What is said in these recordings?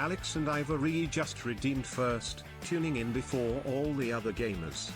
Alex and Ivory just redeemed first, tuning in before all the other gamers.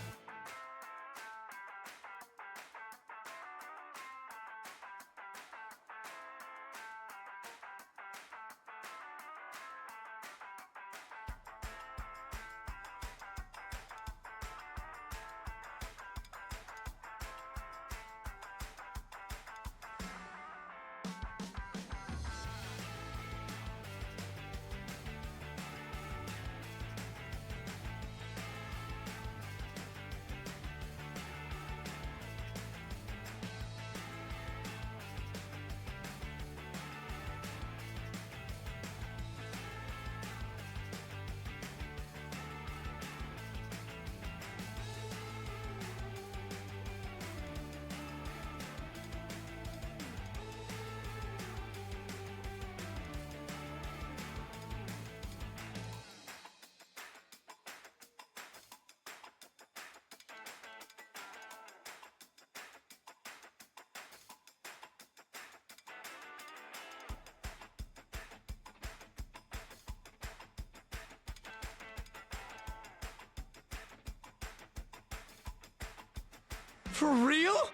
For real?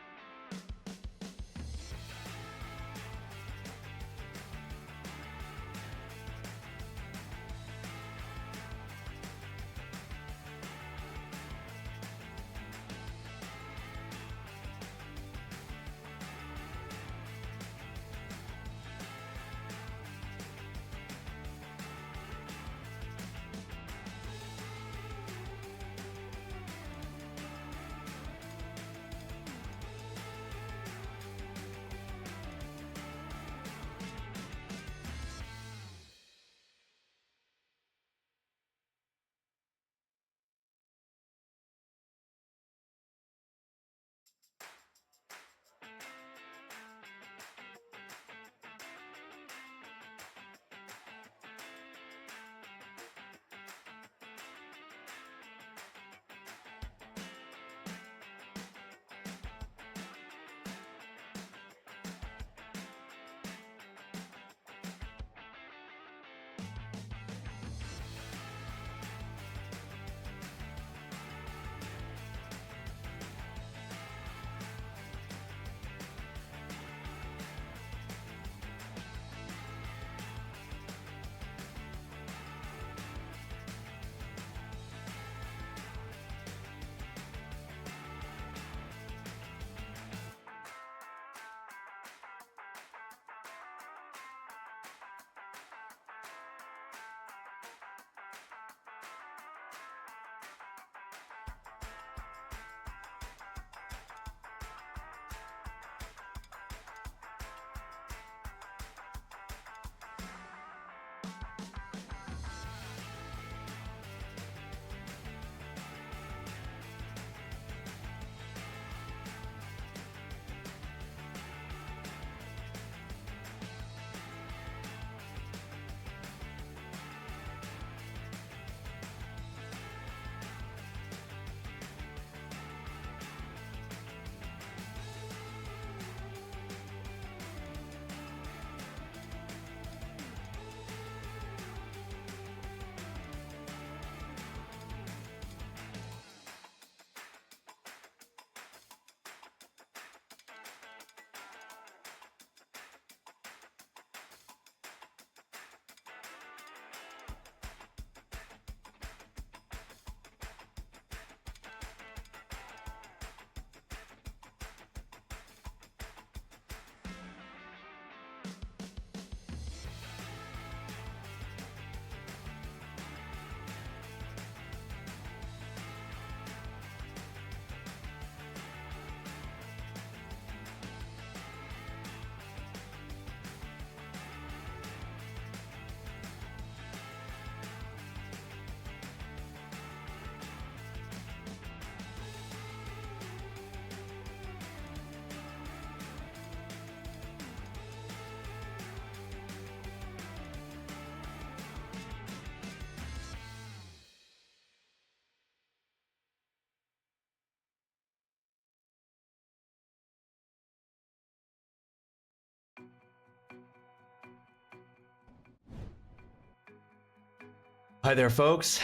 Hi there, folks.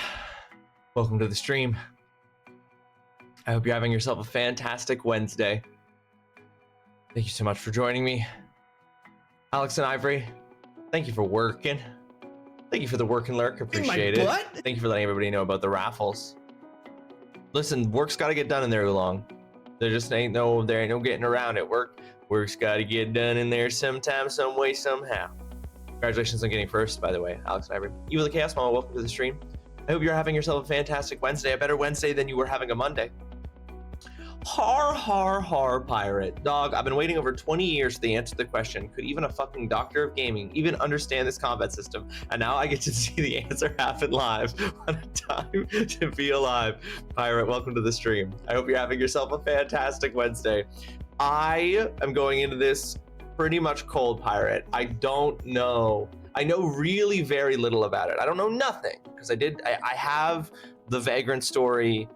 Welcome to the stream. I hope you're having yourself a fantastic Wednesday. Thank you so much for joining me. Alex and Ivory, thank you for working. Thank you for the work and lurk. Appreciate it. Thank you for letting everybody know about the raffles. Listen, work's got to get done in there, Oolong. There ain't no getting around it. Work's got to get done in there sometime, some way, somehow. Congratulations on getting first, by the way, Alex and Ivory. Evil the Chaos Mama, welcome to the stream. I hope you're having yourself a fantastic Wednesday, a better Wednesday than you were having a Monday. Har, har, har, pirate. Dog, I've been waiting over 20 years for the answer to the question, could even a fucking doctor of gaming even understand this combat system? And now I get to see the answer happen live. What a time to be alive. Pirate, welcome to the stream. I hope you're having yourself a fantastic Wednesday. I am going into this pretty much cold, Pirate. I don't know. I know really very little about it. I don't know nothing, because I have the Vagrant story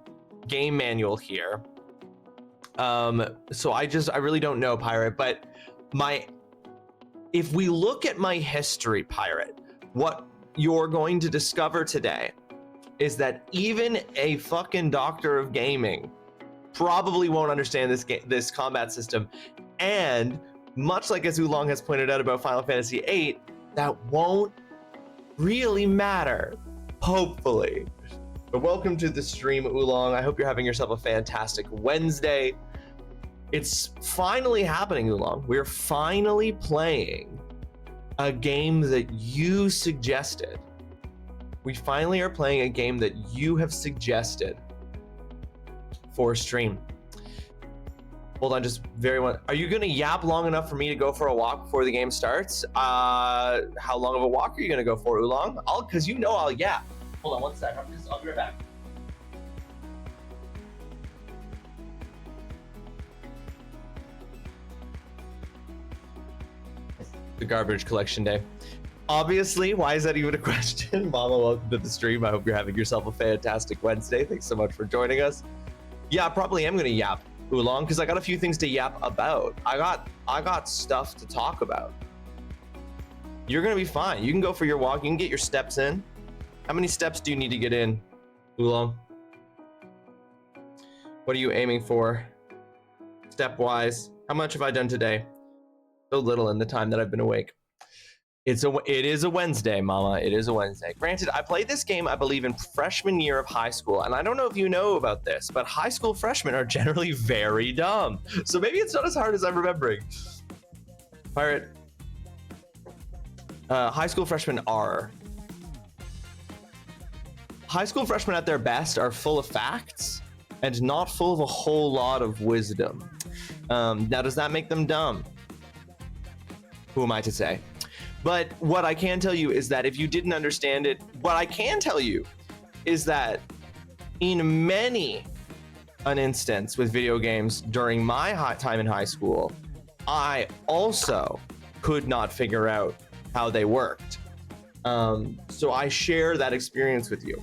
game manual here. So I really don't know, Pirate, but if we look at my history, Pirate, what you're going to discover today is that even a fucking doctor of gaming probably won't understand this combat system, and much like as Oolong has pointed out about Final Fantasy VIII, that won't really matter, hopefully. But welcome to the stream, Oolong. I hope you're having yourself a fantastic Wednesday. It's finally happening, Oolong. We're finally playing a game that you suggested. We finally are playing a game that you have suggested for a stream. Hold on, just are you gonna yap long enough for me to go for a walk before the game starts? How long of a walk are you gonna go for, Oolong? Cause you know I'll yap. Hold on one sec, I'll be right back. The garbage collection day. Obviously, why is that even a question? Mama, welcome to the stream. I hope you're having yourself a fantastic Wednesday. Thanks so much for joining us. Yeah, I probably am gonna yap, Oolong, because I got a few things to yap about. I got stuff to talk about. You're gonna be fine. You can go for your walk. You can get your steps in. How many steps do you need to get in, Oolong? What are you aiming for, step-wise? How much have I done today? So little in the time that I've been awake. It is a Wednesday, Mama. It is a Wednesday. Granted, I played this game, I believe, in freshman year of high school, and I don't know if you know about this, but high school freshmen are generally very dumb. So maybe it's not as hard as I'm remembering. Pirate. High school freshmen at their best are full of facts and not full of a whole lot of wisdom. Now, does that make them dumb? Who am I to say? But what I can tell you is that if you didn't understand it, what I can tell you is that in many an instance with video games during my time in high school, I also could not figure out how they worked. So I share that experience with you.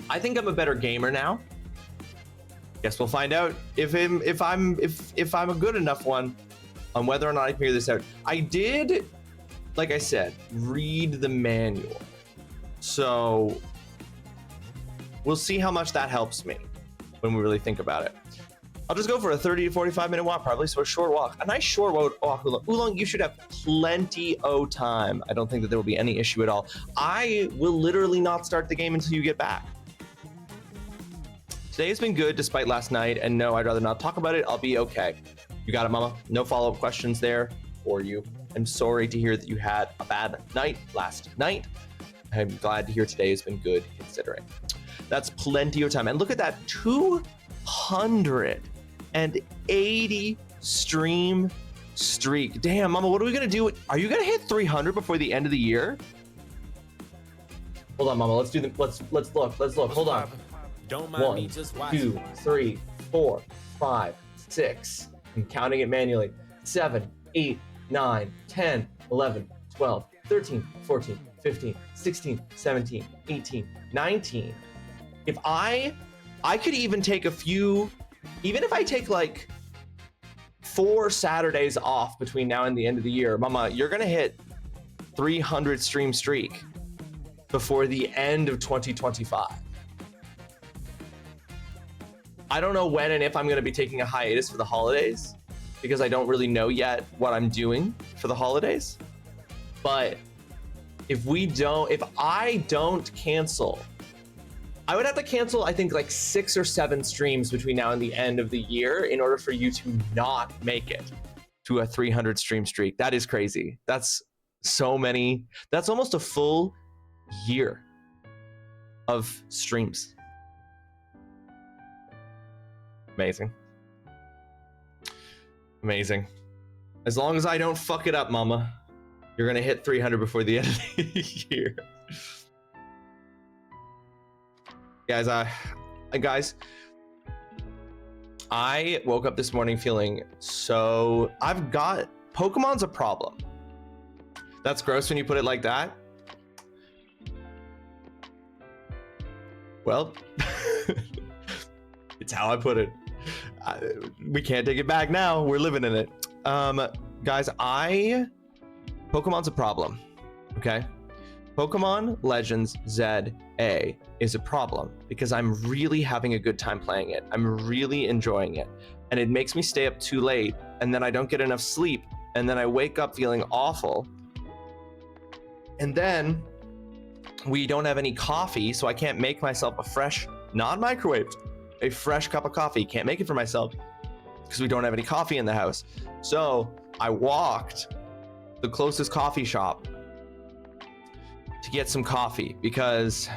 I think I'm a better gamer now. Guess we'll find out if I'm a good enough one on whether or not I can figure this out. I did, like I said, read the manual. So we'll see how much that helps me when we really think about it. I'll just go for a 30 to 45 minute walk, probably, so a short walk. A nice short walk, Oolong, you should have plenty of time. I don't think that there will be any issue at all. I will literally not start the game until you get back. Today has been good despite last night, and no, I'd rather not talk about it. I'll be okay. You got it, Mama. No follow-up questions there for you. I'm sorry to hear that you had a bad night last night. I'm glad to hear today has been good considering. That's plenty of time. And look at that, 280 stream streak. Damn, Mama, what are we gonna do? Are you gonna hit 300 before the end of the year? Hold on, Mama. Let's look. Hold on. Don't mind 1, me, just watch. 2, 3, 4, 5, 6. I'm counting it manually. 7, 8, 9, 10, 11, 12, 13, 14, 15, 16, 17, 18, 19. If I could even take a few, even if I take like 4 Saturdays off between now and the end of the year, Mama, you're gonna hit 300 stream streak. before the end of 2025. I don't know when and if I'm going to be taking a hiatus for the holidays because I don't really know yet what I'm doing for the holidays. But if I don't cancel, I would have to cancel, I think, like 6 or 7 streams between now and the end of the year in order for you to not make it to a 300 stream streak. That is crazy. That's so many. That's almost a full year of streams. Amazing. Amazing. As long as I don't fuck it up, mama, you're gonna hit 300 before the end of the year. Guys, I woke up this morning feeling so... Pokemon's a problem. That's gross when you put it like that. Well, it's how I put it. We can't take it back now. We're living in it. Guys, Pokemon's a problem, okay? Pokemon Legends ZA is a problem because I'm really having a good time playing it. I'm really enjoying it. And it makes me stay up too late, and then I don't get enough sleep, and then I wake up feeling awful. And then we don't have any coffee, so I can't make myself a fresh, non-microwaved, a fresh cup of coffee. Can't make it for myself because we don't have any coffee in the house. So I walked the closest coffee shop to get some coffee because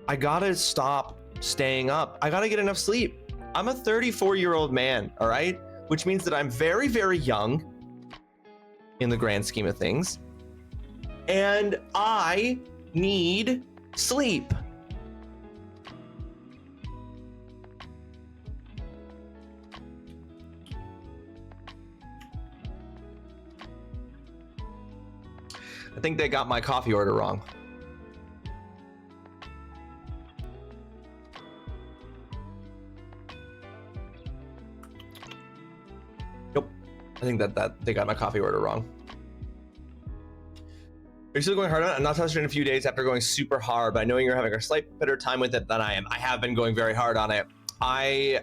I gotta stop staying up. I gotta get enough sleep. I'm a 34-year-old man, all right? Which means that I'm very, very young in the grand scheme of things. And I need sleep. I think they got my coffee order wrong. Nope. I think that they got my coffee order wrong. Are you still going hard on it? I'm not touching it in a few days after going super hard, but I know you're having a slight better time with it than I am. I have been going very hard on it. I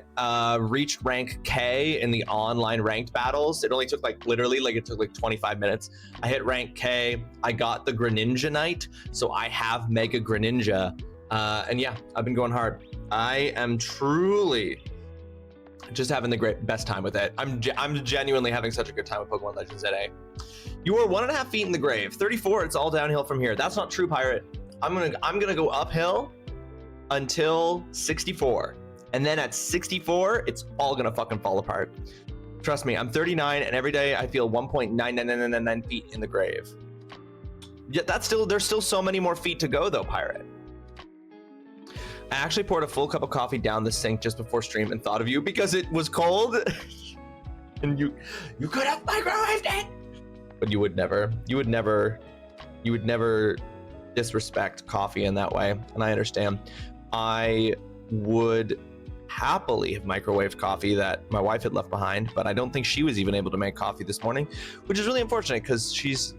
reached rank K in the online ranked battles. It only took literally it took 25 minutes. I hit rank K. I got the Greninja Knight, so I have Mega Greninja. And yeah, I've been going hard. I am truly just having the best time with it. I'm genuinely having such a good time with Pokemon Legends ZA. You are 1.5 feet in the grave. 34, it's all downhill from here. That's not true, Pirate. I'm gonna go uphill until 64. And then at 64, it's all gonna fucking fall apart. Trust me, I'm 39, and every day I feel 1.999999 feet in the grave. Yet there's still so many more feet to go though, Pirate. I actually poured a full cup of coffee down the sink just before stream and thought of you because it was cold. And you could have microwaved it. But you would never disrespect coffee in that way, and I understand. I would happily have microwaved coffee that my wife had left behind, but I don't think she was even able to make coffee this morning, which is really unfortunate because she's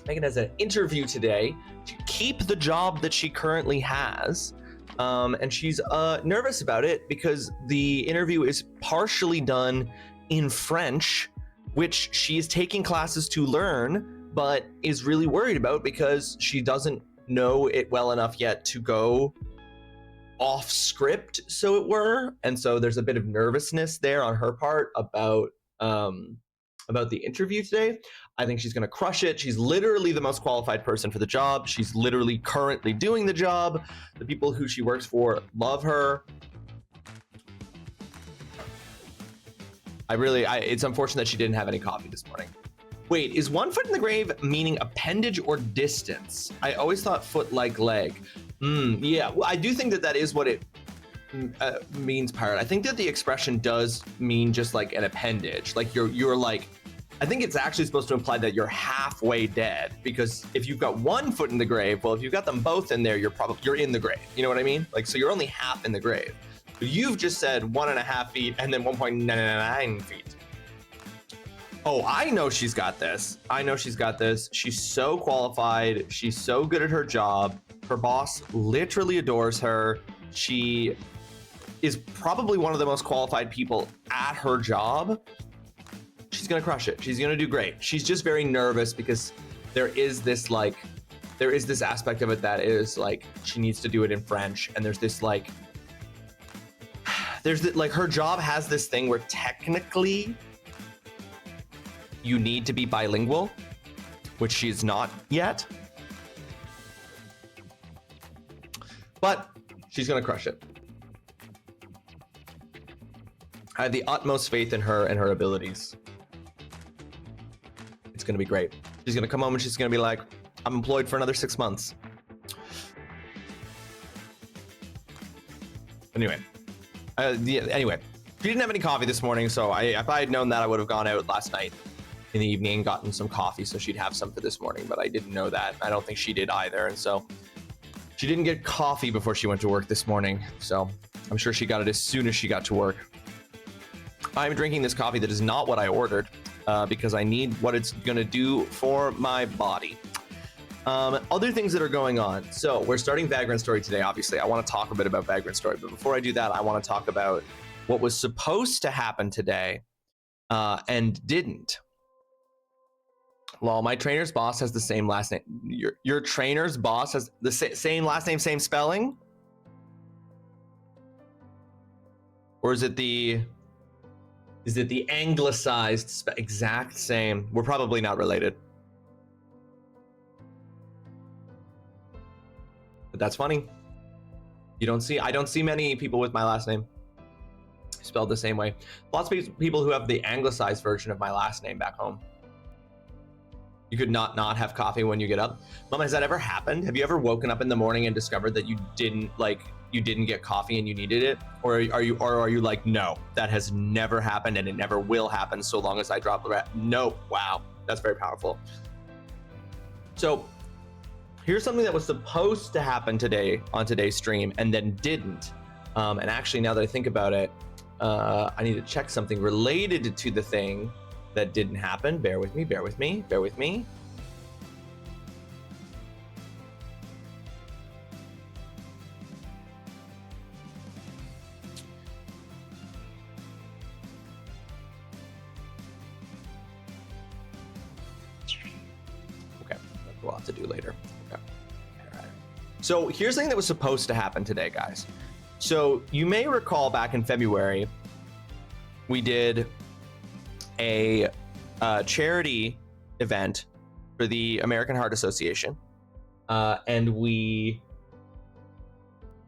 making it as an interview today to keep the job that she currently has. And she's nervous about it because the interview is partially done in French, which she is taking classes to learn, but is really worried about because she doesn't know it well enough yet to go off script, so it were. And so there's a bit of nervousness there on her part about the interview today. I think she's gonna crush it. She's literally the most qualified person for the job. She's literally currently doing the job. The people who she works for love her. It's unfortunate that she didn't have any coffee this morning. Wait, is 1 foot in the grave meaning appendage or distance? I always thought foot like leg. Yeah, well, I do think that is what it means, Pirate. I think that the expression does mean just like an appendage. Like you're like, I think it's actually supposed to imply that you're halfway dead, because if you've got 1 foot in the grave, well, if you've got them both in there, you're in the grave. You know what I mean? Like, so you're only half in the grave. But you've just said 1.5 feet and then 1.99 feet. Oh, I know she's got this. I know she's got this. She's so qualified. She's so good at her job. Her boss literally adores her. She is probably one of the most qualified people at her job. She's gonna crush it. She's gonna do great. She's just very nervous because there is this aspect of it that is like she needs to do it in French, and there's this like her job has this thing where technically you need to be bilingual, which she's not yet. But she's gonna crush it. I have the utmost faith in her and her abilities. It's gonna be great. She's gonna come home and she's gonna be like, I'm employed for another 6 months. Anyway, she didn't have any coffee this morning, so if I had known that, I would have gone out last night in the evening and gotten some coffee so she'd have some for this morning, but I didn't know that. I don't think she did either, and so she didn't get coffee before she went to work this morning, so I'm sure she got it as soon as she got to work. I'm drinking this coffee that is not what I ordered because I need what it's going to do for my body. Other things that are going on. So we're starting Vagrant Story today, obviously. I want to talk a bit about Vagrant Story, but before I do that, I want to talk about what was supposed to happen today and didn't. Well, my trainer's boss has the same last name. Your trainer's boss has the same last name, same spelling? Or is it the anglicized exact same? We're probably not related. But that's funny. I don't see many people with my last name spelled the same way. Lots of people who have the anglicized version of my last name back home. You could not have coffee when you get up. Mom, has that ever happened? Have you ever woken up in the morning and discovered that you didn't get coffee and you needed it? Or are you like, no, that has never happened and it never will happen so long as I drop the rat? No. Wow, that's very powerful. So here's something that was supposed to happen today on today's stream and then didn't. And actually, now that I think about it, I need to check something related to the thing that didn't happen. Bear with me. Okay, that's a lot to do later. Okay. All right. So here's something that was supposed to happen today, guys. So you may recall back in February, we did a charity event for the American Heart Association, and we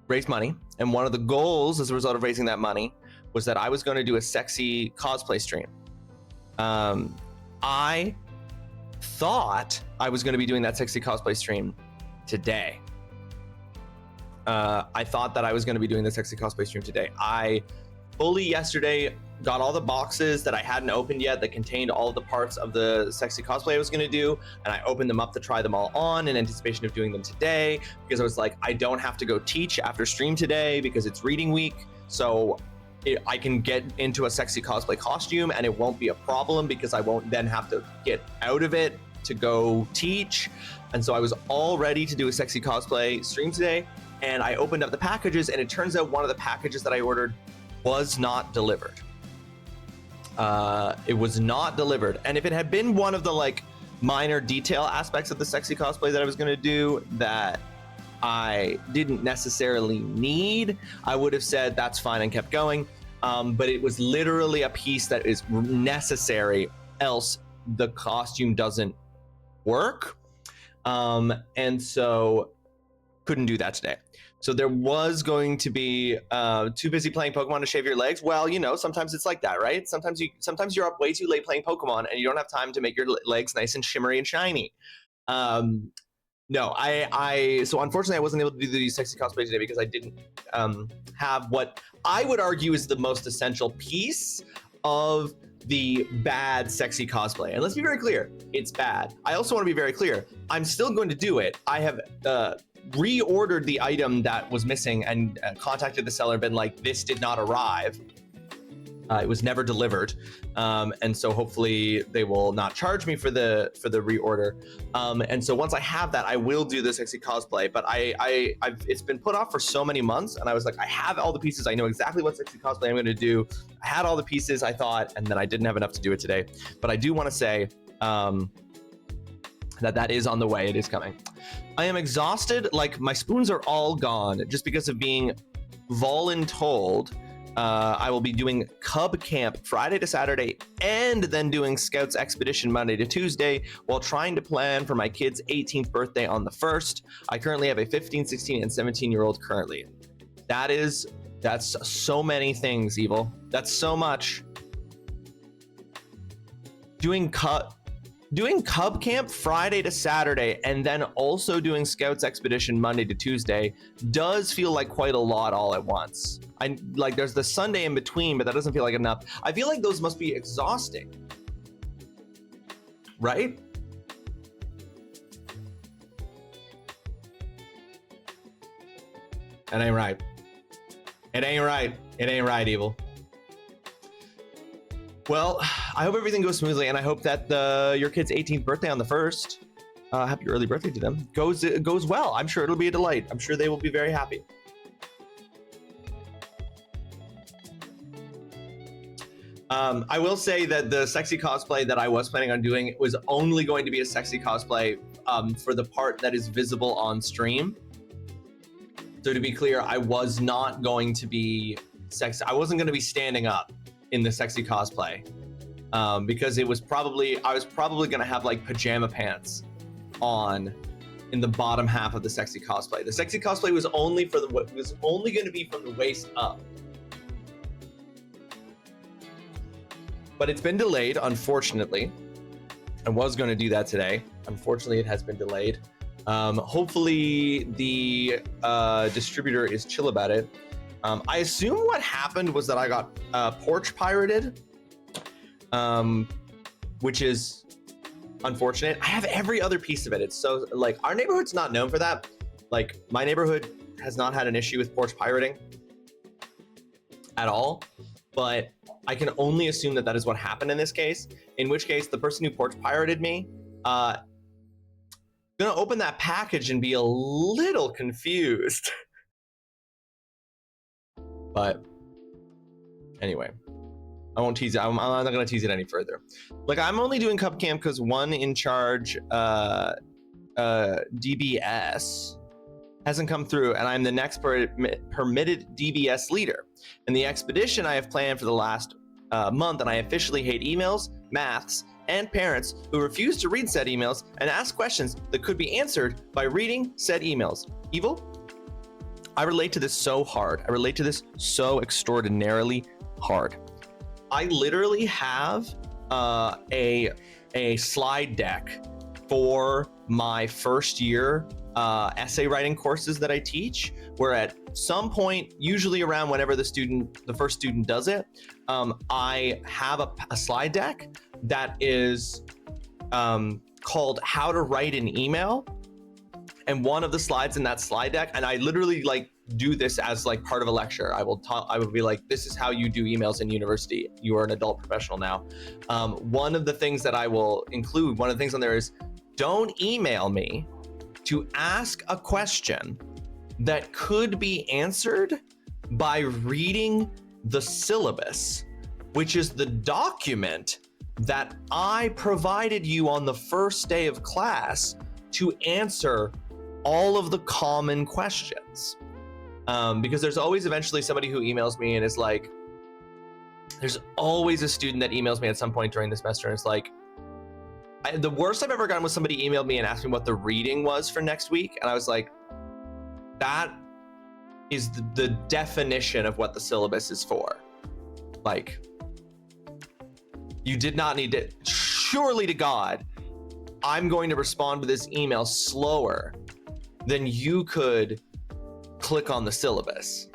raised money. And one of the goals as a result of raising that money was that I was going to do a sexy cosplay stream. I thought I was going to be doing that sexy cosplay stream today. I fully yesterday got all the boxes that I hadn't opened yet that contained all of the parts of the sexy cosplay I was going to do, and I opened them up to try them all on in anticipation of doing them today, because I was like, I don't have to go teach after stream today because it's reading week, so I can get into a sexy cosplay costume and it won't be a problem because I won't then have to get out of it to go teach. And so I was all ready to do a sexy cosplay stream today, and I opened up the packages, and it turns out one of the packages that I ordered was not delivered. It was not delivered. And if it had been one of the like minor detail aspects of the sexy cosplay that I was going to do that I didn't necessarily need, I would have said that's fine and kept going. But it was literally a piece that is necessary, else the costume doesn't work. And so couldn't do that today. So there was going to be too busy playing Pokemon to shave your legs. Well, you know, sometimes it's like that, right? Sometimes you're up way too late playing Pokemon and you don't have time to make your legs nice and shimmery and shiny. No, so unfortunately I wasn't able to do the sexy cosplay today because I didn't have what I would argue is the most essential piece of the bad sexy cosplay. And let's be very clear, it's bad. I also want to be very clear, I'm still going to do it. I have reordered the item that was missing and contacted the seller and been like, this did not arrive. It was never delivered, and so hopefully they will not charge me for the reorder. And so once I have that, I will do the sexy cosplay. But it's been put off for so many months, and I was like, I have all the pieces. I know exactly what sexy cosplay I'm going to do. I had all the pieces, I thought, and then I didn't have enough to do it today. But I do want to say that is on the way. It is coming. I am exhausted. Like, my spoons are all gone just because of being voluntold. I will be doing Cub Camp Friday to Saturday and then doing Scouts Expedition Monday to Tuesday while trying to plan for my kid's 18th birthday on the 1st. I currently have a 15, 16, and 17-year-old currently. That's so many things, Evil. That's so much. Doing Cub Camp Friday to Saturday and then also doing Scouts Expedition Monday to Tuesday does feel like quite a lot all at once. There's the Sunday in between, but that doesn't feel like enough. I feel like those must be exhausting, right? It ain't right. It ain't right. It ain't right, Evil. Well, I hope everything goes smoothly, and I hope that your kid's 18th birthday on the 1st, happy early birthday to them, goes well. I'm sure it'll be a delight. I'm sure they will be very happy. I will say that the sexy cosplay that I was planning on doing was only going to be a sexy cosplay for the part that is visible on stream. So to be clear, I was not going to be sexy. I wasn't going to be standing up in the sexy cosplay because I was probably going to have like pajama pants on in the bottom half of the sexy cosplay. The sexy cosplay was only going to be from the waist up. But it's been delayed, unfortunately. I was going to do that today. Unfortunately, it has been delayed. Hopefully, the distributor is chill about it. I assume what happened was that I got porch pirated, which is unfortunate. I have every other piece of it. It's so, like, our neighborhood's not known for that. Like, my neighborhood has not had an issue with porch pirating at all. But I can only assume that is what happened in this case, in which case the person who porch pirated me gonna open that package and be a little confused. But anyway, I won't tease it. I'm not gonna tease it any further. Like, I'm only doing Cub Camp because one in charge DBS hasn't come through, and I'm the next permitted DBS leader. And the expedition I have planned for the last month, and I officially hate emails, maths, and parents who refuse to read said emails and ask questions that could be answered by reading said emails. Evil, I relate to this so hard. I relate to this so extraordinarily hard. I literally have a slide deck for my first year essay writing courses that I teach, where at some point, usually around whenever the first student does it, I have a slide deck that is called How to Write an Email. And one of the slides in that slide deck, and I literally like do this as like part of a lecture. I will be like, this is how you do emails in university. You are an adult professional now. One of the things that I will include, one of the things on there is, don't email me to ask a question that could be answered by reading the syllabus, which is the document that I provided you on the first day of class to answer all of the common questions. Because there's always eventually somebody who emails me and is like, there's always a student that emails me at some point during the semester and it's like, the worst I've ever gotten was somebody emailed me and asked me what the reading was for next week. And I was like, that is the definition of what the syllabus is for. Like, you did not need to, surely to God, I'm going to respond to this email slower than you could click on the syllabus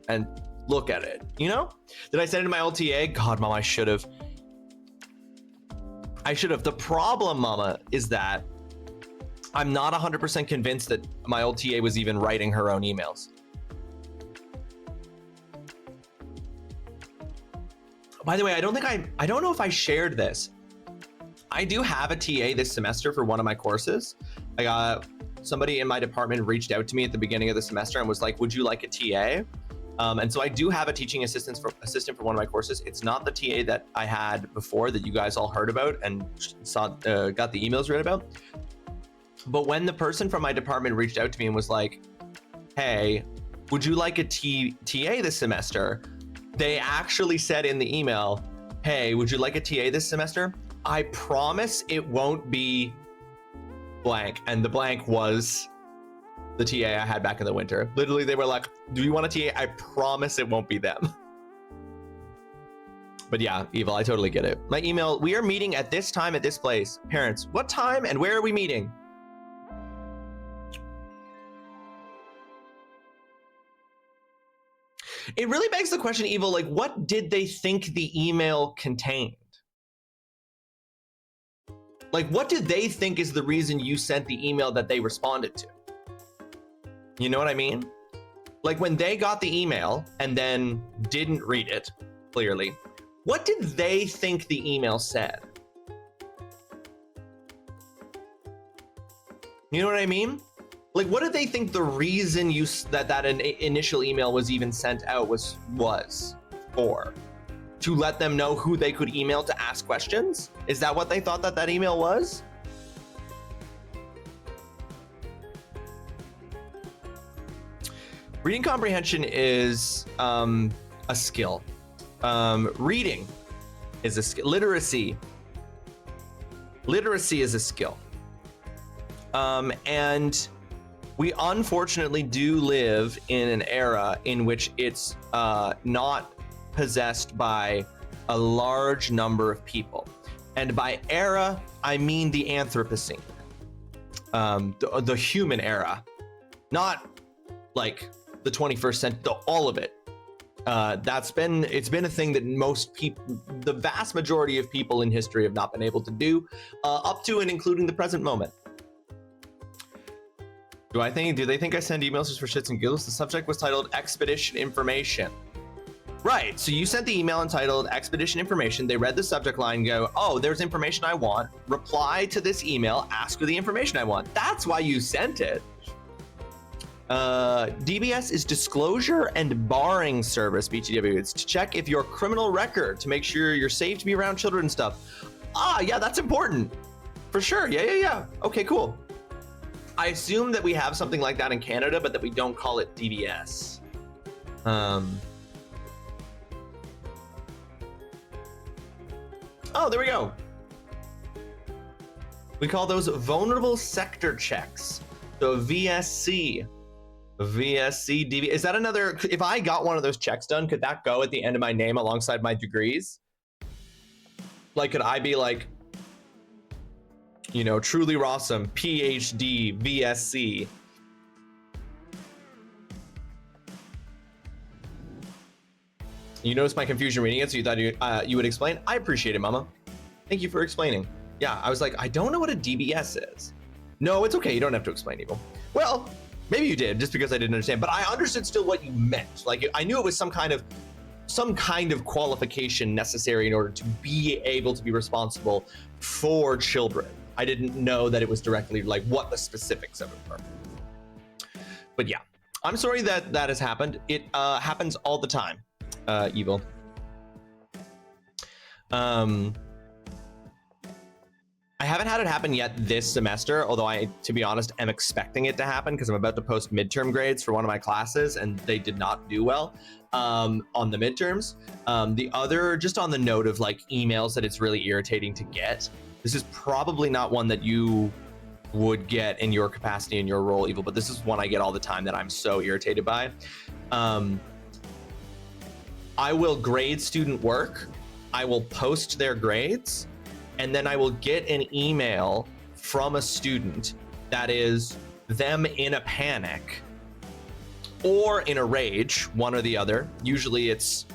and look at it, you know? Did I send it to my LTA? God, Mom, I should have. The problem, Mama, is that I'm not 100% convinced that my LTA was even writing her own emails. By the way, I don't know if I shared this. I do have a TA this semester for one of my courses. I got somebody in my department reached out to me at the beginning of the semester and was like, would you like a TA? And so I do have a teaching assistant for one of my courses. It's not the TA that I had before that you guys all heard about and saw, got the emails read about. But when the person from my department reached out to me and was like, hey, would you like a TA this semester? They actually said in the email, hey, would you like a TA this semester? I promise it won't be blank. And the blank was the TA I had back in the winter. Literally, they were like, do you want a TA? I promise it won't be them. But yeah, Evil, I totally get it. My email, we are meeting at this time at this place. Parents, what time and where are we meeting? It really begs the question, Evil, like, what did they think the email contained? Like, what did they think is the reason you sent the email that they responded to? You know what I mean? Like, when they got the email and then didn't read it, clearly, what did they think the email said? You know what I mean? Like, what did they think the reason that initial email was even sent out was for? To let them know who they could email to ask questions? Is that what they thought that email was? Reading comprehension is a skill. Reading is a skill. Literacy is a skill. And we unfortunately do live in an era in which it's not possessed by a large number of people. And by era, I mean the Anthropocene, the human era, not like the 21st century, all of it. It's been a thing that most people, the vast majority of people in history have not been able to do, up to and including the present moment. Do they think I send emails just for shits and giggles? The subject was titled Expedition Information. Right, so you sent the email entitled Expedition Information. They read the subject line and go, oh, there's information I want. Reply to this email, ask for the information I want. That's why you sent it. DBS is Disclosure and Barring Service, BTW. It's to check if your criminal record, to make sure you're safe to be around children and stuff. Ah, yeah, that's important. For sure, yeah. Okay, cool. I assume that we have something like that in Canada, but that we don't call it DBS. Oh, there we go. We call those vulnerable sector checks. So VSC, DB. Is that another, if I got one of those checks done, could that go at the end of my name alongside my degrees? Like, could I be like, you know, TrulyRawesome, PhD, VSC. You noticed my confusion reading it, so you thought you would explain? I appreciate it, Mama. Thank you for explaining. Yeah, I was like, I don't know what a DBS is. No, it's okay. You don't have to explain, Evil. Well, maybe you did, just because I didn't understand. But I understood still what you meant. Like, I knew it was some kind of qualification necessary in order to be able to be responsible for children. I didn't know that it was directly like what the specifics of it were. But yeah, I'm sorry that has happened. It happens all the time, Evil. I haven't had it happen yet this semester, although I, to be honest, am expecting it to happen because I'm about to post midterm grades for one of my classes and they did not do well on the midterms. The other, just on the note of like emails that it's really irritating to get, this is probably not one that you would get in your capacity in your role, Evil, but this is one I get all the time that I'm so irritated by. I will grade student work, I will post their grades, and then I will get an email from a student that is them in a panic or in a rage, one or the other. Usually it's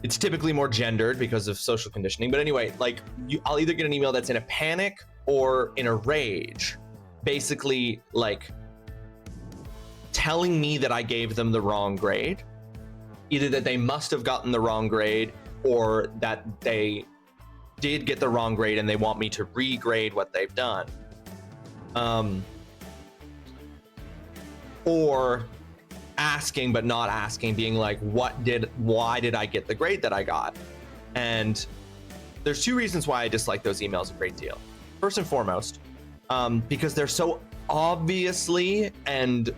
typically more gendered because of social conditioning. But anyway, like I'll either get an email that's in a panic or in a rage, basically like telling me that I gave them the wrong grade. either that they must have gotten the wrong grade or that they did get the wrong grade and they want me to regrade what they've done. Or asking but not asking, being like, why did I get the grade that I got? And there's two reasons why I dislike those emails a great deal. First and foremost, because they're so obviously and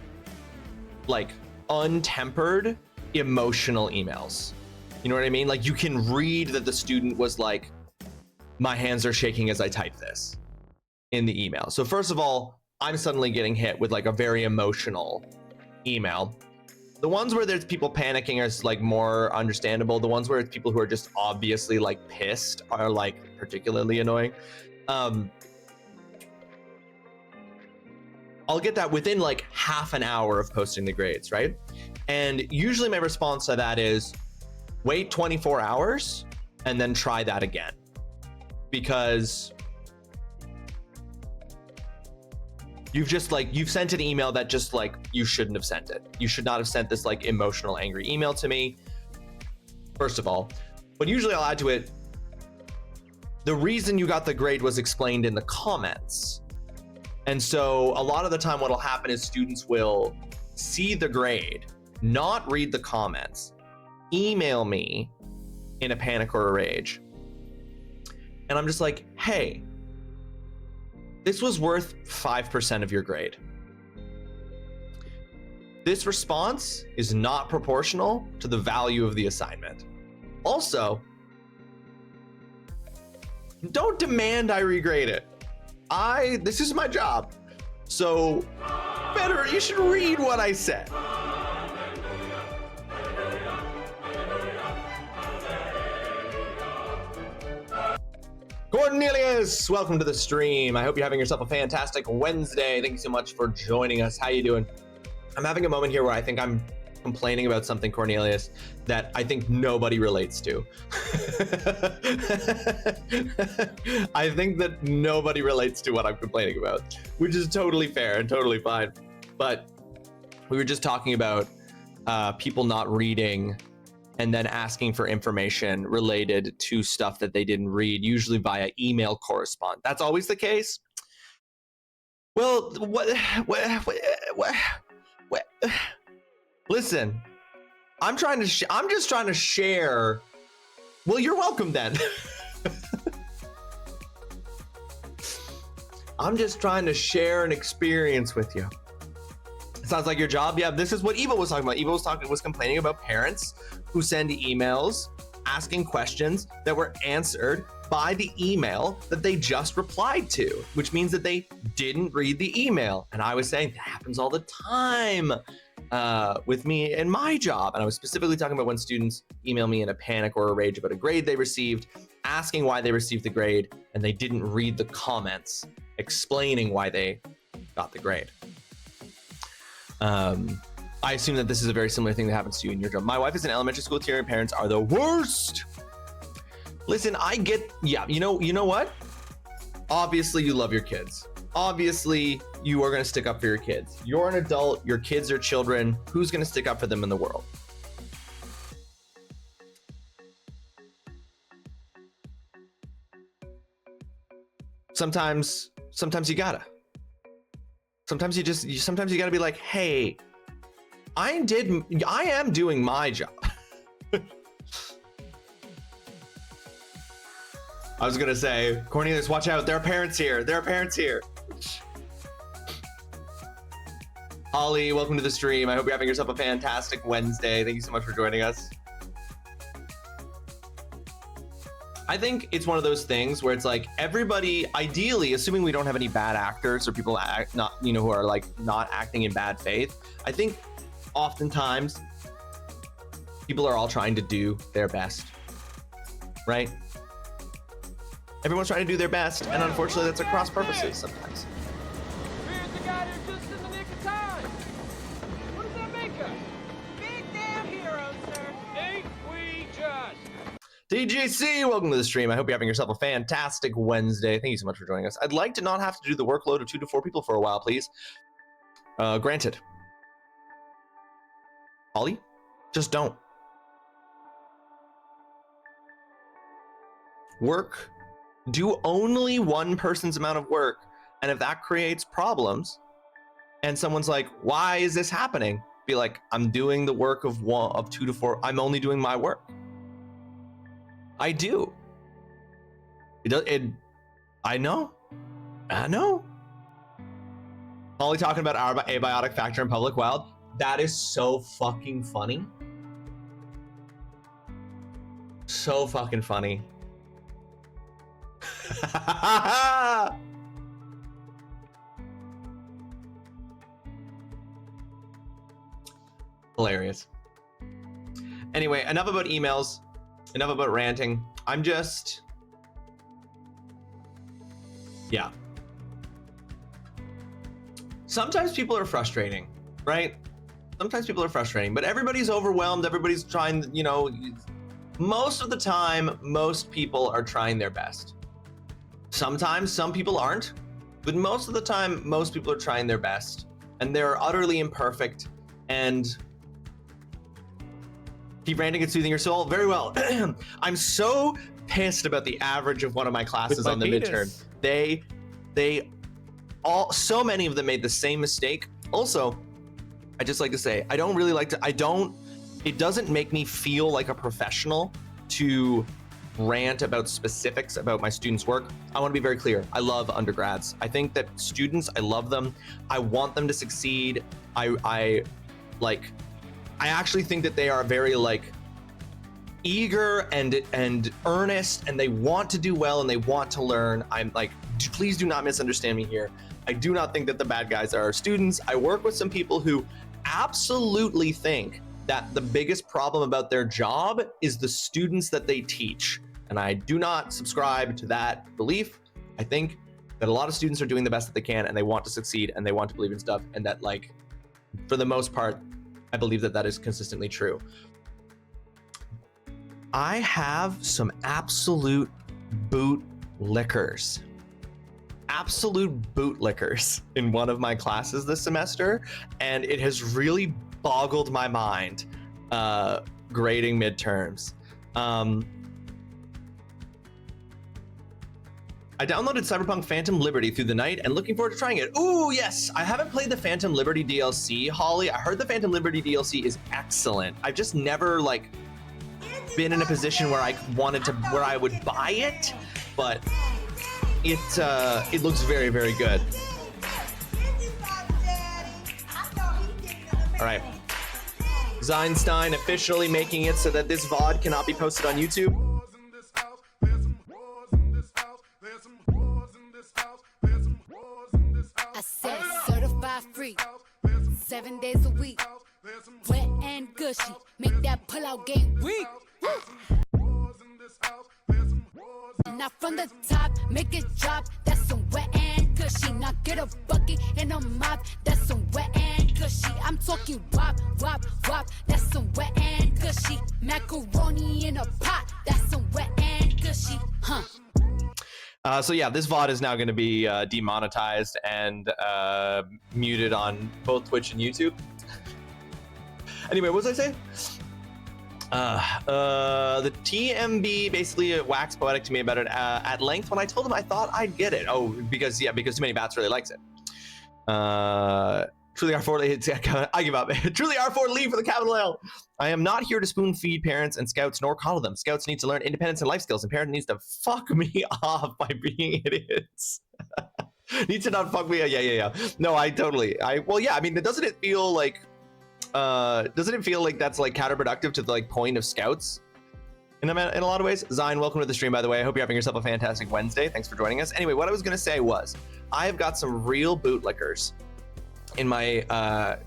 like untempered emotional emails. You know what I mean? Like, you can read that the student was like, my hands are shaking as I type this in the email. So first of all, I'm suddenly getting hit with like a very emotional email. The ones where there's people panicking are like more understandable. The ones where it's people who are just obviously like pissed are like particularly annoying. I'll get that within like half an hour of posting the grades, right? And usually my response to that is wait 24 hours and then try that again. Because you've sent an email that just like you shouldn't have sent it. You should not have sent this like emotional, angry email to me, first of all. But usually I'll add to it, the reason you got the grade was explained in the comments. And so a lot of the time what'll happen is students will see the grade, not read the comments, email me in a panic or a rage. And I'm just like, hey, this was worth 5% of your grade. This response is not proportional to the value of the assignment. Also, don't demand I regrade it. This is my job. So you should read what I said. Cornelius, welcome to the stream. I hope you're having yourself a fantastic Wednesday. Thank you so much for joining us. How you doing? I'm having a moment here where I think I'm complaining about something, Cornelius, that I think nobody relates to. I think that nobody relates to what I'm complaining about, which is totally fair and totally fine. But we were just talking about people not reading and then asking for information related to stuff that they didn't read, usually via email correspondence. That's always the case. Well, listen, I'm just trying to share. Well, you're welcome then. I'm just trying to share an experience with you. Sounds like your job. Yeah, this is what Eva was talking about. Eva was complaining about parents who send emails asking questions that were answered by the email that they just replied to, which means that they didn't read the email. And I was saying that happens all the time with me in my job. And I was specifically talking about when students email me in a panic or a rage about a grade they received, asking why they received the grade, and they didn't read the comments explaining why they got the grade. I assume that this is a very similar thing that happens to you in your job. My wife is in elementary school teacher, and parents are the worst. Listen, yeah, you know what? Obviously you love your kids. Obviously you are going to stick up for your kids. You're an adult, your kids are children. Who's going to stick up for them in the world? Sometimes you gotta. Sometimes you gotta be like, hey, I am doing my job. I was gonna say, Cornelius, watch out, there are parents here. Holly, welcome to the stream. I hope you're having yourself a fantastic Wednesday. Thank you so much for joining us. I think it's one of those things where it's like everybody, ideally, assuming we don't have any bad actors or people who are like not acting in bad faith, I think oftentimes people are all trying to do their best, right? Everyone's trying to do their best, and unfortunately that's across purposes sometimes. Here's the guy who's just in the nick of time. What does that make us? Big damn heroes, sir. Ain't we just? DGC, welcome to the stream. I hope you're having yourself a fantastic Wednesday. Thank you so much for joining us. I'd like to not have to do the workload of 2 to 4 people for a while, please. Granted. Ollie, just don't. do only one person's amount of work, and if that creates problems and someone's like, why is this happening, be like, I'm doing the work of 2 to 4. I'm only doing my work. I do. I know. Only talking about our abiotic factor in public wild. That is so fucking funny. So fucking funny. Hilarious. Anyway, enough about emails, enough about ranting. Yeah. Sometimes people are frustrating, right? Sometimes people are frustrating, but everybody's overwhelmed. Everybody's trying, most of the time, most people are trying their best. Sometimes some people aren't, but most of the time, most people are trying their best, and they're utterly imperfect. And keep ranting and soothing your soul. Very well. I'm so pissed about the average of one of my classes on the midterm. So many of them made the same mistake. Also, I just like to say, it doesn't make me feel like a professional to rant about specifics about my students' work. I want to be very clear. I love undergrads. I think that students, I love them. I want them to succeed. I actually think that they are very eager and earnest, and they want to do well and they want to learn. I'm like, please do not misunderstand me here. I do not think that the bad guys are our students. I work with some people who absolutely think that the biggest problem about their job is the students that they teach. And I do not subscribe to that belief. I think that a lot of students are doing the best that they can, and they want to succeed, and they want to believe in stuff, and that for the most part, I believe that that is consistently true. I have some absolute bootlickers in one of my classes this semester, and it has really boggled my mind grading midterms. I downloaded Cyberpunk Phantom Liberty through the night and looking forward to trying it. Ooh, yes, I haven't played the Phantom Liberty DLC, Holly. I heard the Phantom Liberty DLC is excellent. I've just never been in a position where I would buy it, but it looks very, very good. All right. Zeinstein officially making it so that this VOD cannot be posted on YouTube. I said certified free, 7 days a week, wet and gushy, make that pull-out game weak. Now from the top, make it drop, that's some wet and gushy. Now get a bucket and a mop, that's some wet and gushy. I'm talking wop, wop, wop, that's some wet and gushy. Macaroni in a pot, that's some wet and gushy, huh? So yeah, this VOD is now going to be demonetized and muted on both Twitch and YouTube. Anyway, what was I saying? The TMB basically waxed poetic to me about it at length when I told him I thought I'd get it. Oh, because Too Many Bats really likes it. Truly R4, I give up. Truly R4 leave for the capital L. I am not here to spoon feed parents and scouts nor coddle them. Scouts need to learn independence and life skills, and parents needs to fuck me off by being idiots. Needs to not fuck me. Yeah. No, doesn't it feel like that's counterproductive to the point of scouts in a lot of ways? Zion, welcome to the stream, by the way. I hope you're having yourself a fantastic Wednesday. Thanks for joining us. Anyway, what I was going to say was I have got some real bootlickers in my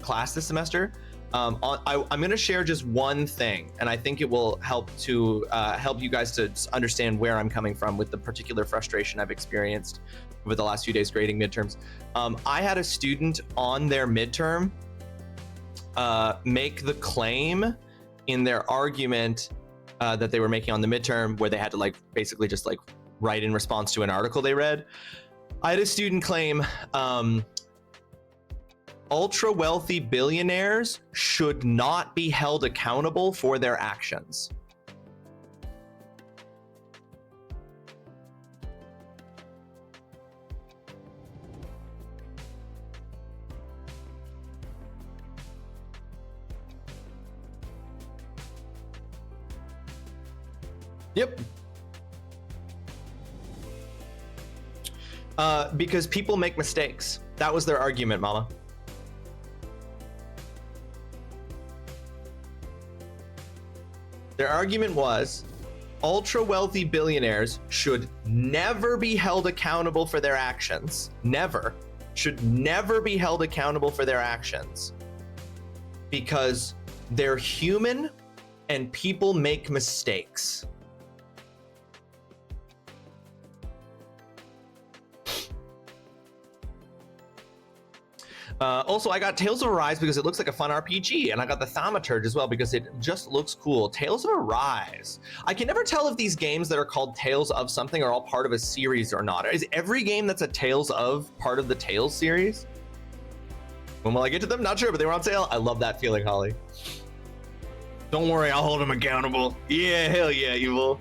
class this semester. I'm going to share just one thing, and I think it will help to help you guys to understand where I'm coming from with the particular frustration I've experienced over the last few days grading midterms. I had a student on their midterm make the claim in their argument that they were making on the midterm, where they had to basically just write in response to an article they read. I had a student claim ultra wealthy billionaires should not be held accountable for their actions. Yep. Because people make mistakes. That was their argument, Mama. Their argument was ultra wealthy billionaires should never be held accountable for their actions. Never. Should never be held accountable for their actions. Because they're human and people make mistakes. Also, I got Tales of Arise because it looks like a fun RPG, and I got the Thaumaturge as well because it just looks cool. Tales of Arise. I can never tell if these games that are called Tales of something are all part of a series or not. Is every game that's a Tales of part of the Tales series? When will I get to them? Not sure, but they were on sale. I love that feeling, Holly. Don't worry, I'll hold them accountable. Yeah, hell yeah, Evil.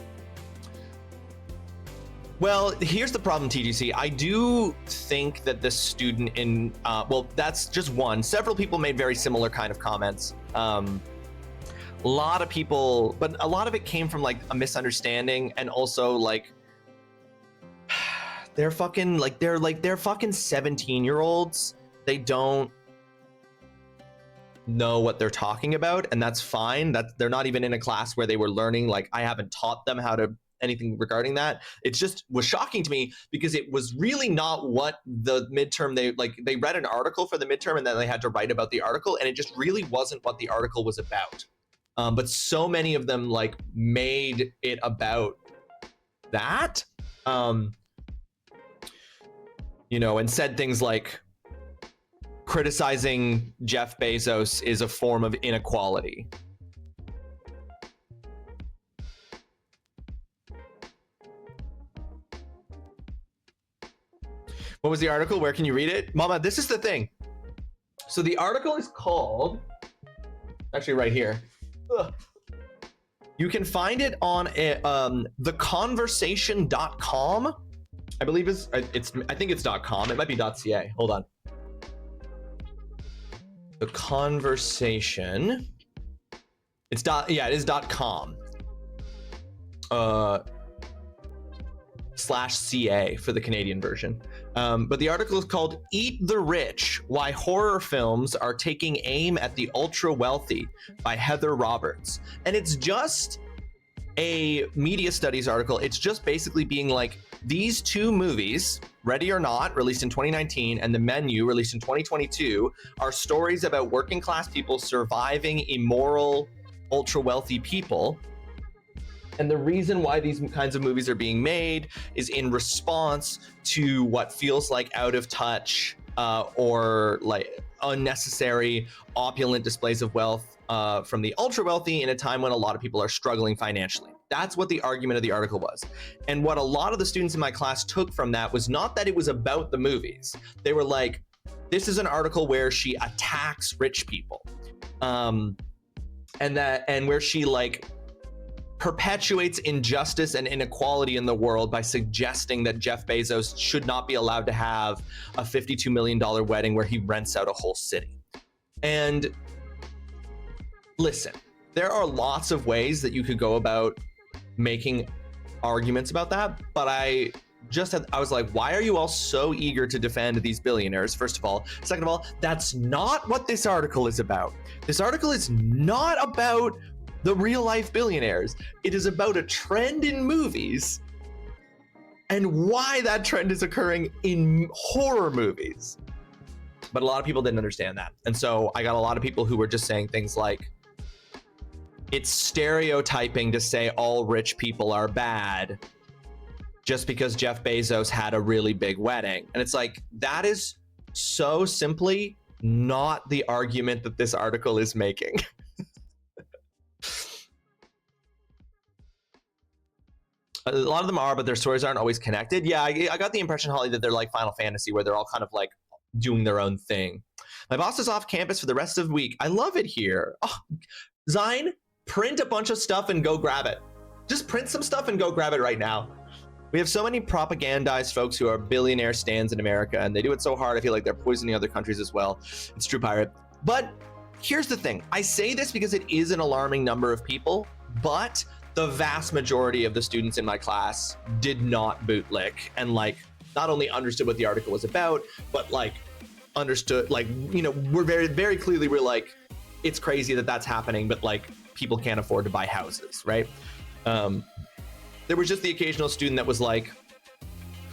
Well, here's the problem, TGC. I do think that the student in, well, that's just one. Several people made very similar kind of comments. A lot of people, but a lot of it came from like a misunderstanding, and also like, they're fucking 17-year-olds. They don't know what they're talking about, and that's fine. That they're not even in a class where they were learning. Like, I haven't taught them how to anything regarding that. It just was shocking to me because it was really not what the midterm, they read an article for the midterm and then they had to write about the article, and it just really wasn't what the article was about. But so many of them like made it about that, you know, and said things like criticizing Jeff Bezos is a form of inequality. What was the article? Where can you read it? Mama, this is the thing. So the article is called, actually right here. Ugh. You can find it on theconversation.com. I believe I think it's .com. It might be .ca. Hold on. The Conversation. It's it is .com. /CA for the Canadian version. But the article is called Eat the Rich, Why Horror Films Are Taking Aim at the Ultra Wealthy by Heather Roberts. And it's just a media studies article. It's just basically being like, these two movies, Ready or Not, released in 2019, and The Menu, released in 2022, are stories about working class people surviving immoral, ultra wealthy people. And the reason why these kinds of movies are being made is in response to what feels like out of touch or like unnecessary opulent displays of wealth from the ultra wealthy in a time when a lot of people are struggling financially. That's what the argument of the article was. And what a lot of the students in my class took from that was not that it was about the movies. They were like, this is an article where she attacks rich people. And where she like perpetuates injustice and inequality in the world by suggesting that Jeff Bezos should not be allowed to have a $52 million wedding where he rents out a whole city. And listen, there are lots of ways that you could go about making arguments about that, but I was like, why are you all so eager to defend these billionaires? First of all. Second of all, that's not what this article is about. This article is not about the real life billionaires. It is about a trend in movies and why that trend is occurring in horror movies. But a lot of people didn't understand that. And so I got a lot of people who were just saying things like, it's stereotyping to say all rich people are bad just because Jeff Bezos had a really big wedding. And it's like, that is so simply not the argument that this article is making. A lot of them are, but their stories aren't always connected. Yeah, I got the impression, Holly, that they're like Final Fantasy, where they're all kind of like doing their own thing. My boss is off campus for the rest of the week. I love it here. Oh, Zine, print a bunch of stuff and go grab it. Just print some stuff and go grab it right now. We have so many propagandized folks who are billionaire stans in America, and they do it so hard, I feel like they're poisoning other countries as well. It's true, Pirate. But here's the thing. I say this because it is an alarming number of people, but the vast majority of the students in my class did not bootlick and like not only understood what the article was about, but like understood, like, you know, we're very clearly, we're like, it's crazy that that's happening, but like people can't afford to buy houses, right? There was just the occasional student that was like,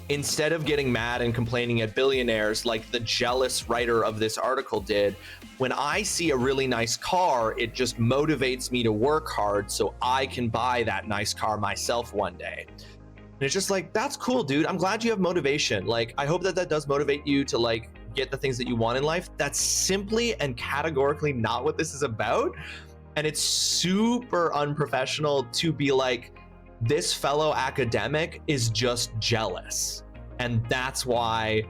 instead of getting mad and complaining at billionaires like the jealous writer of this article did, when I see a really nice car, it just motivates me to work hard so I can buy that nice car myself one day. And it's just like, that's cool, dude. I'm glad you have motivation. Like, I hope that that does motivate you to like get the things that you want in life. That's simply and categorically not what this is about. And it's super unprofessional to be like, this fellow academic is just jealous. And that's why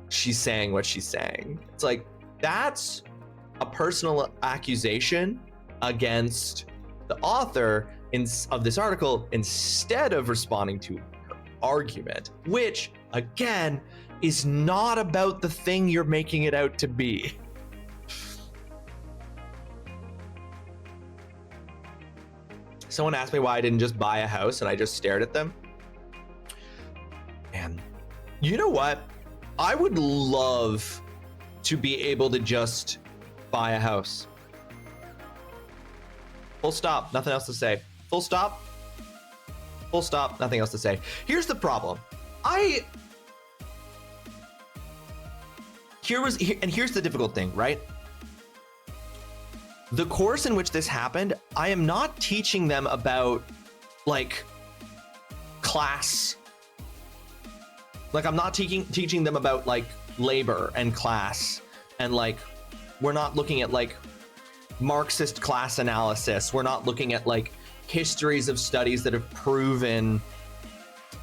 she's saying what she's saying. It's like, that's a personal accusation against the author of this article instead of responding to her argument, which again is not about the thing you're making it out to be. Someone asked me why I didn't just buy a house, and I just stared at them. And you know what? I would love to be able to just buy a house. Full stop, nothing else to say. Full stop. Full stop, nothing else to say. Here's the problem. Here's the difficult thing, right? The course in which this happened, I am not teaching them about like class. Like, I'm not teaching them about like labor and class, and like we're not looking at like Marxist class analysis. We're not looking at like histories of studies that have proven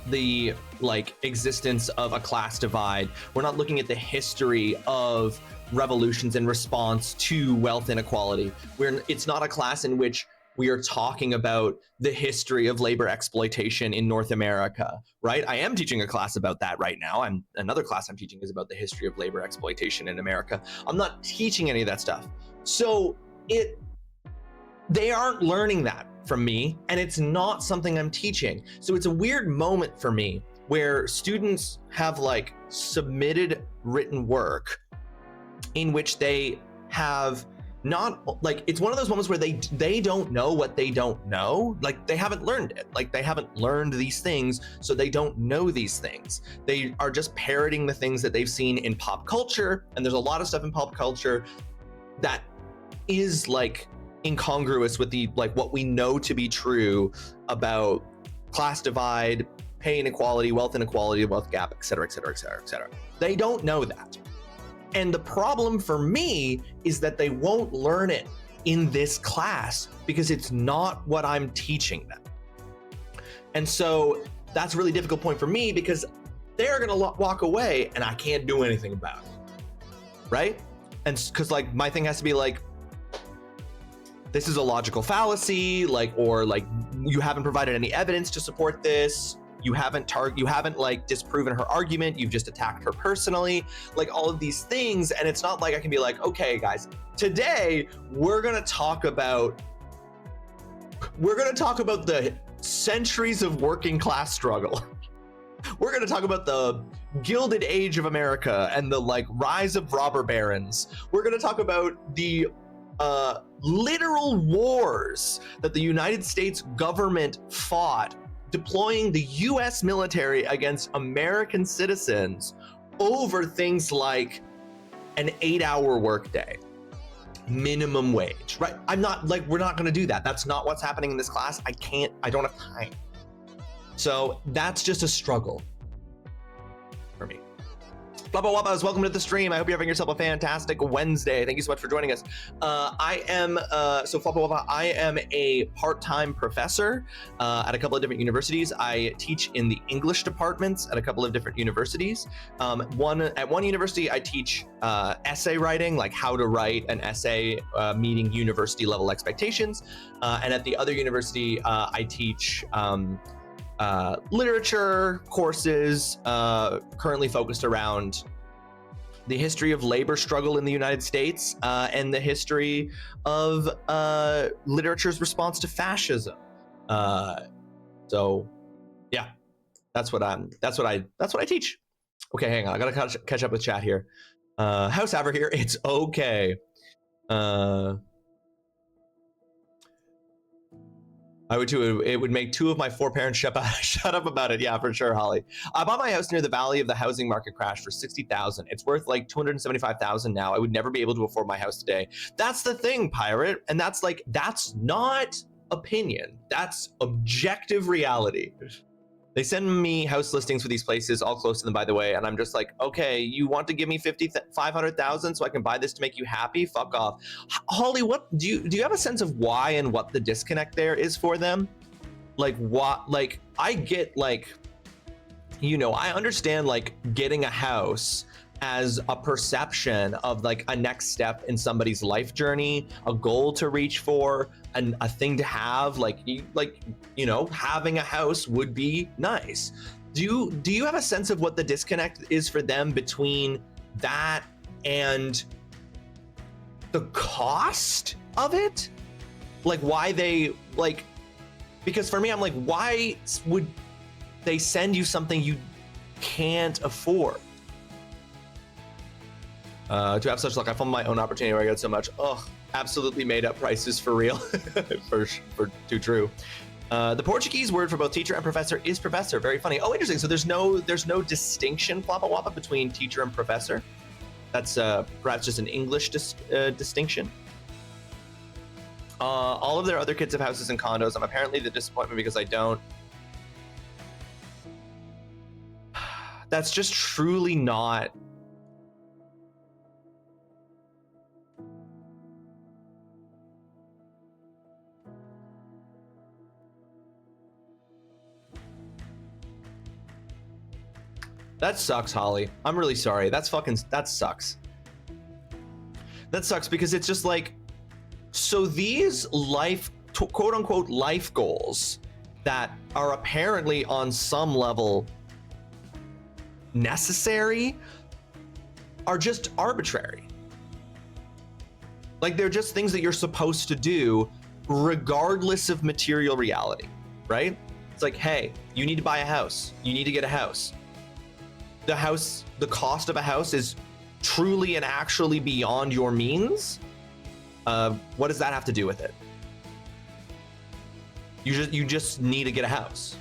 the like existence of a class divide. We're not looking at the history of revolutions in response to wealth inequality. It's not a class in which we are talking about the history of labor exploitation in North America, right? I am teaching a class about that right now. Another class I'm teaching is about the history of labor exploitation in America. I'm not teaching any of that stuff. So they aren't learning that from me, and it's not something I'm teaching. So it's a weird moment for me where students have like submitted written work in which they have not, like, it's one of those moments where they don't know what they don't know. Like, they haven't learned it. Like, they haven't learned these things, so they don't know these things. They are just parroting the things that they've seen in pop culture, and there's a lot of stuff in pop culture that is like incongruous with the like what we know to be true about class divide, pay inequality, wealth inequality, wealth gap, et cetera, et cetera, et cetera, et cetera. They don't know that. And the problem for me is that they won't learn it in this class because it's not what I'm teaching them. And so that's a really difficult point for me because they're gonna walk away and I can't do anything about it, right? And because like my thing has to be like, this is a logical fallacy, like, or like you haven't provided any evidence to support this. You haven't like disproven her argument. You've just attacked her personally, like all of these things. And it's not like I can be like, okay, guys, today we're gonna talk about the centuries of working class struggle. We're gonna talk about the Gilded Age of America and the like rise of robber barons. We're gonna talk about the literal wars that the United States government fought, deploying the US military against American citizens over things like an 8-hour workday, minimum wage, right? I'm not like, we're not gonna do that. That's not what's happening in this class. I don't have time. So that's just a struggle for me. Blubba Wabas, welcome to the stream. I hope you're having yourself a fantastic Wednesday. Thank you so much for joining us. So Flubba Wabba, I am a part-time professor at a couple of different universities. I teach in the English departments at a couple of different universities. At one university, I teach essay writing, like how to write an essay meeting university level expectations. And at the other university, I teach literature courses currently focused around the history of labor struggle in the United States and the history of literature's response to fascism So yeah, that's what I teach. Okay, hang on, I gotta catch up with chat here. House Aver here, it's okay. I would too. It would make 2 of my 4 parents shut up about it. Yeah, for sure, Holly. I bought my house near the valley of the housing market crash for $60,000. It's worth like $275,000 now. I would never be able to afford my house today. That's the thing, Pirate, and that's not opinion. That's objective reality. They send me house listings for these places, all close to them, by the way, and I'm just like, okay, you want to give me $500,000 so I can buy this to make you happy? Fuck off. Holly, what do you have a sense of why and what the disconnect there is for them? Like what? Like I get like, you know, I understand like getting a house as a perception of like a next step in somebody's life journey, a goal to reach for, and a thing to have. Like you know, having a house would be nice. Do you have a sense of what the disconnect is for them between that and the cost of it? Like why they like, because for me, I'm like, why would they send you something you can't afford? To have such luck, I found my own opportunity where I got so much. Oh, absolutely made up prices for real. for too true. The Portuguese word for both teacher and professor is professor. Very funny. Oh, interesting. So there's no distinction, Floppa Wappa, between teacher and professor. That's perhaps just an English distinction. All of their other kids have houses and condos. I'm apparently the disappointment because I don't. That's just truly not. That sucks, Holly. I'm really sorry. That sucks. That sucks because it's just like, so these quote unquote life goals that are apparently on some level necessary are just arbitrary. Like they're just things that you're supposed to do regardless of material reality, right? It's like, hey, you need to buy a house. You need to get a house. The cost of a house is truly and actually beyond your means. What does that have to do with it? You just need to get a house.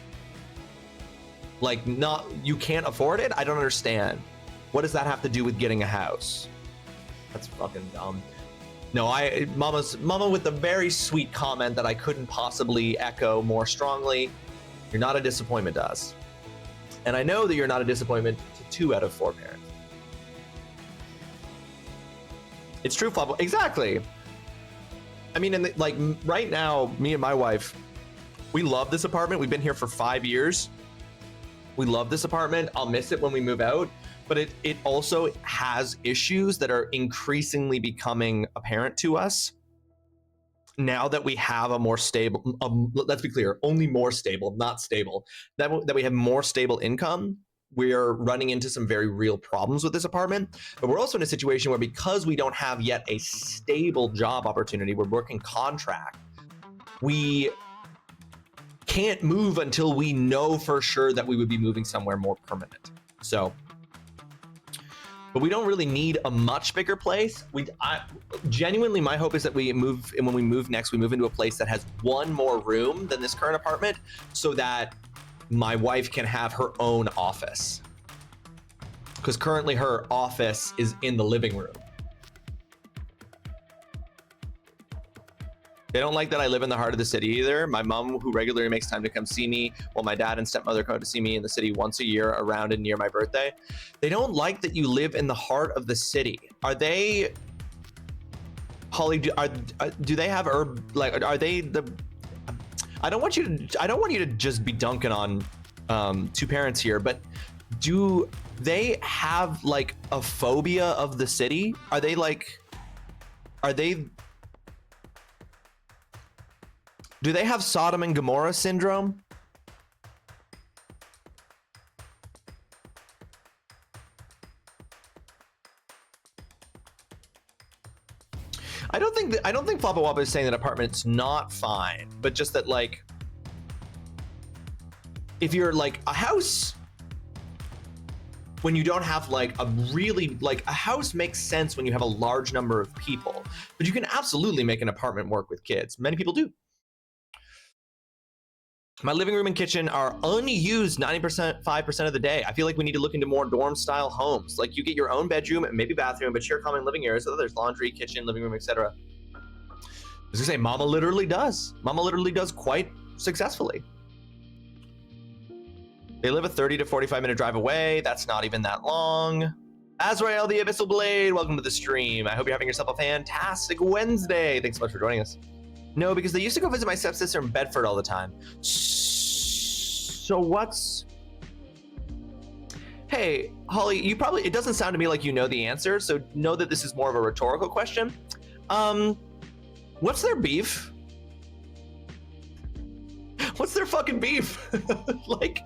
Like you can't afford it? I don't understand. What does that have to do with getting a house? That's fucking dumb. No, Mama with a very sweet comment that I couldn't possibly echo more strongly. You're not a disappointment to us. And I know that you're not a disappointment to 2 out of 4 parents. It's true, Floppa. Exactly. I mean, like right now, me and my wife, we love this apartment. We've been here for 5 years. We love this apartment. I'll miss it when we move out, but it also has issues that are increasingly becoming apparent to us now that we have a more stable, let's be clear, only more stable, not stable, that we have more stable income. We're running into some very real problems with this apartment, but we're also in a situation where because we don't have yet a stable job opportunity, we're working contract, we can't move until we know for sure that we would be moving somewhere more permanent. So, but we don't really need a much bigger place. Genuinely, my hope is that we move, and when we move next, we move into a place that has 1 more room than this current apartment, so that my wife can have her own office. Because currently her office is in the living room. They don't like that I live in the heart of the city either. My mom, who regularly makes time to come see me, while my dad and stepmother come to see me in the city once a year around and near my birthday. They don't like that you live in the heart of the city. Are they, Holly, do they have are they the, I don't want you to just be dunking on 2 parents here, but do they have like a phobia of the city? Do they have Sodom and Gomorrah syndrome? I don't think Floppa Wappa is saying that apartment's not fine, but just that like if you're like a house, when you don't have like a really, like a house makes sense when you have a large number of people, but you can absolutely make an apartment work with kids. Many people do. My living room and kitchen are unused 90%, 5% of the day. I feel like we need to look into more dorm style homes. Like you get your own bedroom and maybe bathroom, but share common living areas. So there's laundry, kitchen, living room, etc. I was gonna say, Mama literally does. Mama literally does quite successfully. They live a 30 to 45 minute drive away. That's not even that long. Azrael the Abyssal Blade, welcome to the stream. I hope you're having yourself a fantastic Wednesday. Thanks so much for joining us. No, because they used to go visit my stepsister in Bedford all the time. So what's... Hey, Holly, you probably, it doesn't sound to me like you know the answer, so know that this is more of a rhetorical question. What's their beef? What's their fucking beef? Like...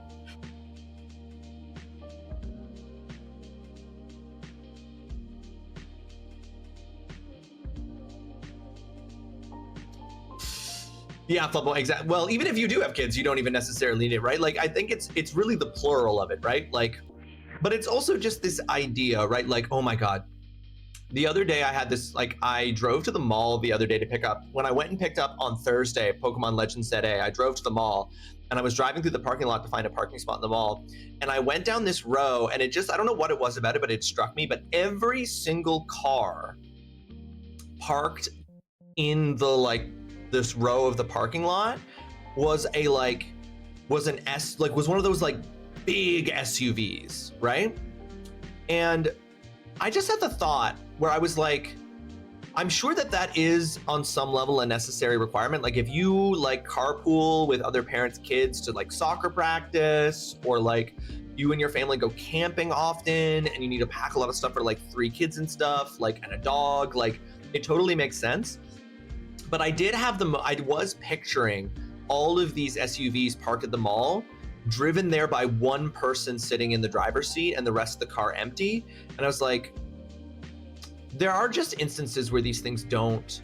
Yeah, exactly. Well, even if you do have kids, you don't even necessarily need it, right? Like, I think it's really the plural of it, right? Like, but it's also just this idea, right? Like, oh my God. The other day I had this, like, I drove to the mall the other day to pick up, when I went and picked up on Thursday, Pokemon Legends Set A, I drove to the mall and I was driving through the parking lot to find a parking spot in the mall. And I went down this row and it just, I don't know what it was about it, but it struck me, but every single car parked in the, like, this row of the parking lot was a was one of those like big SUVs, right? And I just had the thought where I was like, I'm sure that is on some level a necessary requirement. Like if you like carpool with other parents' kids to like soccer practice, or like you and your family go camping often and you need to pack a lot of stuff for like 3 kids and stuff, like, and a dog, like it totally makes sense. But I did have I was picturing all of these SUVs parked at the mall, driven there by one person sitting in the driver's seat and the rest of the car empty. And I was like, there are just instances where these things don't,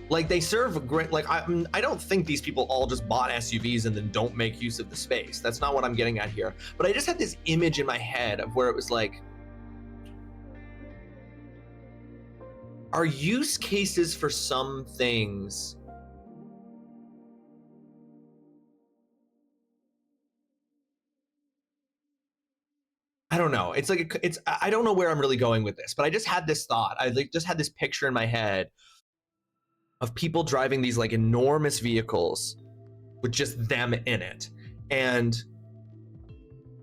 like they serve great, like I don't think these people all just bought SUVs and then don't make use of the space. That's not what I'm getting at here. But I just had this image in my head of where it was like, are use cases for some things I don't know. It's like I don't know where I'm really going with this, but I just had this thought. I like just had this picture in my head of people driving these like enormous vehicles with just them in it. And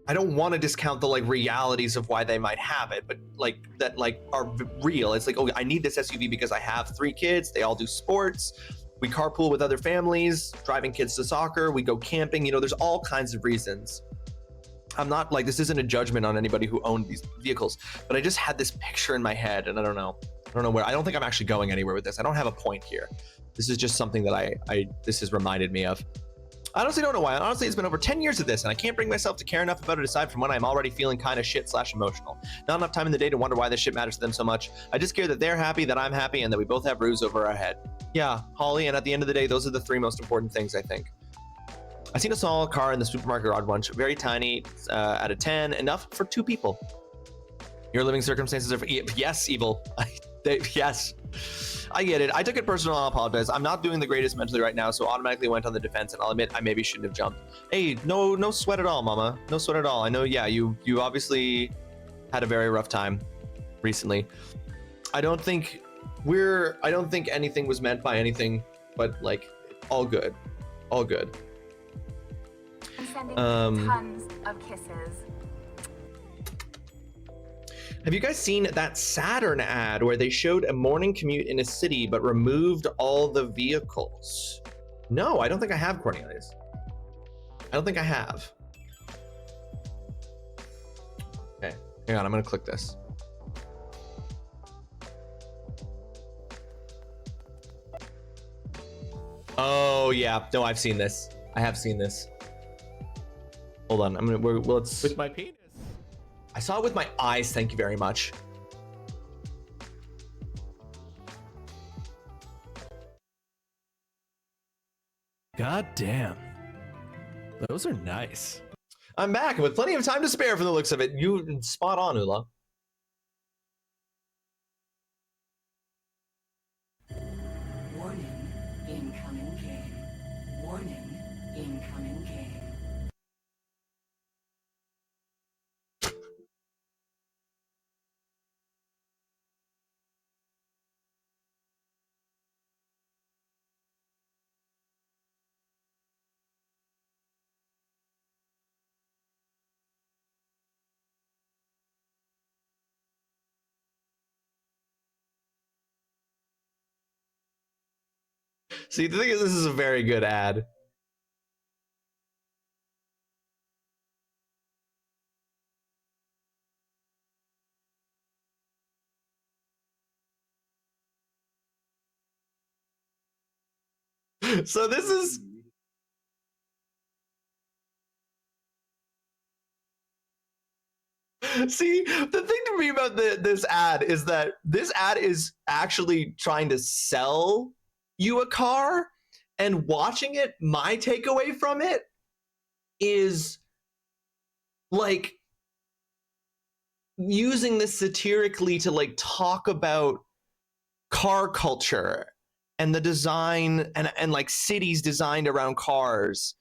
I don't want to discount the like realities of why they might have it, but like that like are real. It's like, oh, I need this SUV because I have 3 kids. They all do sports. We carpool with other families, driving kids to soccer. We go camping. You know, there's all kinds of reasons. I'm not like, this isn't a judgment on anybody who owned these vehicles, but I just had this picture in my head and I don't know where. I don't think I'm actually going anywhere with this. I don't have a point here. This is just something that this has reminded me of. I honestly don't know why. Honestly, it's been over 10 years of this and I can't bring myself to care enough about it aside from when I'm already feeling kind of shit/emotional. Not enough time in the day to wonder why this shit matters to them so much. I just care that they're happy, that I'm happy, and that we both have roofs over our head. Yeah, Holly, and at the end of the day, those are the 3 most important things, I think. I seen a small car in the supermarket garage once, very tiny, out of 10, enough for 2 people. Your living circumstances are, yes, Evil. Yes, I get it. I took it personal. I'll apologize. I'm not doing the greatest mentally right now, so automatically went on the defense, and I'll admit I maybe shouldn't have jumped. Hey, no sweat at all, Mama. No sweat at all. I know, yeah, you obviously had a very rough time recently. I don't think anything was meant by anything, but like, all good. All good. I'm sending tons of kisses. Have you guys seen that Saturn ad where they showed a morning commute in a city but removed all the vehicles? No, I don't think I have, Cornelius. I don't think I have. Okay, hang on, I'm gonna click this. Oh yeah, no, I've seen this. I have seen this. Hold on, let's. With my penis. I saw it with my eyes, thank you very much. God damn. Those are nice. I'm back with plenty of time to spare from the looks of it. You spot on, Ula. Warning, incoming game. Warning, incoming game. See, the thing is, this is a very good ad. So this is... See, the thing to me about this ad is that this ad is actually trying to sell you a car, and watching it, my takeaway from it is like using this satirically to like talk about car culture and the design and like cities designed around cars,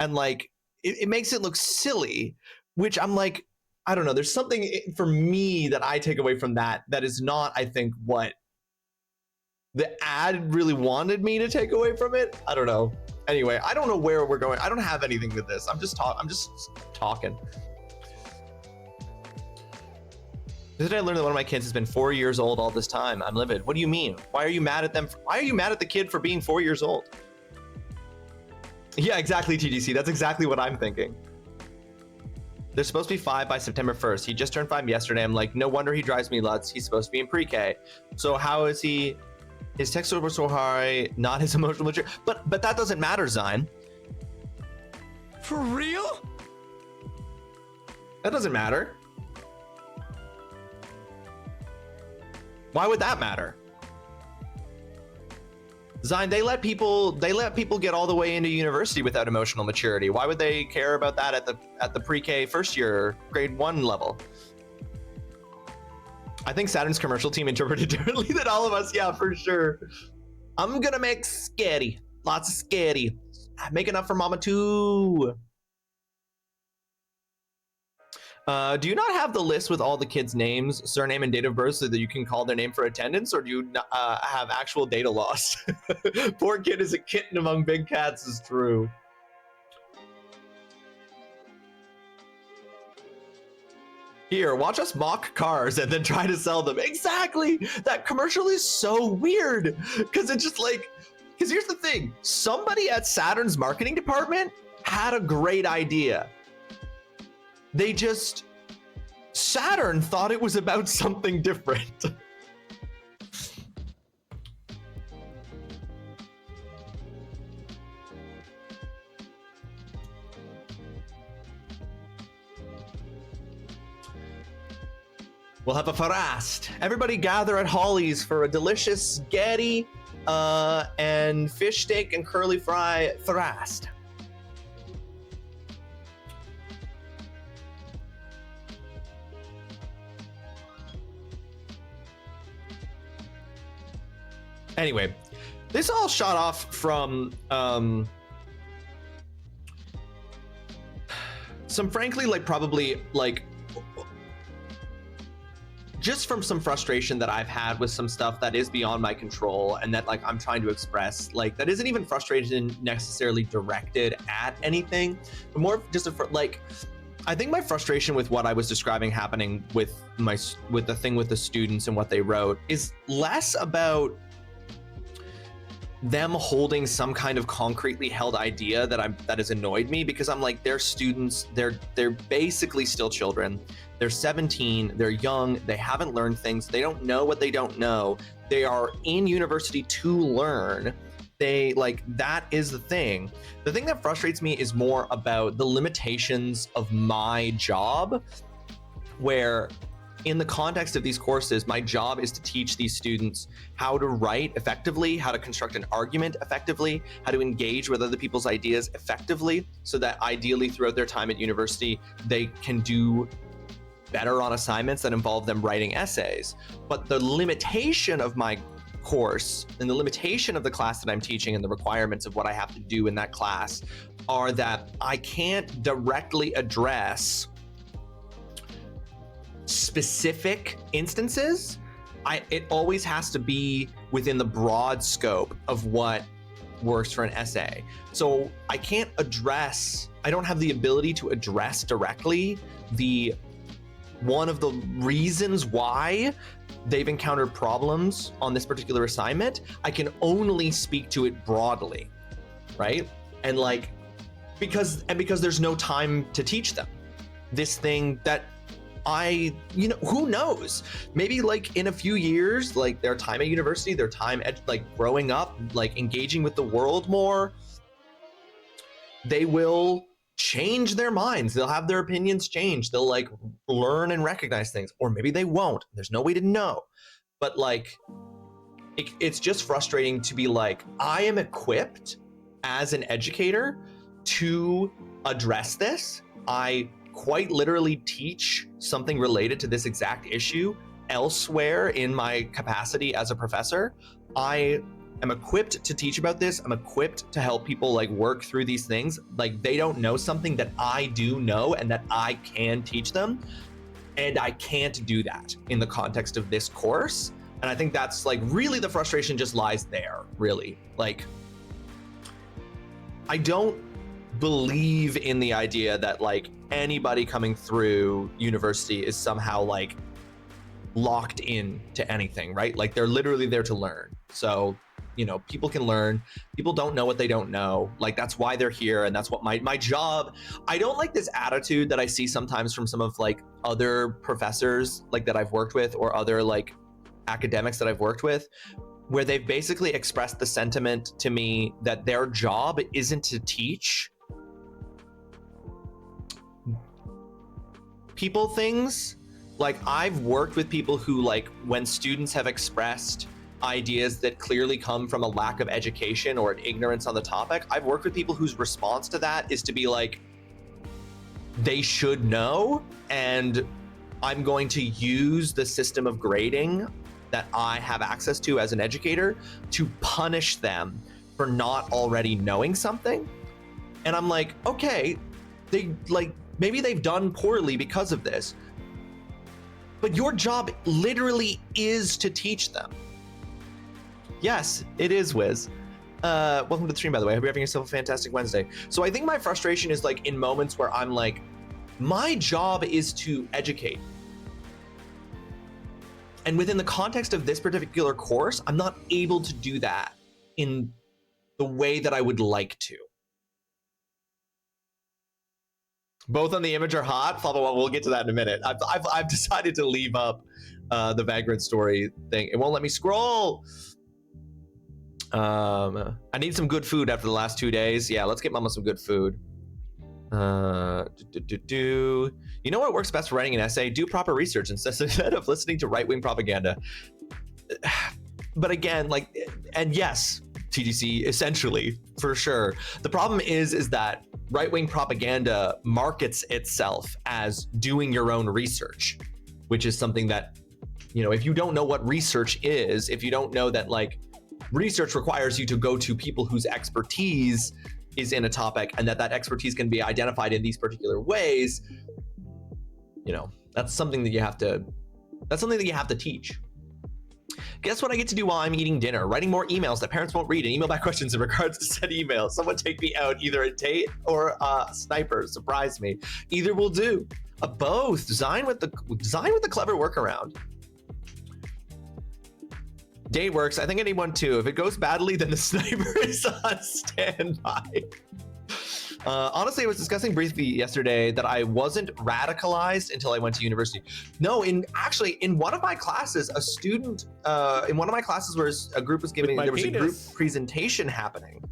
and like it makes it look silly, which I'm like, I don't know, there's something for me that I take away from that is not, I think, what the ad really wanted me to take away from it. I don't know. Anyway, I don't know where we're going. I don't have anything with this. I'm just talking. Today I learned that one of my kids has been 4 years old all this time. I'm livid. What do you mean? Why are you mad at them? Why are you mad at the kid for being 4 years old? Yeah, exactly, TGC. That's exactly what I'm thinking. They're supposed to be 5 by September 1st. He just turned 5 yesterday. I'm like, no wonder he drives me nuts. He's supposed to be in pre-K. So how is he? His text over so high, not his emotional maturity. But that doesn't matter, Zine. For real? That doesn't matter. Why would that matter? Zine, they let people get all the way into university without emotional maturity. Why would they care about that at the pre-K first year, grade 1 level? I think Saturn's commercial team interpreted differently than all of us. Yeah, for sure. I'm gonna make scary. Lots of scary. Make enough for mama too. Do you not have the list with all the kids' names, surname, and date of birth so that you can call their name for attendance, or do you have actual data loss? Poor kid is a kitten among big cats is true. Here, watch us mock cars and then try to sell them. Exactly! That commercial is so weird, because it's just like, because here's the thing, somebody at Saturn's marketing department had a great idea. They just, Saturn thought it was about something different. We'll have a farast. Everybody gather at Holly's for a delicious Getty and fish steak and curly fry farast. Anyway, this all shot off from some frankly, like probably like just from some frustration that I've had with some stuff that is beyond my control and that like I'm trying to express, like that isn't even frustration necessarily directed at anything, but more just like I think my frustration with what I was describing happening with the thing with the students and what they wrote is less about them holding some kind of concretely held idea that has annoyed me, because I'm like, they're students, they're basically still children. They're 17, they're young, they haven't learned things, they don't know what they don't know. They are in university to learn. They like, that is the thing. The thing that frustrates me is more about the limitations of my job, where in the context of these courses, my job is to teach these students how to write effectively, how to construct an argument effectively, how to engage with other people's ideas effectively, so that ideally throughout their time at university, they can do better on assignments that involve them writing essays. But the limitation of my course and the limitation of the class that I'm teaching and the requirements of what I have to do in that class are that I can't directly address specific instances. It always has to be within the broad scope of what works for an essay. So I don't have the ability to address directly one of the reasons why they've encountered problems on this particular assignment. I can only speak to it broadly, right? And because there's no time to teach them this thing that who knows? Maybe in a few years, their time at university, their time at growing up, engaging with the world more, they will change their minds. They'll have their opinions change. They'll learn and recognize things, or maybe they won't. There's no way to know. But it's just frustrating to be I am equipped as an educator to address this. I quite literally teach something related to this exact issue elsewhere in my capacity as a professor. I am equipped to teach about this. I'm equipped to help people work through these things. They don't know something that I do know and that I can teach them. And I can't do that in the context of this course. And I think that's really the frustration just lies there, really. I don't believe in the idea that anybody coming through university is somehow locked in to anything, right? They're literally there to learn. So, people can learn. People don't know what they don't know. That's why they're here. And that's what my job. I don't like this attitude that I see sometimes from some of other professors that I've worked with, or other academics that I've worked with, where they've basically expressed the sentiment to me that their job isn't to teach people things. I've worked with people who when students have expressed ideas that clearly come from a lack of education or an ignorance on the topic, I've worked with people whose response to that is to be they should know, and I'm going to use the system of grading that I have access to as an educator to punish them for not already knowing something. And I'm okay, they maybe they've done poorly because of this, but your job literally is to teach them. Yes, it is, Wiz. Welcome to the stream, by the way. I hope you're having yourself a fantastic Wednesday. So I think my frustration is in moments where I'm my job is to educate. And within the context of this particular course, I'm not able to do that in the way that I would like to. Both on the image are hot. We'll get to that in a minute. I've decided to leave up the Vagrant story thing. It won't let me scroll. I need some good food after the last 2 days. Yeah, let's get Mama some good food. You know what works best for writing an essay? Do proper research instead of listening to right-wing propaganda. But again, and yes, TGC, essentially, for sure. The problem is that right-wing propaganda markets itself as doing your own research, which is something that, if you don't know what research is, if you don't know that research requires you to go to people whose expertise is in a topic, and that expertise can be identified in these particular ways, that's something that you have to teach. Guess what I get to do while I'm eating dinner? Writing more emails that parents won't read and email back questions in regards to said emails. Someone take me out, either a date or a sniper. Surprise me. Either will do. Both. Design with the clever workaround. Date works. I think I need one too. If it goes badly, then the sniper is on standby. Honestly, I was discussing briefly yesterday that I wasn't radicalized until I went to university. No, in one of my classes, a student in one of my classes where a group was giving, there was a group presentation happening.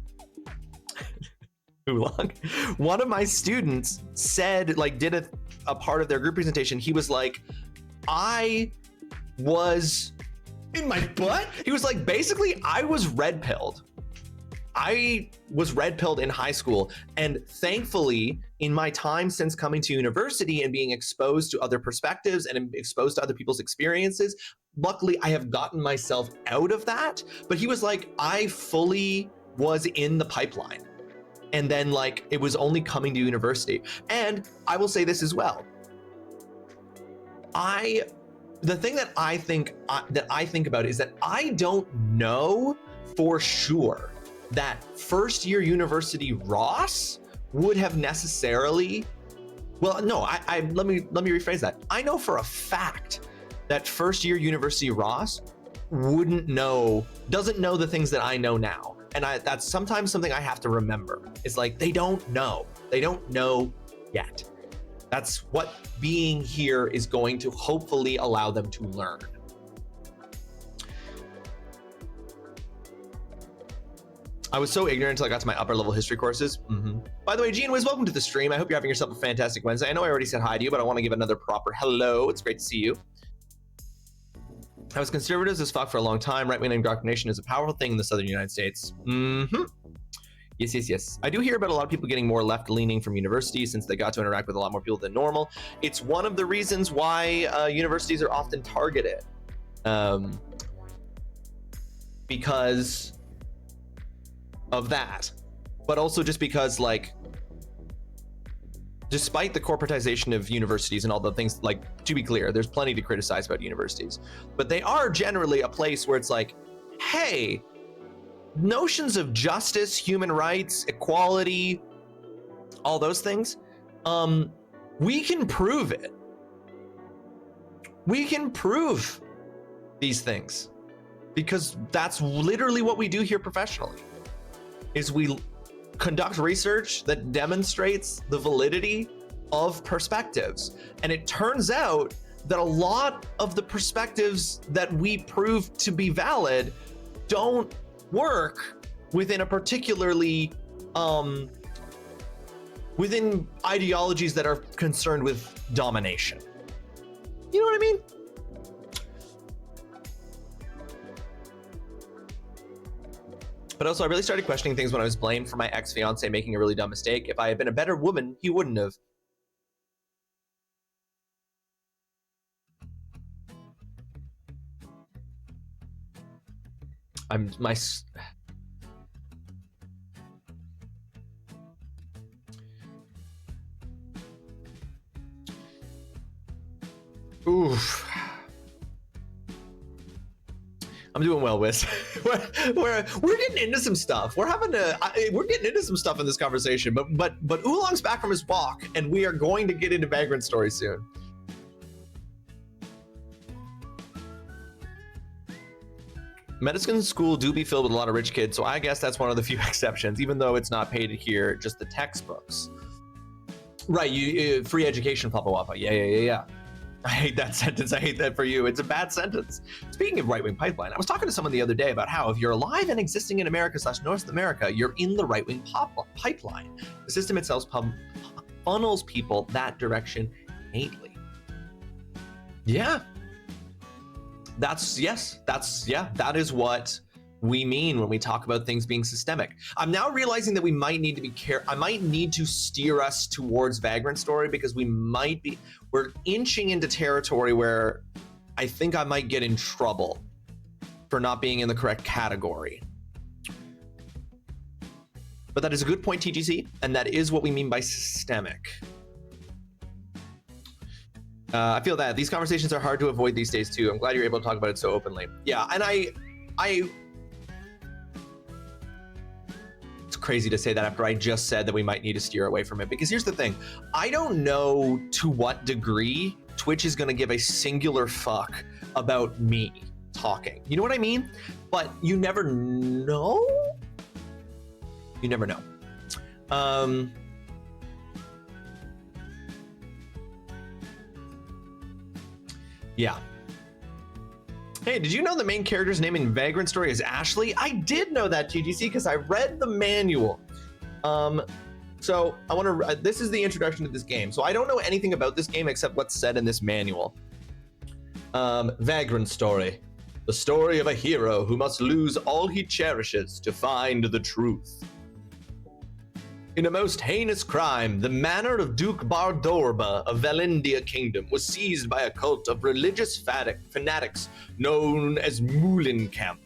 Too long. One of my students said, did a part of their group presentation. He was I was In my butt? He was like, basically, I was red pilled. I was red pilled in high school. And thankfully, in my time since coming to university and being exposed to other perspectives and exposed to other people's experiences, luckily, I have gotten myself out of that. But he was like, I fully was in the pipeline. And then, like, it was only coming to university. And I will say this as well. The thing that I think about is that I don't know for sure that first year university Ross would have necessarily, well, no, let me rephrase that. I know for a fact that first year university Ross doesn't know the things that I know now. And that's sometimes something I have to remember. It's like, they don't know yet. That's what being here is going to hopefully allow them to learn. I was so ignorant until I got to my upper level history courses. By the way, Gene Wiz, welcome to the stream. I hope you're having yourself a fantastic Wednesday. I know I already said hi to you, but I want to give another proper hello. It's great to see you. I was conservative as fuck for a long time. Right-wing indoctrination is a powerful thing in the southern United States. Yes. I do hear about a lot of people getting more left-leaning from universities since they got to interact with a lot more people than normal. It's one of the reasons why universities are often targeted. Because of that. But also just because, like, despite the corporatization of universities and all the things, like, to be clear, there's plenty to criticize about universities. But they are generally a place where it's like, hey, notions of justice, human rights, equality, all those things, we can prove it. We can prove these things because that's literally what we do here professionally, is we conduct research that demonstrates the validity of perspectives. And it turns out that a lot of the perspectives that we prove to be valid don't work within a particularly within ideologies that are concerned with domination. You know what I mean? But also, I really started questioning things when I was blamed for my ex-fiance making a really dumb mistake. If I had been a better woman, he wouldn't have. Oof. I'm doing well, Wiz. we're getting into some stuff. We're getting into some stuff in this conversation. But Oolong's back from his walk, and we are going to get into Vagrant story soon. Medicine school do be filled with a lot of rich kids, so I guess that's one of the few exceptions, even though it's not paid here, just the textbooks. Right, you free education, Papa Wappa. Yeah. I hate that sentence. I hate that for you. It's a bad sentence. Speaking of right-wing pipeline, I was talking to someone the other day about how if you're alive and existing in America/North America, you're in the right-wing pipeline. The system itself funnels people that direction innately. Yeah. That is what we mean when we talk about things being systemic. I'm now realizing that we might need to be careful. I might need to steer us towards Vagrant story because we're inching into territory where I think I might get in trouble for not being in the correct category. But that is a good point, TGC, and that is what we mean by systemic. I feel that these conversations are hard to avoid these days too. I'm glad you're able to talk about it so openly. Yeah, and it's crazy to say that after I just said that we might need to steer away from it, because here's the thing. I don't know to what degree Twitch is going to give a singular fuck about me talking. You know what I mean? But you never know. You never know. Yeah. Hey, did you know the main character's name in Vagrant story is Ashley? I did know that, TGC, because I read the manual. So I want to. This is the introduction to this game. So I don't know anything about this game except what's said in this manual. Vagrant story. The story of a hero who must lose all he cherishes to find the truth. In a most heinous crime, the manor of Duke Bardorba of Valendia Kingdom was seized by a cult of religious fanatics known as Muhlenkamp.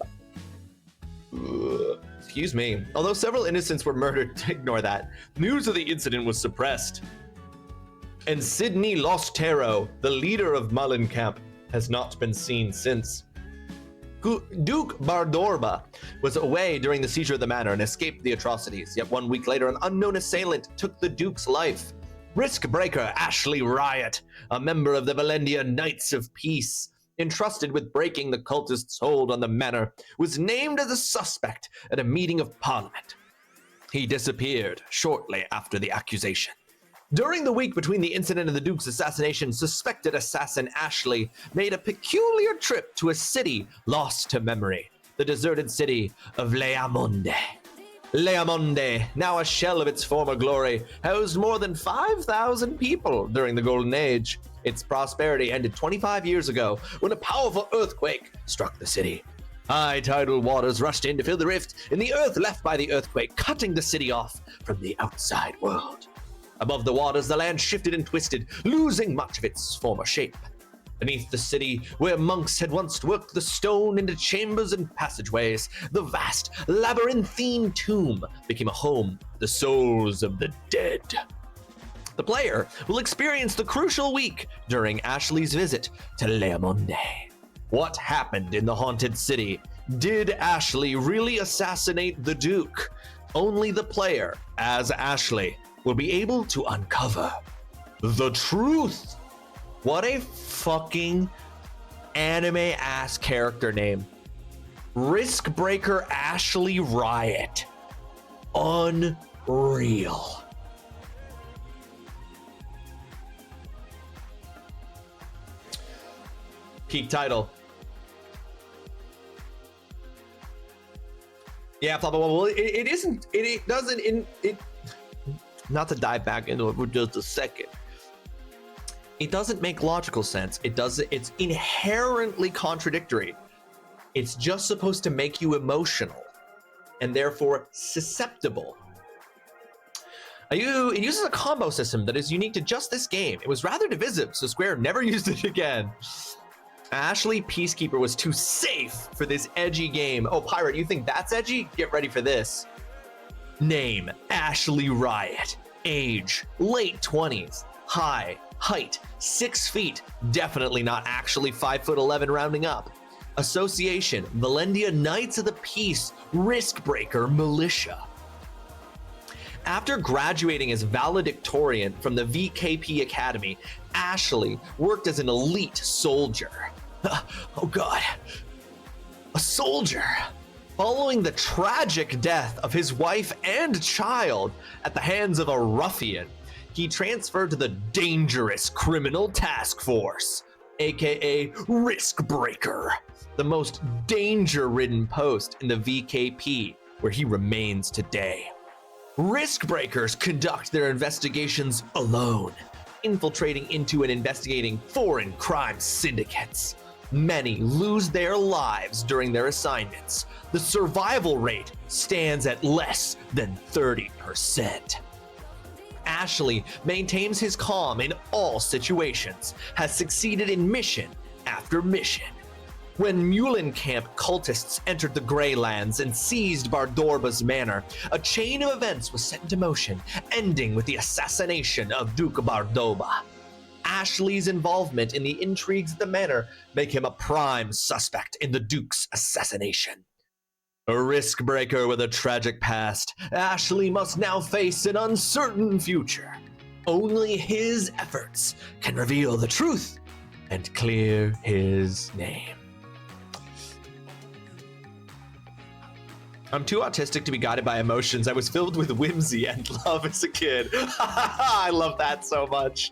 Excuse me. Although several innocents were murdered, ignore that. News of the incident was suppressed. And Sidney Lostero, the leader of Muhlenkamp, has not been seen since. Duke Bardorba was away during the seizure of the manor and escaped the atrocities. Yet 1 week later, an unknown assailant took the Duke's life. Risk breaker Ashley Riot, a member of the Valendia Knights of Peace, entrusted with breaking the cultists' hold on the manor, was named as a suspect at a meeting of Parliament. He disappeared shortly after the accusation. During the week between the incident and the Duke's assassination, suspected assassin Ashley made a peculiar trip to a city lost to memory, the deserted city of Leamonde. Leamonde, now a shell of its former glory, housed more than 5,000 people during the Golden Age. Its prosperity ended 25 years ago when a powerful earthquake struck the city. High tidal waters rushed in to fill the rift in the earth left by the earthquake, cutting the city off from the outside world. Above the waters, the land shifted and twisted, losing much of its former shape. Beneath the city, where monks had once worked the stone into chambers and passageways, the vast, labyrinthine tomb became a home for the souls of the dead. The player will experience the crucial week during Ashley's visit to Leamonde. What happened in the haunted city? Did Ashley really assassinate the Duke? Only the player, as Ashley, will be able to uncover the truth. What a fucking anime-ass character name. Riskbreaker Ashley Riot. Unreal. Peak title. Yeah, blah, blah, blah. Well, it isn't, it doesn't, not to dive back into it for just a second. It doesn't make logical sense. It's inherently contradictory. It's just supposed to make you emotional and therefore susceptible. It uses a combo system that is unique to just this game. It was rather divisive, so Square never used it again. Ashley Peacekeeper was too safe for this edgy game. Oh, Pirate, you think that's edgy? Get ready for this. Name, Ashley Riot. Age, late 20s. Height, 6 feet. Definitely not actually 5'11" rounding up. Association, Valendia Knights of the Peace, Riskbreaker Militia. After graduating as valedictorian from the VKP Academy, Ashley worked as an elite soldier. Oh God, a soldier. Following the tragic death of his wife and child at the hands of a ruffian, he transferred to the Dangerous Criminal Task Force, aka Riskbreaker, the most danger-ridden post in the VKP, where he remains today. Riskbreakers conduct their investigations alone, infiltrating into and investigating foreign crime syndicates. Many lose their lives during their assignments. The survival rate stands at less than 30%. Ashley maintains his calm in all situations, has succeeded in mission after mission. When Muhlenkamp cultists entered the Greylands and seized Bardorba's manor, a chain of events was set into motion, ending with the assassination of Duke Bardorba. Ashley's involvement in the intrigues of the manor make him a prime suspect in the Duke's assassination. A risk-breaker with a tragic past, Ashley must now face an uncertain future. Only his efforts can reveal the truth and clear his name. I'm too autistic to be guided by emotions. I was filled with whimsy and love as a kid. I love that so much.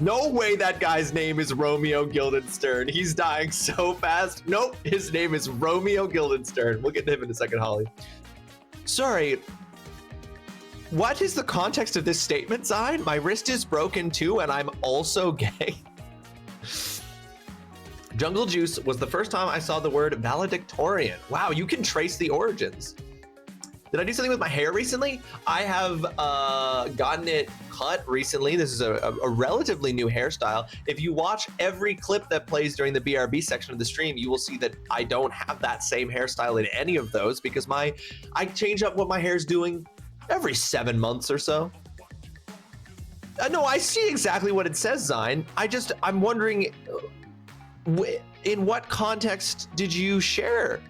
No way that guy's name is Romeo Guildenstern. He's dying so fast. Nope, his name is Romeo Guildenstern. We'll get to him in a second, Holly. Sorry, what is the context of this statement, Zine? My wrist is broken too, and I'm also gay. Jungle Juice was the first time I saw the word valedictorian. Wow, you can trace the origins. Did I do something with my hair recently? I have gotten it cut recently. This is a relatively new hairstyle. If you watch every clip that plays during the BRB section of the stream, you will see that I don't have that same hairstyle in any of those because I change up what my hair's doing every 7 months or so. No, I see exactly what it says, Zine. I'm wondering, in what context did you share?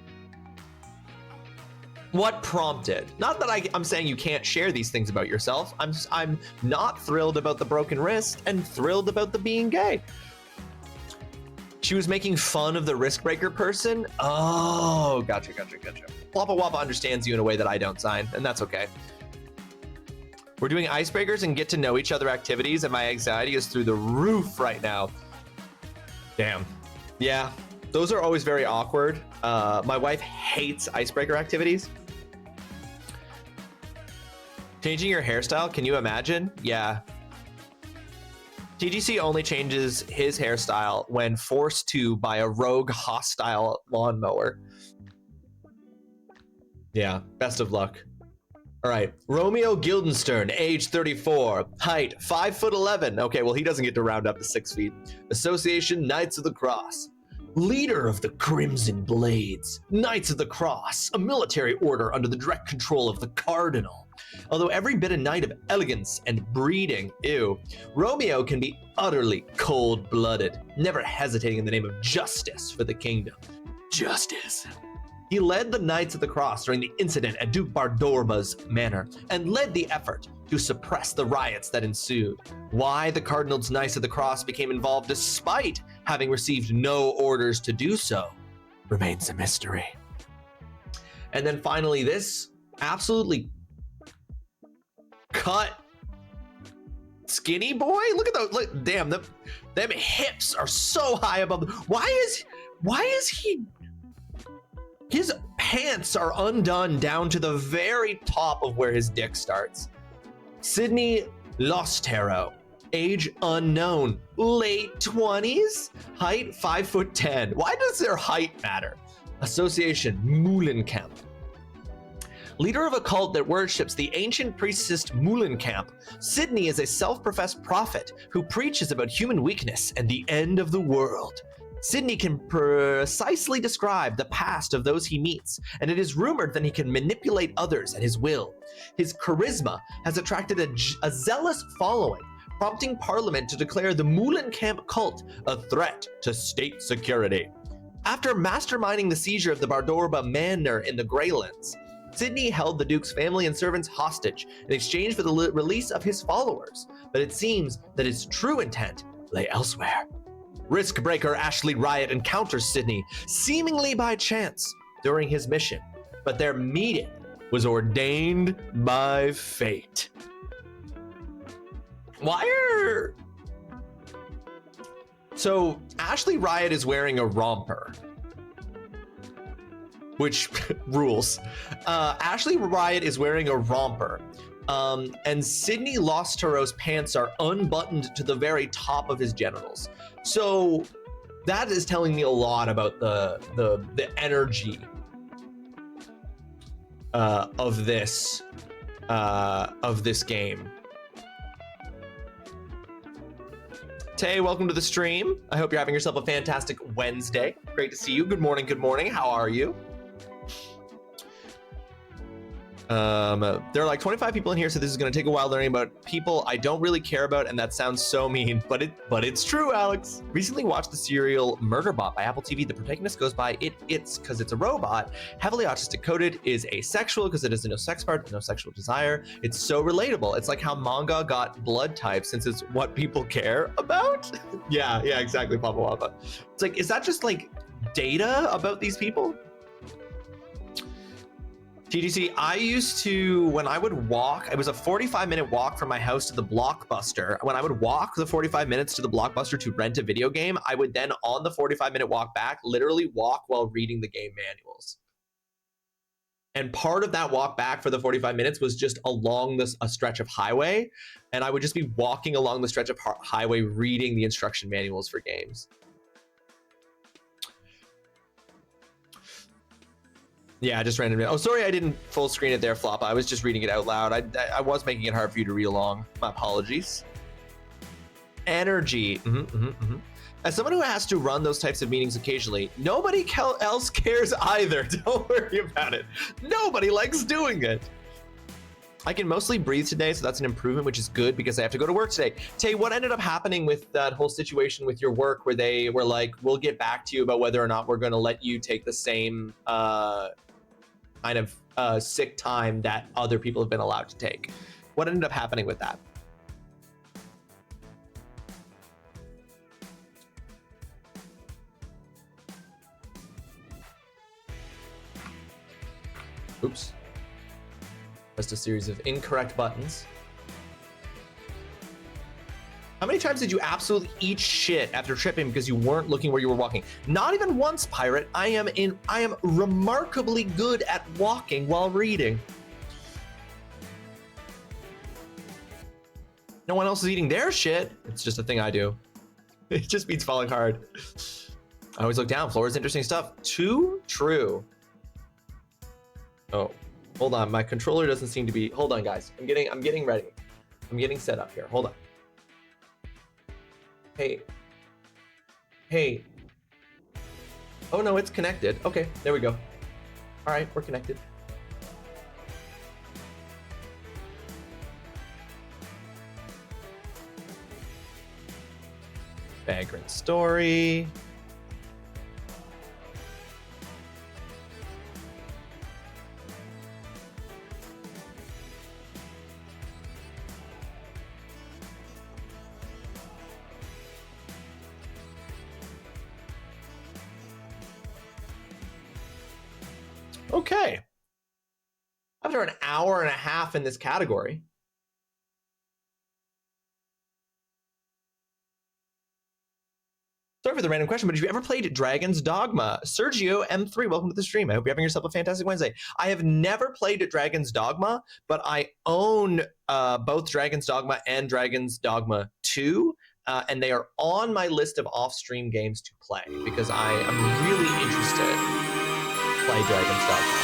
What prompted? Not that I'm saying you can't share these things about yourself. I'm not thrilled about the broken wrist and thrilled about the being gay. She was making fun of the risk breaker person. Oh, gotcha. Wappa Wappa understands you in a way that I don't, Sign, and that's okay. We're doing icebreakers and get to know each other activities, and my anxiety is through the roof right now. Damn. Yeah, those are always very awkward. My wife hates icebreaker activities. Changing your hairstyle, can you imagine? Yeah. TGC only changes his hairstyle when forced to by a rogue hostile lawnmower. Yeah, best of luck. All right, Romeo Guildenstern, age 34, height 5'11". Okay, well, he doesn't get to round up to 6 feet. Association, Knights of the Cross. Leader of the Crimson Blades, Knights of the Cross, a military order under the direct control of the Cardinal. Although every bit a knight of elegance and breeding, Romeo can be utterly cold-blooded, never hesitating in the name of justice for the kingdom. Justice. He led the Knights of the Cross during the incident at Duke Bardorba's manor and led the effort to suppress the riots that ensued. Why the Cardinal's Knights of the Cross became involved despite having received no orders to do so remains a mystery. And then finally, this absolutely cut skinny boy. Look at those. Look, damn, them hips are so high above. Why is he? His pants are undone down to the very top of where his dick starts. Sydney Lostero, age unknown, late 20s, height 5'10". Why does their height matter? Association, Muhlenkamp. Leader of a cult that worships the ancient priestess Muhlenkamp, Sydney is a self-professed prophet who preaches about human weakness and the end of the world. Sydney can precisely describe the past of those he meets, and it is rumored that he can manipulate others at his will. His charisma has attracted a zealous following, prompting Parliament to declare the Muhlenkamp cult a threat to state security. After masterminding the seizure of the Bardorba Manor in the Greylands, Sydney held the Duke's family and servants hostage in exchange for the release of his followers, but it seems that his true intent lay elsewhere. Risk breaker Ashley Riot encounters Sydney, seemingly by chance, during his mission, but their meeting was ordained by fate. So Ashley Riot is wearing a romper, which rules. Ashley Riot is wearing a romper, and Sydney Lostero's pants are unbuttoned to the very top of his genitals. So that is telling me a lot about the energy of this game. Tay, welcome to the stream. I hope you're having yourself a fantastic Wednesday. Great to see you. Good morning. Good morning. How are you? There are like 25 people in here, so this is going to take a while learning about people I don't really care about, and that sounds so mean, but it's true, Alex. Recently watched the serial Murderbot by Apple TV. The protagonist goes by it's because it's a robot, heavily autistic coded, is asexual because it has no sex part, no sexual desire. It's so relatable. It's like how manga got blood type since it's what people care about. yeah, exactly, Papa Wappa. It's like, is that just like data about these people? TGC, I used to, when I would walk, it was a 45-minute walk from my house to the Blockbuster. When I would walk the 45 minutes to the Blockbuster to rent a video game, I would then, on the 45-minute walk back, literally walk while reading the game manuals. And part of that walk back for the 45 minutes was just along a stretch of highway, and I would just be walking along the stretch of highway reading the instruction manuals for games. Yeah, I just randomly. Oh, sorry, I didn't full screen it there, Flop. I was just reading it out loud. I was making it hard for you to read along. My apologies. Energy. As someone who has to run those types of meetings occasionally, nobody else cares either. Don't worry about it. Nobody likes doing it. I can mostly breathe today, so that's an improvement, which is good because I have to go to work today. Tay, what ended up happening with that whole situation with your work where they were like, we'll get back to you about whether or not we're going to let you take the same kind of sick time that other people have been allowed to take? What ended up happening with that? Oops. Just a series of incorrect buttons. How many times did you absolutely eat shit after tripping because you weren't looking where you were walking? Not even once, Pirate. I am remarkably good at walking while reading. No one else is eating their shit. It's just a thing I do. It just means falling hard. I always look down. Floor is interesting stuff. Too true. Oh, hold on. My controller doesn't seem to be. Hold on, guys. I'm getting ready. I'm getting set up here. Hold on. Hey. Oh no, it's connected. Okay, there we go. All right, we're connected. Vagrant story. Okay. After an hour and a half in this category. Sorry for the random question, but have you ever played Dragon's Dogma? Sergio M3, welcome to the stream. I hope you're having yourself a fantastic Wednesday. I have never played Dragon's Dogma, but I own both Dragon's Dogma and Dragon's Dogma 2, and they are on my list of off-stream games to play because I am really interested. Play Dragon's Dogma.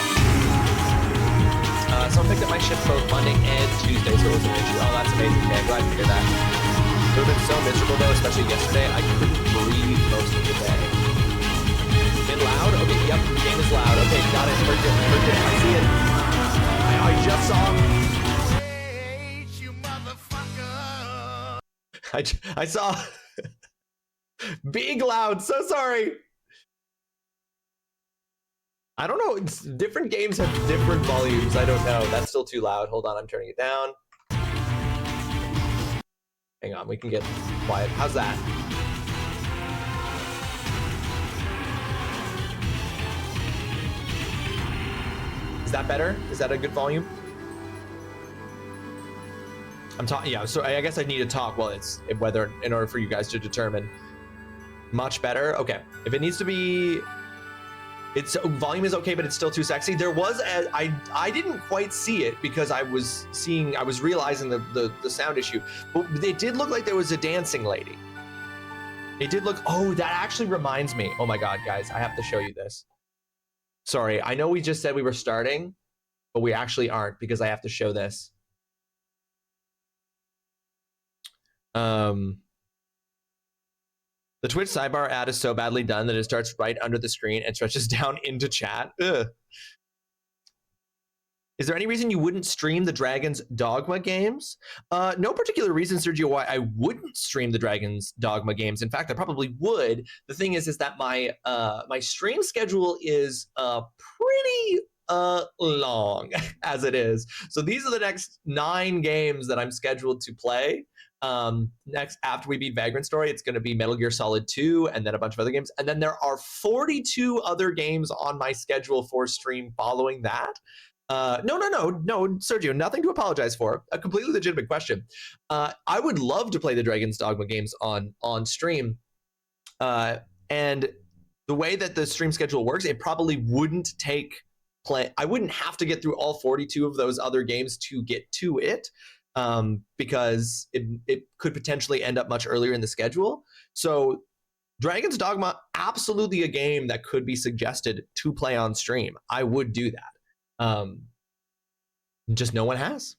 Someone picked up my shift both Monday and Tuesday, so it wasn't an issue. Oh, that's amazing. Okay, I'm glad to hear that. It would have been so miserable though, especially yesterday. I couldn't breathe most of the day. Been loud? Okay, yep, the game is loud. Okay, got it. Heard it. I see it. I just saw it. You motherfucker. I saw big loud. So sorry. I don't know. It's, different games have different volumes. I don't know. That's still too loud. Hold on. I'm turning it down. Hang on. We can get quiet. How's that? Is that better? Is that a good volume? I'm talking. Yeah. So I guess I need to talk while it's whether in order for you guys to determine. Much better. Okay. If it needs to be. Its volume is okay, but it's still too sexy. There was I didn't quite see it because I was realizing the sound issue. But it did look like there was a dancing lady. It did look. Oh, that actually reminds me. Oh my God, guys, I have to show you this. Sorry, I know we just said we were starting, but we actually aren't because I have to show this. The Twitch sidebar ad is so badly done that it starts right under the screen and stretches down into chat. Ugh. Is there any reason you wouldn't stream the Dragon's Dogma games? No particular reason, Sergio, why I wouldn't stream the Dragon's Dogma games. In fact, I probably would. The thing is that my my stream schedule is pretty long as it is. So these are the next 9 games that I'm scheduled to play. Next, after we beat Vagrant Story, it's going to be Metal Gear Solid 2 and then a bunch of other games. And then there are 42 other games on my schedule for stream following that. No, Sergio, nothing to apologize for. A completely legitimate question. I would love to play the Dragon's Dogma games on stream. And the way that the stream schedule works, it probably wouldn't take I wouldn't have to get through all 42 of those other games to get to it. Because it could potentially end up much earlier in the schedule. So Dragon's Dogma, absolutely a game that could be suggested to play on stream. I would do that. Just no one has.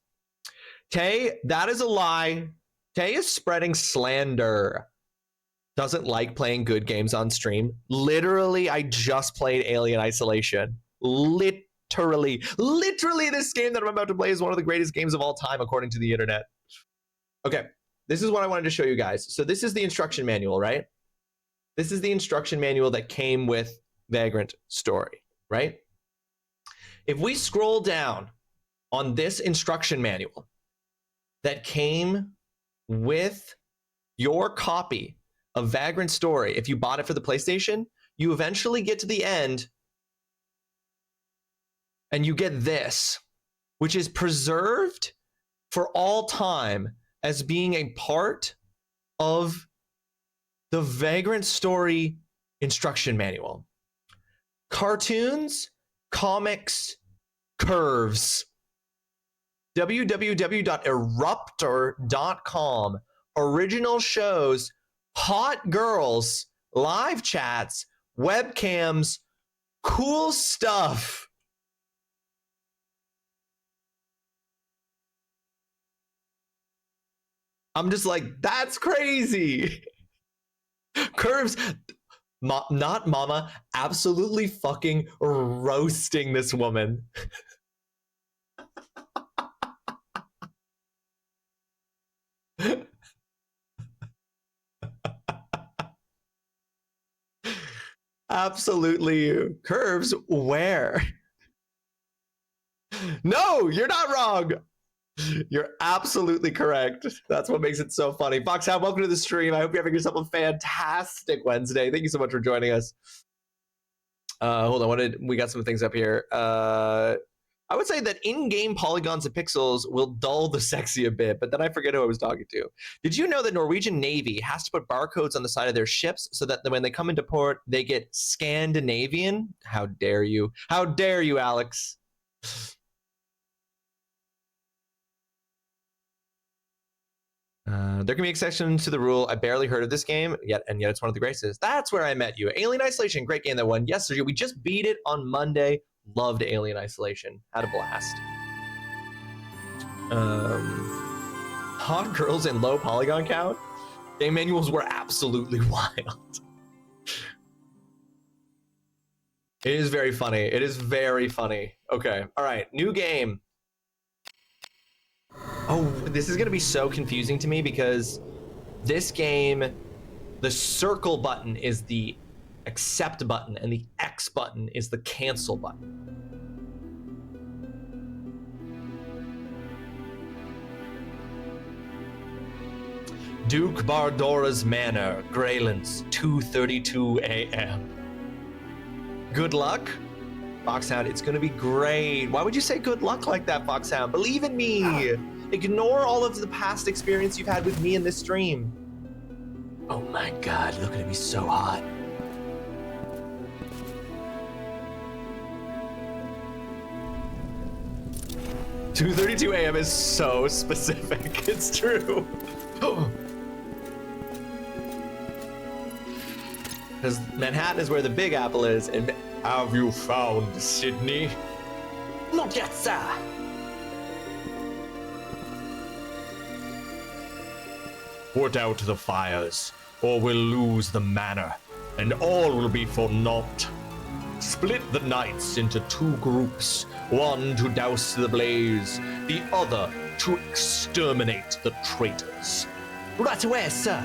Tay, that is a lie. Tay is spreading slander. Doesn't like playing good games on stream. Literally, I just played Alien Isolation. Literally, this game that I'm about to play is one of the greatest games of all time, according to the internet. Okay, this is what I wanted to show you guys. So this is the instruction manual, right? This is the instruction manual that came with Vagrant Story, right? If we scroll down on this instruction manual that came with your copy of Vagrant Story, if you bought it for the PlayStation, you eventually get to the end and you get this, which is preserved for all time as being a part of the Vagrant Story instruction manual. Cartoons, comics, curves. www.eruptor.com. Original shows, hot girls, live chats, webcams, cool stuff. I'm just like, that's crazy. Curves, not mama, absolutely fucking roasting this woman. Absolutely. Curves, where? No, you're not wrong. You're absolutely correct. That's what makes it so funny. Foxhound, welcome to the stream. I hope you're having yourself a fantastic Wednesday. Thank you so much for joining us. Hold on, we got some things up here. I would say that in-game polygons and pixels will dull the sexy a bit, but then I forget who I was talking to. Did you know that Norwegian Navy has to put barcodes on the side of their ships so that when they come into port, they get Scandinavian? How dare you? How dare you, Alex? There can be exceptions to the rule. I barely heard of this game, yet it's one of the greatest. That's where I met you. Alien Isolation, great game that won. Yes, sir, we just beat it on Monday. Loved Alien Isolation. Had a blast. Hot girls and low polygon count. Game manuals were absolutely wild. It is very funny. It is very funny. Okay, all right, new game. Oh, this is gonna be so confusing to me because this game, the circle button is the accept button and the X button is the cancel button. Duke Bardora's Manor, Greylands, 2:32 a.m. Good luck? Foxhound, it's gonna be great. Why would you say good luck like that, Foxhound? Believe in me. Ignore all of the past experience you've had with me in this stream. Oh my God, look at me so hot. "2:32 a.m. is so specific. It's true. Because Manhattan is where the Big Apple is, and have you found Sydney? Not yet, sir. Put out the fires, or we'll lose the manor, and all will be for naught. Split the knights into 2 groups, one to douse the blaze, the other to exterminate the traitors. Right away, sir.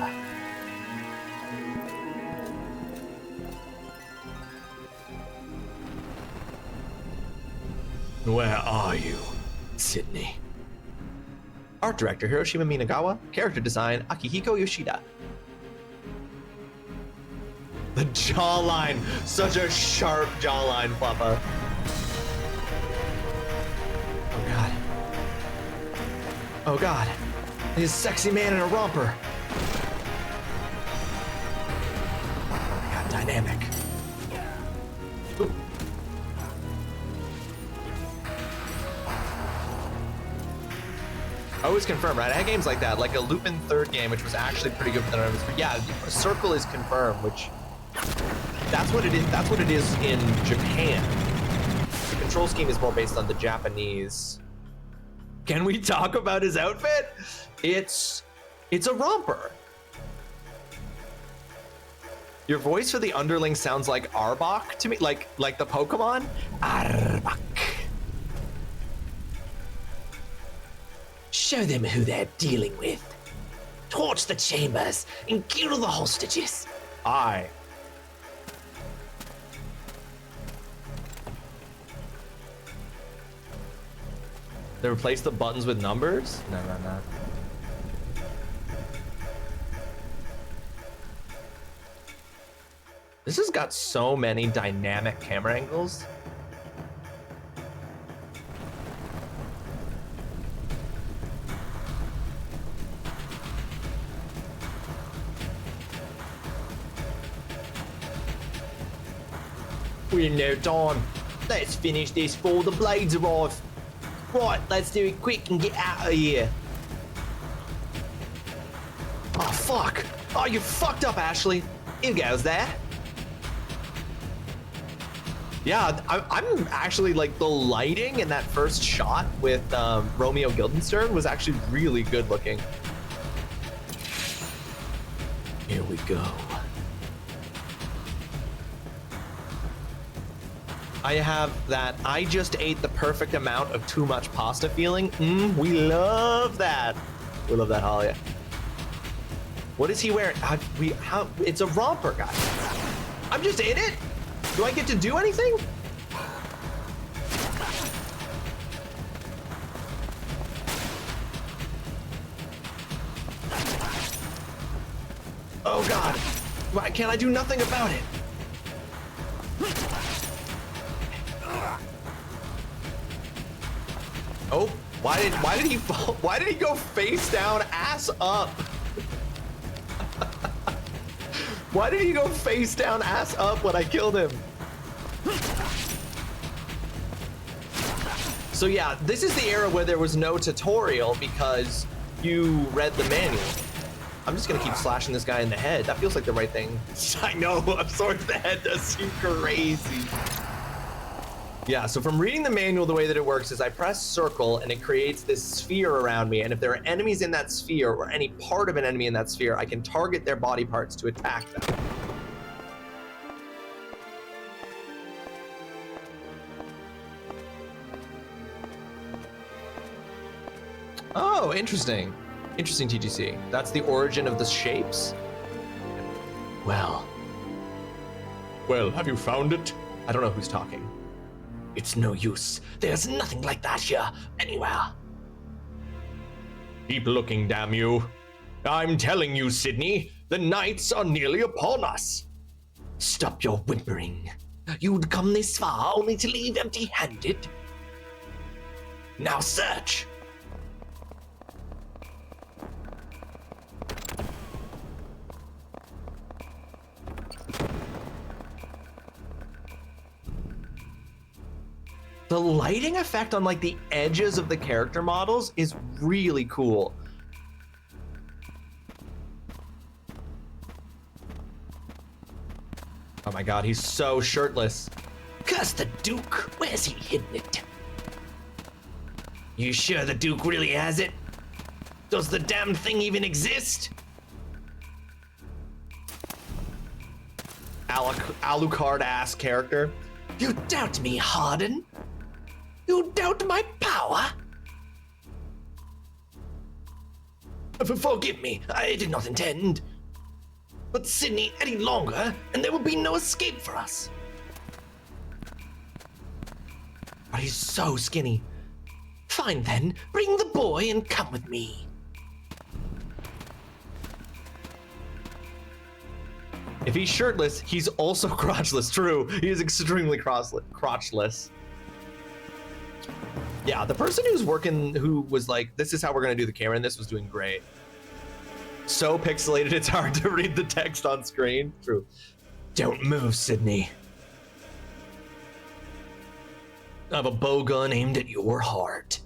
Where are you, Sydney? Art director Hiroshima Minagawa, character design Akihiko Yoshida. The jawline, such a sharp jawline, Floppa. Oh God. Oh God. He's a sexy man in a romper. Oh my God, dynamic. Ooh. Always confirmed, right? I had games like that, like a Lupin third game, which was actually pretty good for the numbers. But yeah, circle is confirmed, which that's what it is. That's what it is in Japan. The control scheme is more based on the Japanese. Can we talk about his outfit? It's a romper. Your voice for the underling sounds like Arbok to me, like the Pokemon. Arbok. Show them who they're dealing with. Torch the chambers and kill the hostages. Aye. They replace the buttons with numbers? No. This has got so many dynamic camera angles. We're in no time. Let's finish this before the blades arrive. Right, let's do it quick and get out of here. Oh, fuck. Oh, you fucked up, Ashley. Here goes there. Yeah, I'm actually like the lighting in that first shot with Romeo Guildenstern was actually really good looking. Here we go. I have that I just ate the perfect amount of too much pasta feeling. We love that. We love that, Halia. What is he wearing? It's a romper, guy. I'm just in it. Do I get to do anything? Oh God. Why can't I do nothing about it? Oh, why did he fall? Why did he go face down, ass up? Why did he go face down, ass up when I killed him? So yeah, this is the era where there was no tutorial because you read the manual. I'm just gonna keep slashing this guy in the head. That feels like the right thing. I know, a sword to the head does seem crazy. Yeah, so from reading the manual, the way that it works is I press circle and it creates this sphere around me. And if there are enemies in that sphere or any part of an enemy in that sphere, I can target their body parts to attack them. Oh, interesting. Interesting, TGC. That's the origin of the shapes? Well, have you found it? I don't know who's talking. It's no use. There's nothing like that here, anywhere. Keep looking, damn you. I'm telling you, Sydney, the nights are nearly upon us. Stop your whimpering. You'd come this far only to leave empty-handed. Now search. The lighting effect on like the edges of the character models is really cool. Oh my God, he's so shirtless. Curse the Duke, where's he hidden it? You sure the Duke really has it? Does the damn thing even exist? Alucard ass character. You doubt me, Harden? You doubt my power? Forgive me, I did not intend. But Sydney, any longer, and there will be no escape for us. But he's so skinny. Fine then, bring the boy and come with me. If he's shirtless, he's also crotchless. True, he is extremely crotchless. Yeah, the person who was like, this is how we're gonna do the camera, and this was doing great. So pixelated, it's hard to read the text on screen. True. Don't move, Sydney. I have a bow gun aimed at your heart.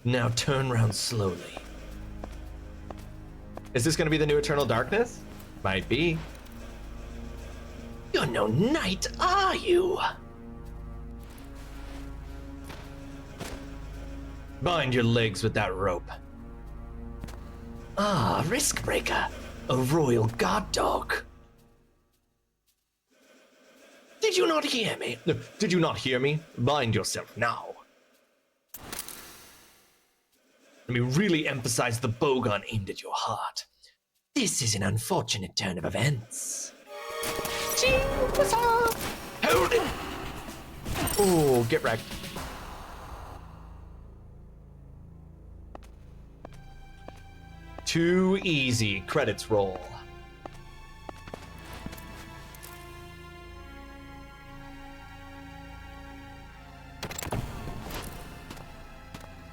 Now turn round slowly. Is this gonna be the new Eternal Darkness? Might be. You're no knight, are you? Bind your legs with that rope. Ah, risk breaker. A royal guard dog. Did you not hear me? No, did you not hear me? Bind yourself now. Let me really emphasize the bowgun aimed at your heart. This is an unfortunate turn of events. Hold it! Oh, get wrecked. Too easy. Credits roll.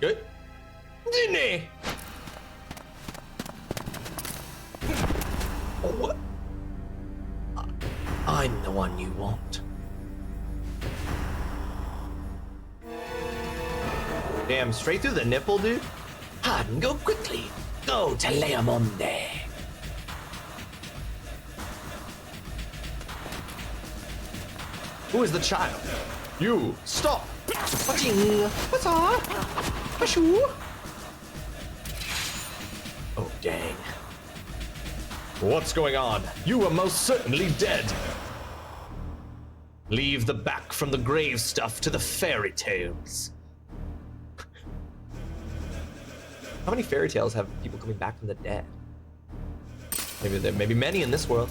Good. Dinny! What? I'm the one you want. Damn, straight through the nipple, dude? Harden, go quickly. Go to Leamonde. Who is the child? You, stop. What's up? Oh, dang. What's going on? You are most certainly dead. Leave the back from the grave stuff to the fairy tales. How many fairy tales have people coming back from the dead? Maybe there may be many in this world.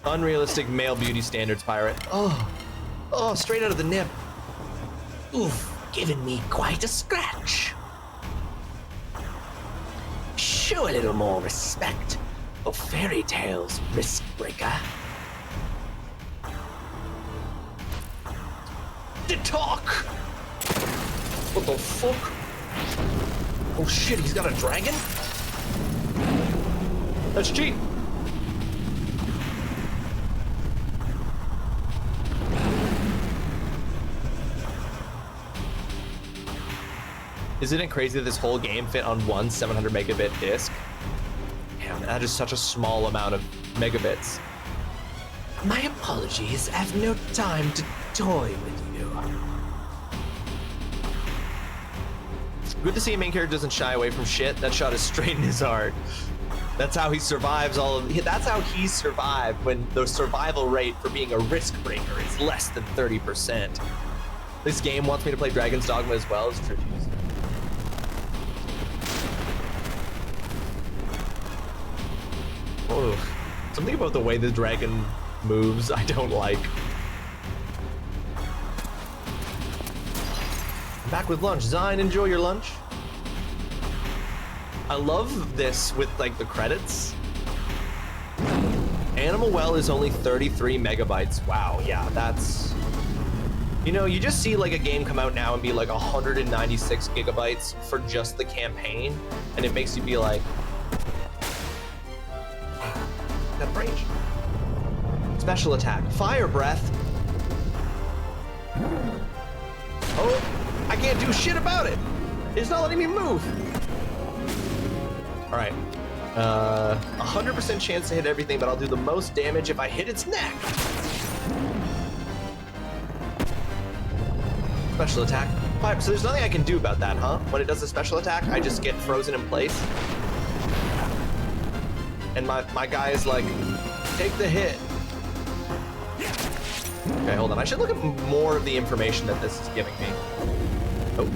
Unrealistic male beauty standards, pirate. Oh, straight out of the nip. Oof, giving me quite a scratch. Show a little more respect for fairy tales, risk breaker. The talk! What the fuck? Oh shit, he's got a dragon? That's cheap. Isn't it crazy that this whole game fit on one 700 megabit disk? Damn, that is such a small amount of megabits. My apologies, I have no time to toy with you. Good to see a main character doesn't shy away from shit. That shot is straight in his heart. That's how he survives all of. That's how he survived when the survival rate for being a risk breaker is less than 30%. This game wants me to play Dragon's Dogma as well as Tributes. Oh, something about the way the dragon moves I don't like. Back with lunch. Zine, enjoy your lunch. I love this with like the credits. Animal Well is only 33 megabytes. Wow, yeah, that's... You know, you just see like a game come out now and be like 196 gigabytes for just the campaign, and it makes you be like, that range. Special attack. Fire breath. Oh, I can't do shit about it. It's not letting me move. All right. 100% chance to hit everything, but I'll do the most damage if I hit its neck. Special attack. Fire. So there's nothing I can do about that, huh? When it does a special attack, I just get frozen in place. And my guy is like, take the hit. Okay, hold on. I should look at more of the information that this is giving me. Oh.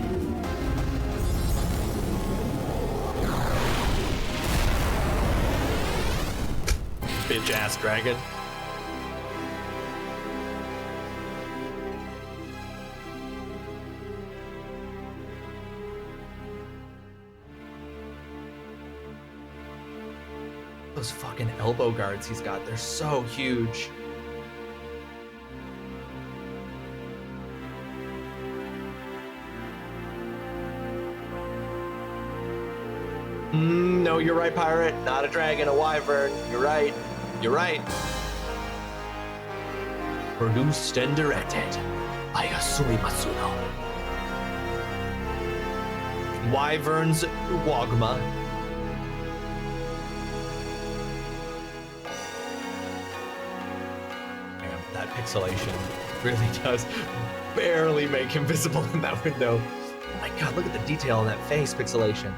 Bitch ass dragon. Those fucking elbow guards he's got, they're so huge. No, you're right, pirate. Not a dragon, a wyvern. You're right. You're right. Produced and directed by Yasumi Matsuno. Wyvern's Wogma. Damn, that pixelation really does barely make him visible in that window. Oh my god, look at the detail on that face pixelation.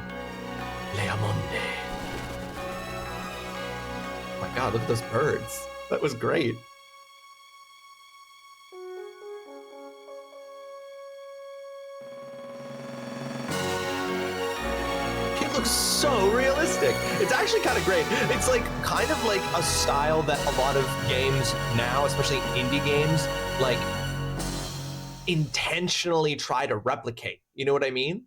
Leamonde. Oh my god, look at those birds. That was great. It looks so realistic. It's actually kind of great. It's like kind of like a style that a lot of games now, especially indie games, like intentionally try to replicate. You know what I mean?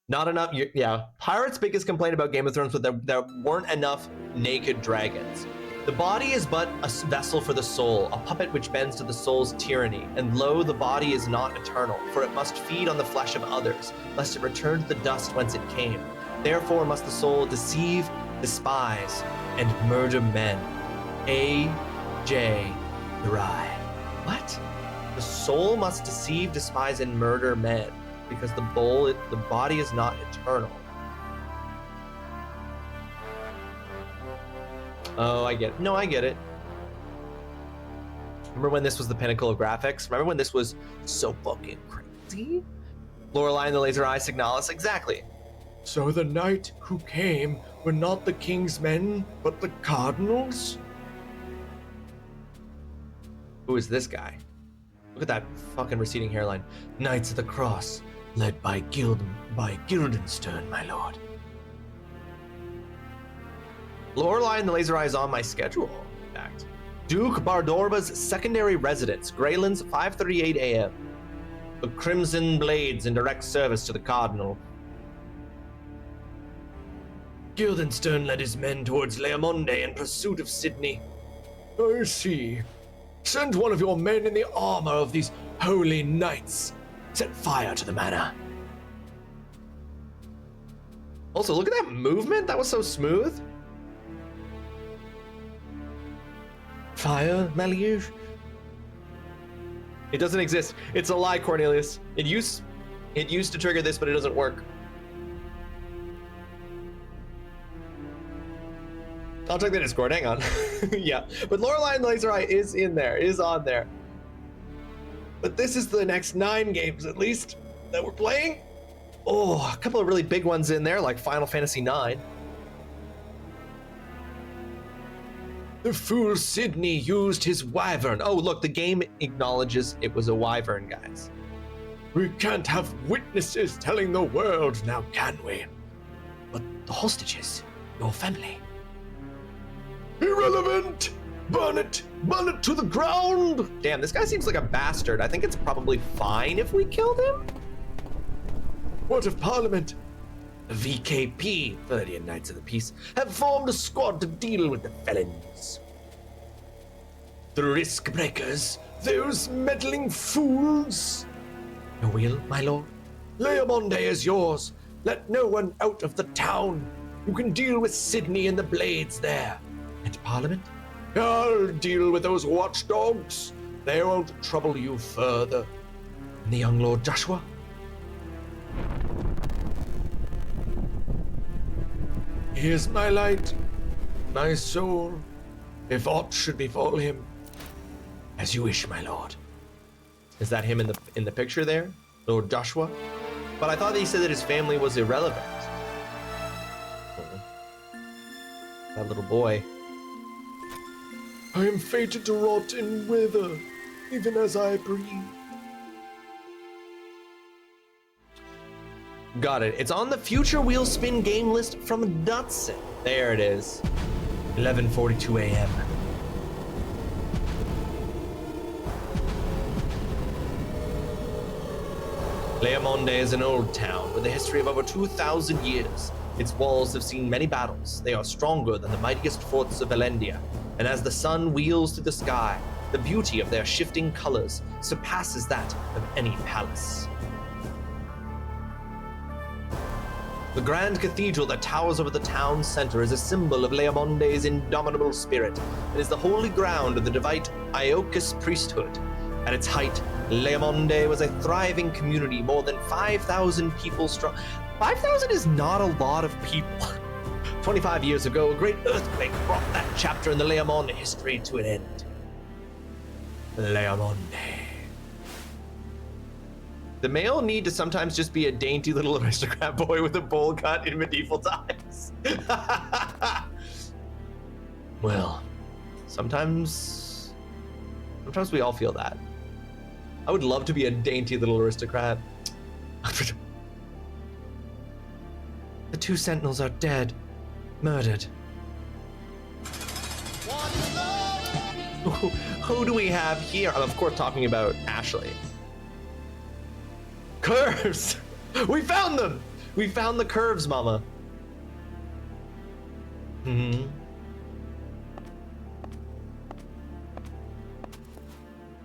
Not enough. Yeah. Pirates' biggest complaint about Game of Thrones was that there weren't enough naked dragons. The body is but a vessel for the soul, a puppet which bends to the soul's tyranny. And lo, the body is not eternal, for it must feed on the flesh of others, lest it return to the dust whence it came. Therefore must the soul deceive, despise, and murder men. A.J. Rai. What? The soul must deceive, despise, and murder men, because the body is not eternal. Oh, I get it. No, I get it. Remember when this was the pinnacle of graphics? Remember when this was so fucking crazy? Lorelei and the Laser Eye Signalis, exactly. So the knight who came were not the king's men, but the cardinals? Who is this guy? Look at that fucking receding hairline. Knights of the Cross, led by Guildenstern, my lord. Lorelei and the Laser Eye is on my schedule, in fact. Duke Bardorba's secondary residence, Greylands, 5:38 a.m. The Crimson Blades in direct service to the Cardinal. Guildenstern led his men towards Leamonde in pursuit of Sydney. I see. Send one of your men in the armor of these holy knights. Set fire to the manor. Also, look at that movement. That was so smooth. Fire, Maliouche? It doesn't exist. It's a lie, Cornelius. It used to trigger this, but it doesn't work. I'll check the Discord. Hang on. Yeah, but Lorelei and the Laser Eye is in there. Is on there. But this is the next 9 games, at least, that we're playing. Oh, a couple of really big ones in there, like Final Fantasy IX. The fool Sydney used his wyvern. Oh, look, the game acknowledges it was a wyvern, guys. We can't have witnesses telling the world now, can we? But the hostages, your family. Irrelevant! Burn it to the ground! Damn, this guy seems like a bastard. I think it's probably fine if we killed him. What of Parliament? The VKP, 30 Knights of the Peace, have formed a squad to deal with the felons. The risk breakers, those meddling fools. Your will, my lord? Leamonde is yours. Let no one out of the town. You can deal with Sydney and the Blades there. And Parliament? I'll deal with those watchdogs. They won't trouble you further. And the young Lord Joshua? Here's my light, my soul, if aught should befall him. As you wish, my lord. Is that him in the picture there? Lord Joshua? But I thought that he said that his family was irrelevant. That little boy. I am fated to rot and wither, even as I breathe. Got it. It's on the future wheel spin game list from Dutson. There it is. 11:42 a.m. Leamonde is an old town with a history of over 2,000 years. Its walls have seen many battles. They are stronger than the mightiest forts of Elendia. And as the sun wheels through the sky, the beauty of their shifting colors surpasses that of any palace. The grand cathedral that towers over the town center is a symbol of Leamonde's indomitable spirit. It is the holy ground of the Devite Iocus priesthood. At its height, Leamonde was a thriving community, more than 5,000 people strong. 5,000 is not a lot of people. 25 years ago, a great earthquake brought that chapter in the Leamonde history to an end. Leamonde. The male need to sometimes just be a dainty little aristocrat boy with a bowl cut in medieval times. Well, sometimes we all feel that. I would love to be a dainty little aristocrat. The 2 sentinels are dead, murdered. Who do we have here? I'm of course talking about Ashley. Curves! We found them! We found the curves, mama.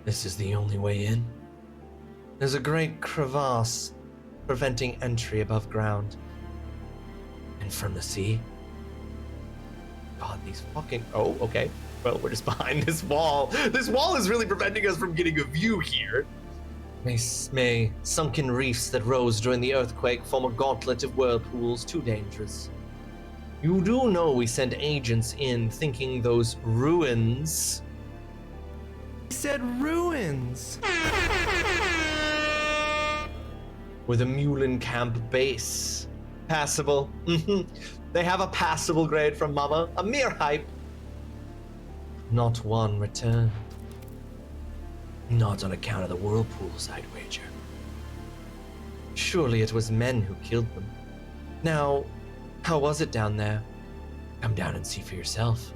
This is the only way in. There's a great crevasse preventing entry above ground. And from the sea. God, these fucking... Oh, okay. Well, we're just behind this wall. This wall is really preventing us from getting a view here. May sunken reefs that rose during the earthquake form a gauntlet of whirlpools too dangerous. You do know we sent agents in thinking those ruins... He said ruins. With a Muhlenkamp base. Passable. They have a passable grade from Mama. A mere hype. Not one return. Not on account of the whirlpools, I'd wager. Surely it was men who killed them. Now, how was it down there? Come down and see for yourself.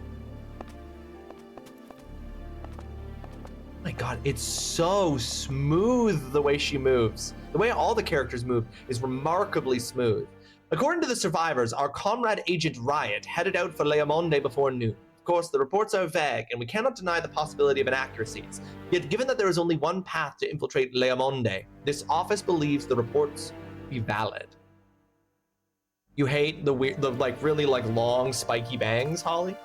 My God, it's so smooth the way she moves. The way all the characters move is remarkably smooth. According to the survivors, our comrade Agent Riot headed out for Leamonde before noon. Of course, the reports are vague, and we cannot deny the possibility of inaccuracies. Yet, given that there is only one path to infiltrate Leamonde, this office believes the reports to be valid. You hate the weird, really long, spiky bangs, Holly?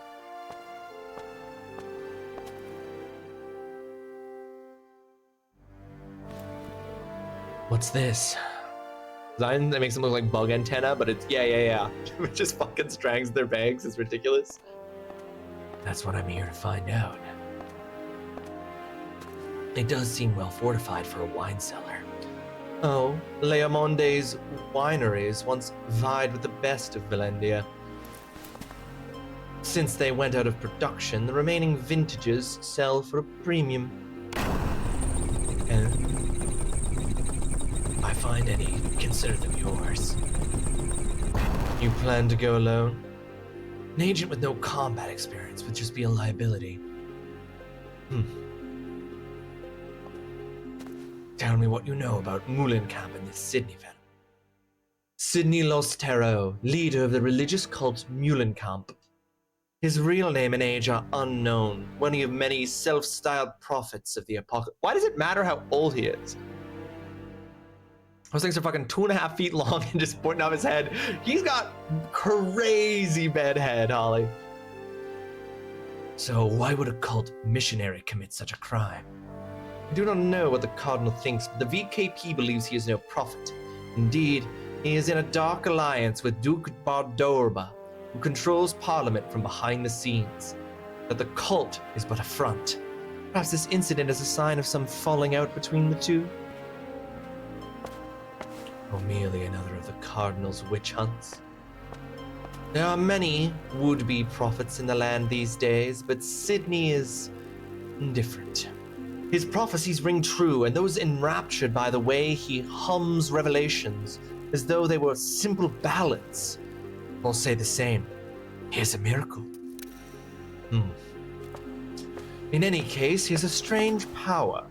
What's this? Design that makes them look like bug antenna, but it's yeah. It just fucking strangs their bangs. It's ridiculous. That's what I'm here to find out. It does seem well fortified for a wine cellar. Oh, Leamonde's wineries once vied with the best of Valendia. Since they went out of production, the remaining vintages sell for a premium. And if I find any, consider them yours. You plan to go alone? An agent with no combat experience would just be a liability. Tell me what you know about Muhlenkamp and this Sydney fellow. Sidney Lostero, leader of the religious cult Muhlenkamp. His real name and age are unknown, one of many self-styled prophets of the apocalypse. Why does it matter how old he is? Those things are fucking 2.5 feet long and just pointing off his head. He's got crazy bad head, Holly. So why would a cult missionary commit such a crime? I do not know what the Cardinal thinks, but the VKP believes he is no prophet. Indeed, he is in a dark alliance with Duke Bardorba, who controls Parliament from behind the scenes. That the cult is but a front. Perhaps this incident is a sign of some falling out between the two? Or merely another of the Cardinal's witch hunts? There are many would-be prophets in the land these days, but Sidney is different. His prophecies ring true, and those enraptured by the way he hums revelations as though they were simple ballads all say the same. Here's a miracle. In any case, he has a strange power.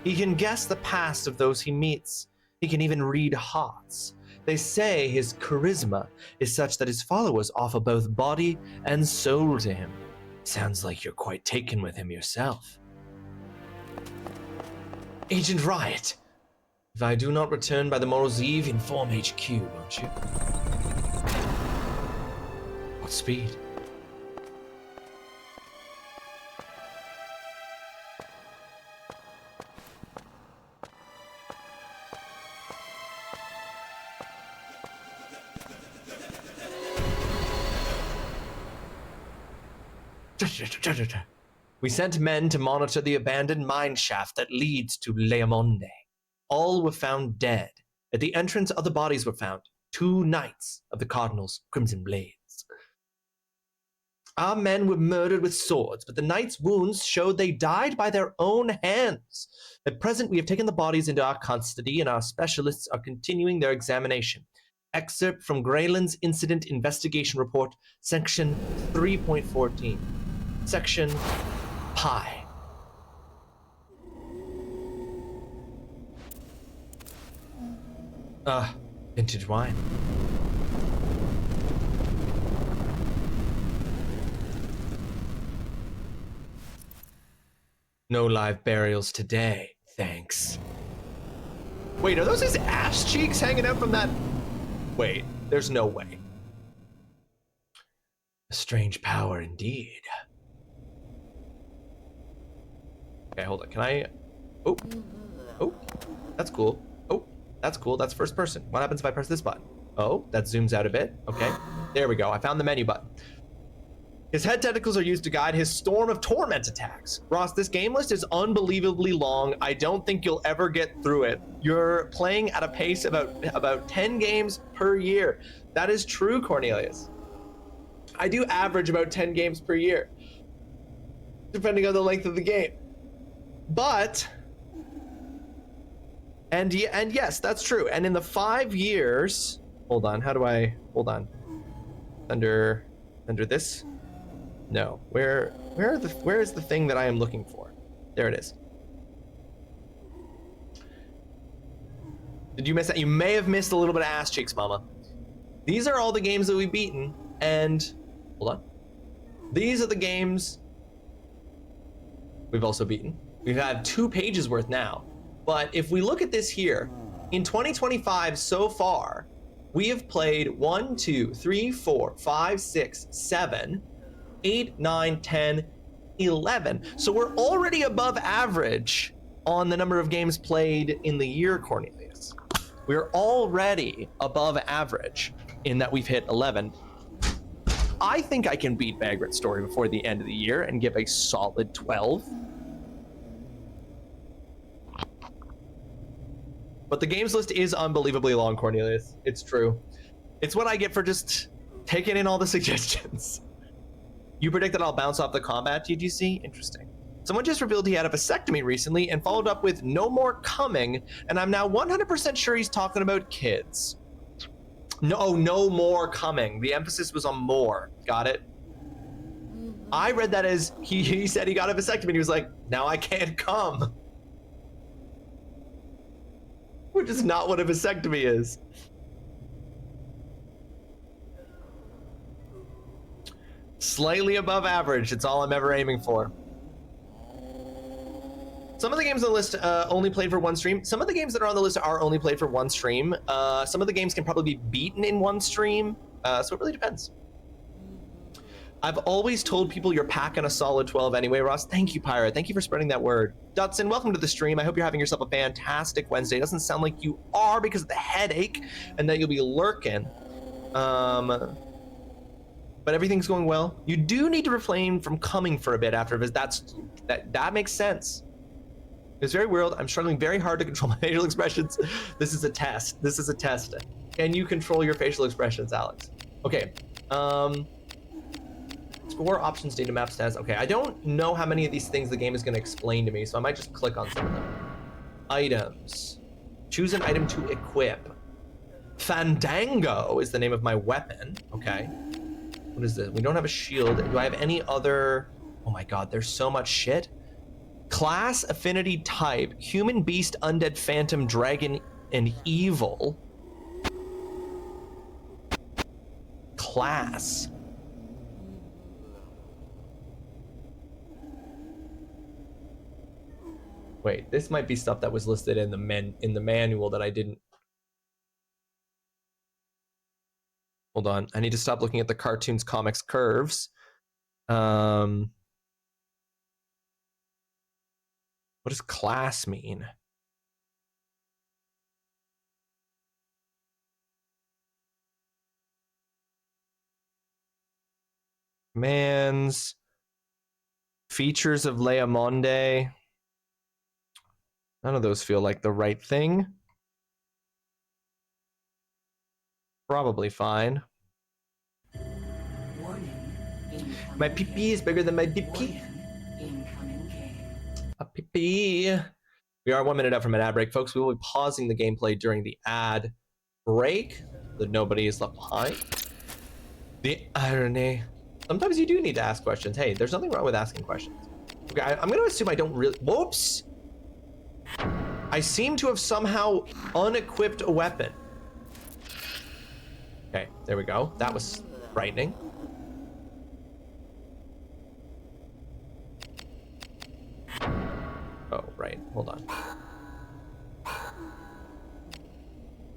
He can guess the past of those he meets. He can even read hearts. They say his charisma is such that his followers offer both body and soul to him. Sounds like you're quite taken with him yourself. Agent Riot, if I do not return by the morrow's eve, inform HQ, won't you? Godspeed. We sent men to monitor the abandoned mine shaft that leads to Leamonde. All were found dead. At the entrance, other bodies were found. 2 knights of the Cardinal's Crimson Blades. Our men were murdered with swords, but the knights' wounds showed they died by their own hands. At present, we have taken the bodies into our custody, and our specialists are continuing their examination. Excerpt from Grayland's Incident Investigation Report, Section 3.14. Section Pi. Vintage wine. No live burials today, thanks. Wait, are those his ass cheeks hanging out from that? Wait, there's no way. A strange power indeed. Okay, hold on. Can I? Oh, that's cool. Oh, that's cool. That's first person. What happens if I press this button? Oh, that zooms out a bit. Okay, there we go. I found the menu button. His head tentacles are used to guide his storm of torment attacks. Ross, this game list is unbelievably long. I don't think you'll ever get through it. You're playing at a pace about 10 games per year. That is true, Cornelius. I do average about 10 games per year, depending on the length of the game. But, and yes, that's true. And in the 5 years, hold on, under this? No, where is the thing that I am looking for? There it is. Did you miss that? You may have missed a little bit of ass cheeks, mama. These are all the games that we've beaten, and hold on. These are the games we've also beaten. We've had 2 pages worth now. But if we look at this here, in 2025 so far, we have played 1, 2, 3, 4, 5, 6, 7, 8, 9, 10, 11. So we're already above average on the number of games played in the year, Cornelius. We're already above average in that we've hit 11. I think I can beat Vagrant Story before the end of the year and give a solid 12. But the games list is unbelievably long, Cornelius. It's true. It's what I get for just taking in all the suggestions. You predict that I'll bounce off the combat TGC? Interesting. Someone just revealed he had a vasectomy recently and followed up with no more coming, and I'm now 100% sure he's talking about kids. No more coming. The emphasis was on more. Got it? I read that as he said he got a vasectomy and he was like, now I can't come. Which is not what a vasectomy is. Slightly above average, it's all I'm ever aiming for. Some of the games on the list only played for 1 stream. Some of the games that are on the list are only played for 1 stream. Some of the games can probably be beaten in 1 stream. So it really depends. I've always told people you're packing a solid 12 anyway, Ross. Thank you, Pirate. Thank you for spreading that word. Dutson, welcome to the stream. I hope you're having yourself a fantastic Wednesday. It doesn't sound like you are because of the headache and that you'll be lurking. But everything's going well. You do need to refrain from coming for a bit after, because that makes sense. It's very weird. I'm struggling very hard to control my facial expressions. This is a test. This is a test. Can you control your facial expressions, Alex? Okay. Score, options, data map stats. Okay, I don't know how many of these things the game is going to explain to me, so I might just click on some of them. Items. Choose an item to equip. Fandango is the name of my weapon. Okay. What is this? We don't have a shield. Do I have any other? Oh my god, there's so much shit. Class, affinity, type, human, beast, undead, phantom, dragon, and evil. Class. Wait, this might be stuff that was listed in the manual that I didn't. Hold on. I need to stop looking at the cartoons comics curves. What does class mean? Commands. Features of Leamonde. None of those feel like the right thing. Probably fine. My pee-pee is bigger than my pee-pee. A pee-pee. We are 1 minute out from an ad break, folks. We will be pausing the gameplay during the ad break so that nobody is left behind. The irony. Sometimes you do need to ask questions. Hey, there's nothing wrong with asking questions. Okay, I'm going to assume I don't really... Whoops! I seem to have somehow unequipped a weapon. Okay, there we go. That was frightening. Oh, right. Hold on.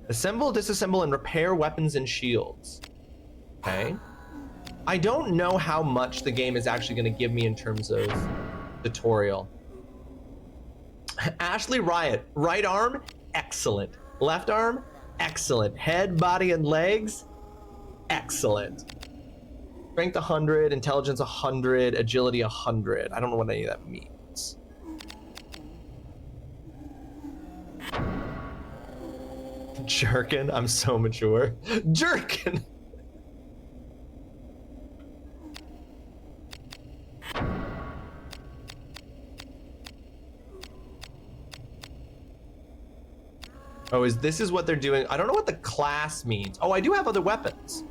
Assemble, disassemble, and repair weapons and shields. Okay. I don't know how much the game is actually going to give me in terms of tutorial. Ashley Riot. Right arm, excellent. Left arm, excellent. Head, body, and legs, excellent. Strength 100, intelligence 100, agility 100. I don't know what any of that means. Jerkin, I'm so mature. Jerkin! Oh, this is what they're doing? I don't know what the class means. Oh, I do have other weapons.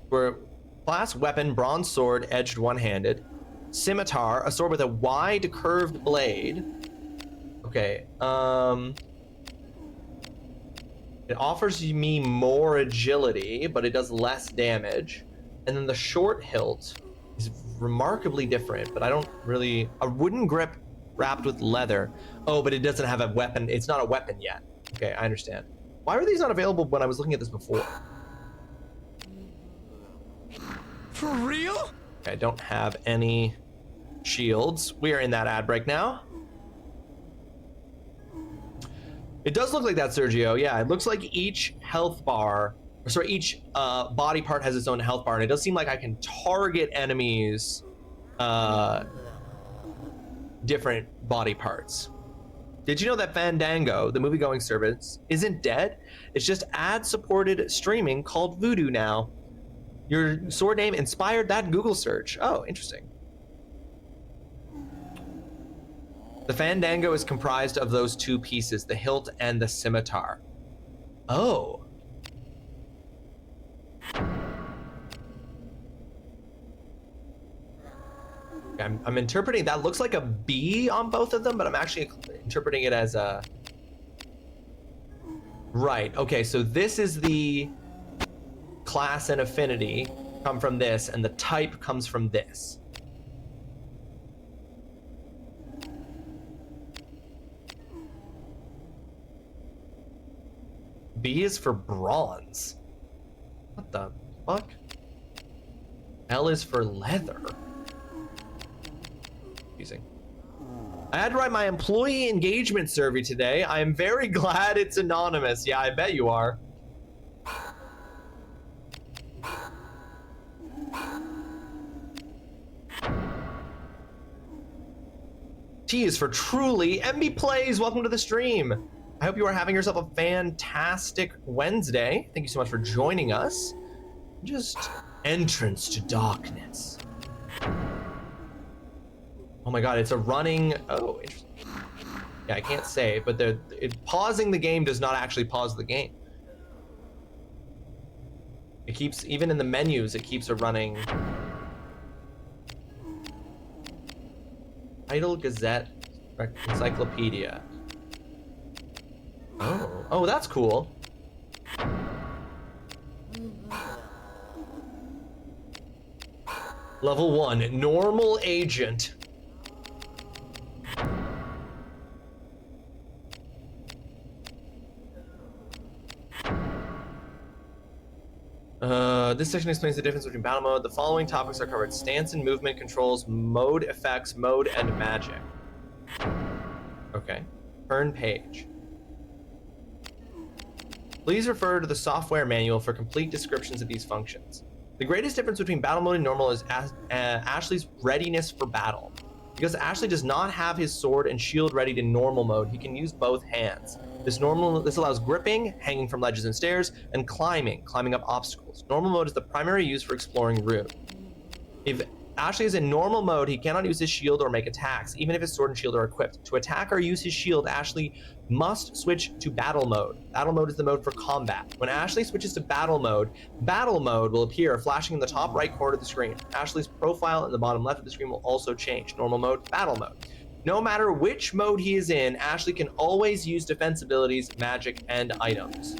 For class weapon, bronze sword, edged one-handed. Scimitar, a sword with a wide curved blade. Okay, it offers me more agility, but it does less damage. And then the short hilt is remarkably different, but I don't really... A wooden grip wrapped with leather. Oh, but it doesn't have a weapon. It's not a weapon yet. Okay, I understand. Why were these not available when I was looking at this before? For real? Okay, I don't have any shields. We are in that ad break now. It does look like that, Sergio. Yeah, it looks like each health bar, or sorry, each body part has its own health bar, and it does seem like I can target enemies, different body parts. Did you know that Fandango, the movie-going service, isn't dead? It's just ad-supported streaming called Voodoo now. Your sword name inspired that Google search. Oh, interesting. The Fandango is comprised of those two pieces, the hilt and the scimitar. Oh. I'm interpreting, that looks like a B on both of them, but I'm actually interpreting it as a... Right, okay, so this is the class and affinity come from this, and the type comes from this. B is for bronze. What the fuck? L is for leather. Confusing. I had to write my employee engagement survey today. I am very glad it's anonymous. Yeah, I bet you are. T is for Truly. MB Plays, welcome to the stream. I hope you are having yourself a fantastic Wednesday. Thank you so much for joining us. Just entrance to darkness. Oh my god, it's a running... Oh, interesting. Yeah, I can't save, but pausing the game does not actually pause the game. It keeps, even in the menus, it keeps a running... Title Gazette Encyclopedia. Oh, that's cool. Level 1, normal agent. This section explains the difference between battle mode. The following topics are covered: stance and movement controls, mode effects, mode, and magic. Okay. Turn page. Please refer to the software manual for complete descriptions of these functions. The greatest difference between battle mode and normal is Ashley's readiness for battle. Because Ashley does not have his sword and shield ready to normal mode, he can use both hands. This allows gripping, hanging from ledges and stairs, and climbing up obstacles. Normal mode is the primary use for exploring room. If Ashley is in normal mode, he cannot use his shield or make attacks, even if his sword and shield are equipped. To attack or use his shield, Ashley must switch to battle mode. Battle mode is the mode for combat. When Ashley switches to battle mode will appear, flashing in the top right corner of the screen. Ashley's profile in the bottom left of the screen will also change. Normal mode, battle mode. No matter which mode he is in, Ashley can always use defense abilities, magic, and items.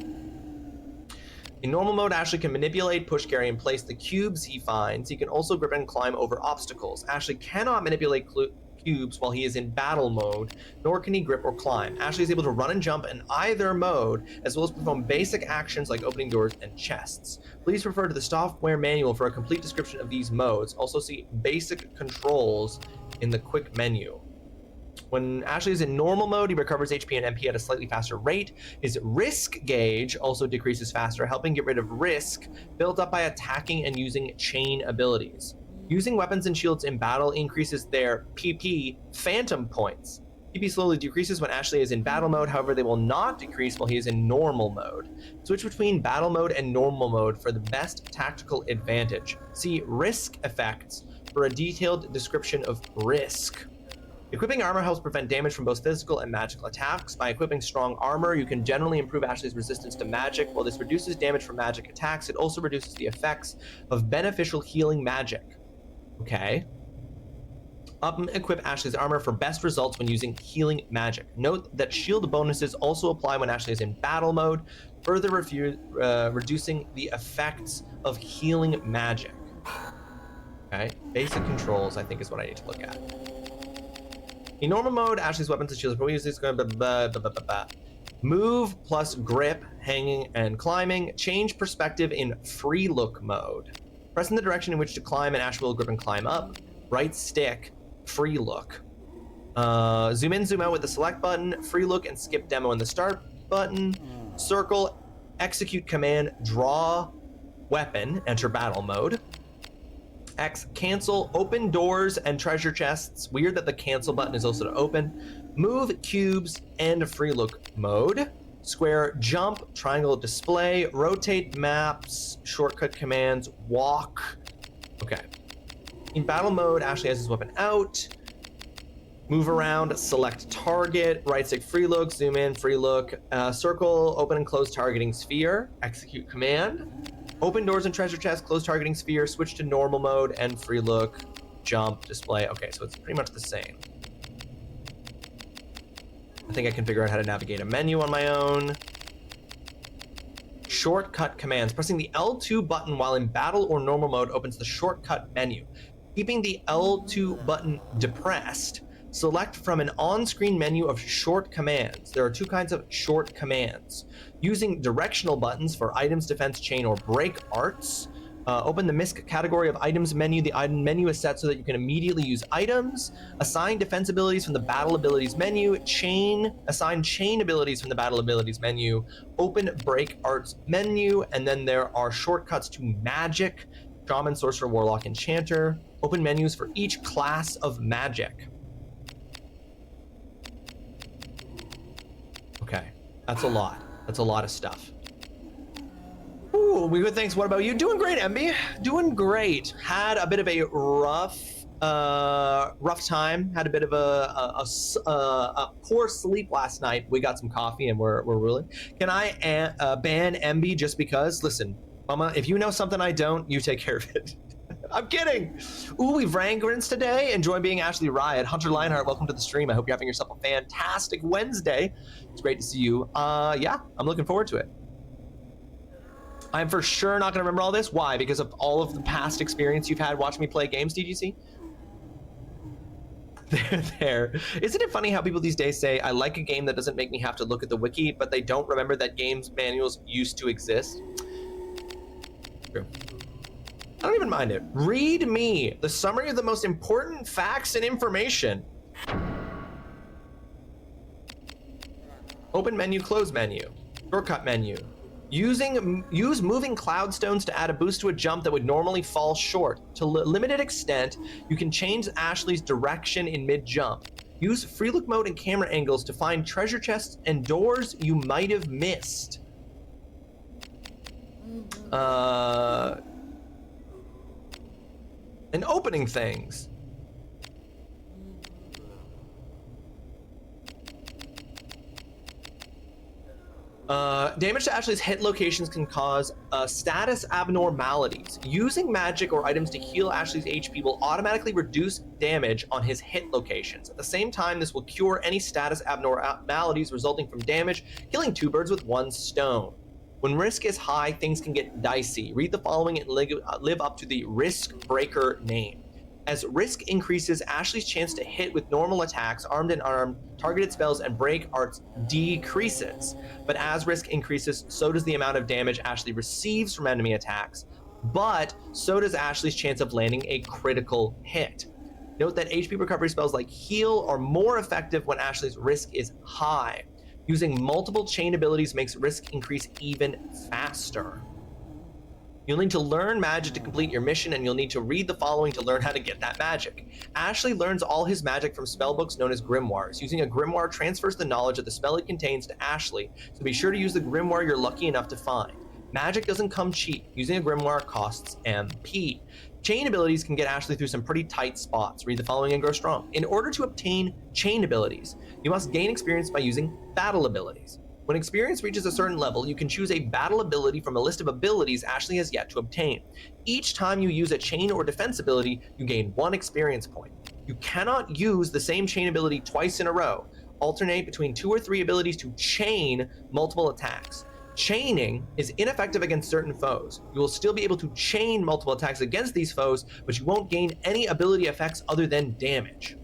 In normal mode, Ashley can manipulate, push, carry, and place the cubes he finds. He can also grip and climb over obstacles. Ashley cannot manipulate cubes while he is in battle mode, nor can he grip or climb. Ashley is able to run and jump in either mode, as well as perform basic actions like opening doors and chests. Please refer to the software manual for a complete description of these modes. Also see basic controls in the quick menu. When Ashley is in normal mode, he recovers HP and MP at a slightly faster rate. His risk gauge also decreases faster, helping get rid of risk built up by attacking and using chain abilities. Using weapons and shields in battle increases their PP phantom points. PP slowly decreases when Ashley is in battle mode, however they will not decrease while he is in normal mode. Switch between battle mode and normal mode for the best tactical advantage. See risk effects for a detailed description of risk. Equipping armor helps prevent damage from both physical and magical attacks. By equipping strong armor, you can generally improve Ashley's resistance to magic. While this reduces damage from magic attacks, it also reduces the effects of beneficial healing magic. Okay. Equip Ashley's armor for best results when using healing magic. Note that shield bonuses also apply when Ashley is in battle mode, further reducing the effects of healing magic. Okay. Basic controls, I think, is what I need to look at. In normal mode, Ashley's weapons and shields is going move plus grip, hanging and climbing. Change perspective in free look mode. Press in the direction in which to climb and Ashley will grip and climb up. Right stick, free look. Zoom in, zoom out with the select button. Free look and skip demo in the start button. Circle, execute command, draw weapon, enter battle mode. X, cancel, open doors and treasure chests. Weird that the cancel button is also to open. Move cubes and free look mode. Square, jump, triangle, display, rotate maps, shortcut commands, walk. Okay. In battle mode, Ashley has his weapon out. Move around, select target, right stick free look, zoom in, free look, circle, open and close targeting sphere, execute command. Open doors and treasure chests, close targeting sphere, switch to normal mode, and free look, jump, display. Okay, so it's pretty much the same. I think I can figure out how to navigate a menu on my own. Shortcut commands. Pressing the L2 button while in battle or normal mode opens the shortcut menu. Keeping the L2 button depressed, select from an on-screen menu of short commands. There are two kinds of short commands. Using directional buttons for items, defense, chain, or break arts. Open the MISC category of items menu. The item menu is set so that you can immediately use items. Assign defense abilities from the battle abilities menu. Assign chain abilities from the battle abilities menu. Open break arts menu. And then there are shortcuts to magic, shaman, sorcerer, warlock, enchanter. Open menus for each class of magic. Okay, that's a lot. That's a lot of stuff. Ooh, we good, thanks. What about you? Doing great, MB. Doing great. Had a bit of a rough time. Had a bit of a poor sleep last night. We got some coffee and we're ruling. Can I ban MB just because? Listen, Mama, if you know something I don't, you take care of it. I'm kidding. Ooh, we've Vagrants today. Enjoy being Ashley Riot. Hunter Lionheart, welcome to the stream. I hope you're having yourself a fantastic Wednesday. It's great to see you. Yeah, I'm looking forward to it. I'm for sure not going to remember all this. Why? Because of all of the past experience you've had watching me play games, DGC? There. Isn't it funny how people these days say, I like a game that doesn't make me have to look at the wiki, but they don't remember that games manuals used to exist? True. I don't even mind it. Read me the summary of the most important facts and information. Open menu, close menu, shortcut menu. Use moving cloud stones to add a boost to a jump that would normally fall short. To a limited extent, you can change Ashley's direction in mid-jump. Use free look mode and camera angles to find treasure chests and doors you might have missed. And opening things. Damage to Ashley's hit locations can cause status abnormalities. Using magic or items to heal Ashley's HP will automatically reduce damage on his hit locations. At the same time, this will cure any status abnormalities resulting from damage, killing 2 birds with 1 stone. When risk is high, things can get dicey. Read the following and live up to the risk breaker name. As risk increases, Ashley's chance to hit with normal attacks, armed and unarmed, targeted spells, and break arts decreases. But as risk increases, so does the amount of damage Ashley receives from enemy attacks. But so does Ashley's chance of landing a critical hit. Note that HP recovery spells like heal are more effective when Ashley's risk is high. Using multiple chain abilities makes risk increase even faster. You'll need to learn magic to complete your mission, and you'll need to read the following to learn how to get that magic. Ashley learns all his magic from spellbooks known as grimoires. Using a grimoire transfers the knowledge of the spell it contains to Ashley, so be sure to use the grimoire you're lucky enough to find. Magic doesn't come cheap. Using a grimoire costs MP. Chain abilities can get Ashley through some pretty tight spots. Read the following and grow strong. In order to obtain chain abilities, you must gain experience by using battle abilities. When experience reaches a certain level, you can choose a battle ability from a list of abilities Ashley has yet to obtain. Each time you use a chain or defense ability, you gain 1 experience point. You cannot use the same chain ability twice in a row. Alternate between 2 or 3 abilities to chain multiple attacks. Chaining is ineffective against certain foes. You will still be able to chain multiple attacks against these foes, but you won't gain any ability effects other than damage.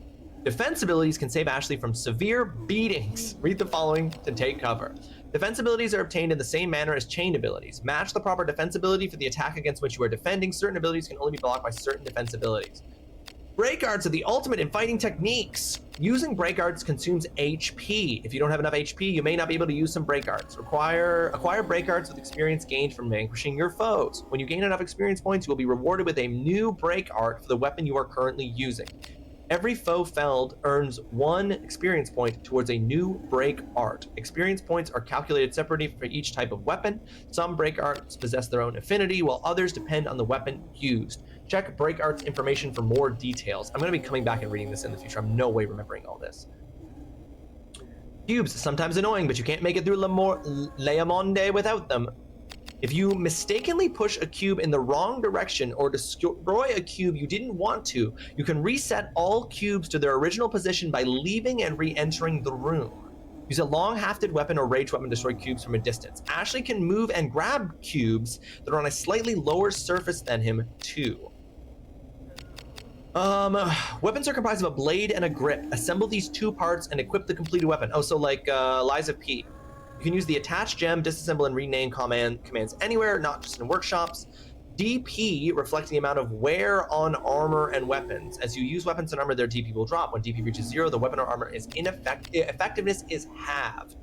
Defense abilities can save Ashley from severe beatings. Read the following to take cover. Defense abilities are obtained in the same manner as chain abilities. Match the proper defense ability for the attack against which you are defending. Certain abilities can only be blocked by certain defense abilities. Break arts are the ultimate in fighting techniques. Using break arts consumes HP. If you don't have enough HP, you may not be able to use some break arts. Acquire break arts with experience gained from vanquishing your foes. When you gain enough experience points, you will be rewarded with a new break art for the weapon you are currently using. Every foe felled earns 1 experience point towards a new break art. Experience points are calculated separately for each type of weapon. Some break arts possess their own affinity, while others depend on the weapon used. Check break arts information for more details. I'm going to be coming back and reading this in the future. I'm no way remembering all this. Cubes, sometimes annoying, but you can't make it through Leamonde without them. If you mistakenly push a cube in the wrong direction or destroy a cube you didn't want to, you can reset all cubes to their original position by leaving and re-entering the room. Use a long-hafted weapon or rage weapon to destroy cubes from a distance. Ashley can move and grab cubes that are on a slightly lower surface than him, too. Weapons are comprised of a blade and a grip. Assemble these 2 parts and equip the completed weapon. Oh, so like Lies of P. You can use the attach gem, disassemble, and rename commands anywhere, not just in workshops. DP reflects the amount of wear on armor and weapons. As you use weapons and armor, their DP will drop. When DP reaches 0, the weapon or armor is effectiveness is halved.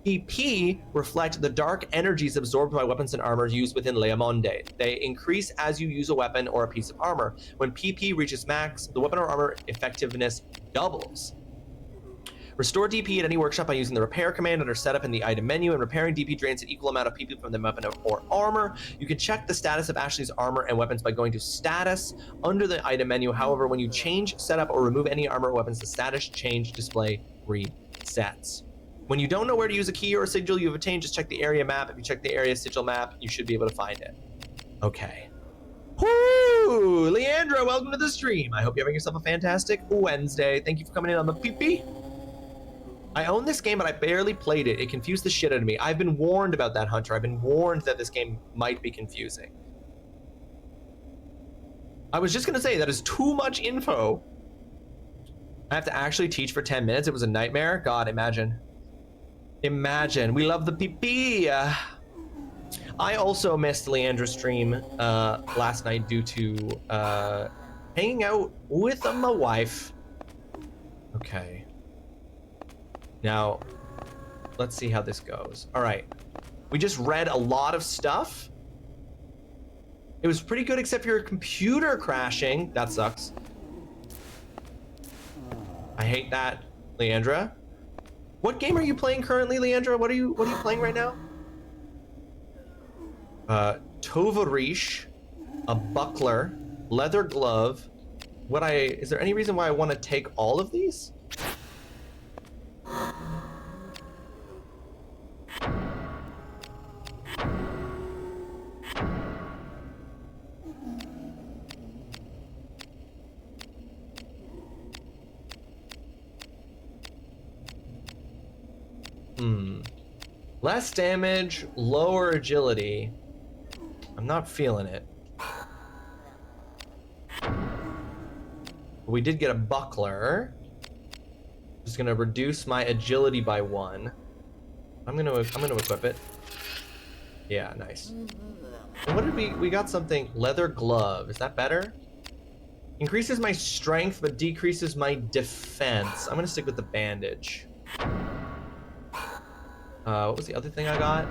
PP reflect the dark energies absorbed by weapons and armor used within Leamonde. They increase as you use a weapon or a piece of armor. When PP reaches max, the weapon or armor effectiveness doubles. Restore DP at any workshop by using the repair command under setup in the item menu, and repairing DP drains an equal amount of PP from the weapon or armor. You can check the status of Ashley's armor and weapons by going to status under the item menu. However, when you change setup or remove any armor or weapons, the status change display resets. When you don't know where to use a key or a sigil you've obtained, just check the area map. If you check the area sigil map, you should be able to find it. Okay. Woo! Leandra, welcome to the stream. I hope you're having yourself a fantastic Wednesday. Thank you for coming in on the PP. I own this game, but I barely played it. It confused the shit out of me. I've been warned about that, Hunter. I've been warned that this game might be confusing. I was just going to say, that is too much info. I have to actually teach for 10 minutes. It was a nightmare. God, imagine. Imagine. We love the PP. I also missed Leandra's stream last night due to hanging out with my wife. Okay. Now, let's see how this goes. All right. We just read a lot of stuff. It was pretty good except for your computer crashing. That sucks. I hate that, Leandra. What game are you playing currently, Leandra? What are you playing right now? Tovarish, a buckler, leather glove. Is there any reason why I want to take all of these? Less damage, lower agility. I'm not feeling it. We did get a buckler. Just gonna reduce my agility by 1. I'm gonna equip it. Yeah, nice. And what did we got something, leather glove. Is that better? Increases my strength but decreases my defense. I'm gonna stick with the bandage. What was the other thing I got?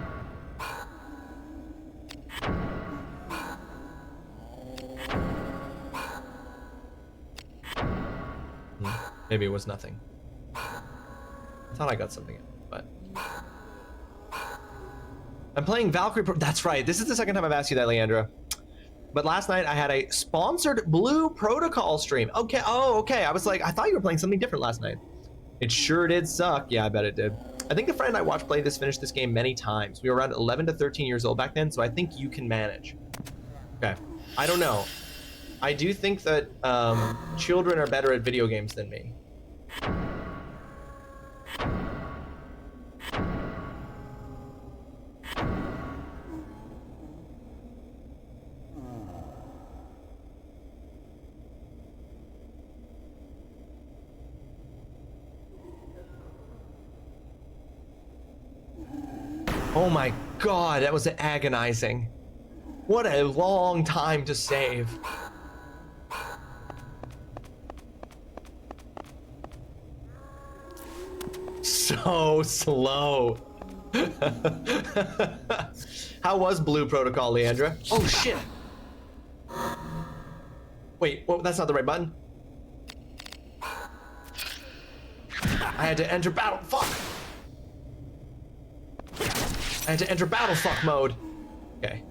Maybe it was nothing. I thought I got something, but I'm playing Valkyrie. That's right. This is the second time I've asked you that, Leandra. But last night I had a sponsored Blue Protocol stream. Okay. Oh, okay. I was like, I thought you were playing something different last night. It sure did suck. Yeah, I bet it did. I think the friend I watched play this finished this game many times. We were around 11 to 13 years old back then, so I think you can manage. Okay. I don't know. I do think that children are better at video games than me. Oh my god, that was agonizing. What a long time to save. So slow. How was Blue Protocol, Leandra? Oh shit. Wait, well, that's not the right button. I had to enter battle. Fuck. I had to enter battle fuck mode. Okay.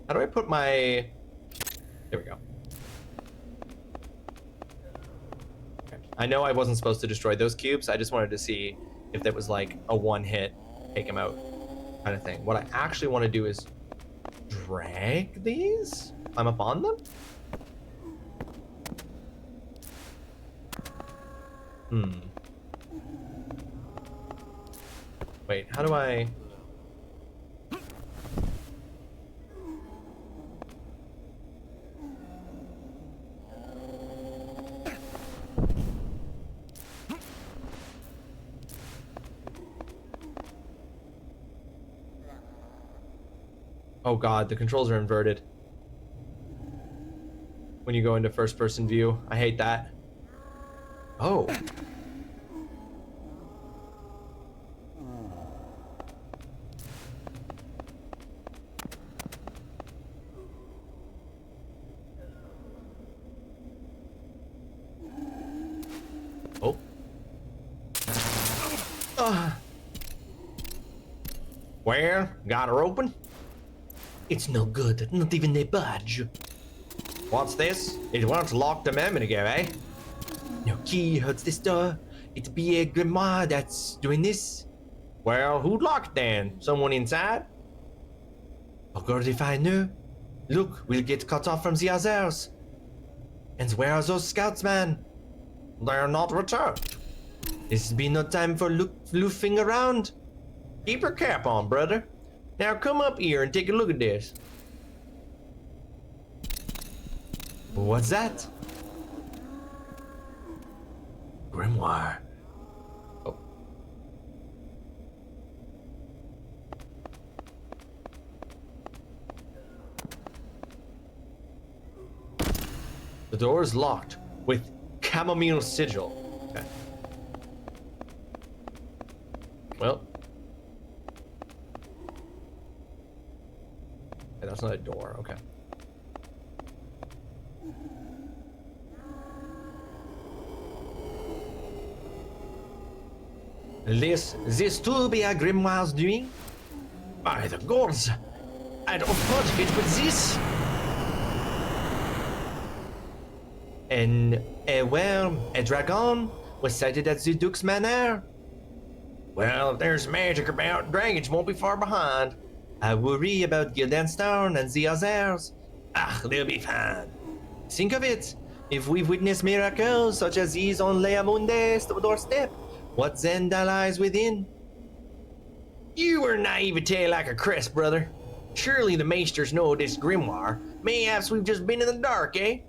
How do I put my... There we go. Okay. I know I wasn't supposed to destroy those cubes. I just wanted to see if that was like a one hit, take him out kind of thing. What I actually want to do is drag these? Climb up on them? Wait, how do I... Oh god, the controls are inverted. When you go into first person view, I hate that. Oh. Oh. Well, got her open. It's no good, not even a badge. What's this? It won't lock a moment ago, eh? No key holds this door. It be a grimoire that's doing this. Well, who locked then? Someone inside? Oh God, if I knew. Look, we'll get cut off from the others. And where are those scouts, man? They're not returned. This be no time for loofing around. Keep your cap on, brother. Now come up here and take a look at this. What's that? Grimoire. Oh. The door is locked with chamomile sigil. Okay. Well. Okay, that's not a door. Okay. This too be a grimoire's doing? By the gods, I'd approach it with this. And a dragon was sighted at the Duke's Manor. Well, if there's magic about, dragons won't be far behind. I worry about Guildenstern and the others. Ah, they'll be fine. Think of it. If we've witnessed miracles such as these on Leamunde's doorstep, what then lies within? You are naivete like a crest, brother. Surely the maesters know this grimoire. Mayhaps we've just been in the dark, eh?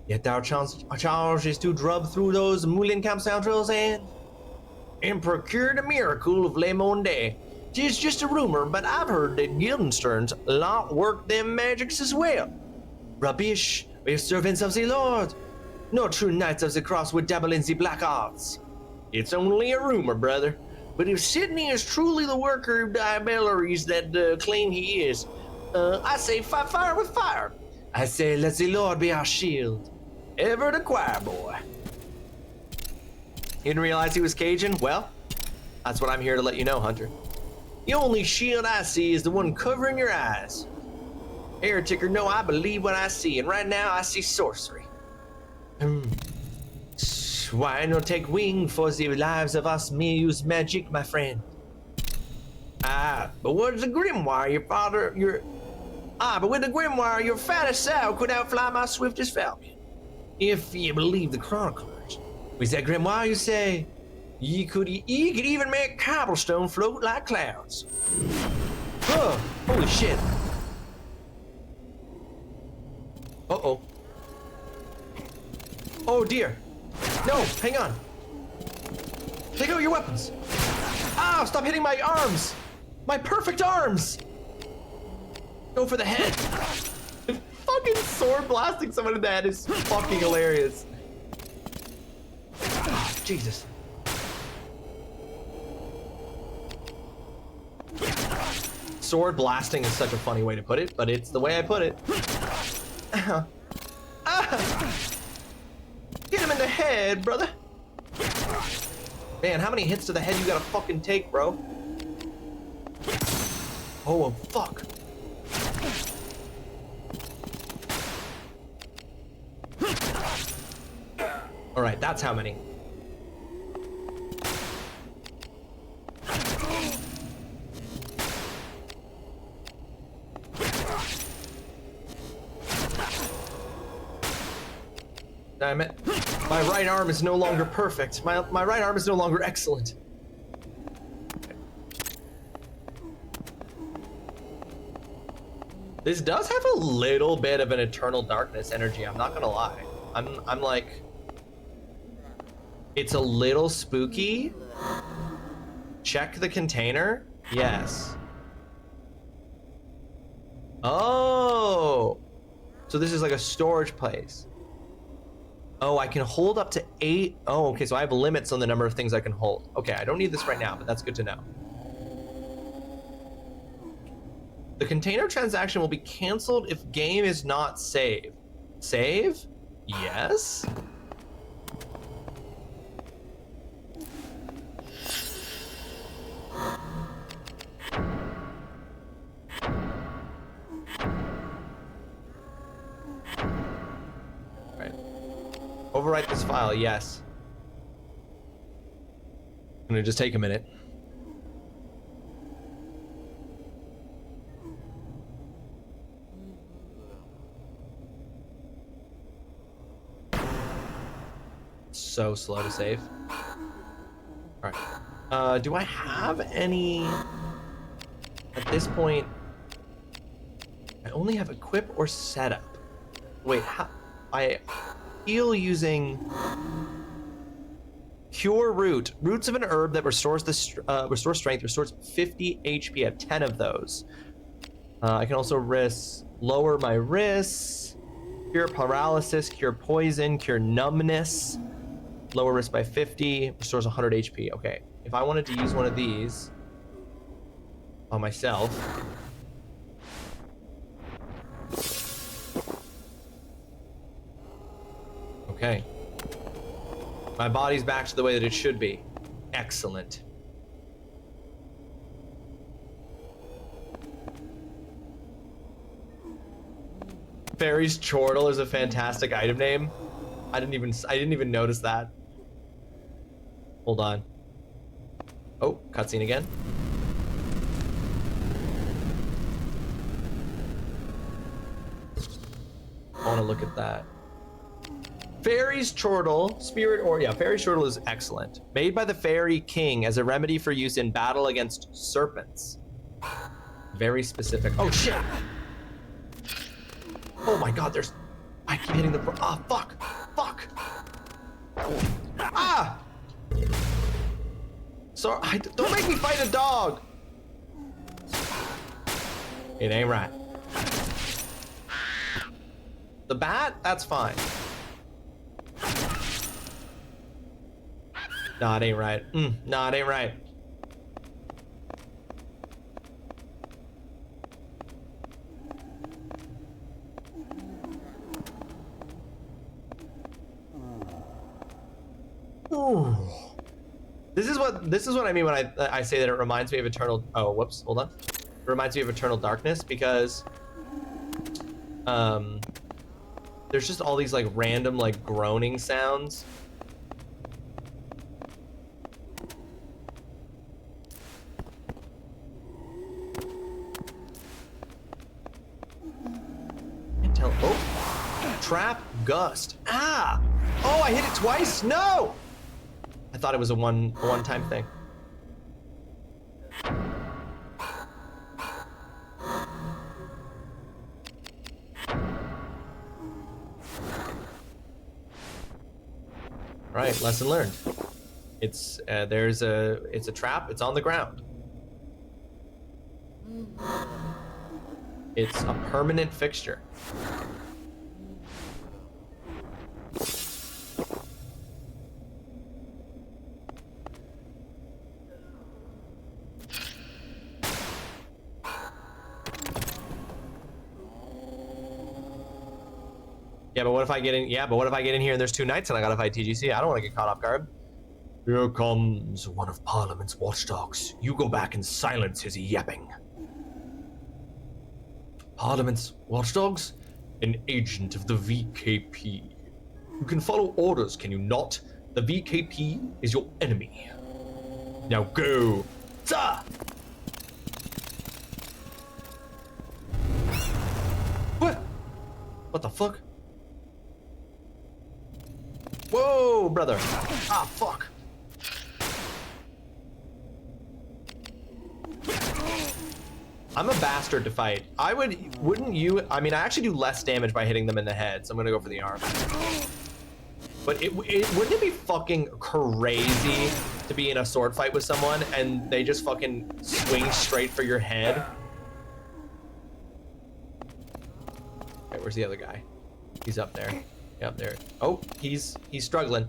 Yet our charge is to drub through those Moulin Camp Centrals and procure the miracle of Le Monde. 'Tis just a rumor, but I've heard that Guildenstern's lot work them magics as well. Rubbish, we're servants of the Lord. No true knights of the cross would dabble in the black arts. It's only a rumor, brother. But if Sidney is truly the worker of diableries that claim he is, I say fight fire with fire. I say let the Lord be our shield. Ever the choir boy. You didn't realize he was Cajun? Well, that's what I'm here to let you know, Hunter. The only shield I see is the one covering your eyes. Hereticker, no, I believe what I see, and right now I see sorcery. Why not take wing for the lives of us may use magic, my friend? But with the grimoire, with the grimoire, your fattest sow could outfly my swiftest falcon. If you believe the chroniclers. With that grimoire, you say, ye could even make cobblestone float like clouds. Oh, holy shit. Uh-oh. Oh dear. No, hang on. Take out your weapons. Ah, stop hitting my arms. My perfect arms. Go for the head. Fucking sword blasting someone in the head is fucking hilarious. Oh, Jesus. Sword blasting is such a funny way to put it, but it's the way I put it. Get him in the head, brother. Man, how many hits to the head you gotta fucking take, bro? Oh, fuck. All right, that's how many. Damn it. My right arm is no longer perfect. My right arm is no longer excellent. This does have a little bit of an Eternal Darkness energy, I'm not gonna lie. I'm like, it's a little spooky. Check the container. Yes. Oh. So this is like a storage place. Oh, I can hold up to 8. Oh, okay, so I have limits on the number of things I can hold. Okay, I don't need this right now, but that's good to know. The container transaction will be canceled if game is not saved. Save? Yes? Overwrite this file, yes. I'm gonna just take a minute. So slow to save. All right. Do I have any at this point? I only have equip or setup. Wait, how? I heal using Cure Root. Roots of an herb that restores restores strength, restores 50 HP. I have 10 of those. I can also lower my risks, cure paralysis, cure poison, cure numbness, lower risk by 50, restores 100 HP. Okay, if I wanted to use one of these on myself. Okay. My body's back to the way that it should be. Excellent. Fairy's Chortle is a fantastic item name. I didn't even notice that. Hold on. Oh, cutscene again. I want to look at that. Fairy's Chortle, Fairy's Chortle is excellent. Made by the Fairy King as a remedy for use in battle against serpents. Very specific. Oh shit! Oh my god, I keep hitting the, fuck! Fuck! Ah! Sorry, don't make me fight a dog! It ain't right. The bat? That's fine. Nah, it ain't right. Nah, it ain't right. Ooh. This is what I mean when I say that it reminds me of Eternal. Oh, whoops, hold on. It reminds me of Eternal Darkness because there's just all these like random like groaning sounds. Can't tell. Oh, trap gust. Ah! Oh, I hit it twice. No! I thought it was a one-time thing. Right, lesson learned. It's it's a trap. It's on the ground. It's a permanent fixture. Yeah, but what if I get in? Yeah, but what if I get in here and there's 2 knights and I gotta fight TGC? I don't want to get caught off guard. Here comes one of Parliament's watchdogs. You go back and silence his yapping. Parliament's watchdogs? An agent of the VKP. You can follow orders, can you not? The VKP is your enemy. Now go. Zah! What? What the fuck? Whoa, brother. Ah, fuck. I'm a bastard to fight. Wouldn't you? I mean, I actually do less damage by hitting them in the head, so I'm gonna go for the arm. But wouldn't it be fucking crazy to be in a sword fight with someone and they just fucking swing straight for your head? Okay, where's the other guy? He's up there. Yeah, up there. Oh, he's struggling.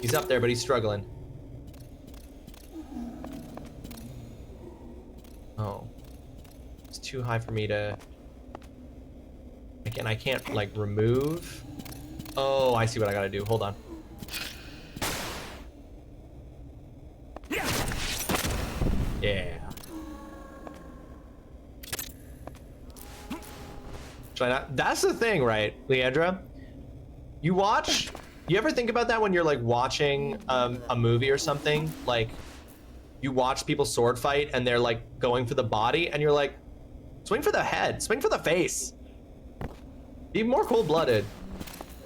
He's up there, but he's struggling. Oh, it's too high for me to. I can't like remove. Oh, I see what I gotta do. Hold on. Yeah. Try not. That's the thing, right, Leandra? You ever think about that when you're like watching a movie or something? Like, you watch people sword fight and they're like going for the body, and you're like, swing for the head, swing for the face. Be more cold-blooded.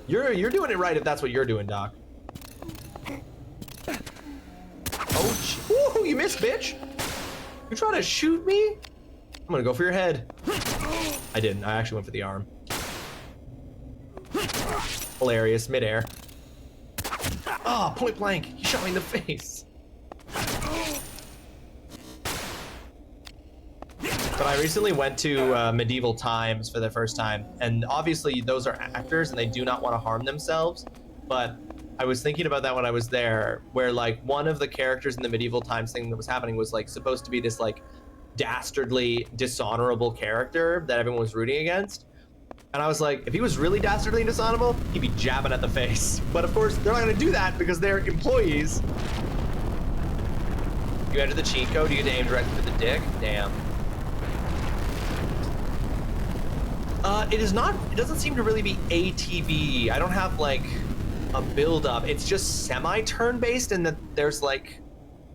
You're doing it right if that's what you're doing, Doc. Oh, ooh, you missed, bitch. You trying to shoot me? I'm gonna go for your head. I didn't. I actually went for the arm. Hilarious, midair. Oh, point blank. He shot me in the face. But I recently went to medieval times for the first time, and obviously those are actors and they do not want to harm themselves. But I was thinking about that when I was there, where like one of the characters in the medieval times thing that was happening was like supposed to be this like dastardly, dishonorable character that everyone was rooting against. And I was like, if he was really dastardly and dishonorable, he'd be jabbing at the face. But of course, they're not gonna do that because they're employees. You enter the cheat code, you get to aim directly for the dick. Damn. It doesn't seem to really be ATV. I don't have like a build up. It's just semi-turn based and that there's like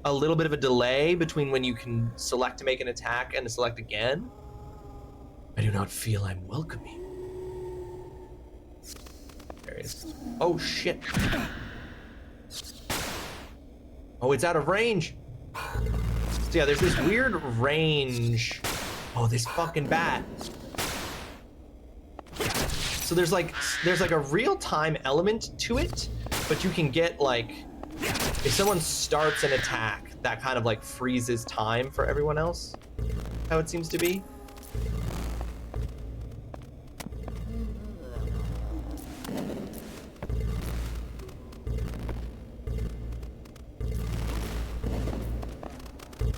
a little bit of a delay between when you can select to make an attack and to select again. I do not feel I'm welcoming. There it is. Oh shit. Oh, it's out of range. So yeah, there's this weird range. Oh, this fucking bat. So there's like a real-time element to it, but you can get like, if someone starts an attack, that kind of like freezes time for everyone else. How it seems to be.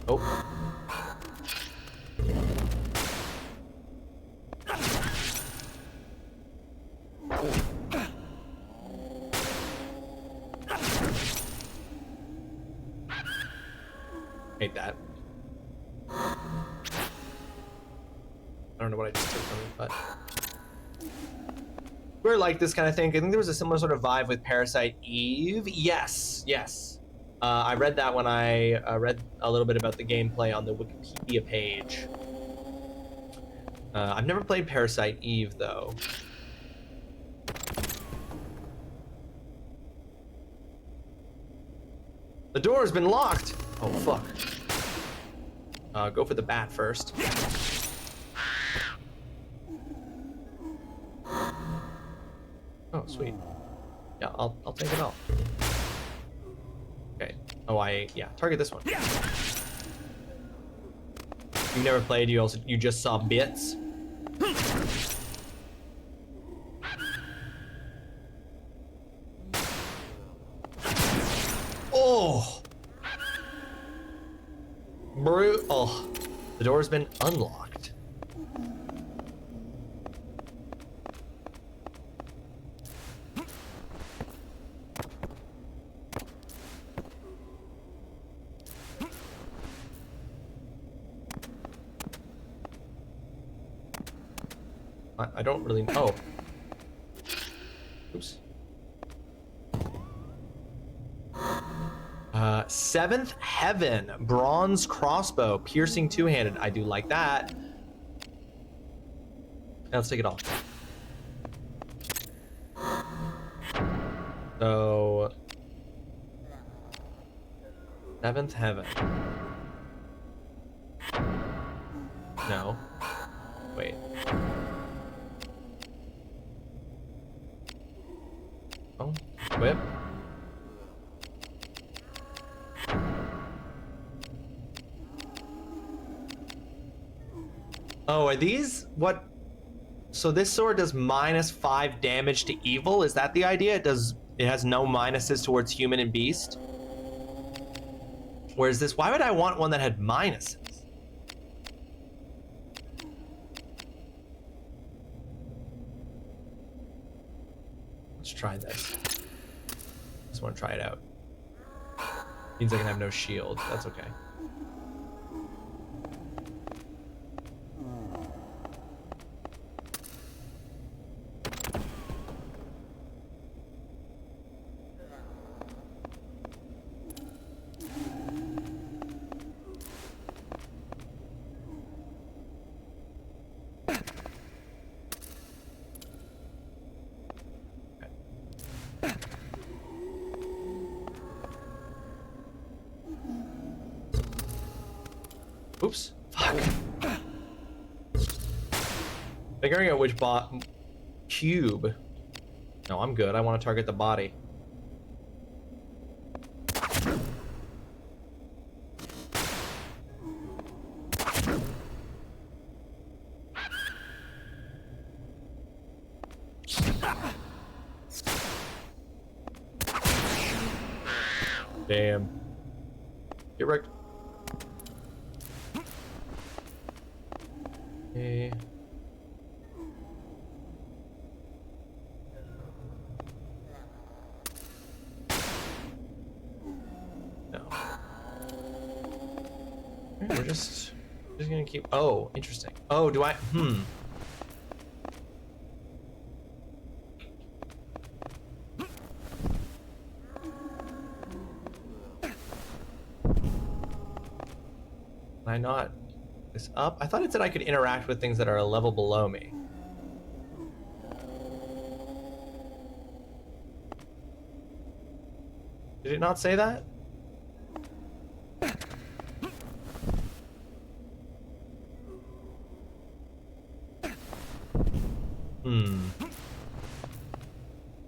Oh. Hate that. I don't know what I just took from it, but we're like this kind of thing. I think there was a similar sort of vibe with Parasite Eve. Yes, yes. I read that when I read a little bit about the gameplay on the Wikipedia page. I've never played Parasite Eve though. The door has been locked. Oh fuck. Go for the bat first. Oh sweet. Yeah, I'll take it off. Okay. Oh, yeah. Target this one. You never played. You just saw bits. Oh. Oh, the door's been unlocked. I don't really know. Oops. Seventh Heaven, bronze crossbow, piercing two-handed. I do like that. Now let's take it off. So, Seventh Heaven. No. Wait. Oh, whip. Oh, are these what? So this sword does -5 damage to evil. Is that the idea? It has no minuses towards human and beast. Whereas this, why would I want one that had minuses? Let's try this. Just want to try it out. Means I can have no shield. That's okay. Oops. Fuck. Figuring out which cube. No, I'm good. I want to target the body. Damn. Get wrecked. Okay. No. We're just gonna keep. Oh, interesting. Oh, do I? Can I not this up? I thought it said I could interact with things that are a level below me. Did it not say that?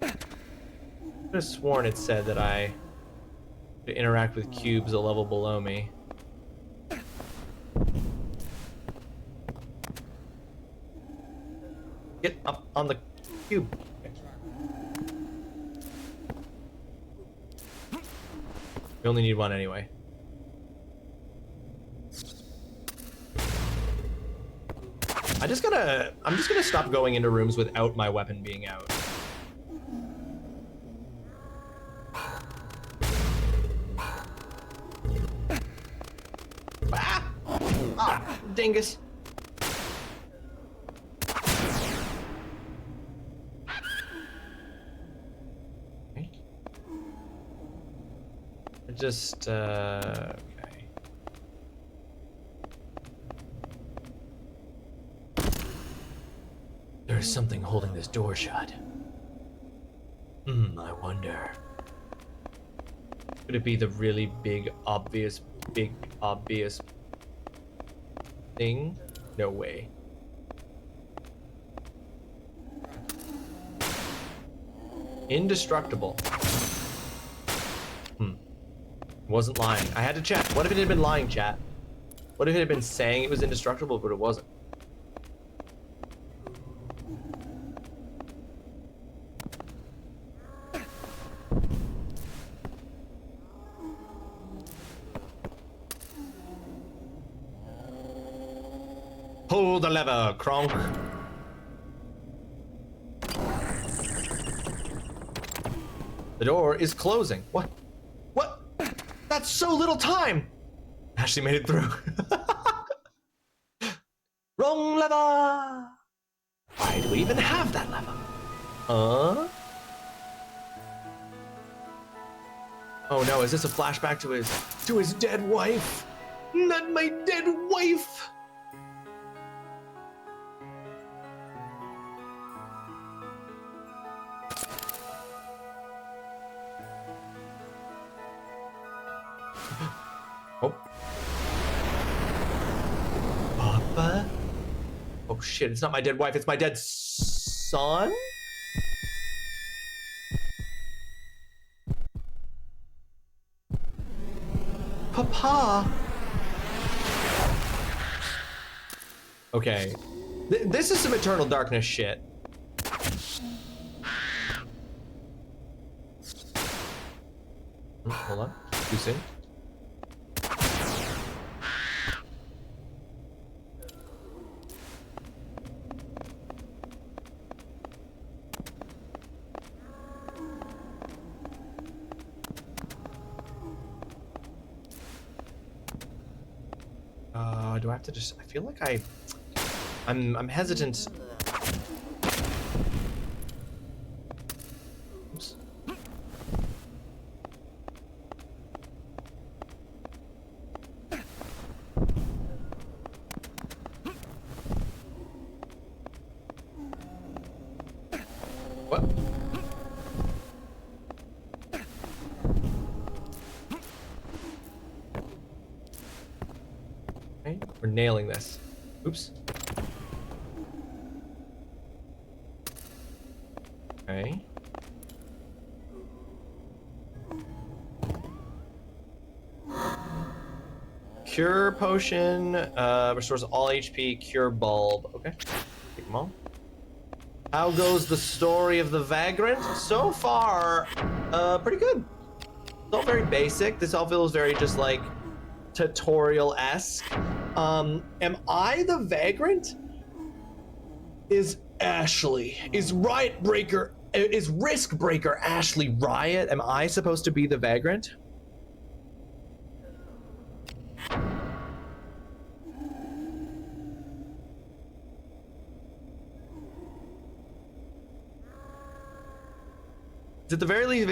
I could have sworn it said that I could interact with cubes a level below me. Get up on the cube. We only need one anyway. I'm just gonna stop going into rooms without my weapon being out. Ah, dingus. Okay. Just, okay. There's something holding this door shut. I wonder. Could it be the really big, obvious thing? No way. Indestructible. Wasn't lying. I had to check. What if it had been lying, chat? What if it had been saying it was indestructible, but it wasn't? Pull the lever, Kronk. The door is closing. What? What? That's so little time! Ashley made it through. Wrong lever! Why do we even have that lever? Huh? Oh no, is this a flashback to his dead wife? Not my dead wife! Oh. Papa? Oh shit, it's not my dead wife, it's my dead son? Papa? Okay. This is some Eternal Darkness shit. Hold on. Too soon. Do I have to just? I feel like I'm hesitant. Oops. What? Okay, we're nailing this. Oops. Okay. Cure potion, restores all HP, cure bulb. Okay, take them all. How goes the story of the Vagrant? So far, pretty good. It's all very basic. This all feels very just like tutorial-esque. Am I the Vagrant? Is Ashley, is Risk Breaker Ashley Riot? Am I supposed to be the Vagrant? At the very least,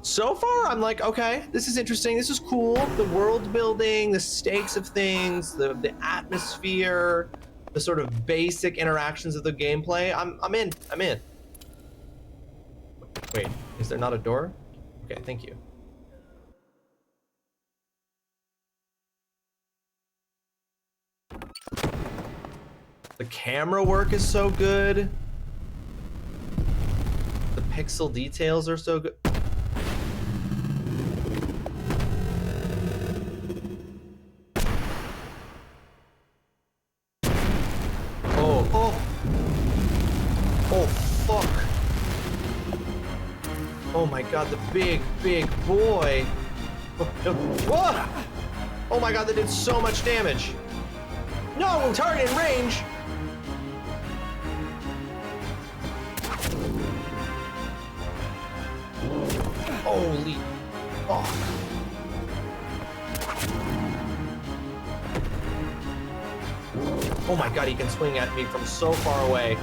so far, I'm like, okay, this is interesting. This is cool. The world building, the stakes of things, the atmosphere, the sort of basic interactions of the gameplay. I'm in. Wait, is there not a door? Okay, thank you. The camera work is so good. The pixel details are so good. Oh, fuck. Oh my god, the big boy. Whoa! Oh my god, that did so much damage. No, target in range. Holy fuck. Oh my god, he can swing at me from so far away.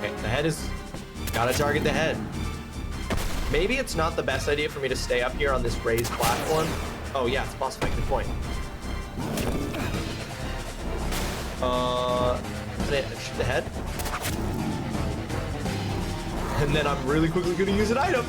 Okay, the head is... Gotta target the head. Maybe it's not the best idea for me to stay up here on this raised platform. Oh yeah, it's a boss fight, good point. Shoot the head. And then I'm really quickly gonna use an item.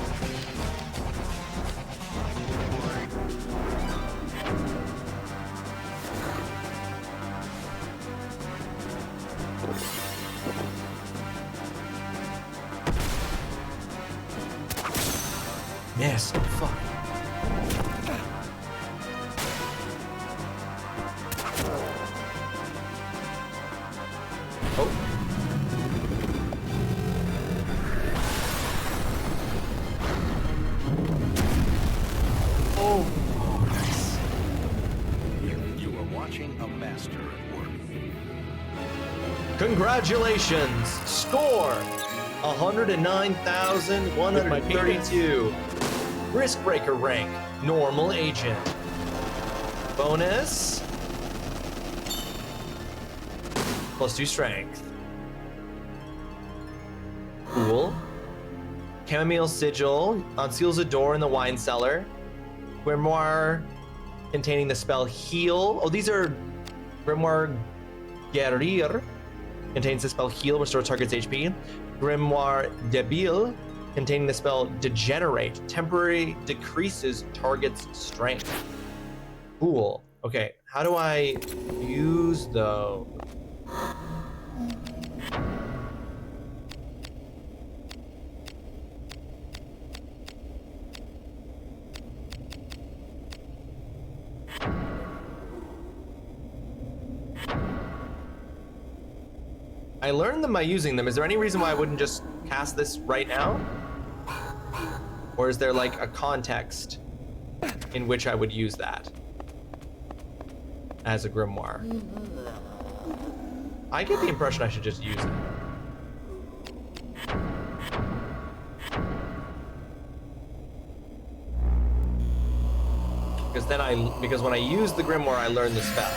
Missed. Fuck. Oh. Oh. Oh, nice. You are watching a master at work. Congratulations! Score 109,132. Risk Breaker rank, normal agent. Bonus +2 strength. Cool. Chamomile sigil unseals a door in the wine cellar. Grimoire containing the spell heal. Oh, these are Grimoire Guerrier contains the spell heal, restore target's HP. Grimoire Debile containing the spell Degenerate, temporary decreases target's strength. Cool. Okay, how do I use those? I learned them by using them. Is there any reason why I wouldn't just cast this right now? Or is there like a context in which I would use that as a grimoire? I get the impression I should just use it. Because when I use the grimoire, I learn the spell.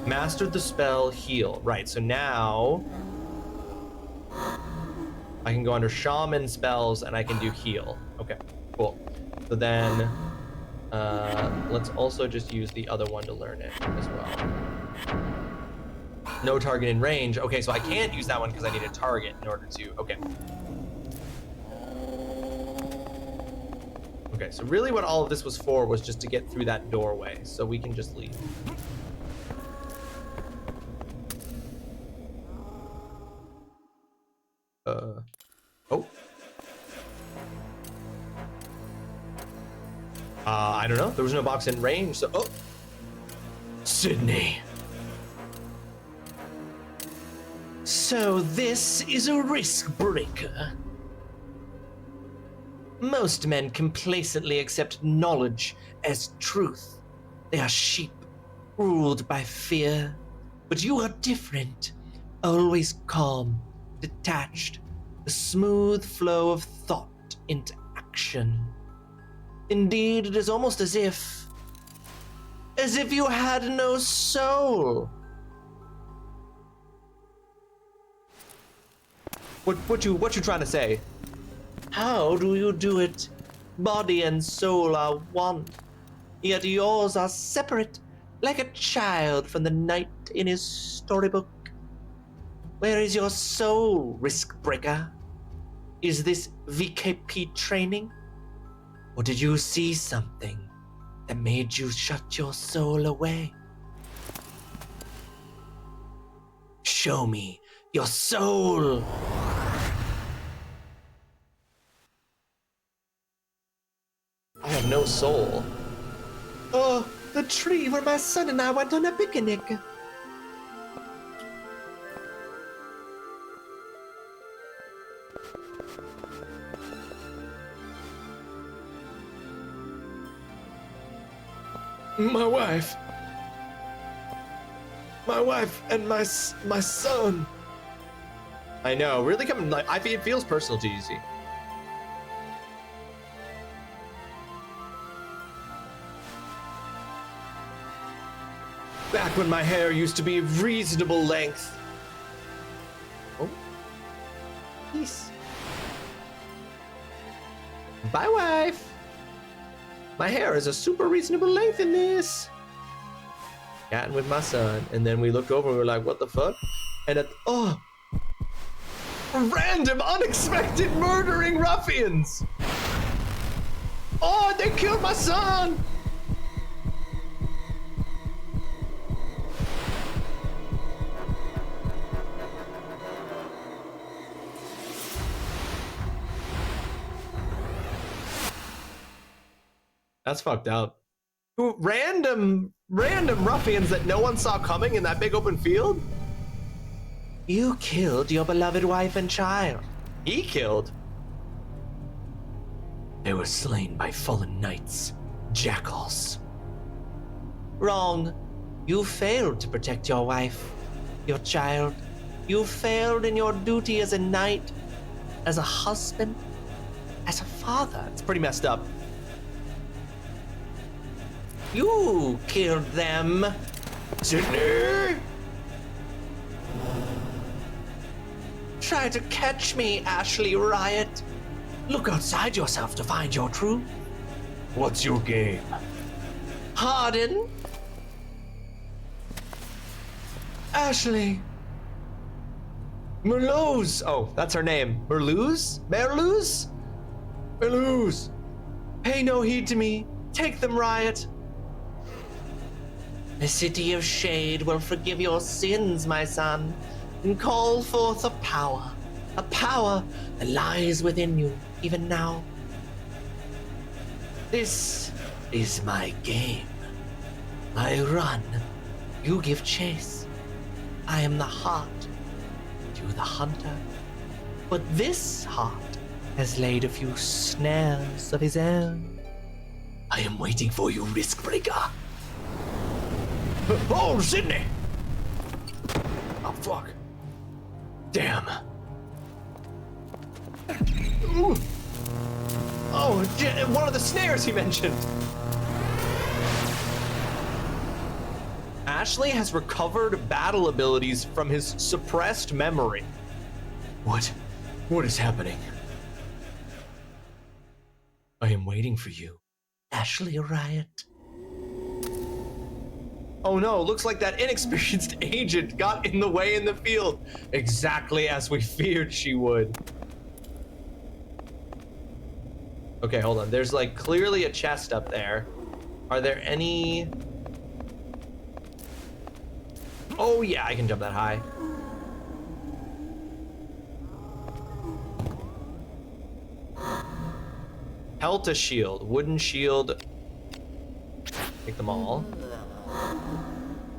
Mastered the spell heal. Right, so now I can go under shaman spells and I can do heal. Okay, cool. So then let's also just use the other one to learn it as well. No target in range. Okay, so I can't use that one because I need a target in order to, okay. Okay, so really what all of this was for was just to get through that doorway, so we can just leave. I don't know. There was no box in range, so... Oh! Sydney. So this is a risk breaker. Most men complacently accept knowledge as truth. They are sheep, ruled by fear. But you are different. Always calm, detached, a smooth flow of thought into action. Indeed, it is almost as if you had no soul. What you trying to say? How do you do it? Body and soul are one, yet yours are separate, like a child from the knight in his storybook. Where is your soul, risk breaker? Is this VKP training? Or did you see something that made you shut your soul away? Show me your soul. I have no soul. Oh, the tree where my son and I went on a picnic. My wife and my son. I know, really coming, like, it feels personal to you, see. Back when my hair used to be reasonable length. Oh, peace. Bye, wife. My hair is a super reasonable length in this. Chatting with my son, and then we looked over and we were like, what the fuck? And oh, random, unexpected murdering ruffians. Oh, they killed my son. That's fucked up. Random ruffians that no one saw coming in that big open field? You killed your beloved wife and child. He killed. They were slain by fallen knights, jackals. Wrong. You failed to protect your wife, your child. You failed in your duty as a knight, as a husband, as a father. It's pretty messed up. You killed them, Sydney! Try to catch me, Ashley Riot. Look outside yourself to find your truth. What's your game? Harden? Ashley. Merluz. Oh, that's her name. Merluz? Merluz? Merluz. Pay no heed to me. Take them, Riot. The city of shade will forgive your sins, my son, and call forth a power that lies within you even now. This is my game. I run, you give chase. I am the hart, you the hunter. But this hart has laid a few snares of his own. I am waiting for you, risk breaker. Oh, Sydney! Oh, fuck. Damn. Ooh. Oh, one of the snares he mentioned. Ashley has recovered battle abilities from his suppressed memory. What is happening? I am waiting for you, Ashley Riot. Oh no, looks like that inexperienced agent got in the way in the field, exactly as we feared she would. Okay, hold on. There's like clearly a chest up there. Are there any... Oh yeah, I can jump that high. Pelta shield, wooden shield, Take them all.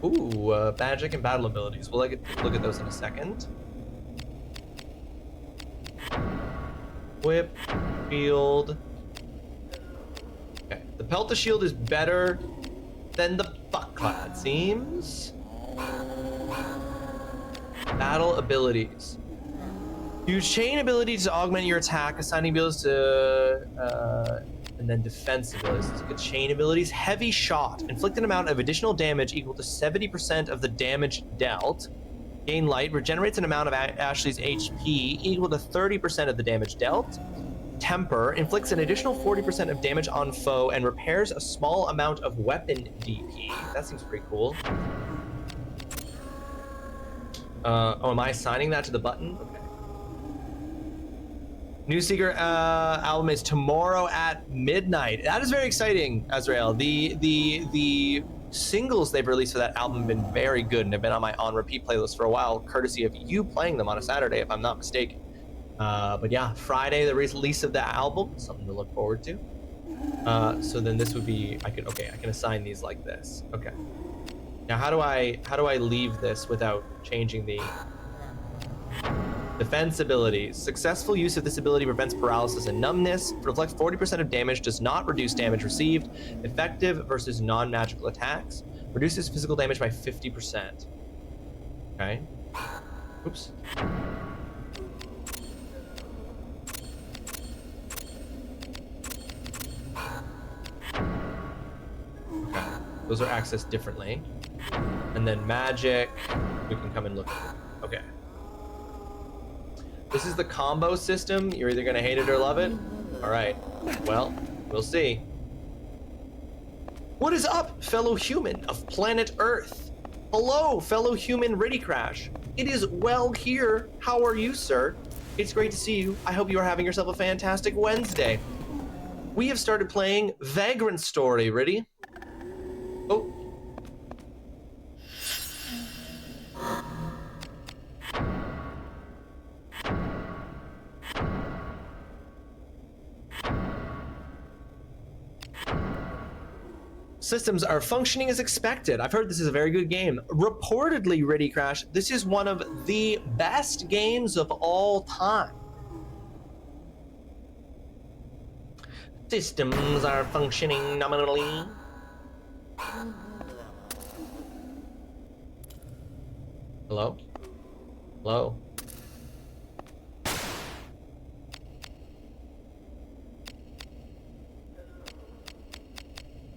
Ooh, magic and battle abilities. We'll look at those in a second. Whip, shield. Okay, the Pelta shield is better than the buckler, it seems. Battle abilities. Use chain abilities to augment your attack, assigning abilities to, and then defense abilities. Let's look at chain abilities. Heavy shot. Inflict an amount of additional damage equal to 70% of the damage dealt. Gain light. Regenerates an amount of Ashley's HP equal to 30% of the damage dealt. Temper. Inflicts an additional 40% of damage on foe and repairs a small amount of weapon DP. That seems pretty cool. Oh, am I assigning that to the button? Okay. New Seeker album is tomorrow at midnight. That is very exciting, Azrael. The singles they've released for that album have been very good and have been on my on repeat playlist for a while, courtesy of you playing them on a Saturday, if I'm not mistaken. But yeah, Friday, the release of that album, something to look forward to. So then this would be, I can assign these like this. Okay. Now how do I leave this without changing the defense abilities? Successful use of this ability prevents paralysis and numbness. Reflects 40% of damage, does not reduce damage received. Effective versus non-magical attacks. Reduces physical damage by 50%. Okay. Oops. Okay. Those are accessed differently. And then magic, we can come and look at it. Okay. This is the combo system. You're either gonna hate it or love it. All right, well, we'll see. What is up, fellow human of planet Earth? Hello, fellow human Riddy Crash. It is well here. How are you, sir? It's great to see you. I hope you are having yourself a fantastic Wednesday. We have started playing Vagrant Story, Riddy. Oh. Systems are functioning as expected. I've heard this is a very good game. Reportedly, Riddy Crash, this is one of the best games of all time. Systems are functioning nominally. Hello? Hello?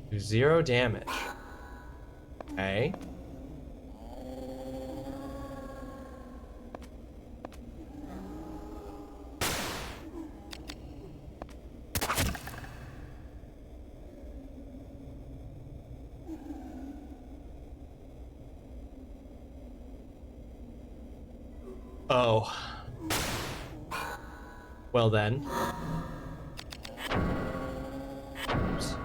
Do 0 damage. Okay. Oh. Well then. Oops.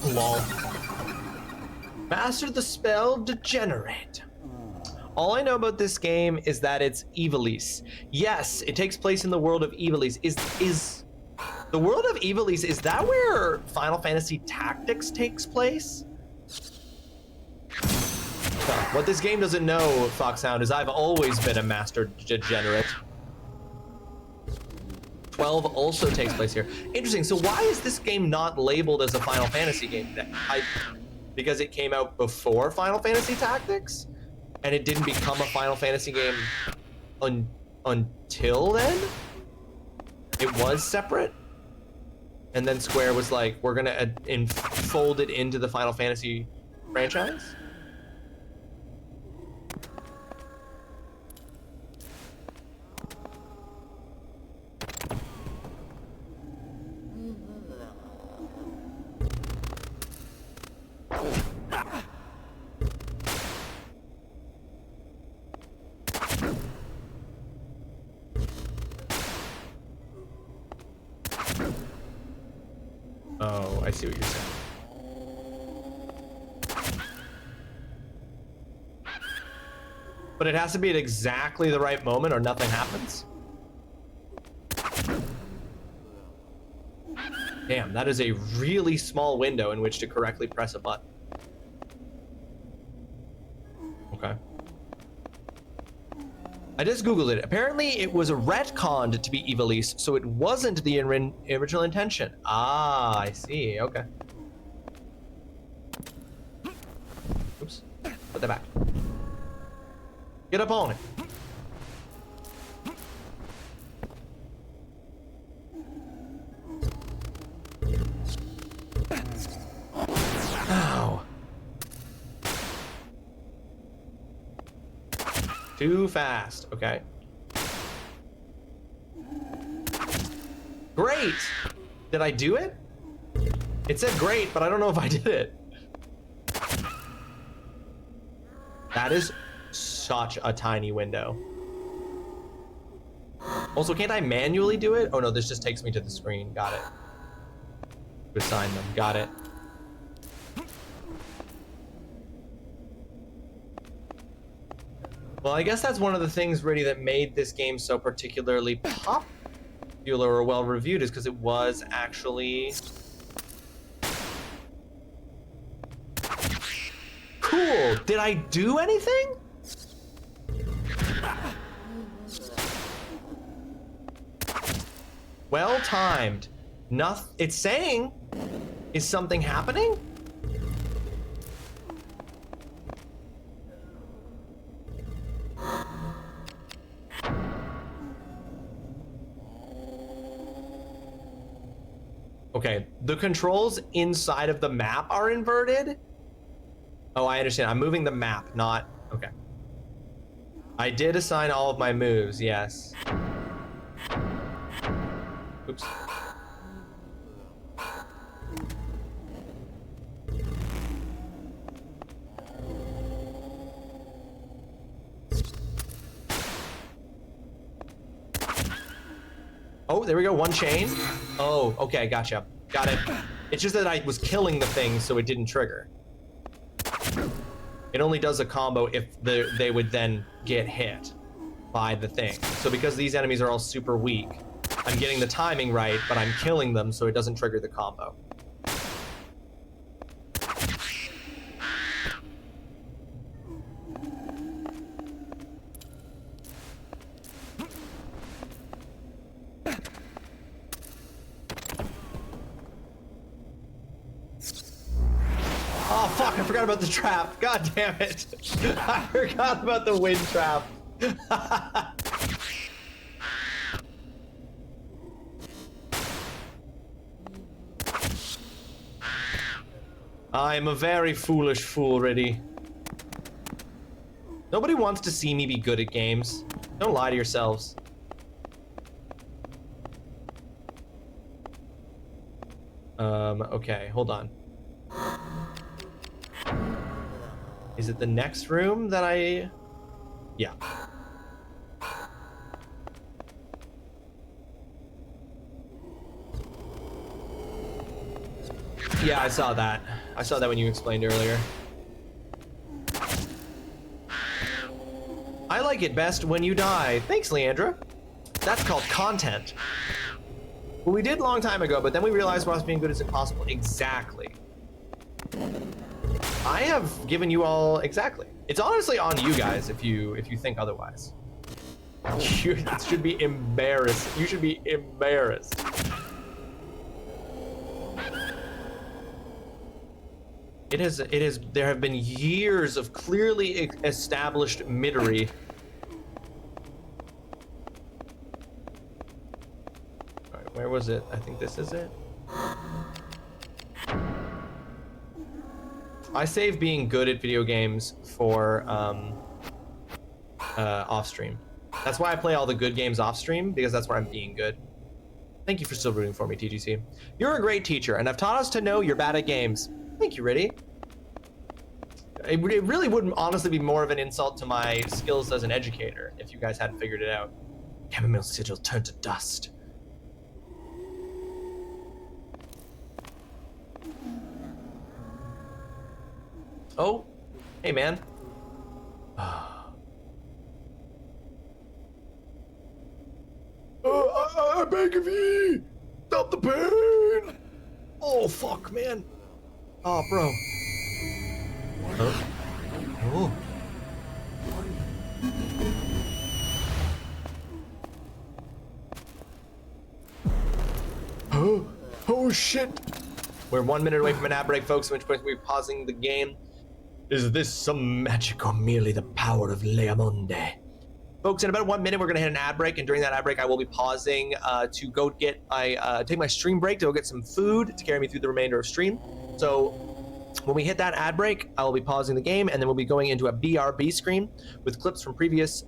Lol. Master the spell Degenerate. All I know about this game is that it's Ivalice. Yes, it takes place in the world of Ivalice. Is the world of Ivalice, is that where Final Fantasy Tactics takes place? What this game doesn't know, Foxhound, is I've always been a master degenerate. 12 also takes place here. Interesting, so why is this game not labeled as a Final Fantasy game? Because it came out before Final Fantasy Tactics? And it didn't become a Final Fantasy game until then? It was separate? And then Square was like, we're gonna fold it into the Final Fantasy franchise? Oh, I see what you're saying. But it has to be at exactly the right moment or nothing happens. Damn, that is a really small window in which to correctly press a button. Okay. I just Googled it. Apparently it was retconned to be Ivalice, so it wasn't the original intention. Ah, I see, okay. Oops, put that back. Get up on it. Ow. Too fast, okay. Great! Did I do it? It said great, but I don't know if I did it. That is such a tiny window. Also, can't I manually do it? Oh no, this just takes me to the screen. Got it. Assign them. Got it. Well, I guess that's one of the things, really, that made this game so particularly popular or well-reviewed, is because it was actually cool. Did I do anything? Well timed. Nothing. It's saying, is something happening? Okay, the controls inside of the map are inverted. Oh, I understand. I'm moving the map, not... Okay. I did assign all of my moves, yes. Oops. Oh, there we go, one chain. Oh, okay, gotcha. Got it. It's just that I was killing the thing, so it didn't trigger. It only does a combo if they would then get hit by the thing. So because these enemies are all super weak, I'm getting the timing right, but I'm killing them so it doesn't trigger the combo. Oh fuck, I forgot about the trap. God damn it. I forgot about the wind trap. I am a very foolish fool, Riddy. Nobody wants to see me be good at games. Don't lie to yourselves. Okay, hold on. Is it the next room that I... Yeah. Yeah, I saw that. I saw that when you explained earlier. I like it best when you die. Thanks, Leandra. That's called content. Well, we did a long time ago, but then we realized Ross being good is impossible. Exactly. I have given you all exactly. It's honestly on you guys if you think otherwise. You should be embarrassed. You should be embarrassed. It is. There have been years of clearly established middery. All right, where was it? I think this is it. I save being good at video games for off stream. That's why I play all the good games off stream, because that's where I'm being good. Thank you for still rooting for me, TGC. You're a great teacher, and have taught us to know you're bad at games. Thank you, Riddy. It really would honestly be more of an insult to my skills as an educator if you guys hadn't figured it out. Chamomile sigil turned to dust. Oh, hey man. fuck, man. Oh, bro. Oh. Oh. Oh. Oh, shit. We're 1 minute away from an ad break, folks, at which point we're pausing the game. Is this some magic or merely the power of Leamonde? Folks, in about 1 minute, we're gonna hit an ad break, and during that ad break, I will be pausing to go get take my stream break to go get some food to carry me through the remainder of stream. So when we hit that ad break, I will be pausing the game, and then we'll be going into a BRB screen with clips from previous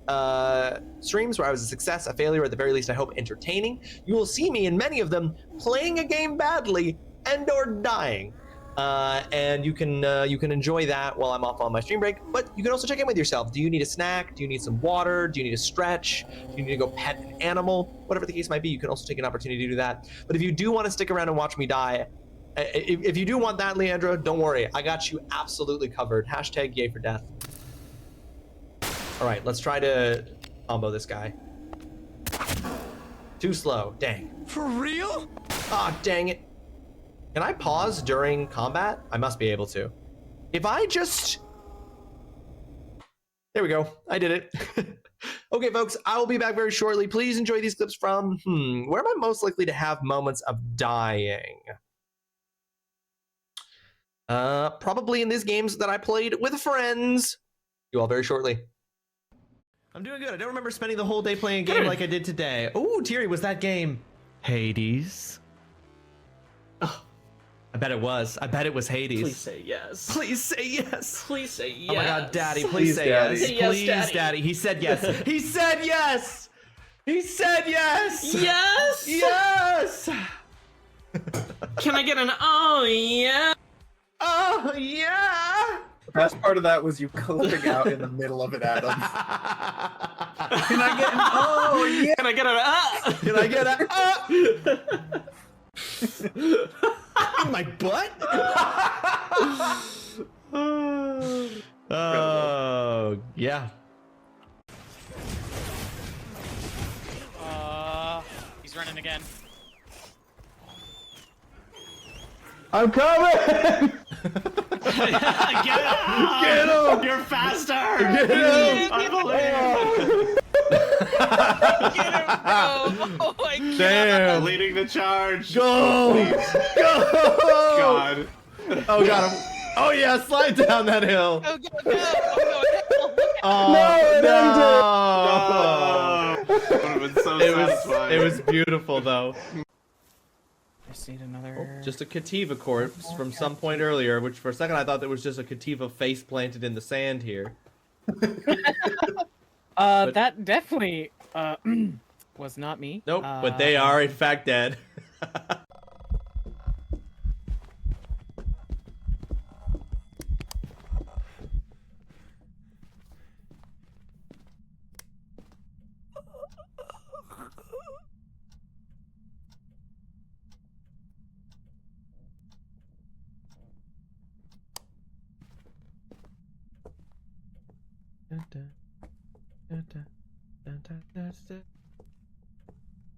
streams where I was a success, a failure, or at the very least, I hope entertaining. You will see me in many of them playing a game badly and or dying. And you can enjoy that while I'm off on my stream break, but you can also check in with yourself. Do you need a snack? Do you need some water? Do you need a stretch? Do you need to go pet an animal? Whatever the case might be, you can also take an opportunity to do that. But if you do want to stick around and watch me die, if you do want that, Leandra, don't worry. I got you absolutely covered. Hashtag yay for death. All right, let's try to combo this guy. Too slow, dang. For real? Ah, dang it. Can I pause during combat? I must be able to. If I just... There we go. I did it. Okay, folks, I will be back very shortly. Please enjoy these clips from... Where am I most likely to have moments of dying? Probably in these games that I played with friends. You all very shortly. I'm doing good. I don't remember spending the whole day playing a game like I did today. Oh, Thierry, was that game Hades? Oh. I bet it was. I bet it was Hades. Please say yes. Please say yes. Please say yes. Oh my god, Daddy, please say yes. Please, Daddy. Daddy. He said yes. He said yes. He said yes. Yes. Yes. Can I get an oh yeah? Oh yeah. The best part of that was you clipping out in the middle of it, Adam. Can I get an oh yeah? Can I get an Can I get a in my butt? Oh, yeah. He's running again. I'm coming! Get him! Get him! You're faster! Get him! I believe! Get him, bro! Oh my god! Damn! Leading the charge! Go! Go! God! Oh, got him! Oh yeah, slide down that hill! Go, go, go! Oh no! Would have been so satisfying. It was beautiful though. Just need another... Just a Kativa corpse from some point earlier, which for a second I thought there was just a Kativa face planted in the sand here. That definitely was not me. Nope, but they are in fact dead.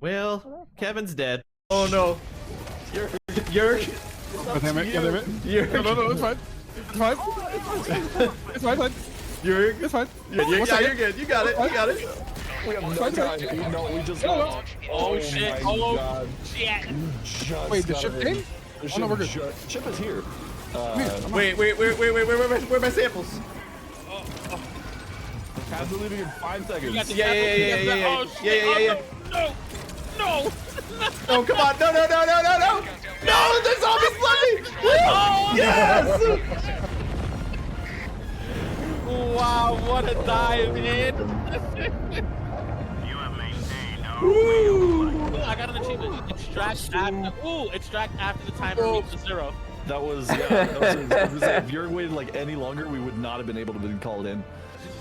Well, Kevin's dead. Oh no. You're God damn it, No, it's fine. It's fine. It's fine. It's fine. Yeah, you're good. You got it. You got it. We have no time. No, we just got... Oh shit! Oh God. shit! Wait, the ship came? Oh no, we're good. Ship is here. Wait, where are my samples? Pass are leaving in 5 seconds. Yeah. No! No! Oh, come on. No. No, the zombie's flooding. Oh, Yes! wow, what a dive, man! You have maintained our Ooh, I got an achievement. Extract after. Ooh, extract after the timer reaches 0. That was, if you waited like any longer, we would not have been able to be called in.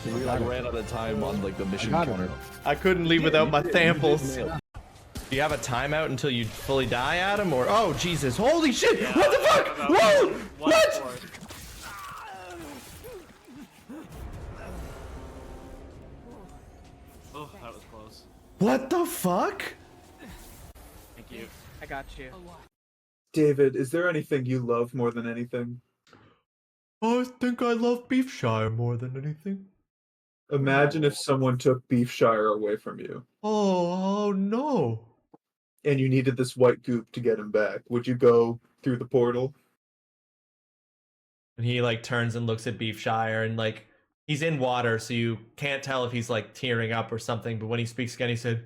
We like ran out of time on like the mission counter. I couldn't leave without my samples. Do you have a timeout until you fully die, Adam? Or oh Jesus! Holy shit! Yeah, what the fuck? Whoa! What? Oh, that was close. What the fuck? Thank you. I got you. David, is there anything you love more than anything? I think I love Beefshire more than anything. Imagine if someone took Beefshire away from you. Oh no. And you needed this white goop to get him back. Would you go through the portal? And he like turns and looks at Beefshire, and like he's in water, so you can't tell if he's like tearing up or something, but when he speaks again he said,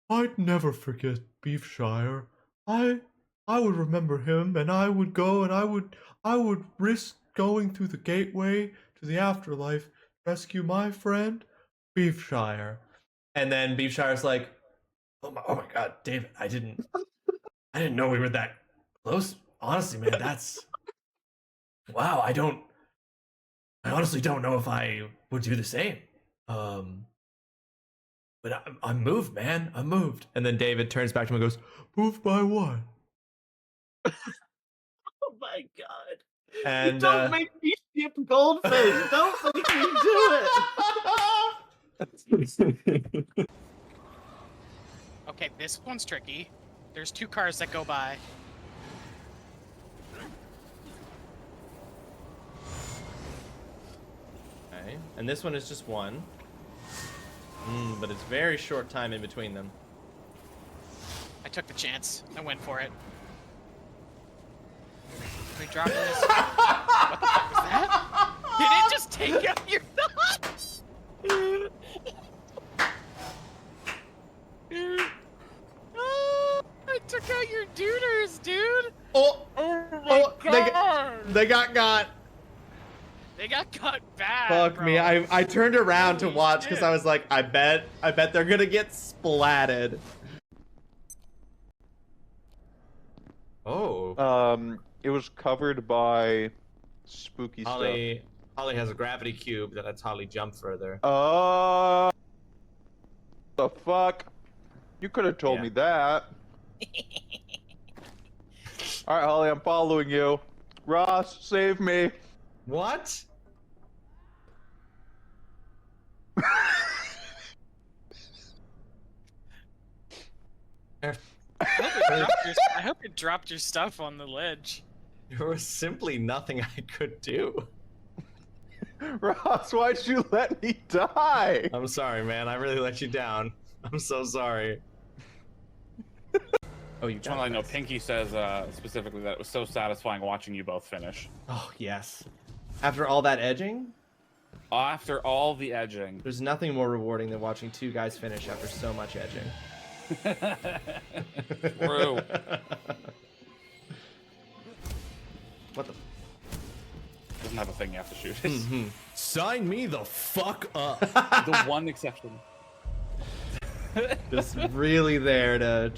I'd never forget Beefshire. I would remember him, and I would go, and I would risk going through the gateway to the afterlife, rescue my friend, Beefshire. And then Beefshire's like, oh my god, David, I didn't know we were that close. Honestly, man, that's wow, I honestly don't know if I would do the same. But I'm moved, man. I'm moved. And then David turns back to him and goes, moved by what? Oh my god. And don't make me skip Goldfish. Don't make me do it. Okay, this one's tricky. There's 2 cars that go by. Okay. And this one is just one. But it's very short time in between them. I took the chance. I went for it. Are we dropping this? What the fuck was that? Did it just take out your nuts? I took out your duders, dude. Oh my god. They got got. They got cut bad. Fuck bro. me. I turned around to Holy watch because shit. I was like, I bet they're gonna get splatted. Oh. It was covered by spooky stuff. Holly has a gravity cube that lets Holly jump further. The fuck? You could have told me that. Alright, Holly, I'm following you. Ross, save me. What? I hope you dropped your stuff on the ledge. There was simply nothing I could do. Ross, why'd you let me die? I'm sorry, man. I really let you down. I'm so sorry. Oh, you just want to know, Pinky says specifically that it was so satisfying watching you both finish. Oh, yes. After all that edging? After all the edging. There's nothing more rewarding than watching 2 guys finish after so much edging. True. What the? Doesn't have a thing you have to shoot. Sign me the fuck up. The one exception. just really there to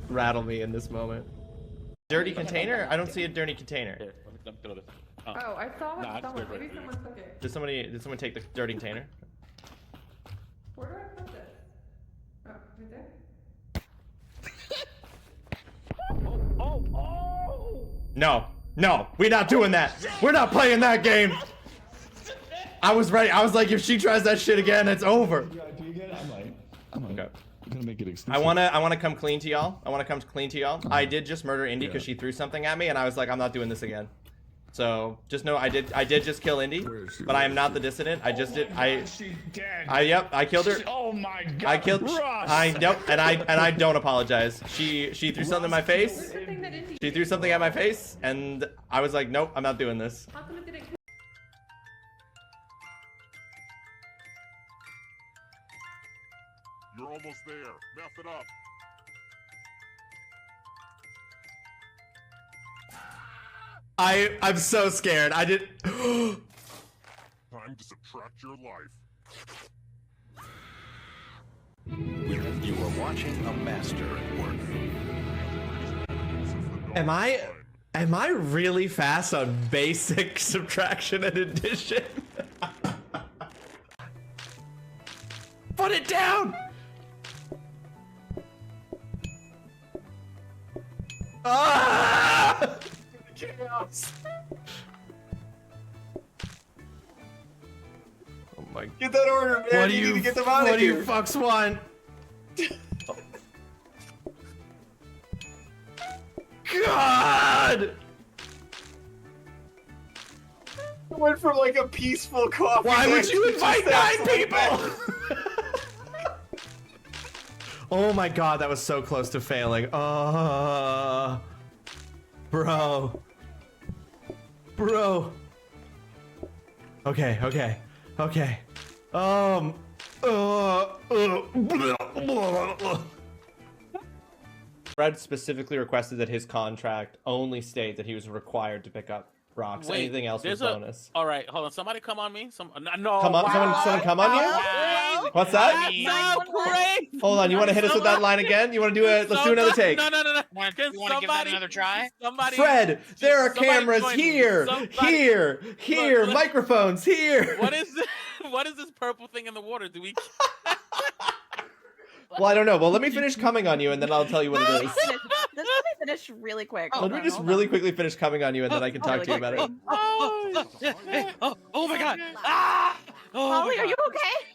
rattle me in this moment. Dirty container? I don't see a dirty container. Here, let me go to this. Oh, I saw Nah, it somewhere. right Maybe here. someone took it. Did someone take the dirty container? Where do I put this? Oh, right there? No, we're not doing that. We're not playing that game. I was ready. I was like, if she tries that shit again, it's over. Yeah, do you get it? I might. Okay. I'm gonna make it exclusive. I wanna come clean to y'all. I did just murder Indy because she threw something at me, and I was like, I'm not doing this again. So just know I did just kill Indy, but I am not the dissident. I just did. She's dead. Yep, I killed her. Oh my god. I killed. Nope, and I don't apologize. She threw something in my face. She threw something at my face, and I was like, nope, I'm not doing this. How come it didn't kill? You're almost there. Mess it up. I'm so scared. I did. Time to subtract your life. You are watching a master at work. Am I really fast on basic subtraction and addition? Put it down! Ah! Chaos. Oh my! Get that order, man. What do you need to get them out of What do here. you fucks want? God! Went from like a peaceful coffee. Why would date you to invite just 9 people? Oh my God, that was so close to failing. Bro. Bro. Okay, okay, okay. Fred specifically requested that his contract only state that he was required to pick up rocks. Wait, Anything else was bonus. All right, hold on. Somebody come on me. No. Come on, wow. someone come on you? Wow. What's that? That's so crazy. Hold on, you want to hit us with that line again? You want to do it? Let's do another take. No. You want to give that another try? Fred, there are cameras here, here, microphones here. What is this? What is this purple thing in the water? Do we? Well, I don't know. Well, let me finish coming on you, and then I'll tell you what it is. Let me finish really quick. Let me just really quickly finish coming on you, and then I can talk to you about it. Oh my God! Ah! Holly, are you okay?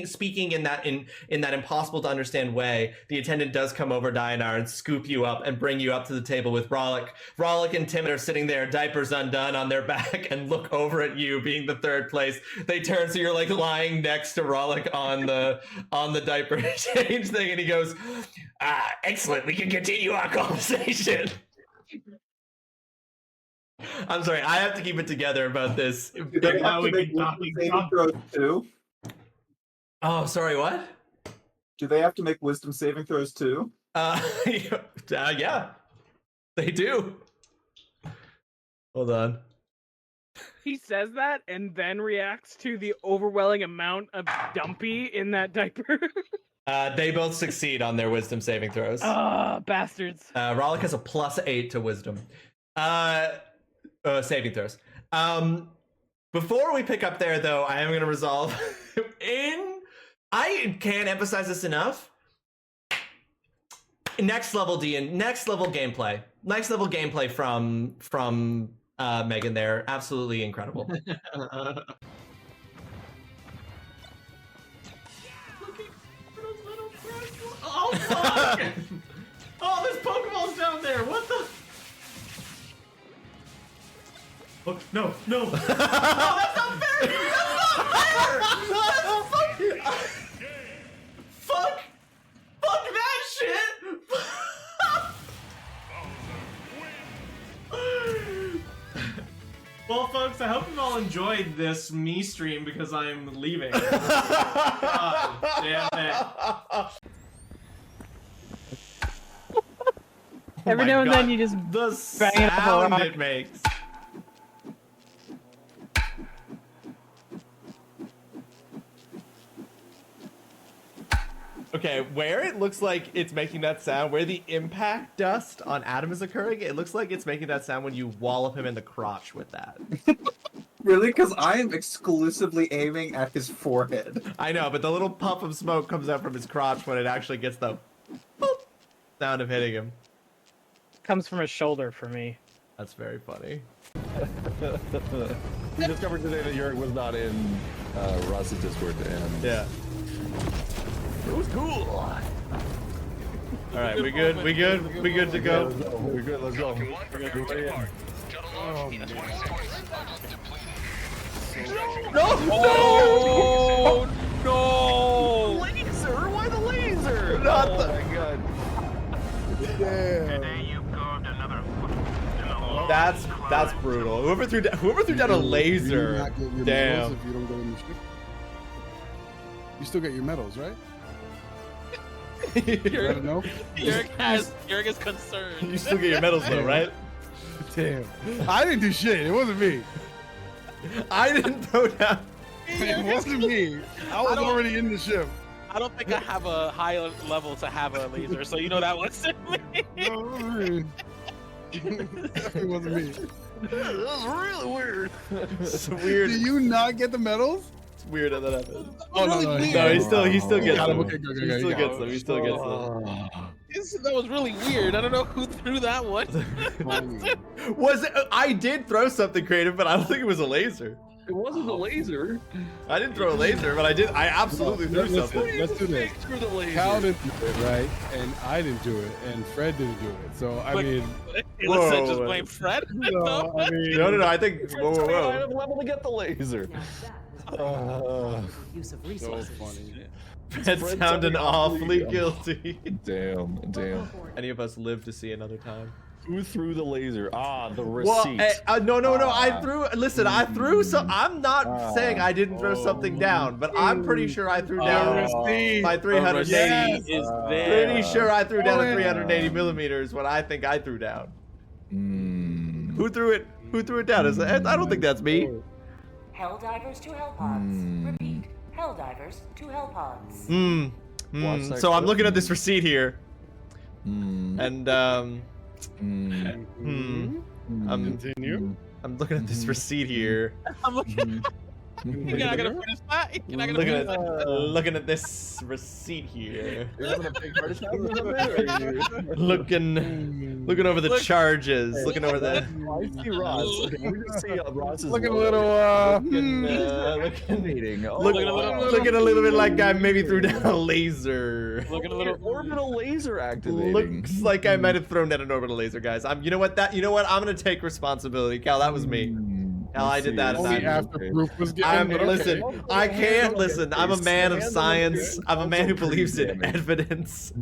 Speaking in that impossible to understand way, the attendant does come over, Dianar, and scoop you up and bring you up to the table with Rollick. Rollick and Timid are sitting there, diapers undone on their back, and look over at you, being the third place. They turn so you're like lying next to Rollick on the diaper change thing, and he goes, "Excellent, we can continue our conversation." I'm sorry, I have to keep it together about this. Do they have to make wisdom saving throws too? Oh, sorry, what? Do they have to make wisdom saving throws too? Yeah, they do. Hold on. He says that and then reacts to the overwhelming amount of dumpy in that diaper. They both succeed on their wisdom saving throws. Bastards. Rollick has a +8 to wisdom. Saving throws. Before we pick up there, though, I am going to resolve I can't emphasize this enough. Next level gameplay. Next level gameplay from Megan there. Absolutely incredible. Oh, fuck! Oh, there's Pokeballs down there. What the? Oh, no. Oh, that's not fair! That's not fair! Fuck that shit! Well, folks, I hope you all enjoyed this me stream because I'm leaving. God damn it. Every now and then you just the bang it off a sound rock. it makes. Okay, where it looks like it's making that sound, where the impact dust on Adam is occurring, it looks like it's making that sound when you wallop him in the crotch with that. Really? Because I am exclusively aiming at his forehead. I know, but the little puff of smoke comes out from his crotch when it actually gets the boop sound of hitting him. Comes from his shoulder for me. That's very funny. We discovered today that Yurik was not in Ross's Discord, and yeah, it was cool. All right, we good? We good? We good to go? We're good. Let's go. No! No! Laser! Why the laser? Not the. Oh my God. That's brutal. Whoever threw down a laser. Damn. If you don't go in the ship, you still get your medals, right? Yurik is concerned. You still get your medals though, right? Damn. I didn't do shit. It wasn't me. I didn't throw down. It wasn't me. I was already in the ship. I don't think I have a high level to have a laser, so you know that wasn't me. No, it definitely wasn't me. That was really weird. It's weird. Do you not get the medals? It's weird how that happened. Oh no, he still gets them. Okay, He still gets them. That was really weird. I don't know who threw that one. Was it? I did throw something creative, but I don't think it was a laser. It wasn't a laser. I didn't throw a laser, but I absolutely threw something. Let's do this. Threw the laser. Cal didn't do it, right? And I didn't do it, and Fred didn't do it. So I mean, Listen, just blame Fred. no, I mean, No, I think. Whoa, whoa, I whoa. have level to get the laser. Use of so resources. funny. That's sounding awfully guilty. Damn. Any of us live to see another time. Who threw the laser? Ah, the Well, receipt. no. I threw. Listen, I threw some. I'm not saying I didn't throw something down, but I'm pretty sure I threw down my 380. Receipt is there. Pretty sure I threw down a 380 millimeters. What I think I threw down. Who threw it? Who threw it down? I don't think that's me. Helldivers to Hellpods. Repeat. Helldivers to Hellpods. So I'm looking at this receipt here, and Continue. I'm looking at this receipt here. I'm looking. You're not gonna finish that. You're not gonna Looking finish that. looking at this receipt here. You're having a big heart attack or something? Looking over the charges. Looking over the. I see Ross. Can we just see Ross's Looking a logo? little. Looking a little bit like I maybe threw down a laser. Looking a little. Orbital laser activating. Looks like I might have thrown down an orbital laser, guys. You know what? I'm gonna take responsibility. Cal, that was me. Cal, I did that. Only after proof was given. but okay. Listen, I can't listen. I'm a man of science. I'm a man who believes in evidence,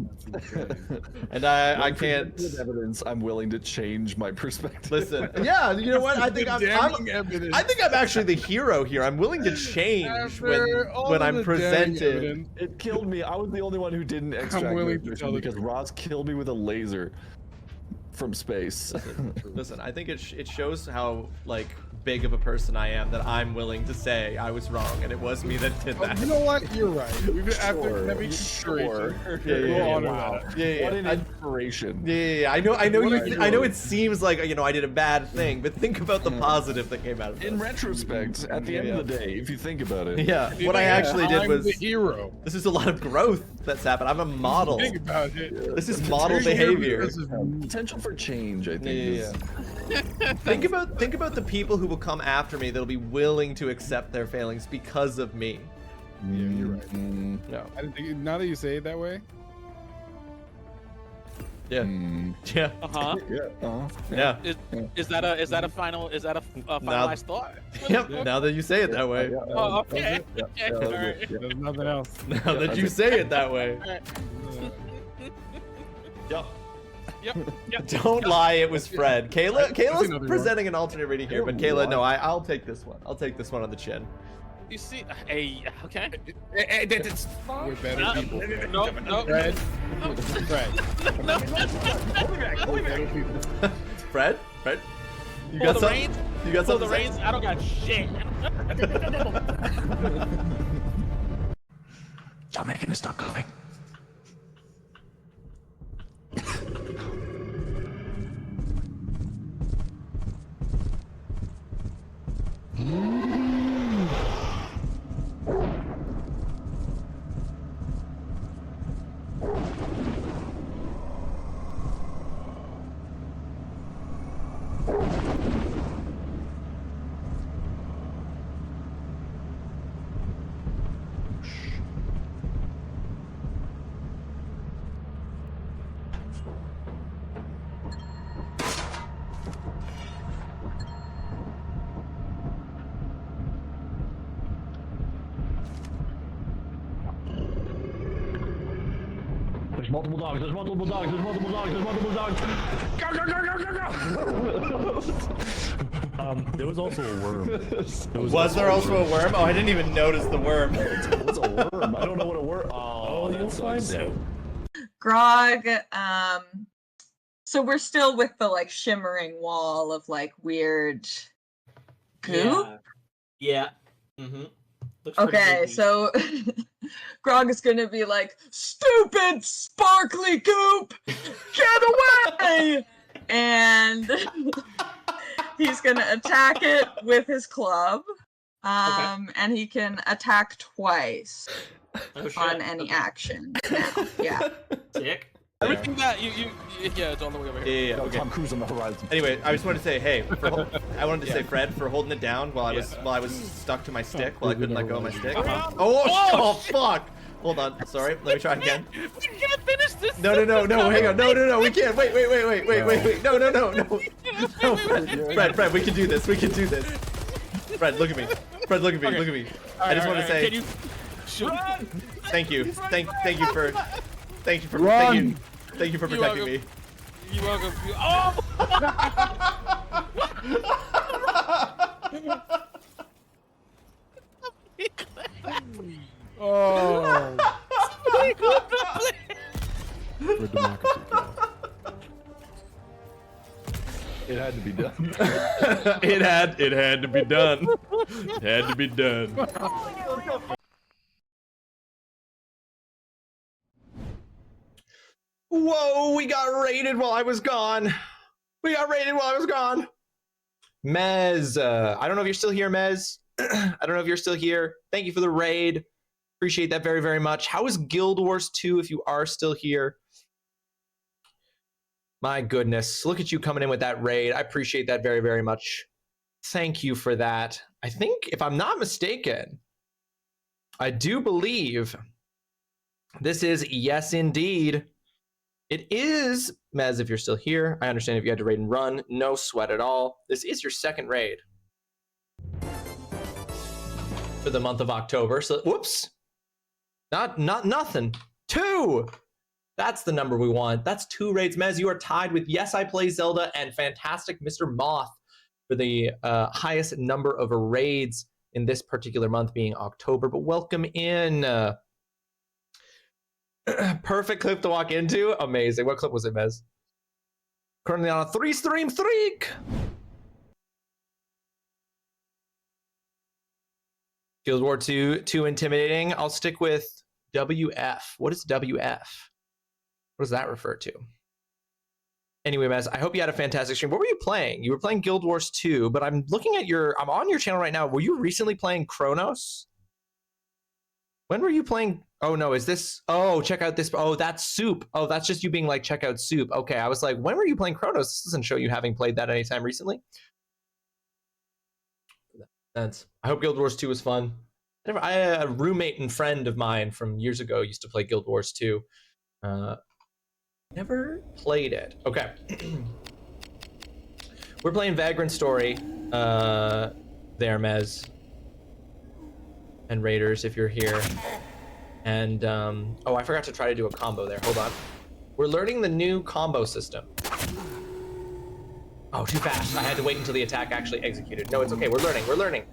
and I can't. With evidence, I'm willing to change my perspective. Listen, yeah, you know what? I think I'm actually the hero here. I'm willing to change when I'm presented. It killed me. I was the only one who didn't extract nutrition because Ross killed me with a laser from space. Listen, I think it shows how big of a person I am that I'm willing to say I was wrong and it was me that did that. You know what? You're right. We've been after heavy Sure. Yeah. What an inspiration. Yeah. I know. I know. It seems like I did a bad thing, but think about the positive that came out of it. In retrospect, at the end of the day, if you think about it. Yeah. What I actually did was the hero. This is a lot of growth that's happened. I'm a model. Think about it. This is model behavior. Potential for change, I think. Yeah. Think about the people who will come after me that'll be willing to accept their failings because of me. Yeah, you're right. No. I didn't think, now that you say it that way. Yeah. Yeah. Yeah. Is that a finalized thought? Yep. Now that you say it that way. Oh, okay. There's nothing else. Now that you say it that way. Yep. Don't lie, it was Fred. Kayla's presenting an alternate reading here, but Kayla, no, I'll take this one. I'll take this one on the chin. You see, okay. We're better people. No. Fred. Fred. Fred? You got something? You got something? The reins? I don't got shit. Stop making us stop going. There's multiple dogs. Go, go, go, go, go. There was also a worm. Was there also a worm? Oh, I didn't even notice the worm. What's a worm? I don't know what a worm. Oh, you'll find out. Grog, so we're still with the shimmering wall of weird goop? Yeah. Okay, so Grog is gonna be like, stupid sparkly goop! Get away! And he's gonna attack it with his club. And he can attack twice on any action now. Yeah. Sick. there. Everything that yeah, it's all the way over here. Yeah, okay. Tom Cruise on the horizon. Anyway, I just wanted to say, hey, I wanted to say, Fred, for holding it down while I was stuck to my stick, while I couldn't let go of my stick. Oh, fuck! Hold on, sorry. Let me try again. We can't finish this. No, hang on. No, we can't. Wait. No, Fred, we can do this. Fred, look at me. I just want to say. Can you shoot? Thank you for protecting me. You're welcome. Oh. For democracy. It had to be done. It had to be done. It had to be done. Whoa, we got raided while I was gone. Mez, I don't know if you're still here, Mez. I don't know if you're still here. Thank you for the raid. Appreciate that very, very much. How is Guild Wars 2 if you are still here? My goodness, look at you coming in with that raid. I appreciate that very, very much. Thank you for that. I think, if I'm not mistaken, I do believe this is yes, indeed. It is, Mez, if you're still here. I understand if you had to raid and run. No sweat at all. This is your second raid for the month of October. So, whoops. Nothing. 2. That's the number we want. That's 2 raids. Mez, you are tied with Yes, I Play Zelda and Fantastic Mr. Moth for the highest number of raids in this particular month, being October. But welcome in. Perfect clip to walk into. Amazing. What clip was it, Mez? Currently on a 3-stream streak. Guild War 2 too intimidating. I'll stick with WF. What is WF? What does that refer to? Anyway, Mez, I hope you had a fantastic stream. What were you playing? You were playing Guild Wars 2, but I'm looking at I'm on your channel right now. Were you recently playing Chronos? When were you playing? Oh no, is this? Oh, check out this. Oh, that's Soup. Oh, that's just you being like, check out Soup. Okay, I was like, when were you playing Chronos? This doesn't show you having played that anytime recently. I hope Guild Wars 2 was fun. I had a roommate and friend of mine from years ago used to play Guild Wars 2. Never played it. Okay. We're playing Vagrant Story there, Mez. And Raiders, if you're here. And, oh, I forgot to try to do a combo there. Hold on. We're learning the new combo system. Oh, too fast. I had to wait until the attack actually executed. No, it's okay. We're learning.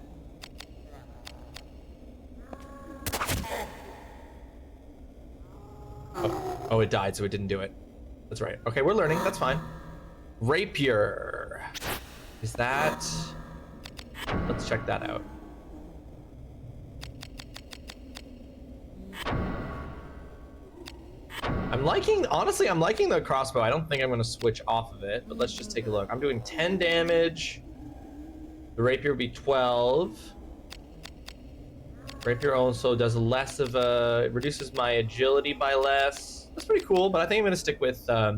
Oh, it died, so it didn't do it. That's right. Okay, we're learning. That's fine. Rapier. Is that... Let's check that out. Honestly, I'm liking the crossbow. I don't think I'm going to switch off of it, but let's just take a look. I'm doing 10 damage. The rapier would be 12. Rapier also does less of a... It reduces my agility by less. That's pretty cool, but I think I'm going to stick with... I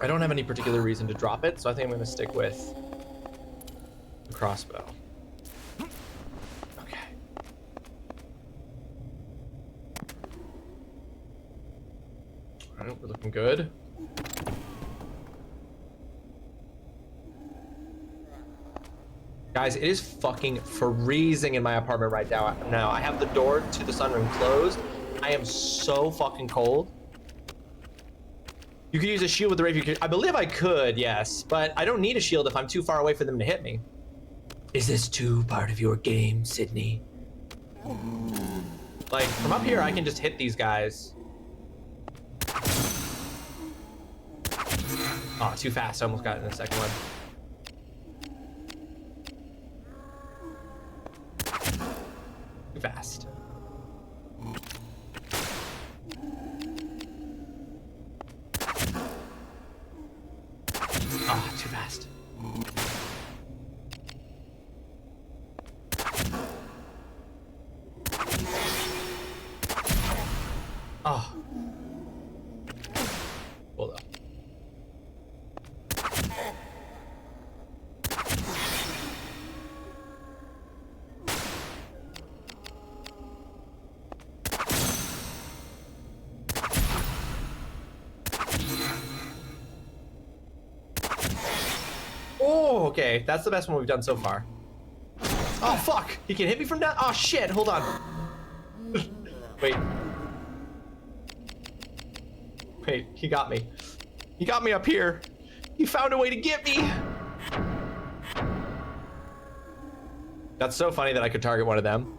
don't have any particular reason to drop it, so I think I'm going to stick with the crossbow. Okay. All right, we're looking good. Guys, it is fucking freezing in my apartment right now. I have the door to the sunroom closed. I am so fucking cold. You could use a shield with the rapier. I believe I could, yes, but I don't need a shield if I'm too far away for them to hit me. Is this too part of your game, Sydney? Like, from up here, I can just hit these guys. Oh, too fast. I almost got it in the second one. Too fast. Ah, too fast. Oh, okay. That's the best one we've done so far. Oh, fuck. He can hit me from down. Oh, shit. Hold on. Wait. Wait, he got me. He got me up here. He found a way to get me. That's so funny that I could target one of them.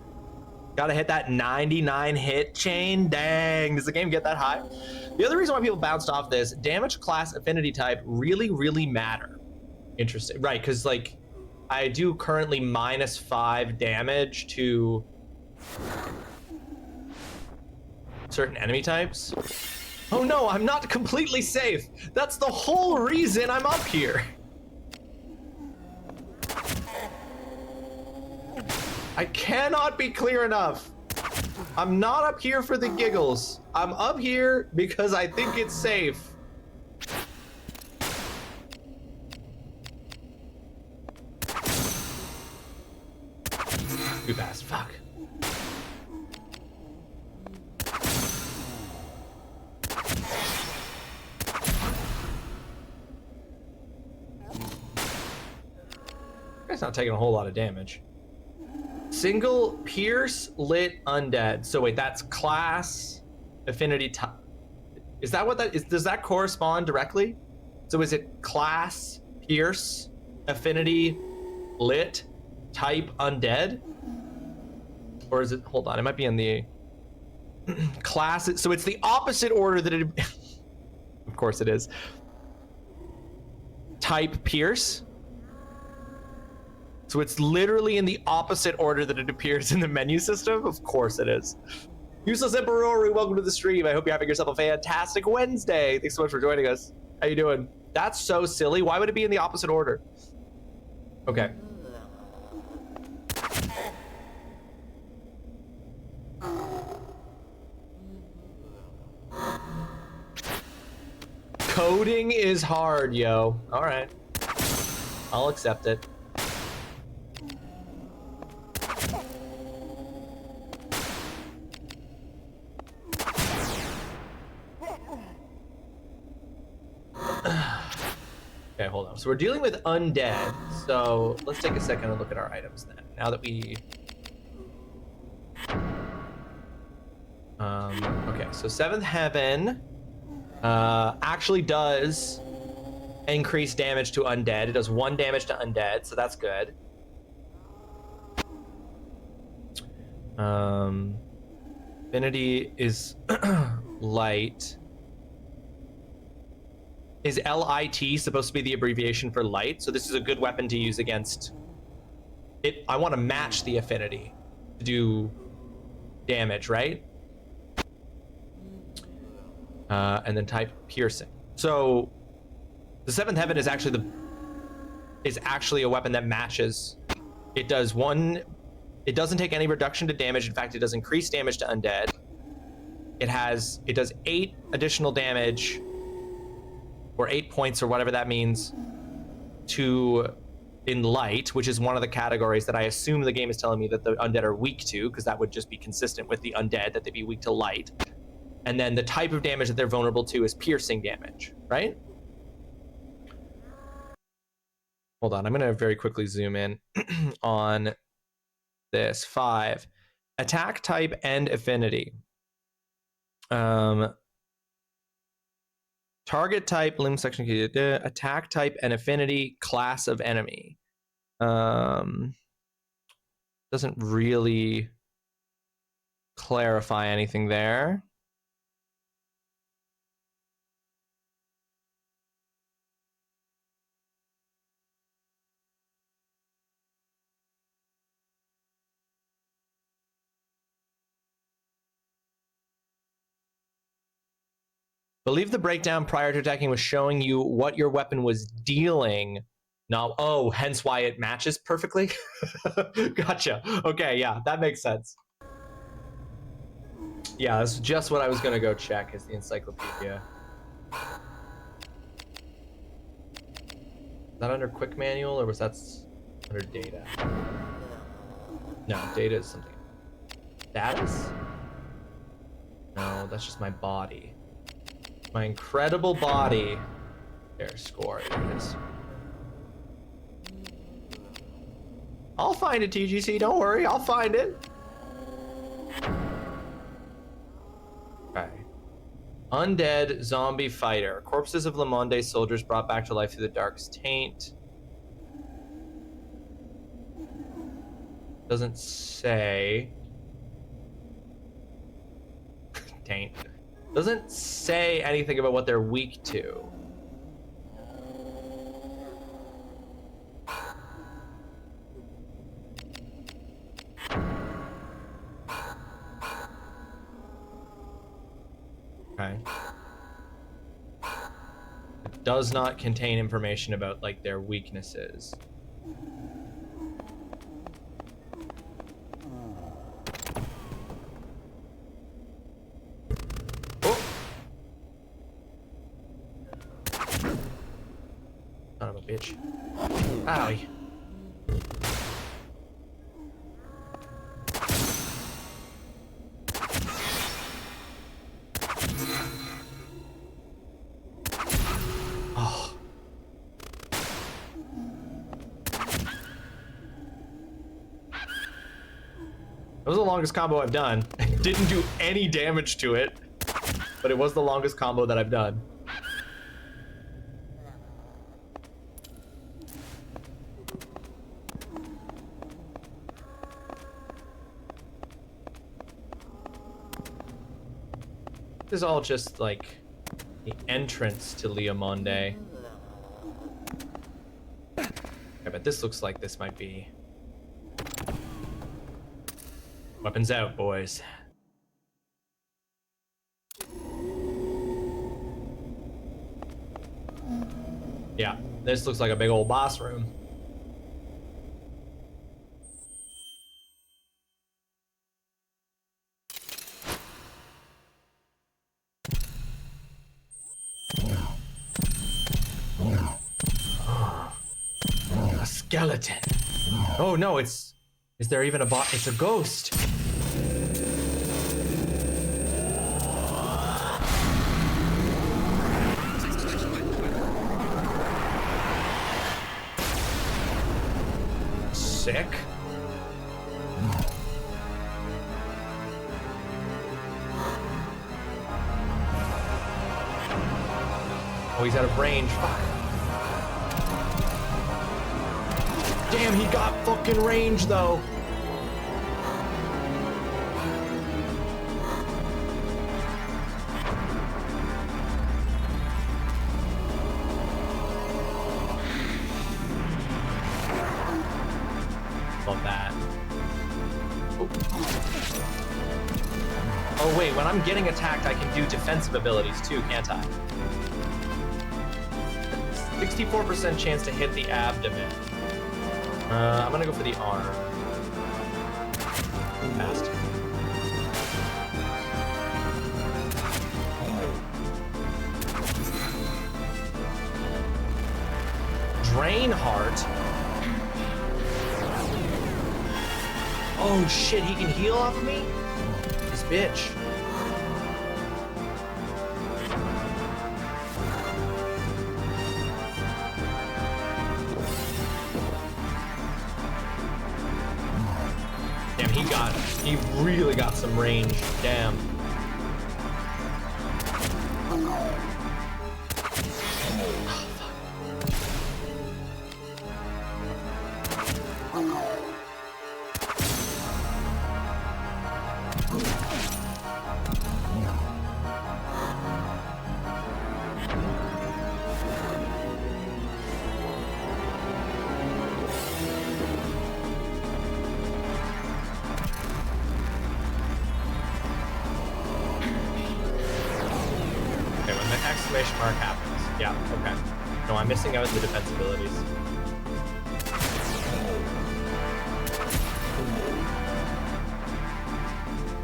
Gotta hit that 99 hit chain. Dang, does the game get that high? The other reason why people bounced off this, damage class affinity type really matter. Interesting, right, because like I do currently -5 damage to certain enemy types. Oh no, I'm not completely safe. That's the whole reason I'm up here. I cannot be clear enough. I'm not up here for the giggles. I'm up here because I think it's safe. Too fast, fuck. That's not taking a whole lot of damage. Single pierce lit undead. So wait, that's class affinity type. Is that what that is? Does that correspond directly? So is it class pierce affinity lit type undead? Or is it, hold on, it might be in the class. So it's the opposite order that it, of course it is. Type pierce. So it's literally in the opposite order that it appears in the menu system? Of course it is. Useless Emperor, welcome to the stream. I hope you're having yourself a fantastic Wednesday. Thanks so much for joining us. How you doing? That's so silly. Why would it be in the opposite order? Okay. Coding is hard, yo. All right. I'll accept it. Okay, hold on. So we're dealing with undead. So let's take a second and look at our items then. Now that we... okay, so Seventh Heaven actually does increase damage to undead. It does 1 damage to undead, so that's good. Affinity is light. Is LIT supposed to be the abbreviation for light? So this is a good weapon to use against it. I want to match the affinity to do damage, right? And then type piercing. So the Seventh Heaven is actually a weapon that matches. It does 1. It doesn't take any reduction to damage. In fact, it does increase damage to undead. It does 8 additional damage, or 8 points, or whatever that means, in light, which is one of the categories that I assume the game is telling me that the undead are weak to, because that would just be consistent with the undead, that they'd be weak to light. And then the type of damage that they're vulnerable to is piercing damage, right? Hold on, I'm gonna very quickly zoom in on this. 5. Attack type and affinity. Target type, limb section, attack type and affinity, class of enemy. Doesn't really clarify anything there. Believe the breakdown prior to attacking was showing you what your weapon was dealing. No, oh, hence why it matches perfectly. Gotcha. Okay, yeah, that makes sense. Yeah, that's just what I was gonna go check, is the encyclopedia. Is that under quick manual, or was that under data? No, data is something. Status? No, that's just my body. My incredible body. There, score. There it is. I'll find it, TGC. Don't worry. I'll find it. Okay. Undead zombie fighter. Corpses of Le Monde soldiers brought back to life through the dark's taint. Doesn't say. Taint. Doesn't say anything about what they're weak to. Okay. It does not contain information about like their weaknesses. Oh. Son of a bitch. Ow. That was the longest combo I've done. Didn't do any damage to it, but it was the longest combo that I've done. This is all just like the entrance to Le Monde. Okay, but this looks like this might be... Weapons out, boys. Yeah, this looks like a big old boss room. A skeleton. Oh no, it's... Is there even a boss? It's a ghost. Sick. Oh, he's out of range. Fuck. Damn, he got fucking range though. Love that. Oh wait, when I'm getting attacked, I can do defensive abilities too, can't I? 64% chance to hit the abdomen. I'm gonna go for the arm. Fast. Drain heart. Oh shit, he can heal off of me? This bitch. He really got some range. Damn. Exclamation mark happens. Yeah, okay. No, I'm missing out the defense abilities.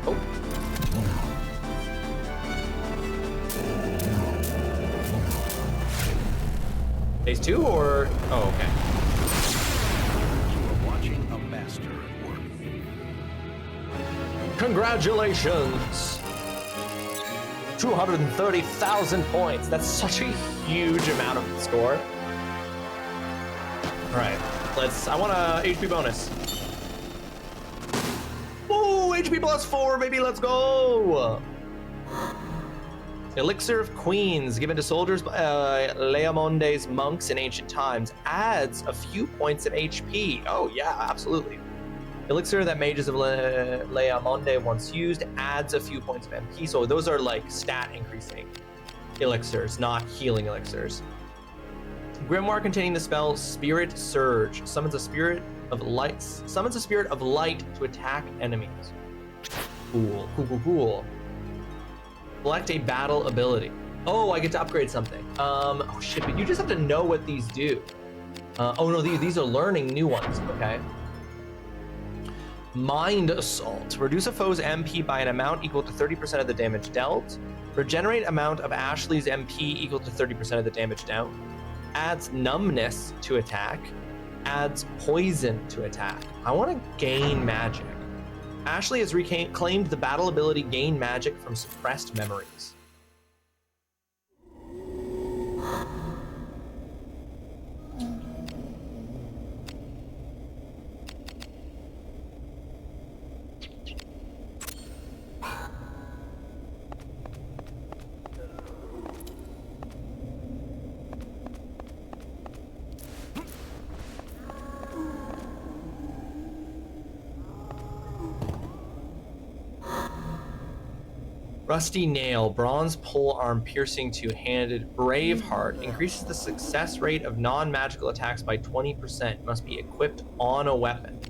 Oh. Phase 2 or... Oh, okay. You are watching a master at work. Congratulations! 230,000 points. That's such a huge amount of score. All right. I want a HP bonus. Ooh, HP +4, baby, let's go. Elixir of Queens, given to soldiers by Leamonde's monks in ancient times, adds a few points of HP. Oh yeah, absolutely. Elixir that mages of Leamonde once used adds a few points of MP. So those are like stat increasing elixirs, not healing elixirs. Grimoire containing the spell Spirit Surge summons a spirit of light to attack enemies. Cool, cool, cool, cool. Select a battle ability. Oh, I get to upgrade something. Oh shit, but you just have to know what these do. Oh no, these are learning new ones, okay. Mind Assault. Reduce a foe's MP by an amount equal to 30% of the damage dealt. Regenerate amount of Ashley's MP equal to 30% of the damage dealt. Adds numbness to attack. Adds poison to attack. I want to gain magic. Ashley has claimed the battle ability Gain Magic from suppressed memories. Rusty Nail, bronze pole arm piercing two-handed, Braveheart, increases the success rate of non-magical attacks by 20%, must be equipped on a weapon.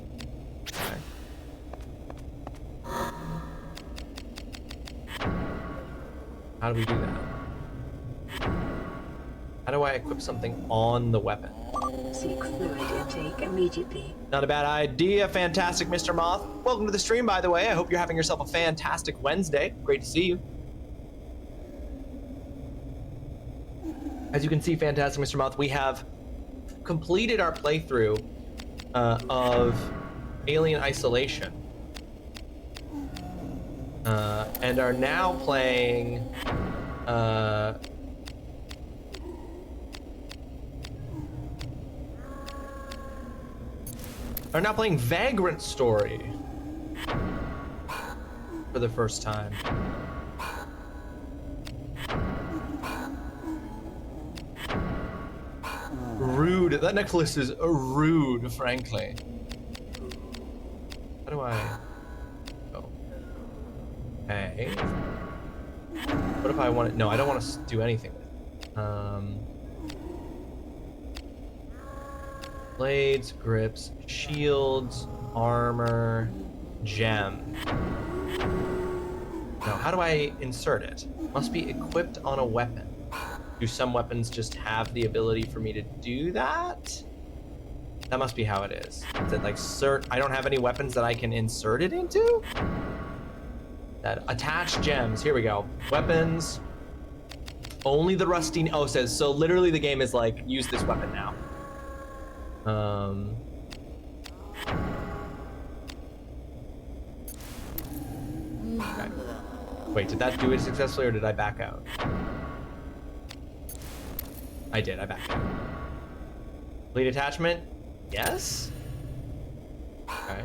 Okay. How do we do that? How do I equip something on the weapon? Seek fluid intake immediately. Not a bad idea, fantastic Mr. Moth. Welcome to the stream, by the way. I hope you're having yourself a fantastic Wednesday. Great to see you. As you can see, fantastic Mr. Moth, we have completed our playthrough of Alien Isolation. And are now playing Vagrant Story for the first time. Rude. That necklace is rude, frankly. How do I... Oh. Okay. What if I want to... No, I don't want to do anything with it. Blades, grips, shields, armor, gem. Now, how do I insert it? Must be equipped on a weapon. Do some weapons just have the ability for me to do that? That must be how it is. Is it like I don't have any weapons that I can insert it into? That attach gems. Here we go. Weapons. Only the rusty... Oh, it says, so literally the game is like, use this weapon now. Okay. Wait, did that do it successfully or did I back out? I did, I backed out. Complete attachment? Yes? Okay.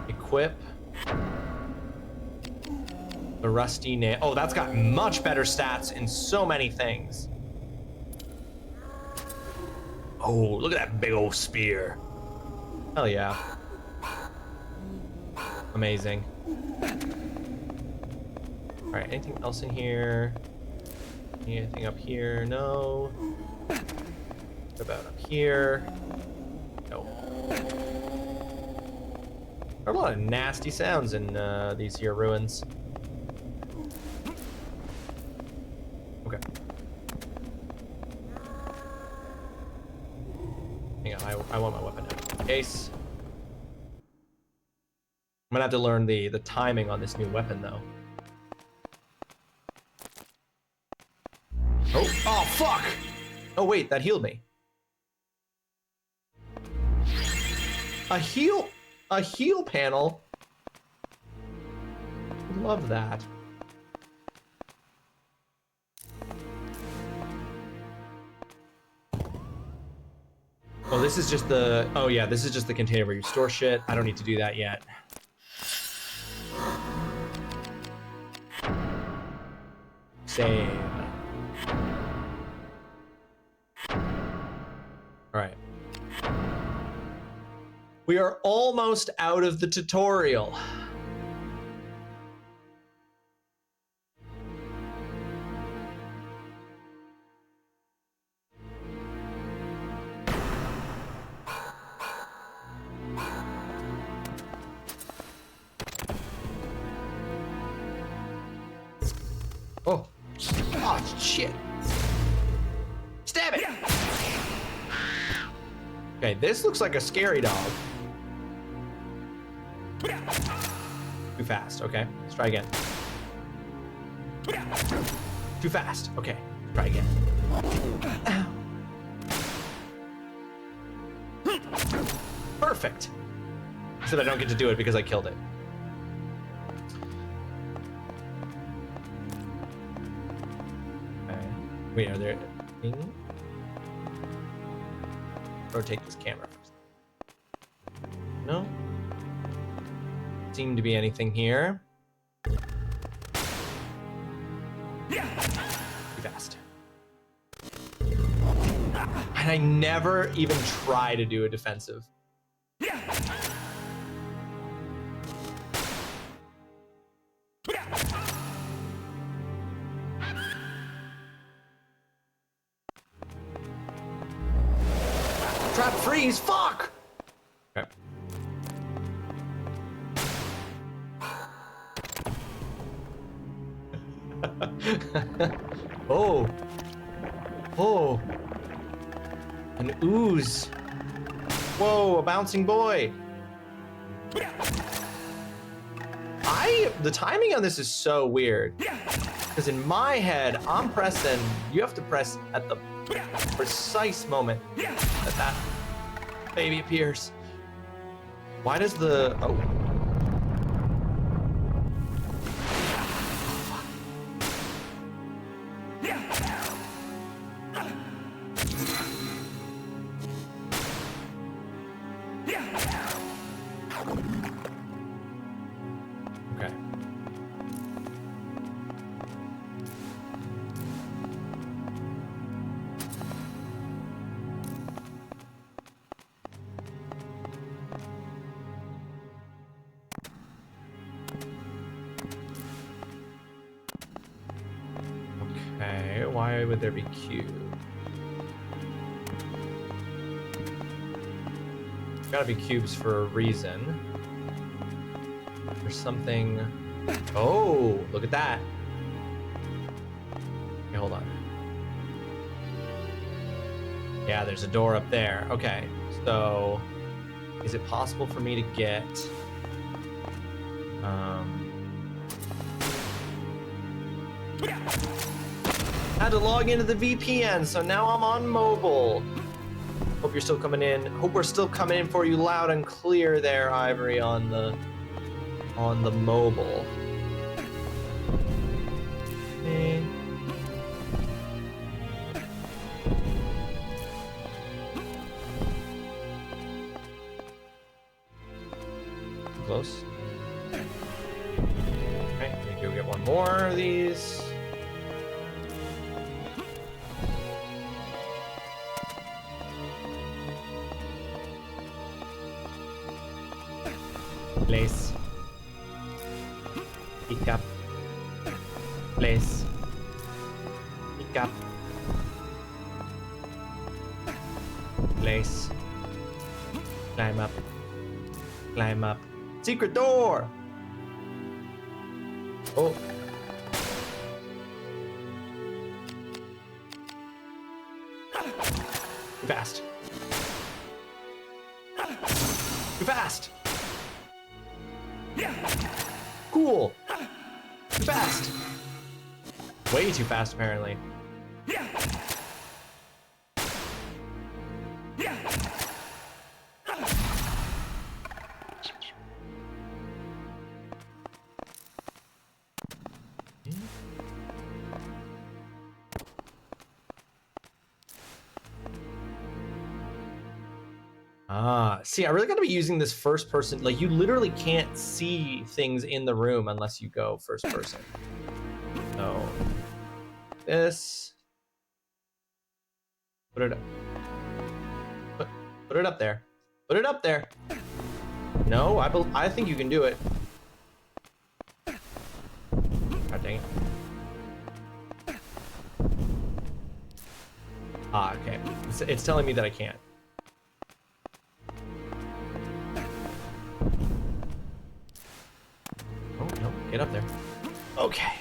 Equip. The rusty nail. Oh, that's got much better stats in so many things. Oh, look at that big old spear. Hell yeah. Amazing. All right, anything else in here? Anything up here? No. What about up here? No. There are a lot of nasty sounds in these here ruins. Okay. Hang on, I want my weapon out in case. I'm gonna have to learn the timing on this new weapon though. Oh fuck! Oh wait, that healed me. A heal panel? Love that. Oh, this is just the, oh yeah, this is just the container where you store shit. I don't need to do that yet. Save. All right. We are almost out of the tutorial. Oh. Oh, shit. Stab it! Okay, this looks like a scary dog. Too fast, okay. Let's try again. Too fast, okay. Try again. Perfect. Except I don't get to do it because I killed it. Wait, are there things? Rotate this camera first. No? Seem to be anything here. Too fast. And I never even try to do a defensive. Trap freeze, fuck! Okay. Oh. Oh. An ooze. Whoa, a bouncing boy. The timing on this is so weird. Because in my head, I'm pressing, you have to press at the precise moment that that baby appears. Why does the, oh. Okay. Okay, why would there be Q? Gotta be cubes for a reason. There's something. Oh, look at that. Okay, hold on. Yeah, there's a door up there. Okay, so is it possible for me to get had to log into the VPN, so now I'm on mobile. Hope you're still coming in. Hope we're still coming in for you loud and clear there, Ivory, on the mobile. Okay. Close. Okay, we do get one more of these. Place. Pick up. Place. Pick up. Place. Climb up. Climb up. Secret door! Oh. Too fast. Too fast! Cool! Too fast! Way too fast, apparently. Ah, see, I really got to be using this first person. Like, you literally can't see things in the room unless you go first person. So, this. Put it up. Put it up there. Put it up there. No, I think you can do it. God dang it. Ah, okay. It's telling me that I can't. Oh, no. Get up there. Okay.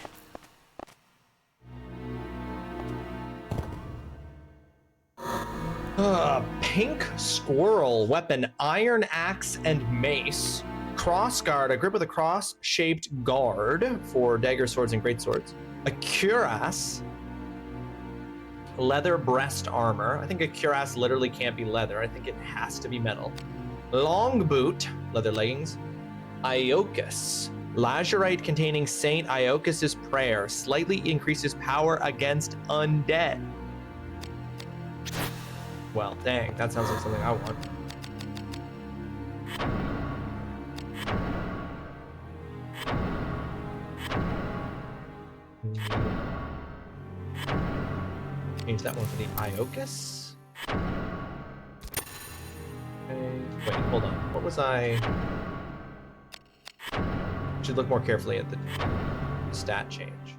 Pink squirrel weapon, iron axe and mace. Cross guard, a grip with a cross-shaped guard for dagger swords and great swords. A cuirass, leather breast armor. I think a cuirass literally can't be leather. I think it has to be metal. Long boot, leather leggings. Iokus, lazurite containing Saint Iokus's prayer. Slightly increases power against undead. Well, dang, that sounds like something I want. Change that one for the Iokus. Okay. Wait, hold on. What was I? Should look more carefully at the stat change.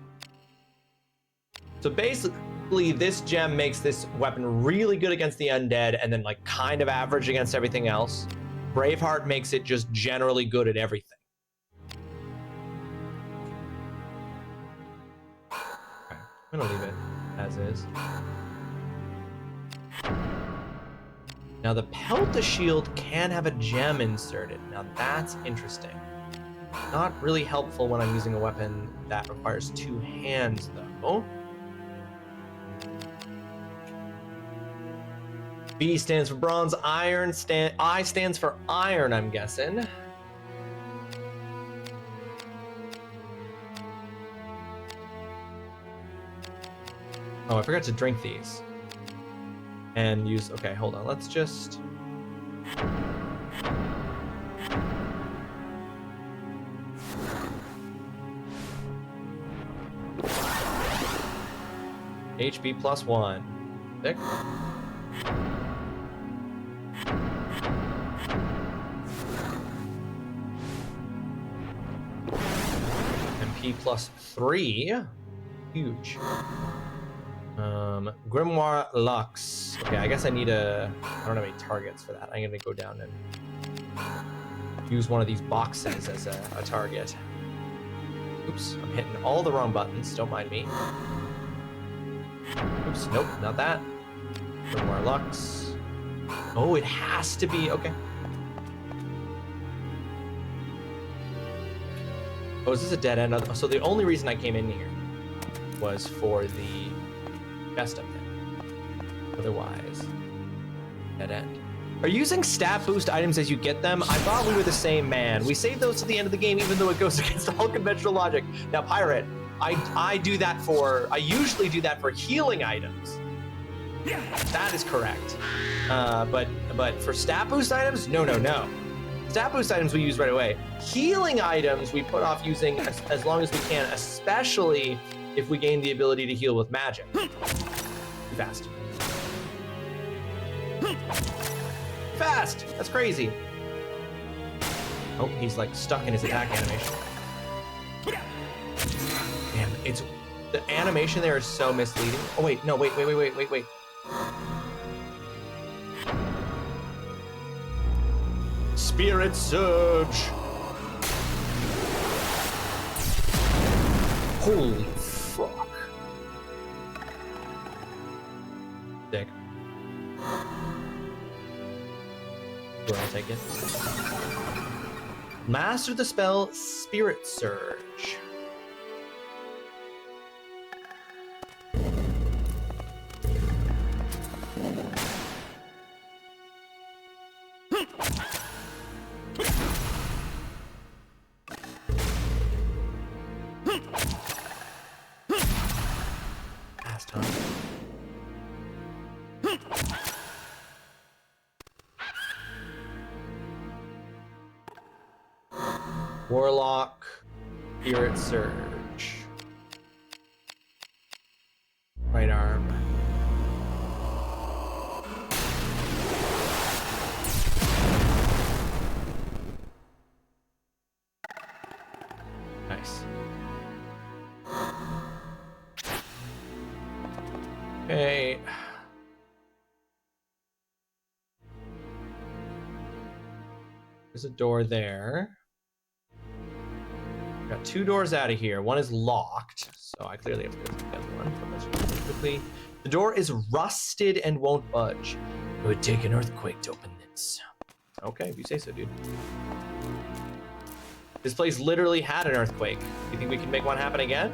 So basically, this gem makes this weapon really good against the undead and then like kind of average against everything else. Braveheart makes it just generally good at everything. Okay, I'm gonna leave it as is. Now the Pelta shield can have a gem inserted. Now that's interesting. Not really helpful when I'm using a weapon that requires two hands though. B stands for bronze, iron, I stands for iron, I'm guessing. Oh, I forgot to drink these. And use, okay, hold on, let's just... HP +1. Sick. MP +3. Huge. Grimoire Lux. Okay, I guess I need a... I don't have any targets for that. I'm gonna go down and use one of these boxes as a target. Oops, I'm hitting all the wrong buttons. Don't mind me. Oops, nope, not that. Grimoire Lux. Oh, it has to be... Okay. Oh, is this a dead end? So the only reason I came in here was for the chest up there. Otherwise, dead end. Are you using stat boost items as you get them? I thought we were the same man. We saved those to the end of the game, even though it goes against all conventional logic. Now, Pirate, I do that for... I usually do that for healing items. That is correct. But for stat boost items, no. Stat boost items we use right away. Healing items we put off using as long as we can, especially if we gain the ability to heal with magic. Fast. Fast! That's crazy. Oh, he's like stuck in his attack animation. Damn, it's... The animation there is so misleading. Oh wait, no, wait. Spirit Surge! Holy fuck. Dick. Do I take it? Master the spell Spirit Surge. Last time. Warlock, Spirit Surge. Right arm. Nice. Okay. There's a door there. Got 2 doors out of here. One is locked, so I clearly have to go to the other one. But let's just do it quickly. The door is rusted and won't budge. It would take an earthquake to open this. Okay, if you say so, dude. This place literally had an earthquake. You think we can make one happen again?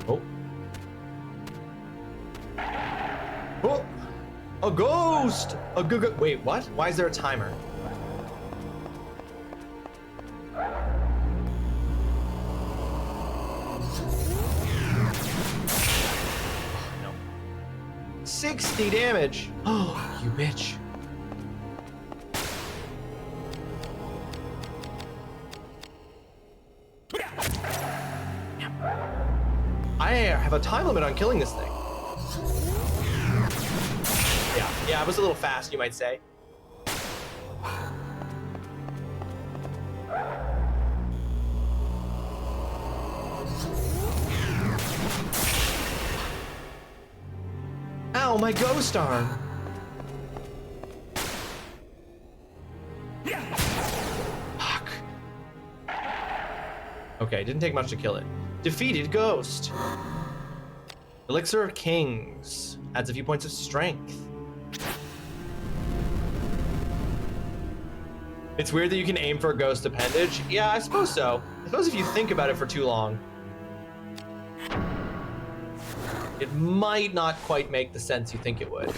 Oh. Oh! A ghost! A good. Wait, what? Why is there a timer? No. 60 damage! Oh, you bitch. I have a time limit on killing this thing. Yeah, I was a little fast, you might say. Ow, my ghost arm! Fuck. Okay, didn't take much to kill it. Defeated ghost. Elixir of Kings. Adds a few points of strength. It's weird that you can aim for a ghost appendage. Yeah, I suppose so. I suppose if you think about it for too long, it might not quite make the sense you think it would.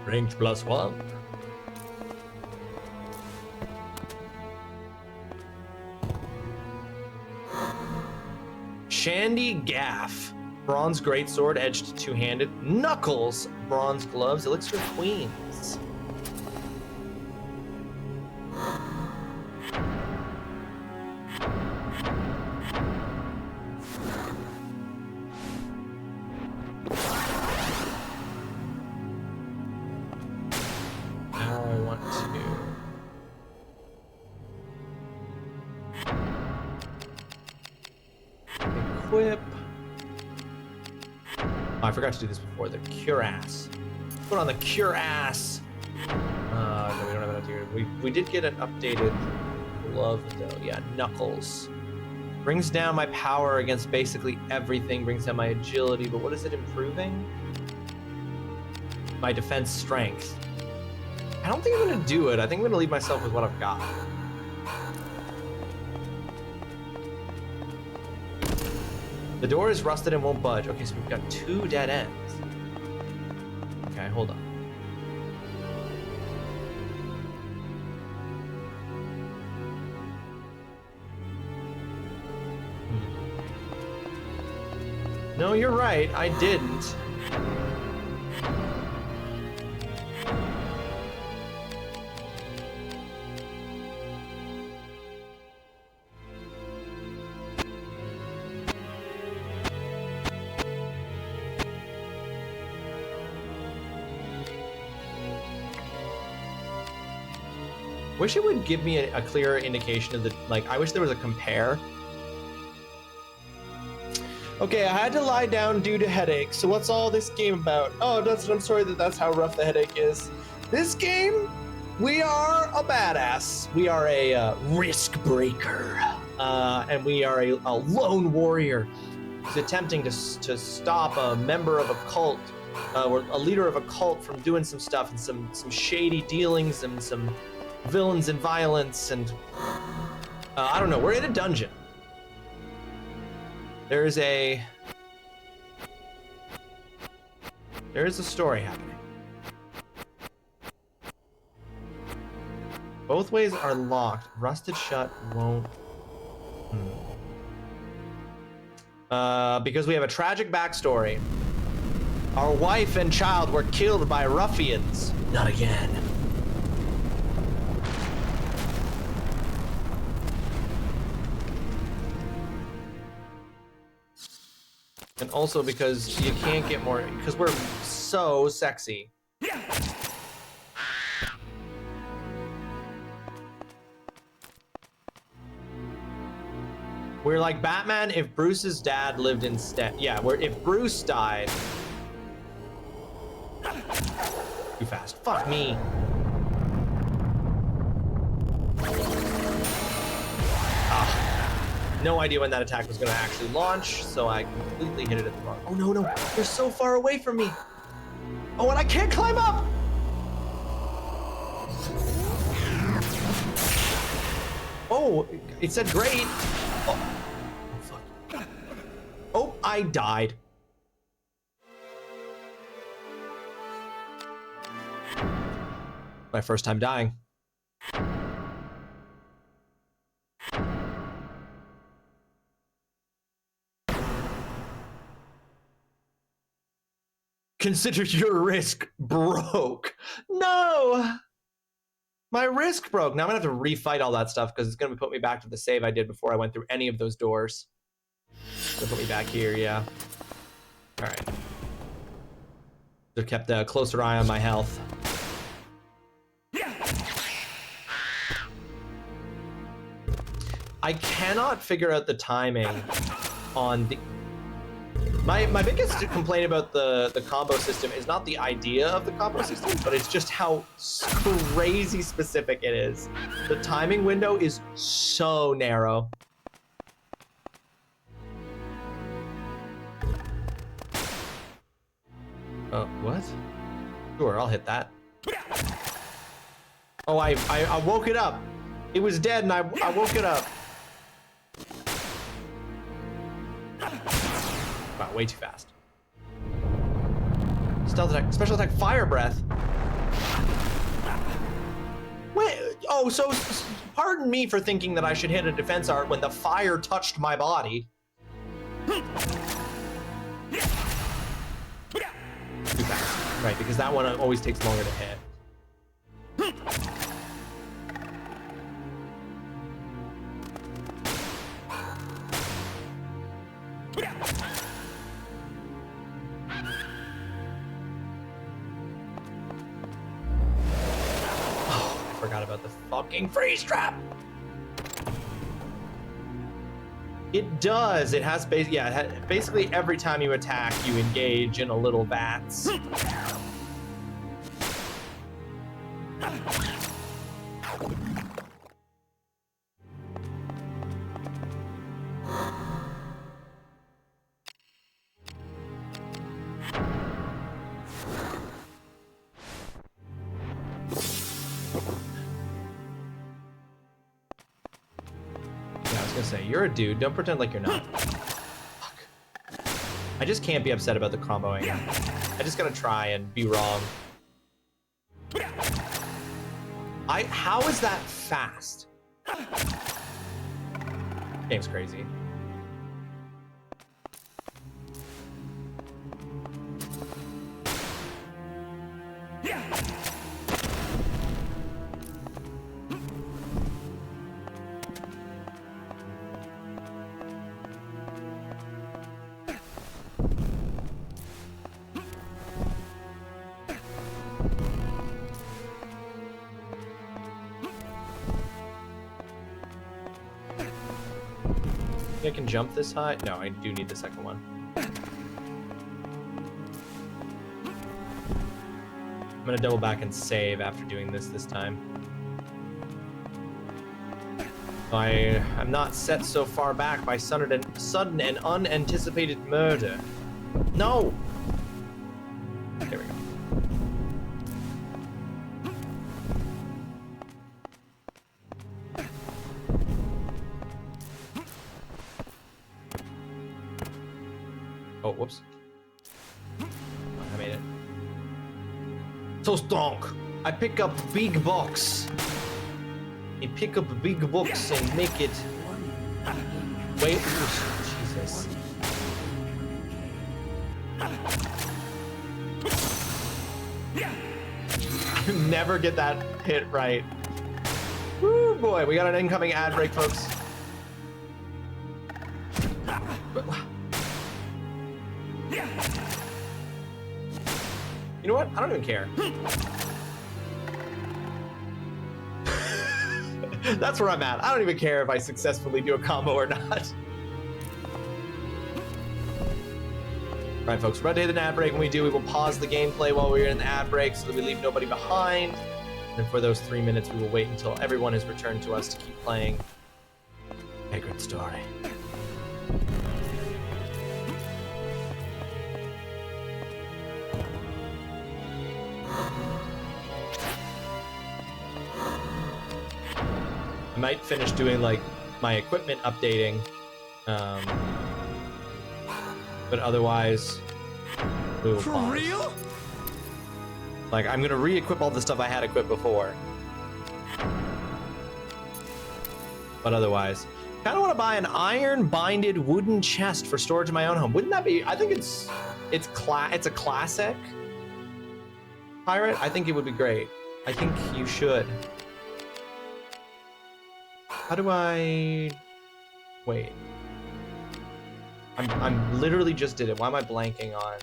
Range +1. Shandy Gaff. Bronze greatsword, edged two-handed. Knuckles. Bronze gloves. Elixir of Queens. Now I want to equip. Oh, I forgot to do this before. The cuirass. Put on the cuirass. No, we don't have enough here. We did get an updated glove though. Yeah, Knuckles. Brings down my power against basically everything. Brings down my agility, but what is it improving? My defense strength. I don't think I'm gonna do it. I think I'm gonna leave myself with what I've got. The door is rusted and won't budge. Okay, so we've got 2 dead ends. Okay, hold on. No, you're right. I didn't. Wish it would give me a clearer indication of the, like, I wish there was a compare. Okay, I had to lie down due to headache, so what's all this game about? Oh, I'm sorry that's how rough the headache is. This game, we are a badass. We are a risk breaker, and we are a lone warrior who's attempting to stop a member of a cult, or a leader of a cult from doing some stuff and some shady dealings and some villains and violence and I don't know. We're in a dungeon. There is a story happening. Both ways are locked. Rusted shut won't. Because we have a tragic backstory. Our wife and child were killed by ruffians. Not again. And also because you can't get more, because we're so sexy. We're like Batman if Bruce's dad lived instead. Yeah, if Bruce died. Too fast. Fuck me. No idea when that attack was going to actually launch, so I completely hit it at the wrong. Oh no, no, they're so far away from me. Oh, and I can't climb up. Oh, it said great. Oh, fuck. Oh, I died. My first time dying. Consider your risk broke. No! My risk broke. Now I'm gonna have to refight all that stuff because it's gonna put me back to the save I did before I went through any of those doors. It's gonna put me back here, yeah. All right. They've kept a closer eye on my health. I cannot figure out the timing on the... My biggest complaint about the combo system is not the idea of the combo system, but it's just how crazy specific it is. The timing window is so narrow. Oh, what? Sure, I'll hit that. Oh, I woke it up. It was dead and I woke it up. Wow, way too fast. Stealth attack, special attack, fire breath. Wait, oh, so pardon me for thinking that I should hit a defense art when the fire touched my body. Too fast, right? Because that one always takes longer to hit. Forgot about the fucking freeze trap. It does. It has basically every time you attack, you engage in a little VATS. You're a dude. Don't pretend like you're not. Fuck. I just can't be upset about the comboing. I just gotta try and be wrong. How is that fast? Game's crazy. I can jump this high? No, I do need the second one. I'm gonna double back and save after doing this time. I'm not set so far back by sudden and unanticipated murder. No! There we go. Oh, whoops. Oh, I made it. So strong. I pick up big box. I pick up a big box and make it. Wait, Jesus. Never get that hit right. Woo, boy, we got an incoming ad break, folks. You know what? I don't even care. That's where I'm at. I don't even care if I successfully do a combo or not. All right, folks, we're about to hit an ad break. When we do, we will pause the gameplay while we're in the ad break so that we leave nobody behind. And for those 3 minutes, we will wait until everyone has returned to us to keep playing Vagrant Story. I might finish doing like my equipment updating, but otherwise we will pause. For real? Like, I'm gonna re-equip all the stuff I had equipped before, but otherwise kind of want to buy an iron binded wooden chest for storage in my own home. Wouldn't that be? I think it's a classic pirate. I think it would be great. I think you should. How do I wait? I'm literally just did it. Why am I blanking on?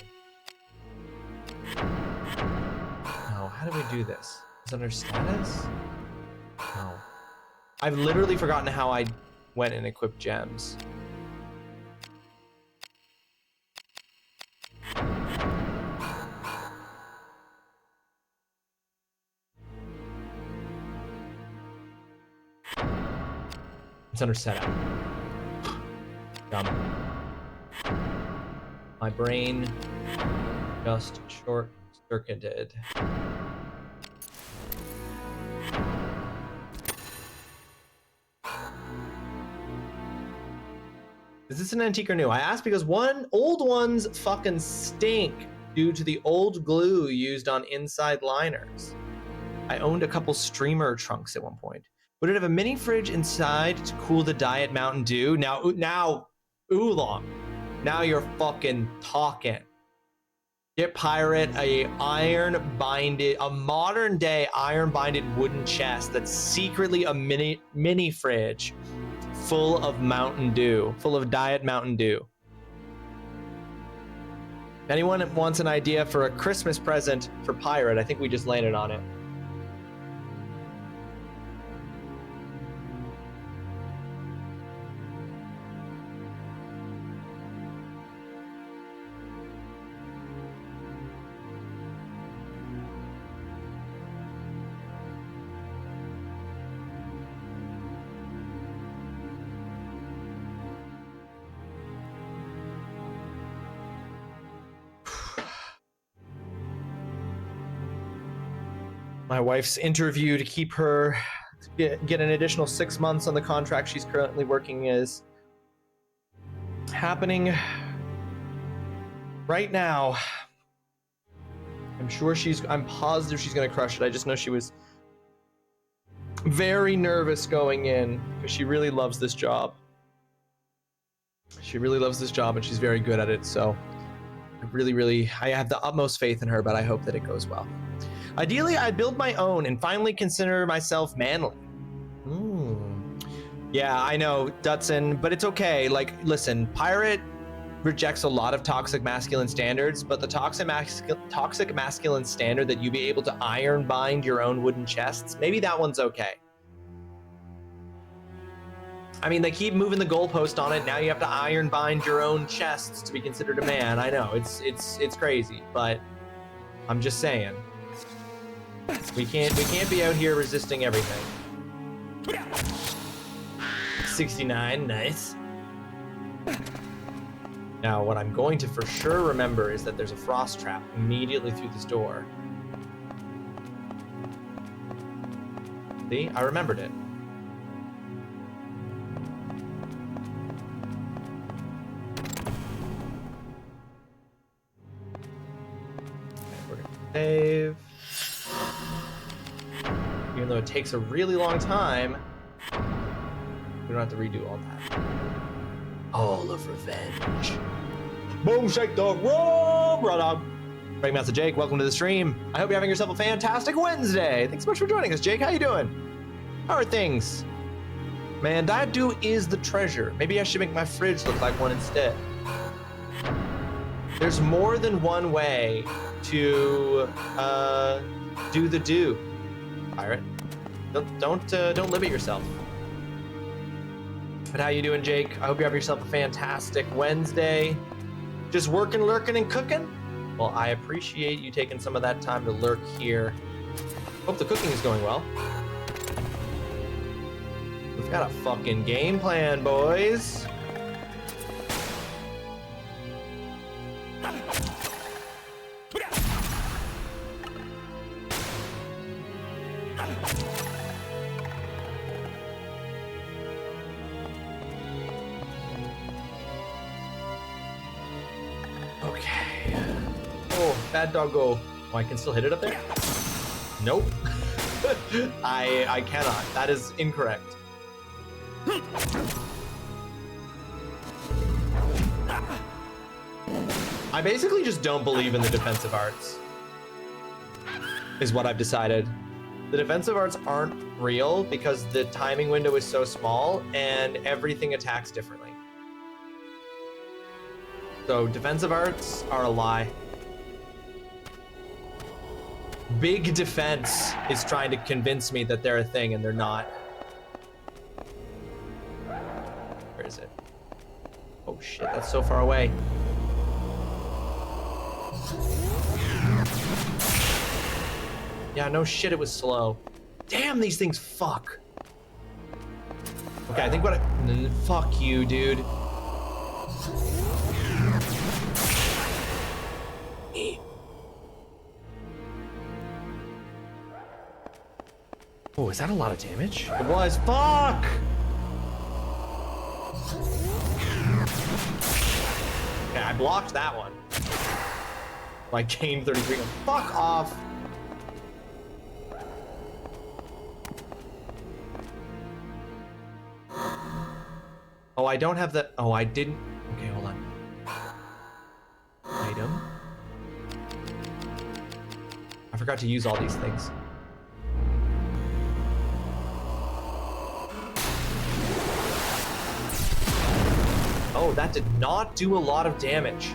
No, how do we do this? Is it under status? No. I've literally forgotten how I went and equipped gems. It's under setup. Dumb. My brain just short-circuited. Is this an antique or new? I asked because old ones fucking stink due to the old glue used on inside liners. I owned a couple streamer trunks at one point. Would it have a mini fridge inside to cool the Diet Mountain Dew? Now, Oolong. Now you're fucking talking. Get Pirate a modern day iron binded wooden chest that's secretly a mini fridge full of Mountain Dew, full of Diet Mountain Dew. If anyone wants an idea for a Christmas present for Pirate, I think we just landed on it. My wife's interview to keep her get an additional 6 months on the contract she's currently working is happening right now. I'm positive she's gonna crush it. I just know she was very nervous going in because she really loves this job. She really loves this job and she's very good at it. So I have the utmost faith in her, but I hope that it goes well. Ideally, I'd build my own and finally consider myself manly. Yeah, I know, Dutson, but it's okay. Like, listen, Pirate rejects a lot of toxic masculine standards, but the toxic masculine standard that you be able to iron bind your own wooden chests, maybe that one's okay. I mean, they keep moving the goalpost on it. Now you have to iron bind your own chests to be considered a man. I know, it's crazy, but I'm just saying. We can't be out here resisting everything. 69, nice. Now, what I'm going to for sure remember is that there's a frost trap immediately through this door. See, I remembered it. We're gonna save. Even though it takes a really long time, we don't have to redo all that. All of revenge. Boom, shake the room, brother. Breakmaster Jake, welcome to the stream. I hope you're having yourself a fantastic Wednesday. Thanks so much for joining us, Jake. How you doing? How are things? Man, Dadu is the treasure. Maybe I should make my fridge look like one instead. There's more than one way to do the do, pirate. Don't limit yourself. But how you doing, Jake? I hope you have yourself a fantastic Wednesday. Just working, lurking, and cooking? Well, I appreciate you taking some of that time to lurk here. Hope the cooking is going well. We've got a fucking game plan, boys. Okay. Oh, bad doggo. Oh, I can still hit it up there? Nope. I cannot. That is incorrect. I basically just don't believe in the defensive arts, is what I've decided. The defensive arts aren't real because the timing window is so small and everything attacks differently. So defensive arts are a lie. Big defense is trying to convince me that they're a thing and they're not. Where is it? Oh shit, that's so far away. Yeah, no shit, it was slow. Damn, these things fuck. Okay, I think what I... Fuck you, dude. Oh, is that a lot of damage? It was. Fuck! Okay, I blocked that one. I gained 33. Fuck off! Oh, I don't have the... Oh, I didn't... Okay, hold on. Item. I forgot to use all these things. Oh, that did not do a lot of damage.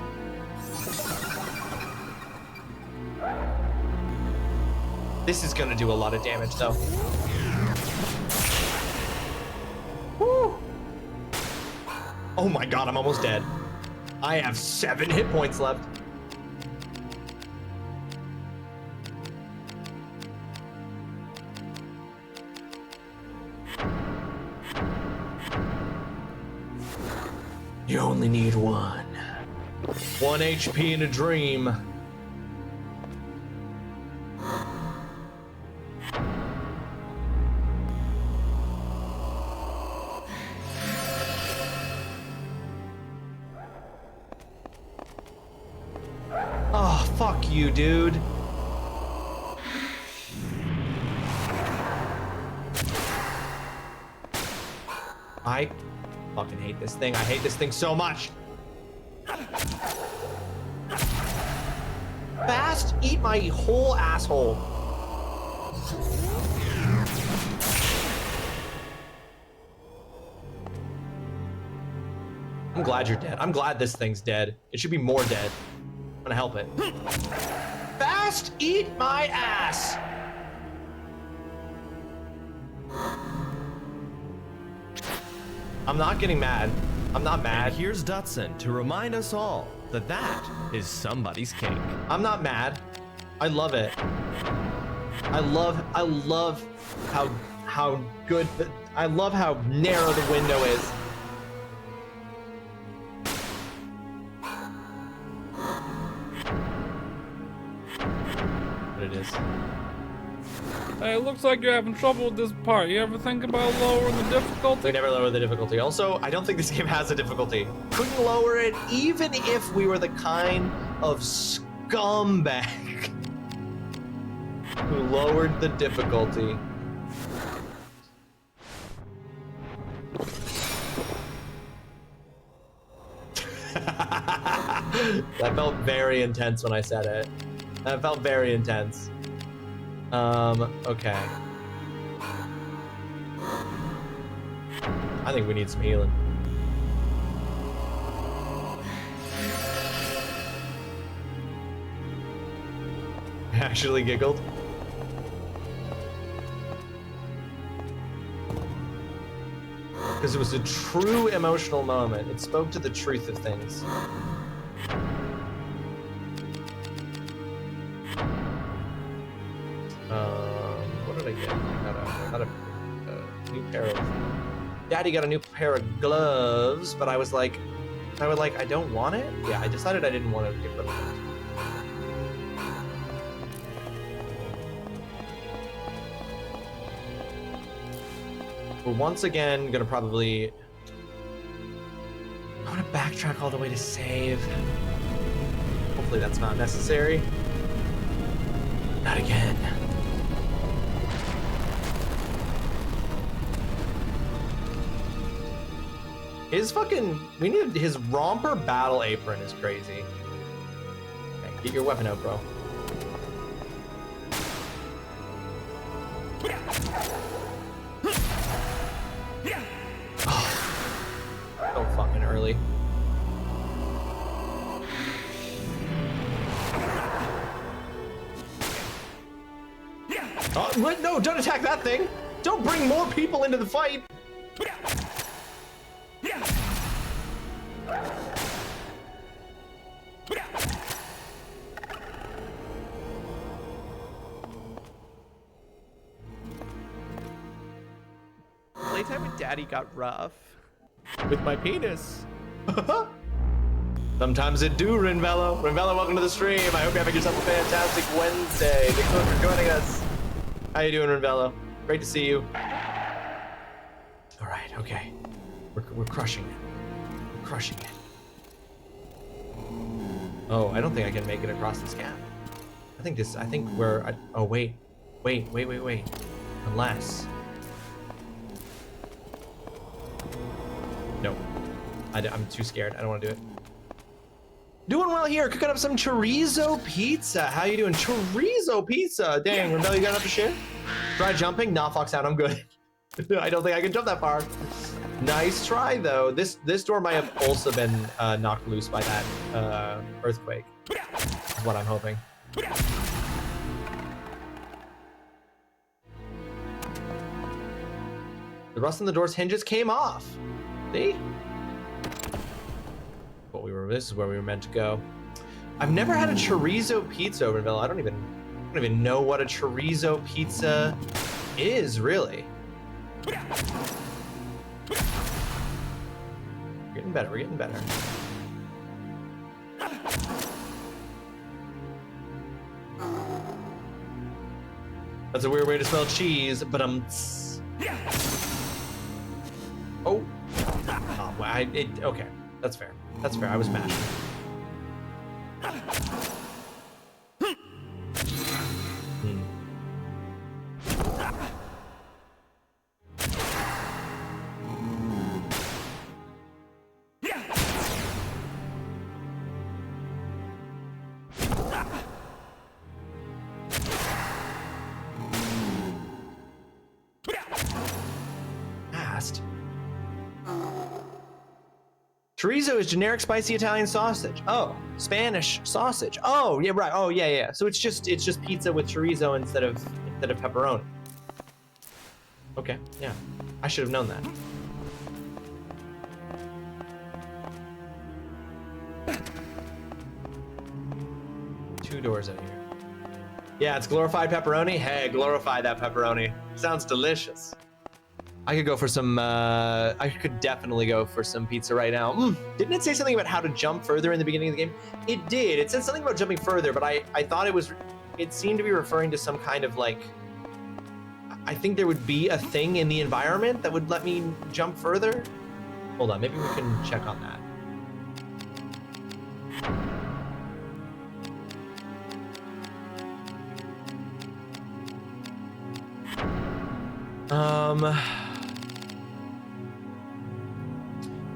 This is gonna do a lot of damage, though. Woo! Oh my god, I'm almost dead. I have 7 hit points left. You only need 1. 1 HP in a dream. Oh, fuck you, dude. I fucking hate this thing. I hate this thing so much. Fast, eat my whole asshole. I'm glad you're dead. I'm glad this thing's dead. It should be more dead. I'm gonna help it. Fast, eat my ass. I'm not getting mad. I'm not mad. And here's Dutson to remind us all that that is somebody's cake. I'm not mad. I love it. I love how good I love how narrow the window is. What it is. Hey, it looks like you're having trouble with this part. You ever think about lowering the difficulty? We never lower the difficulty. Also, I don't think this game has a difficulty. Couldn't lower it even if we were the kind of scumbag who lowered the difficulty. That felt very intense when I said it. That felt very intense. Okay. I think we need some healing. I actually giggled. Because it was a true emotional moment. It spoke to the truth of things. What did I get? I got a new pair of... Daddy got a new pair of gloves, but I was like, I don't want it? Yeah, I decided I didn't want to get rid of it. We're once again gonna probably... I want to backtrack all the way to save. Hopefully that's not necessary. Not again. His fucking... We need... His romper battle apron is crazy. Okay, get your weapon out, bro. So fucking early. Oh, what? No, don't attack that thing! Don't bring more people into the fight! Playtime with Daddy got rough. With my penis. Sometimes it do, Rinvello. Rinvello, welcome to the stream. I hope you're having yourself a fantastic Wednesday. Thanks so much for joining us. How you doing, Rinvello? Great to see you. All right, okay. We're crushing it. We're crushing it. Oh, I don't think I can make it across this gap. I think we're... oh, wait. Wait. Unless... No. I'm too scared. I don't want to do it. Doing well here. Cooking up some chorizo pizza. How you doing? Chorizo pizza. Dang, Rebel, you got enough to share? Try jumping? Nah, Fox out. I'm good. I don't think I can jump that far. Nice try, though. This door might have also been knocked loose by that earthquake. Is what I'm hoping. The rust on the door's hinges came off. See? This is where we were meant to go. I've never had a chorizo pizza over in Villa. I don't even know what a chorizo pizza is, really. We're getting better. We're getting better. That's a weird way to spell cheese, but oh. Okay, that's fair. That's fair. I was mashing. Chorizo is generic spicy Italian sausage. Oh, Spanish sausage. Oh, yeah, right. Oh, yeah. So it's just pizza with chorizo instead of pepperoni. Okay, yeah. I should have known that. Two doors out here. Yeah, it's glorified pepperoni. Hey, glorify that pepperoni. Sounds delicious. I could go for some, I could definitely go for some pizza right now. Didn't it say something about how to jump further in the beginning of the game? It did. It said something about jumping further, but I thought it seemed to be referring to some kind of like, I think there would be a thing in the environment that would let me jump further. Hold on, maybe we can check on that.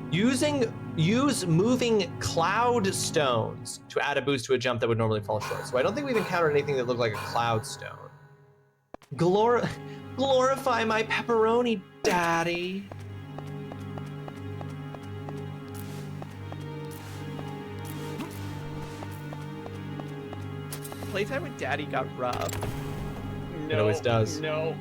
Using Use moving cloud stones to add a boost to a jump that would normally fall short. So I don't think we've encountered anything that looked like a cloud stone. Glorify my pepperoni, daddy. Playtime with daddy got rough. It always does. No.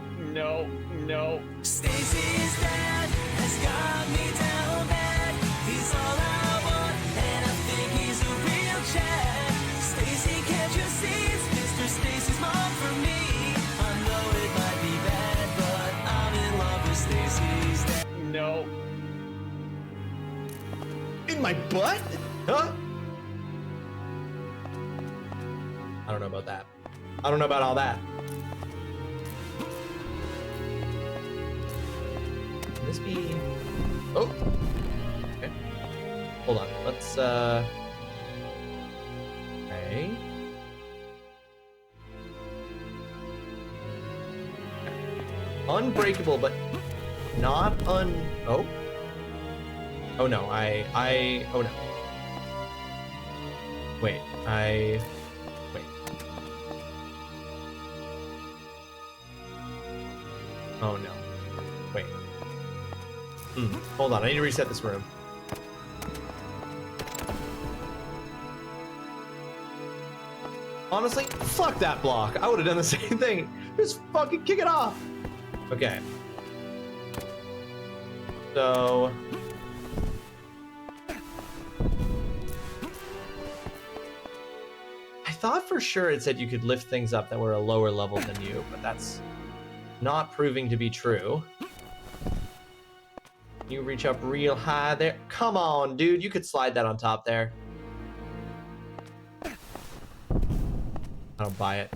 Stacy's dad has got me down bad. He's all I want, and I think he's a real Chad. Stacy, can't you see it's Mr. Stacy's mom for me? I know it might be bad, but I'm in love with Stacy's dad. No. In my butt? Huh? I don't know about that. I don't know about all that. Can this be... Oh! Okay. Hold on. Let's, Okay. Unbreakable, but not Oh? Oh no, Oh no. Wait, Wait. Oh no. Wait. Hold on, I need to reset this room. Honestly, fuck that block. I would have done the same thing. Just fucking kick it off. Okay. So... I thought for sure it said you could lift things up that were a lower level than you, but that's not proving to be true. You reach up real high there. Come on, dude. You could slide that on top there. I don't buy it.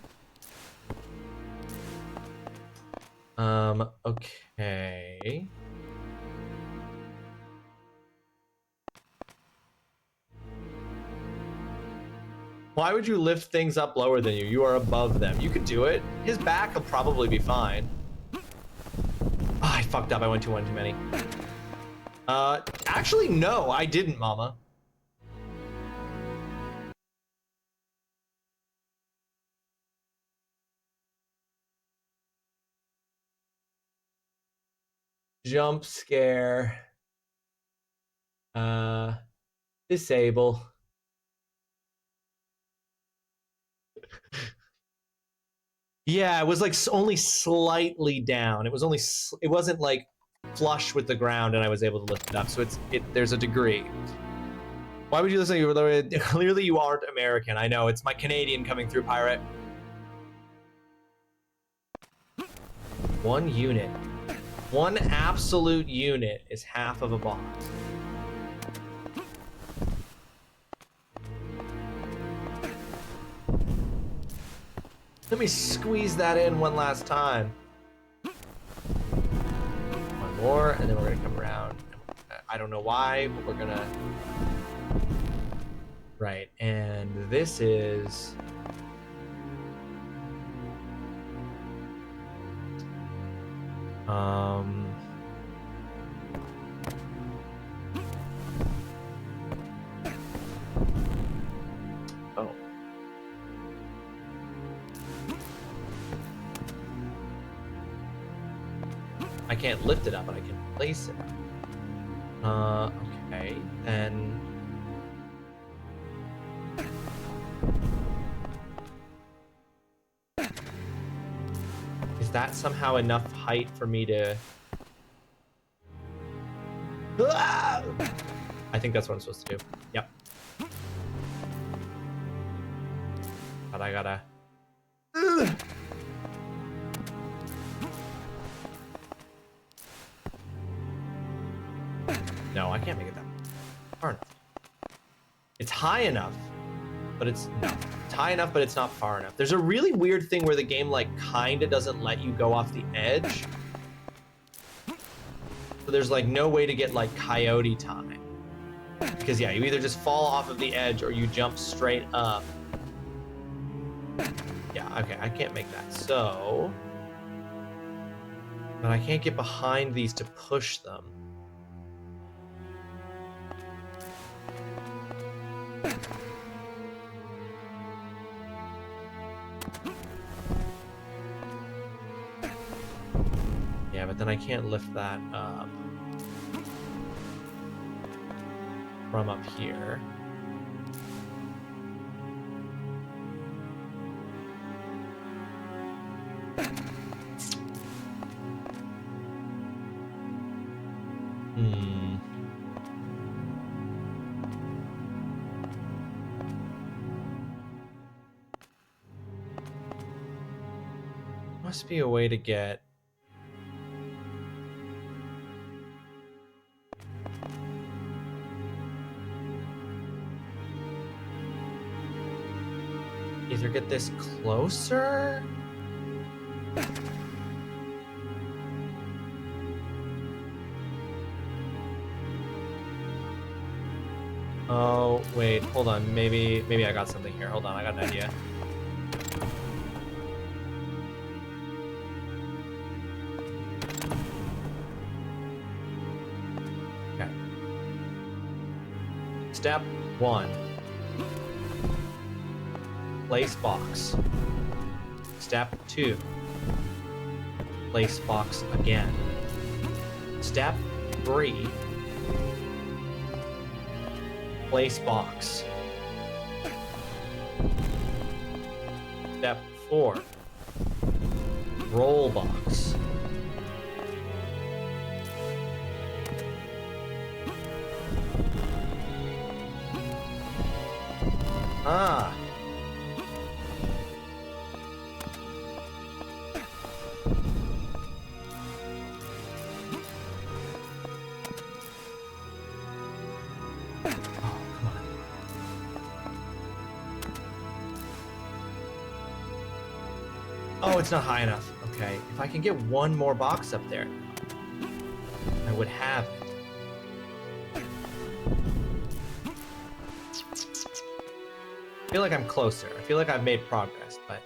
Okay. Why would you lift things up lower than you? You are above them. You could do it. His back will probably be fine. Oh, I fucked up. I went to one too many. Actually, no, I didn't, Mama. Jump scare. Disable. Yeah, it was like only slightly down. It was only, it wasn't like flush with the ground and I was able to lift it up. So there's a degree. Why would you listen to you? Clearly you aren't American. I know, it's my Canadian coming through, Pirate. 1 unit. 1 absolute unit is half of a box. Let me squeeze that in one last time. One more, and then we're gonna come around. I don't know why, but we're gonna... Right, and this is... Oh. I can't lift it up, but I can place it. Okay, then... Is that somehow enough height for me to... Ah! I think that's what I'm supposed to do. Yep. But I gotta... No, I can't make it that far enough. It's high enough, but it's no. It's high enough, but it's not far enough. There's a really weird thing where the game like kinda doesn't let you go off the edge. So there's like no way to get like coyote time. Because yeah, you either just fall off of the edge or you jump straight up. Yeah, okay, I can't make that. So, but I can't get behind these to push them. then I can't lift that up from up here. Must be a way to get... Either get this closer? Oh, wait, hold on. Maybe I got something here. Hold on, I got an idea. Okay. Step 1. Place box. Step 2. Place box again. Step 3. Place box. Step 4. Roll box. Ah. Oh, it's not high enough. Okay, if I can get one more box up there, I would have it. I feel like I'm closer. I feel like I've made progress, but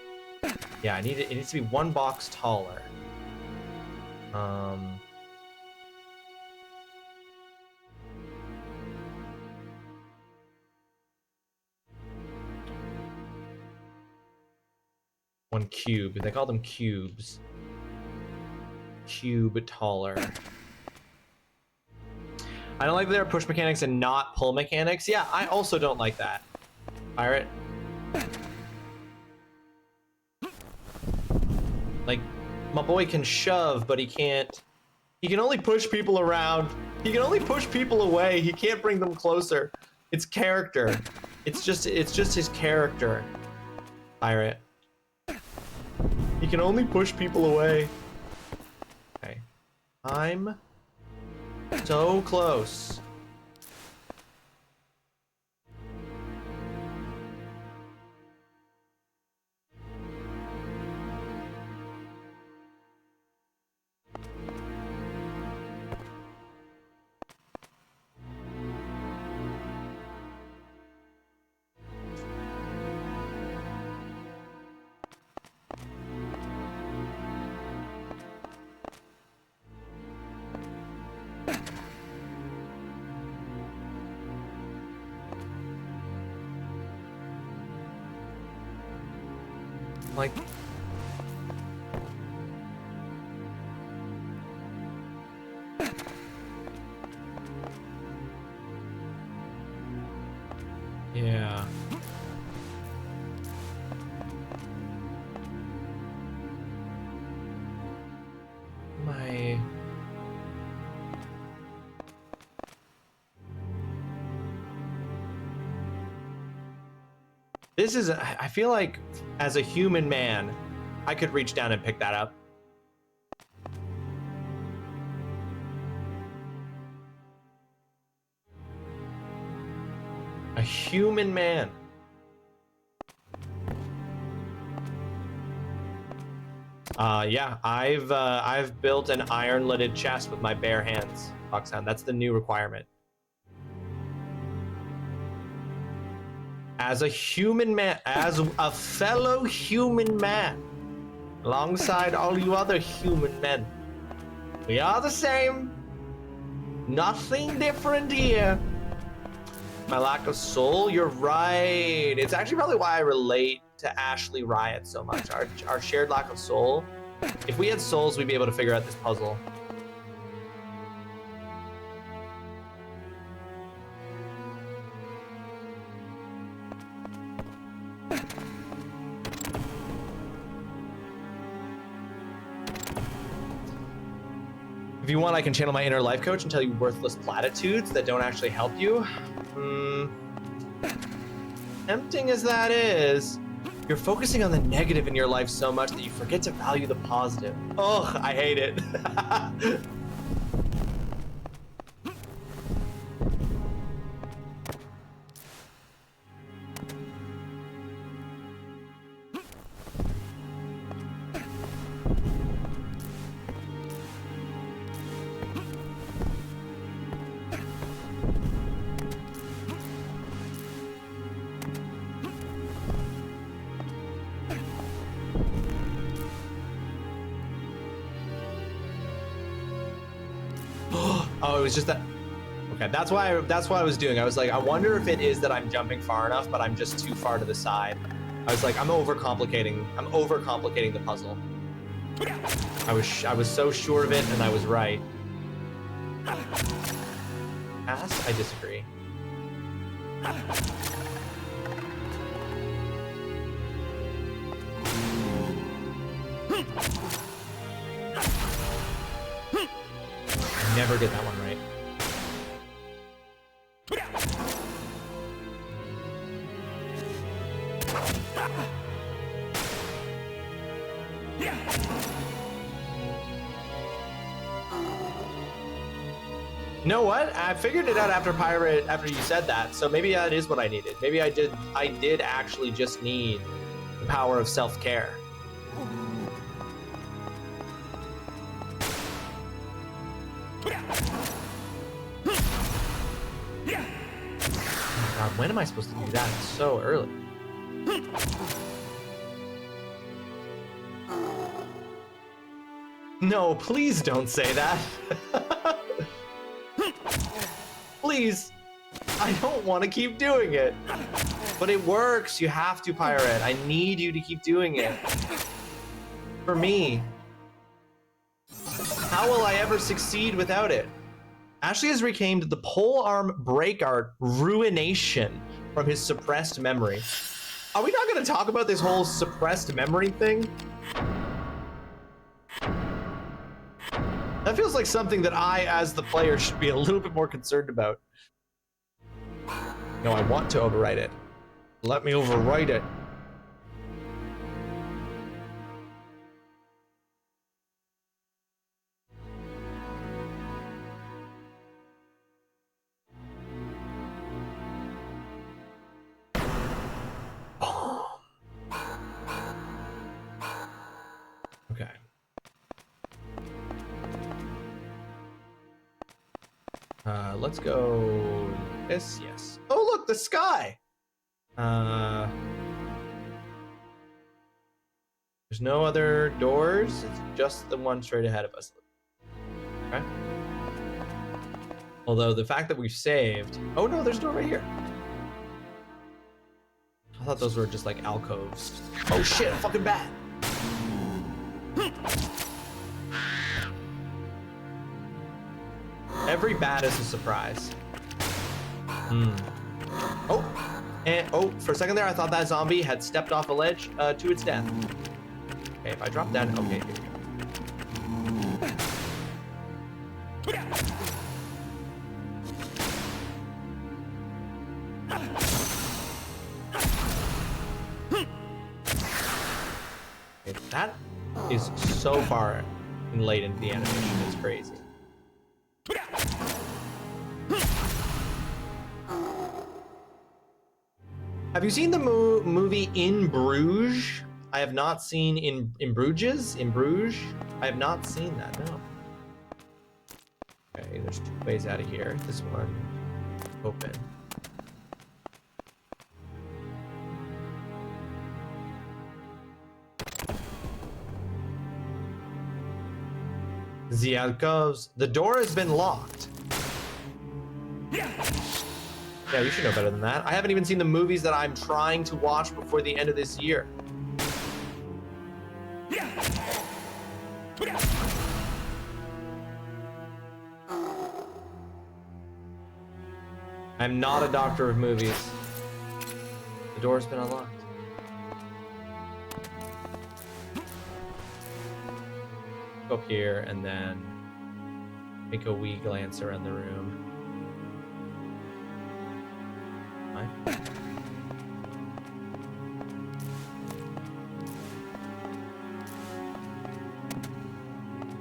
yeah, it needs to be one box taller. One cube. They call them cubes. Cube taller. I don't like that there are push mechanics and not pull mechanics. Yeah, I also don't like that. Pirate. Like, my boy can shove, but he can't. He can only push people around. He can only push people away. He can't bring them closer. It's character. It's just his character. Pirate. He can only push people away. Okay. I'm so close. Like, yeah. My This is, I feel like as a human man, I could reach down and pick that up. A human man. Yeah, I've built an iron-lidded chest with my bare hands, Foxhound. That's the new requirement. As a human man, as a fellow human man, alongside all you other human men, we are the same. Nothing different here. My lack of soul, you're right. It's actually probably why I relate to Ashley Riot so much. Our shared lack of soul. If we had souls, we'd be able to figure out this puzzle If you want, I can channel my inner life coach and tell you worthless platitudes that don't actually help you. Tempting as that is, you're focusing on the negative in your life so much that you forget to value the positive. Ugh, I hate it. Oh, it was just that. Okay, that's what I was doing. I was like, I wonder if it is that I'm jumping far enough, but I'm just too far to the side. I was like, I'm overcomplicating the puzzle. I was so sure of it, and I was right. Pass? I disagree. Never get that one right. You know what? I figured it out after you said that, so maybe that is what I needed. Maybe I did actually just need the power of self-care. God, when am I supposed to do that? It's so early. No, please don't say that. Please. I don't want to keep doing it. But it works. You have to, Pirate. I need you to keep doing it. For me. How will I ever succeed without it? Ashley has reclaimed the polearm break art ruination from his suppressed memory. Are we not going to talk about this whole suppressed memory thing? That feels like something that I, as the player, should be a little bit more concerned about. No, I want to overwrite it. Let me overwrite it. Okay. Let's go this, yes. Oh, look, the sky! There's no other doors. It's just the one straight ahead of us. Okay. Although the fact that we've saved... Oh no, there's a door right here. I thought those were just like alcoves. Oh shit, a fucking bat! Every bat is a surprise. Oh, and oh, for a second there, I thought that zombie had stepped off a ledge to its death. Okay, if I drop down, okay, here we go. Okay, that is so far and late into the animation, it's crazy. Have you seen the movie In Bruges? I have not seen In Bruges? In Bruges? I have not seen that, no. Okay, there's two ways out of here. This one, open. The alcoves. The door has been locked. Yeah, you should know better than that. I haven't even seen the movies that I'm trying to watch before the end of this year. I'm not a doctor of movies. The door's been unlocked. Go up here and then Make a wee glance around the room. Fine.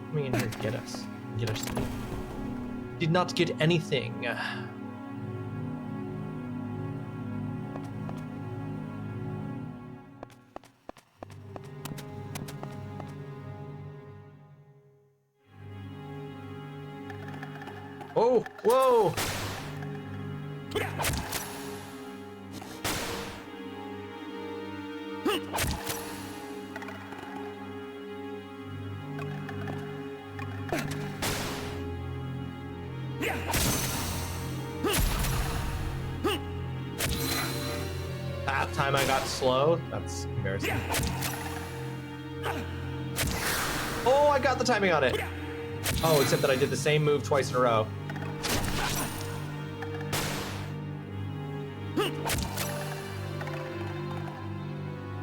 Come in here, get us. Get us. Did not get anything. Oh, whoa! That time I got slow. That's embarrassing. Oh, I got the timing on it. Oh, except that I did the same move twice in a row.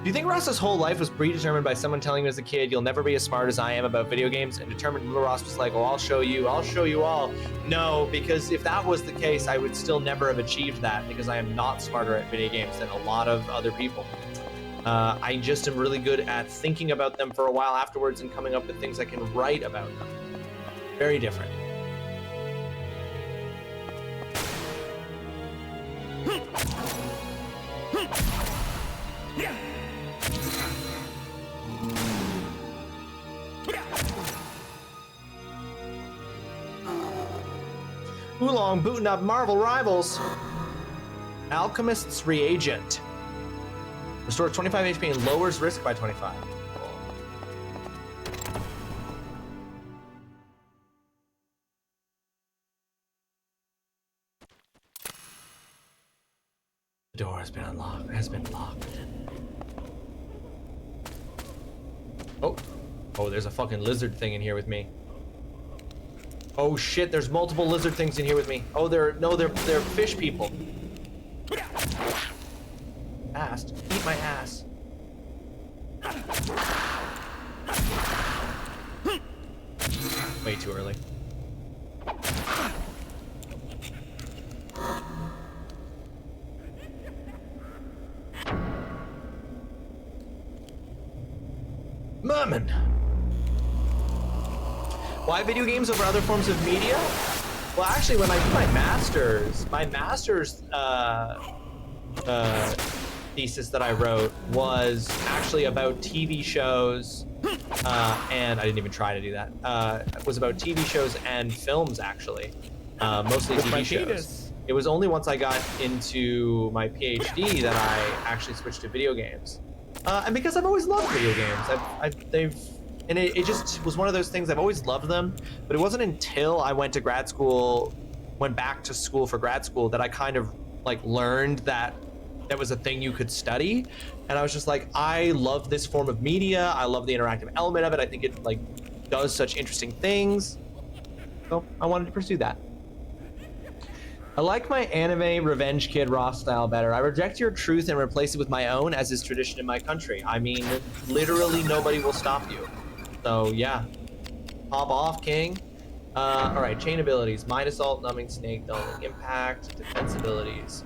Do you think Ross's whole life was predetermined by someone telling him as a kid, you'll never be as smart as I am about video games, and determined little Ross was like, oh, I'll show you all? No, because if that was the case, I would still never have achieved that, because I am not smarter at video games than a lot of other people. I just am really good at thinking about them for a while afterwards and coming up with things I can write about them. Very different. Oolong booting up Marvel Rivals. Alchemist's Reagent. Restores 25 HP and lowers risk by 25. The door has been unlocked. Has been locked. Oh. Oh, there's a fucking lizard thing in here with me. Oh shit, there's multiple lizard things in here with me. Oh, they're fish people. Ass. Eat my ass. Way too early. Merman. Why video games over other forms of media? Well, actually, when I did my master's thesis that I wrote was actually about TV shows, and I didn't even try to do that. It was about TV shows and films, actually, mostly TV shows. It was only once I got into my PhD that I actually switched to video games, and because I've always loved video games, and it just was one of those things. I've always loved them, but it wasn't until I went back to school for grad school that I kind of like learned that that was a thing you could study. And I was just like, I love this form of media. I love the interactive element of it. I think it like does such interesting things. So I wanted to pursue that. I like my anime Revenge Kid Ross style better. I reject your truth and replace it with my own, as is tradition in my country. I mean, literally nobody will stop you. So yeah, pop off, king. All right, chain abilities: Mind Assault, Numbing Snake, Dulling Impact. Defense abilities: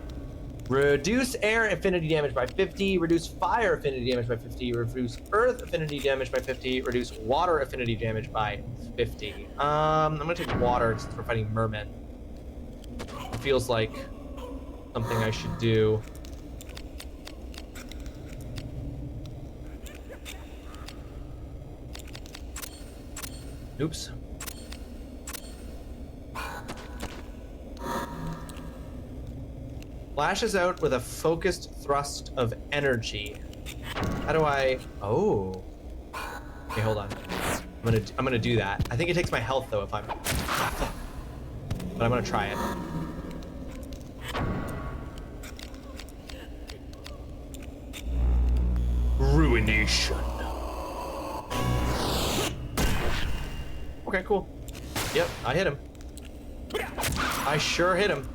reduce air affinity damage by 50, reduce fire affinity damage by 50, reduce earth affinity damage by 50, reduce water affinity damage by 50. I'm gonna take water since we're fighting mermen. It feels like something I should do. Oops. Flashes out with a focused thrust of energy. How do I... Oh. Okay, hold on. I'm gonna do that. I think it takes my health though if I'm... But I'm gonna try it. Ruination. Okay, cool. Yep, I hit him. I sure hit him.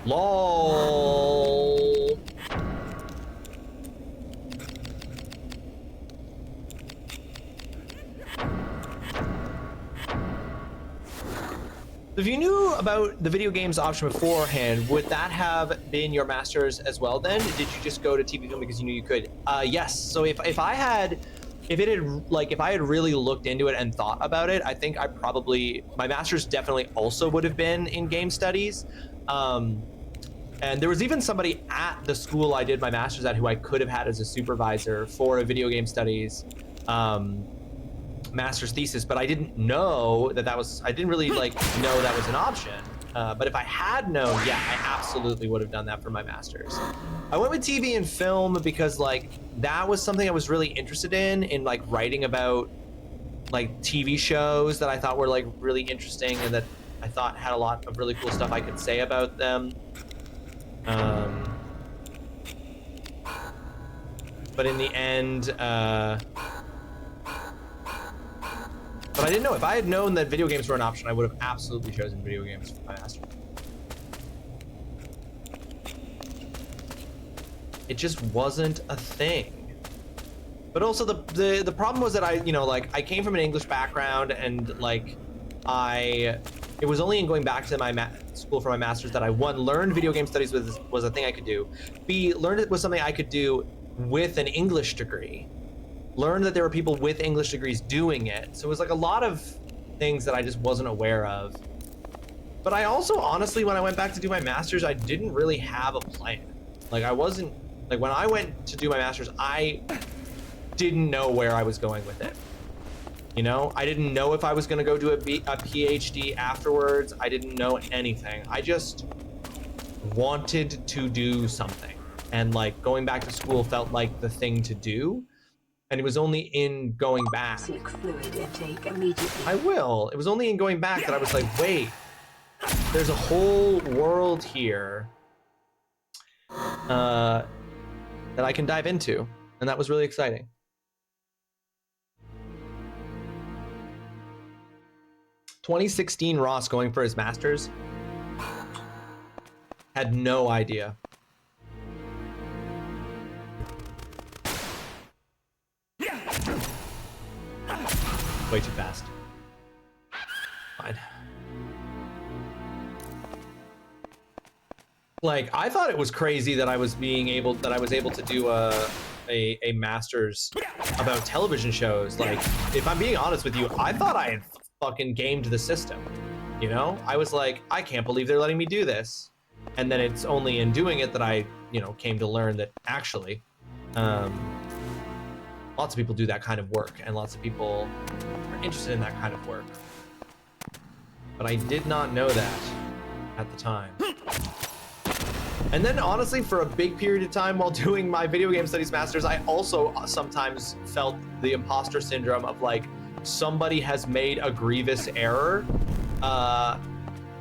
LOL. if you knew about the video games option beforehand, would that have been your master's as well then? Did you just go to TV film because you knew you could? Yes. So if I had really looked into it and thought about it, I think my master's definitely also would have been in game studies. And there was even somebody at the school I did my master's at who I could have had as a supervisor for a video game studies master's thesis, but I didn't know I didn't really know that was an option. But if I had known, yeah, I absolutely would have done that for my master's. I went with TV and film because that was something I was really interested in writing about TV shows that I thought were really interesting and that I thought had a lot of really cool stuff I could say about them. But in the end, but I didn't know. If I had known that video games were an option, I would have absolutely chosen video games for my master's. It just wasn't a thing. But also the problem was that I came from an English background and it was only in going back to my school for my master's that I learned video game studies was a thing I could do. B, learned it was something I could do with an English degree. Learned that there were people with English degrees doing it. So it was a lot of things that I just wasn't aware of. But I also, honestly, when I went back to do my master's, I didn't really have a plan. When I went to do my master's, I didn't know where I was going with it. I didn't know if I was gonna go do a PhD afterwards. I didn't know anything. I just wanted to do something. And going back to school felt like the thing to do. And it was only in going back. Seek fluid intake immediately. I will. It was only in going back that I was like, wait, there's a whole world here that I can dive into. And that was really exciting. ...2016 Ross going for his master's. Had no idea. Way too fast. Fine. I thought it was crazy that I was able to do a master's about television shows. If I'm being honest with you, I thought I had fucking gamed the system. I was like, I can't believe they're letting me do this. And then it's only in doing it that I, came to learn that actually, lots of people do that kind of work, and lots of people are interested in that kind of work. But I did not know that at the time. And then honestly, for a big period of time while doing my video game studies masters, I also sometimes felt the imposter syndrome of somebody has made a grievous error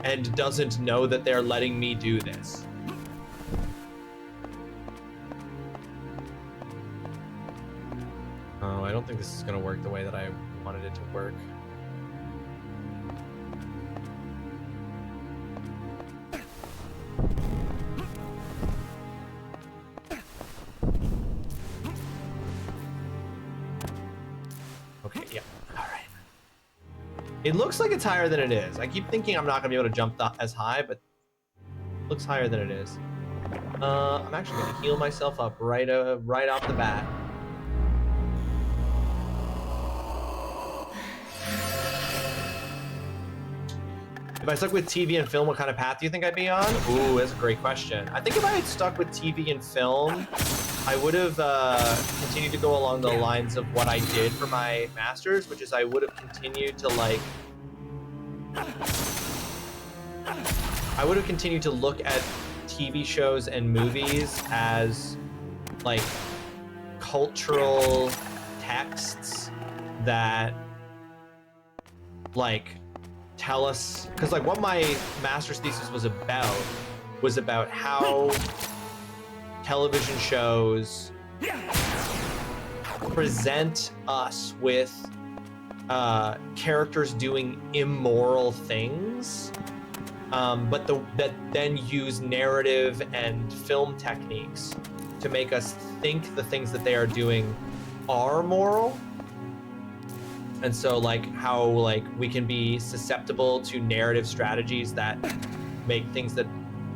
and doesn't know that they're letting me do this. Oh, I don't think this is gonna work the way that I wanted it to work. Okay, yeah, all right. It looks like it's higher than it is. I keep thinking I'm not gonna be able to jump as high, but it looks higher than it is. I'm actually gonna heal myself up right off the bat. If I stuck with TV and film, what kind of path do you think I'd be on? Ooh, that's a great question. I think if I had stuck with TV and film, I would have continued to go along the lines of what I did for my master's, which is I would have continued to I would have continued to look at TV shows and movies as cultural texts that tell us, because what my master's thesis was about how television shows present us with characters doing immoral things, but that then use narrative and film techniques to make us think the things that they are doing are moral. And so like how like we can be susceptible to narrative strategies that make things that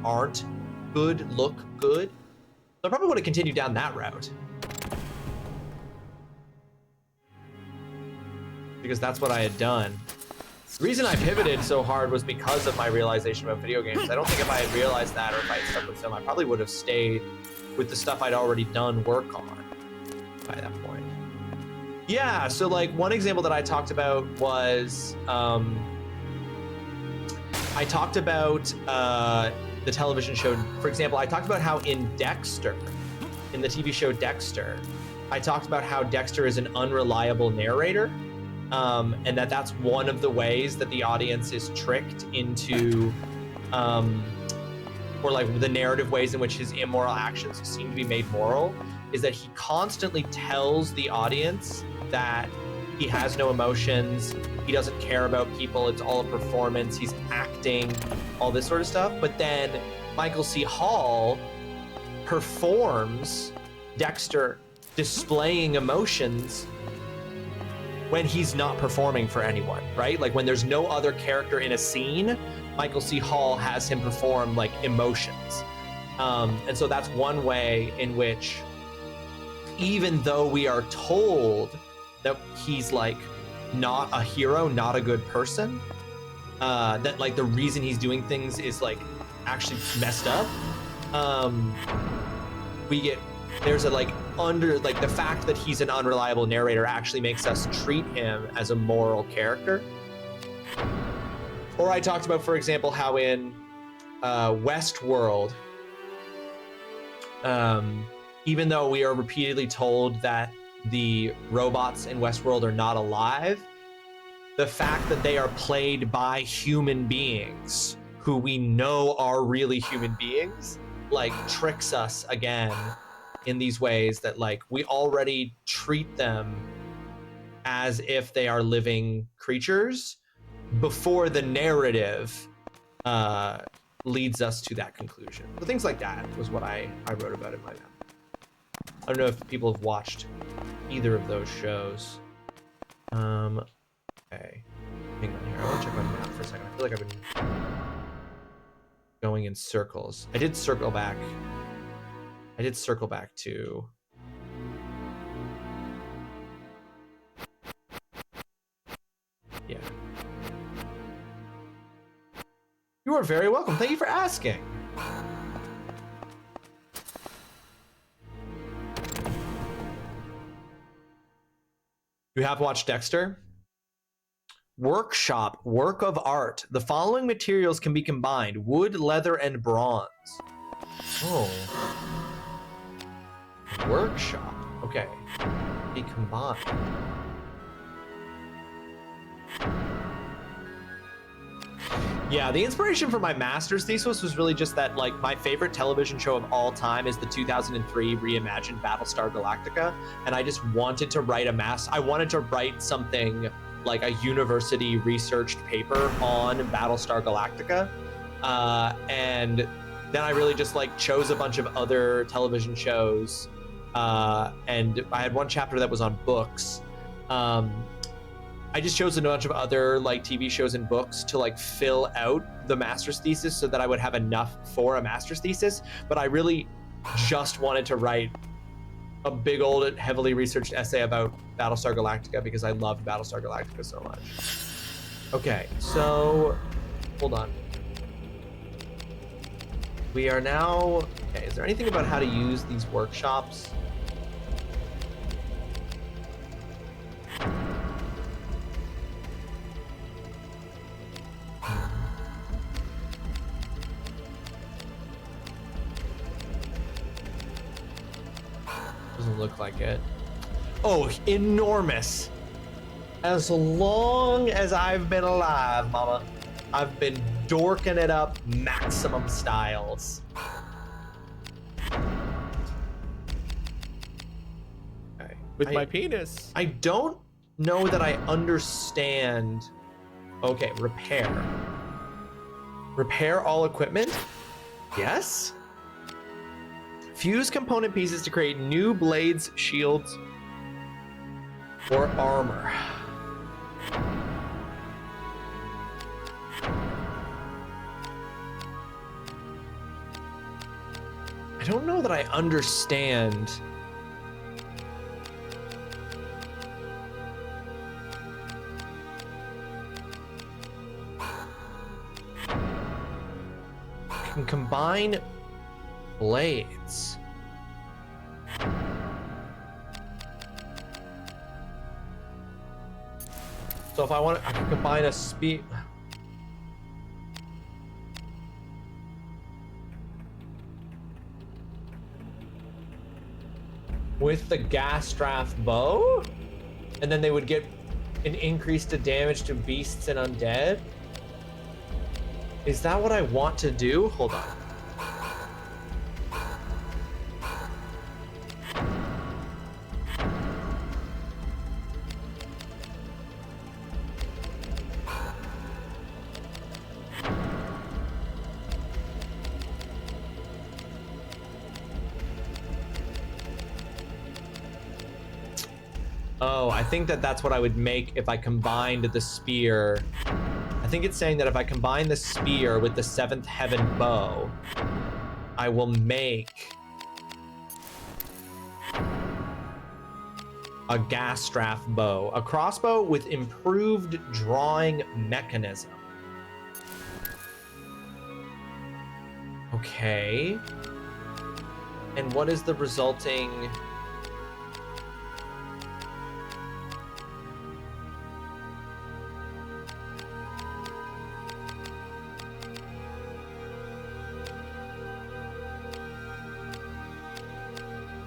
aren't good look good. So I probably would have continued down that route, because that's what I had done. The reason I pivoted so hard was because of my realization about video games. I don't think if I had realized that, or if I had stuck with film, I probably would have stayed with the stuff I'd already done work on by that point. Yeah, so like one example that I talked about was, I talked about the television show. For example, I talked about how in Dexter, in the TV show Dexter, I talked about how Dexter is an unreliable narrator. And that's one of the ways that the audience is tricked into, or like the narrative ways in which his immoral actions seem to be made moral, is that he constantly tells the audience that he has no emotions, he doesn't care about people, it's all a performance, he's acting, all this sort of stuff. But then Michael C. Hall performs Dexter displaying emotions when he's not performing for anyone, right? Like when there's no other character in a scene, Michael C. Hall has him perform like emotions. And so that's one way in which, even though we are told that he's like not a hero, not a good person, that like the reason he's doing things is like actually messed up, there's a like the fact that he's an unreliable narrator actually makes us treat him as a moral character. Or I talked about, for example, how in Westworld, even though we are repeatedly told that the robots in Westworld are not alive, the fact that they are played by human beings who we know are really human beings, like tricks us again in these ways that like we already treat them as if they are living creatures before the narrative leads us to that conclusion. So things like that was what I wrote about in my map. I don't know if people have watched either of those shows. Okay, hang on here. I want to check my map for a second. I feel like I've been going in circles. I did circle back to yeah. You are very welcome. Thank you for asking. You have watched Dexter? Workshop, work of art. The following materials can be combined: wood, leather, and bronze. Oh. Workshop. Okay. Be combined. Yeah, the inspiration for my master's thesis was really just that, like, my favorite television show of all time is the 2003 reimagined Battlestar Galactica, and I just wanted to write I wanted to write something like a university researched paper on Battlestar Galactica, and then I really just like chose a bunch of other television shows, and I had one chapter that was on books. I just chose a bunch of other like TV shows and books to like fill out the master's thesis so that I would have enough for a master's thesis. But I really just wanted to write a big old heavily researched essay about Battlestar Galactica because I loved Battlestar Galactica so much. Okay, so hold on. We are now, okay, is there anything about how to use these workshops? Doesn't look like it. Oh, enormous. As long as I've been alive, mama, I've been dorking it up maximum styles. Okay. With my penis. I don't know that I understand. Okay, repair. Repair all equipment? Yes? Fuse component pieces to create new blades, shields, or armor. I don't know that I understand. I can combine blades. So if I want to, I can combine a spear. With the gas draft bow? And then they would get an increase to damage to beasts and undead? Is that what I want to do? Hold on. Oh, I think that that's what I would make if I combined the spear. I think it's saying that if I combine the spear with the 7th Heaven bow, I will make a gas draft bow, a crossbow with improved drawing mechanism. Okay. And what is the resulting?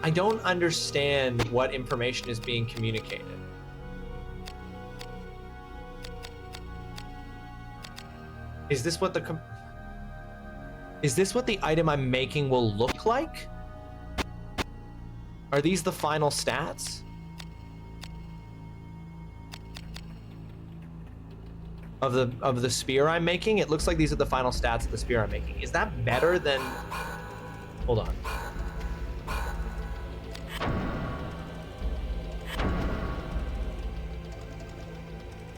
I don't understand what information is being communicated. Is this what the item I'm making will look like? Are these the final stats? Of the spear I'm making? It looks like these are the final stats of the spear I'm making. Is that better than... Hold on.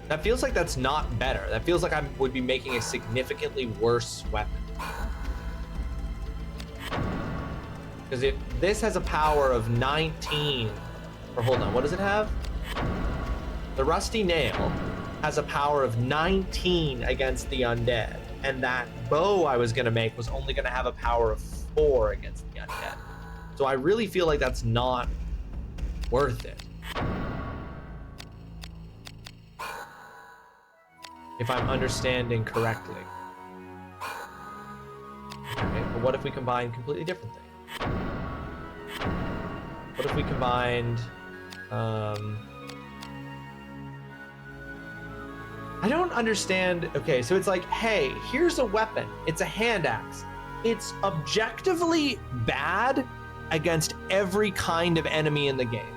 That feels like that's not better. That feels like I would be making a significantly worse weapon. Because if this has a power of 19, or hold on, what does it have? The Rusty Nail has a power of 19 against the undead, and that bow I was gonna make was only gonna have a power of 4 against the undead. So I really feel like that's not worth it. If I'm understanding correctly. Okay, but what if we combine completely different things? What if we combined, I don't understand. Okay, so it's like, hey, here's a weapon. It's a hand axe. It's objectively bad against every kind of enemy in the game.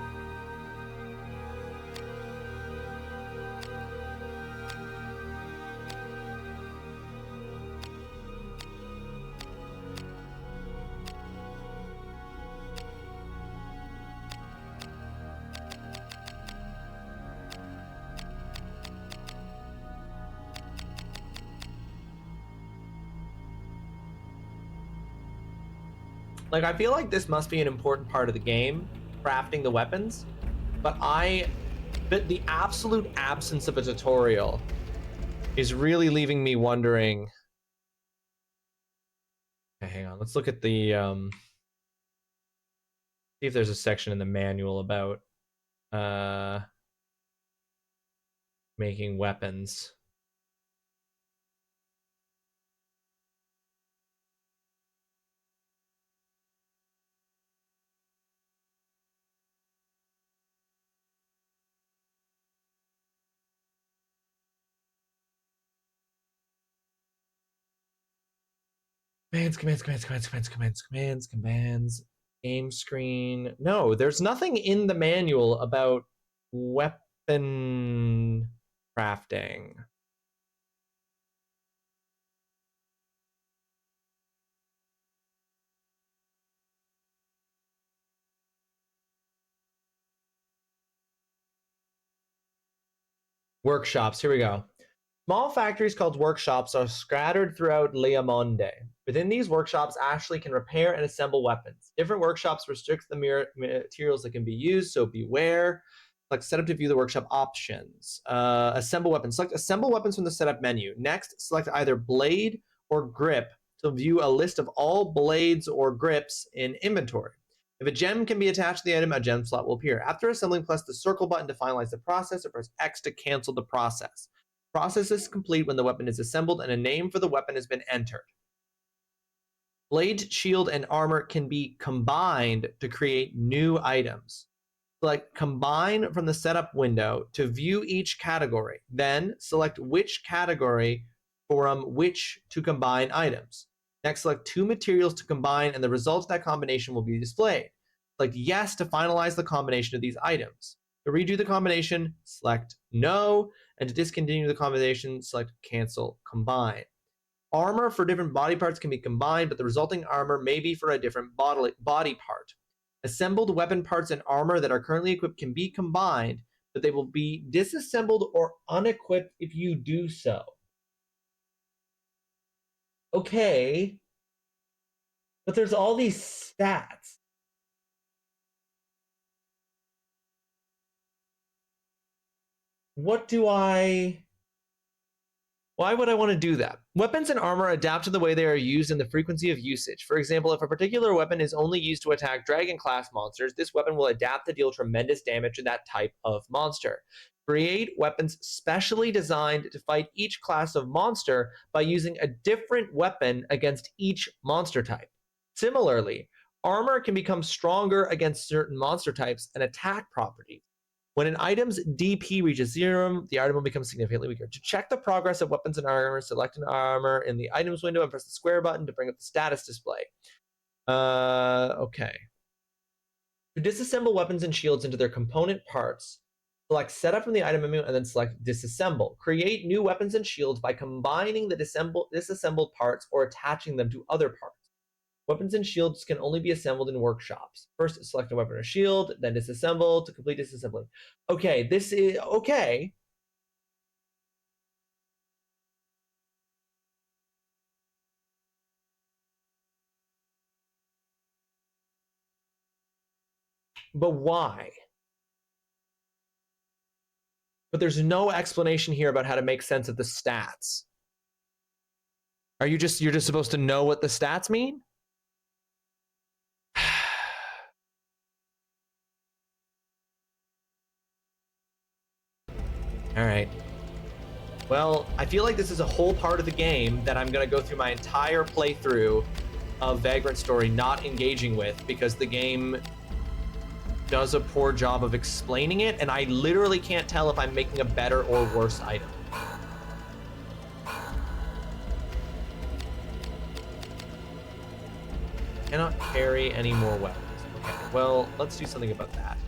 Like, I feel like this must be an important part of the game, crafting the weapons, but the absolute absence of a tutorial is really leaving me wondering. Okay, hang on, let's look at the, see if there's a section in the manual about, making weapons. Commands. Game screen. No, there's nothing in the manual about weapon crafting. Workshops, here we go. Small factories called workshops are scattered throughout Le Monde. Within these workshops, Ashley can repair and assemble weapons. Different workshops restrict the materials that can be used, so beware. Select setup to view the workshop options. Assemble weapons. Select assemble weapons from the setup menu. Next, select either blade or grip to view a list of all blades or grips in inventory. If a gem can be attached to the item, a gem slot will appear. After assembling, press the circle button to finalize the process, or press X to cancel the process. Process is complete when the weapon is assembled and a name for the weapon has been entered. Blade, shield, and armor can be combined to create new items. Select Combine from the setup window to view each category. Then select which category from which to combine items. Next, select 2 materials to combine, and the result of that combination will be displayed. Select Yes to finalize the combination of these items. To redo the combination, select No, and to discontinue the combination, select Cancel Combine. Armor for different body parts can be combined, but the resulting armor may be for a different body part. Assembled weapon parts and armor that are currently equipped can be combined, but they will be disassembled or unequipped if you do so. Okay, but there's all these stats. Why would I want to do that? Weapons and armor adapt to the way they are used and the frequency of usage. For example, if a particular weapon is only used to attack dragon class monsters, this weapon will adapt to deal tremendous damage to that type of monster. Create weapons specially designed to fight each class of monster by using a different weapon against each monster type. Similarly, armor can become stronger against certain monster types and attack properties. When an item's DP reaches 0, the item will become significantly weaker. To check the progress of weapons and armor, select an armor in the items window and press the square button to bring up the status display. Okay. To disassemble weapons and shields into their component parts, select Setup from the item menu and then select Disassemble. Create new weapons and shields by combining the disassembled parts or attaching them to other parts. Weapons and shields can only be assembled in workshops. First, select a weapon or shield, then disassemble to complete disassembly. Okay, this is okay. But why? But there's no explanation here about how to make sense of the stats. You're just supposed to know what the stats mean? All right. Well, I feel like this is a whole part of the game that I'm going to go through my entire playthrough of Vagrant Story not engaging with because the game does a poor job of explaining it, and I literally can't tell if I'm making a better or worse item. Cannot carry any more weapons. Okay, well, let's do something about that.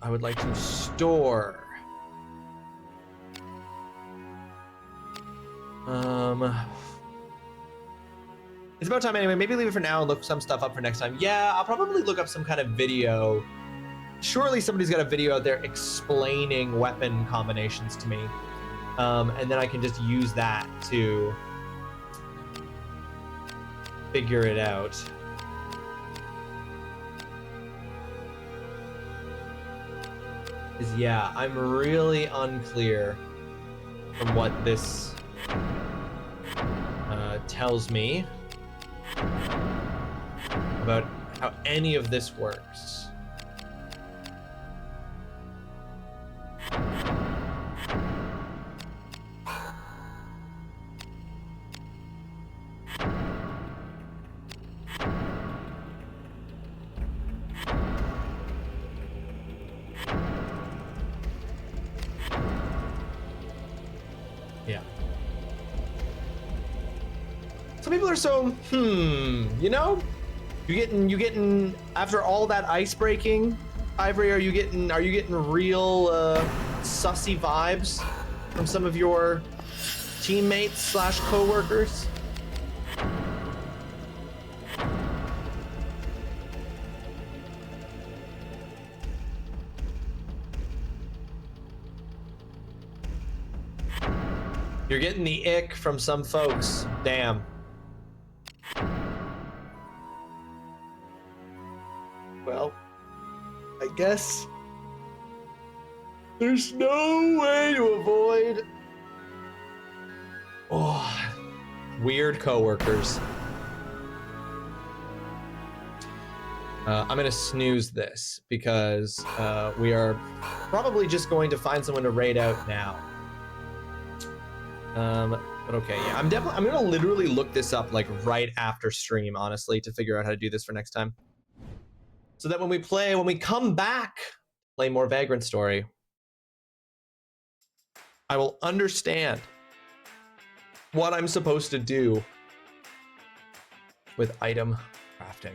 I would like to store. It's about time anyway. Maybe leave it for now and look some stuff up for next time. Yeah, I'll probably look up some kind of video. Surely somebody's got a video out there explaining weapon combinations to me. And then I can just use that to figure it out. Yeah, I'm really unclear from what this tells me about how any of this works. Some people are so, you know? You getting after all that ice breaking, Ivory, are you getting real sussy vibes from some of your teammates / co-workers? You're getting the ick from some folks. Damn. Well, I guess there's no way to avoid weird coworkers. I'm gonna snooze this because we are probably just going to find someone to raid out now. But okay, yeah, I'm gonna literally look this up like right after stream, honestly, to figure out how to do this for next time. So that when we come back, play more Vagrant Story, I will understand what I'm supposed to do with item crafting.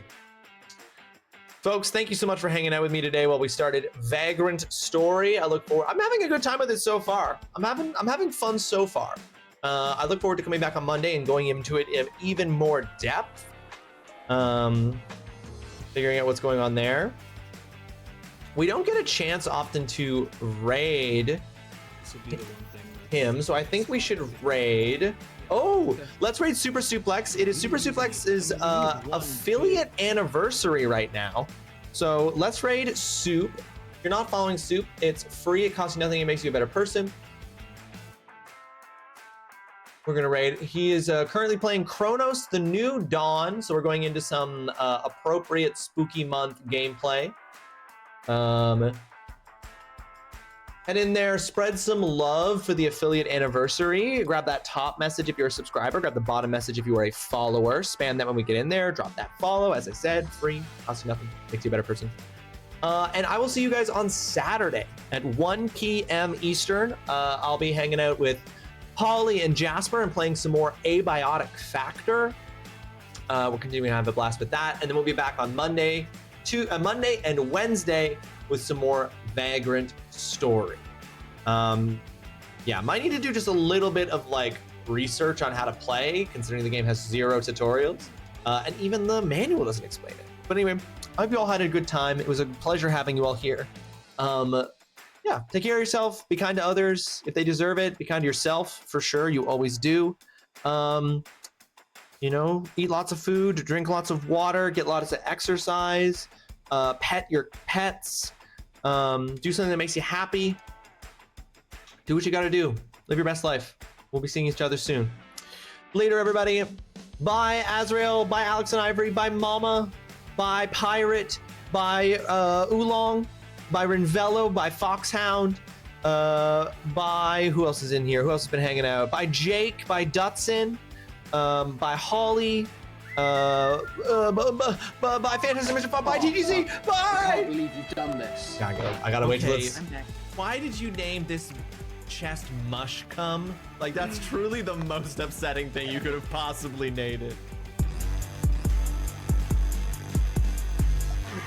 Folks, thank you so much for hanging out with me today while we started Vagrant Story. I look forward. I'm having a good time with it so far. I'm having fun so far. I look forward to coming back on Monday and going into it in even more depth. Figuring out what's going on there. We don't get a chance often to raid him, so I think we should raid. Oh, let's raid Super Suplex. It is Super Suplex's affiliate anniversary right now. So let's raid Soup. If you're not following Soup, it's free. It costs you nothing. It makes you a better person. We're gonna raid. He is currently playing Chronos, the New Dawn. So we're going into some appropriate spooky month gameplay. Head in there, spread some love for the affiliate anniversary. Grab that top message if you're a subscriber. Grab the bottom message if you are a follower. Spam that when we get in there. Drop that follow. As I said, free, costs you nothing, makes you a better person. And I will see you guys on Saturday at 1 p.m. Eastern. I'll be hanging out with Holly and Jasper and playing some more Abiotic Factor. We're continuing to have a blast with that. And then we'll be back on Monday and Wednesday with some more Vagrant Story. Yeah, might need to do just a little bit of like research on how to play, considering the game has 0 tutorials, and even the manual doesn't explain it. But anyway, I hope you all had a good time. It was a pleasure having you all here. Yeah, take care of yourself. Be kind to others if they deserve it. Be kind to yourself for sure. You always do. You know, eat lots of food, drink lots of water, get lots of exercise. Pet your pets. Do something that makes you happy. Do what you gotta do. Live your best life. We'll be seeing each other soon. Later, everybody. Bye, Azrael. Bye, Alex and Ivory. Bye, Mama. Bye, Pirate. Bye, Oolong. Bye, Renvello. Bye, Foxhound. Bye, who else is in here? Who else has been hanging out? Bye, Jake. Bye, Dutson. Bye, Holly. Bye, Fantastic Mission 5. Bye, TGC. Bye. I can't believe you've done this. I gotta wait till it's... Why did you name this chest Mush Cum? Like, that's truly the most upsetting thing you could have possibly named it.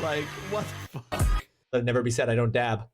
Like, what the fuck? Let it never be said I don't dab.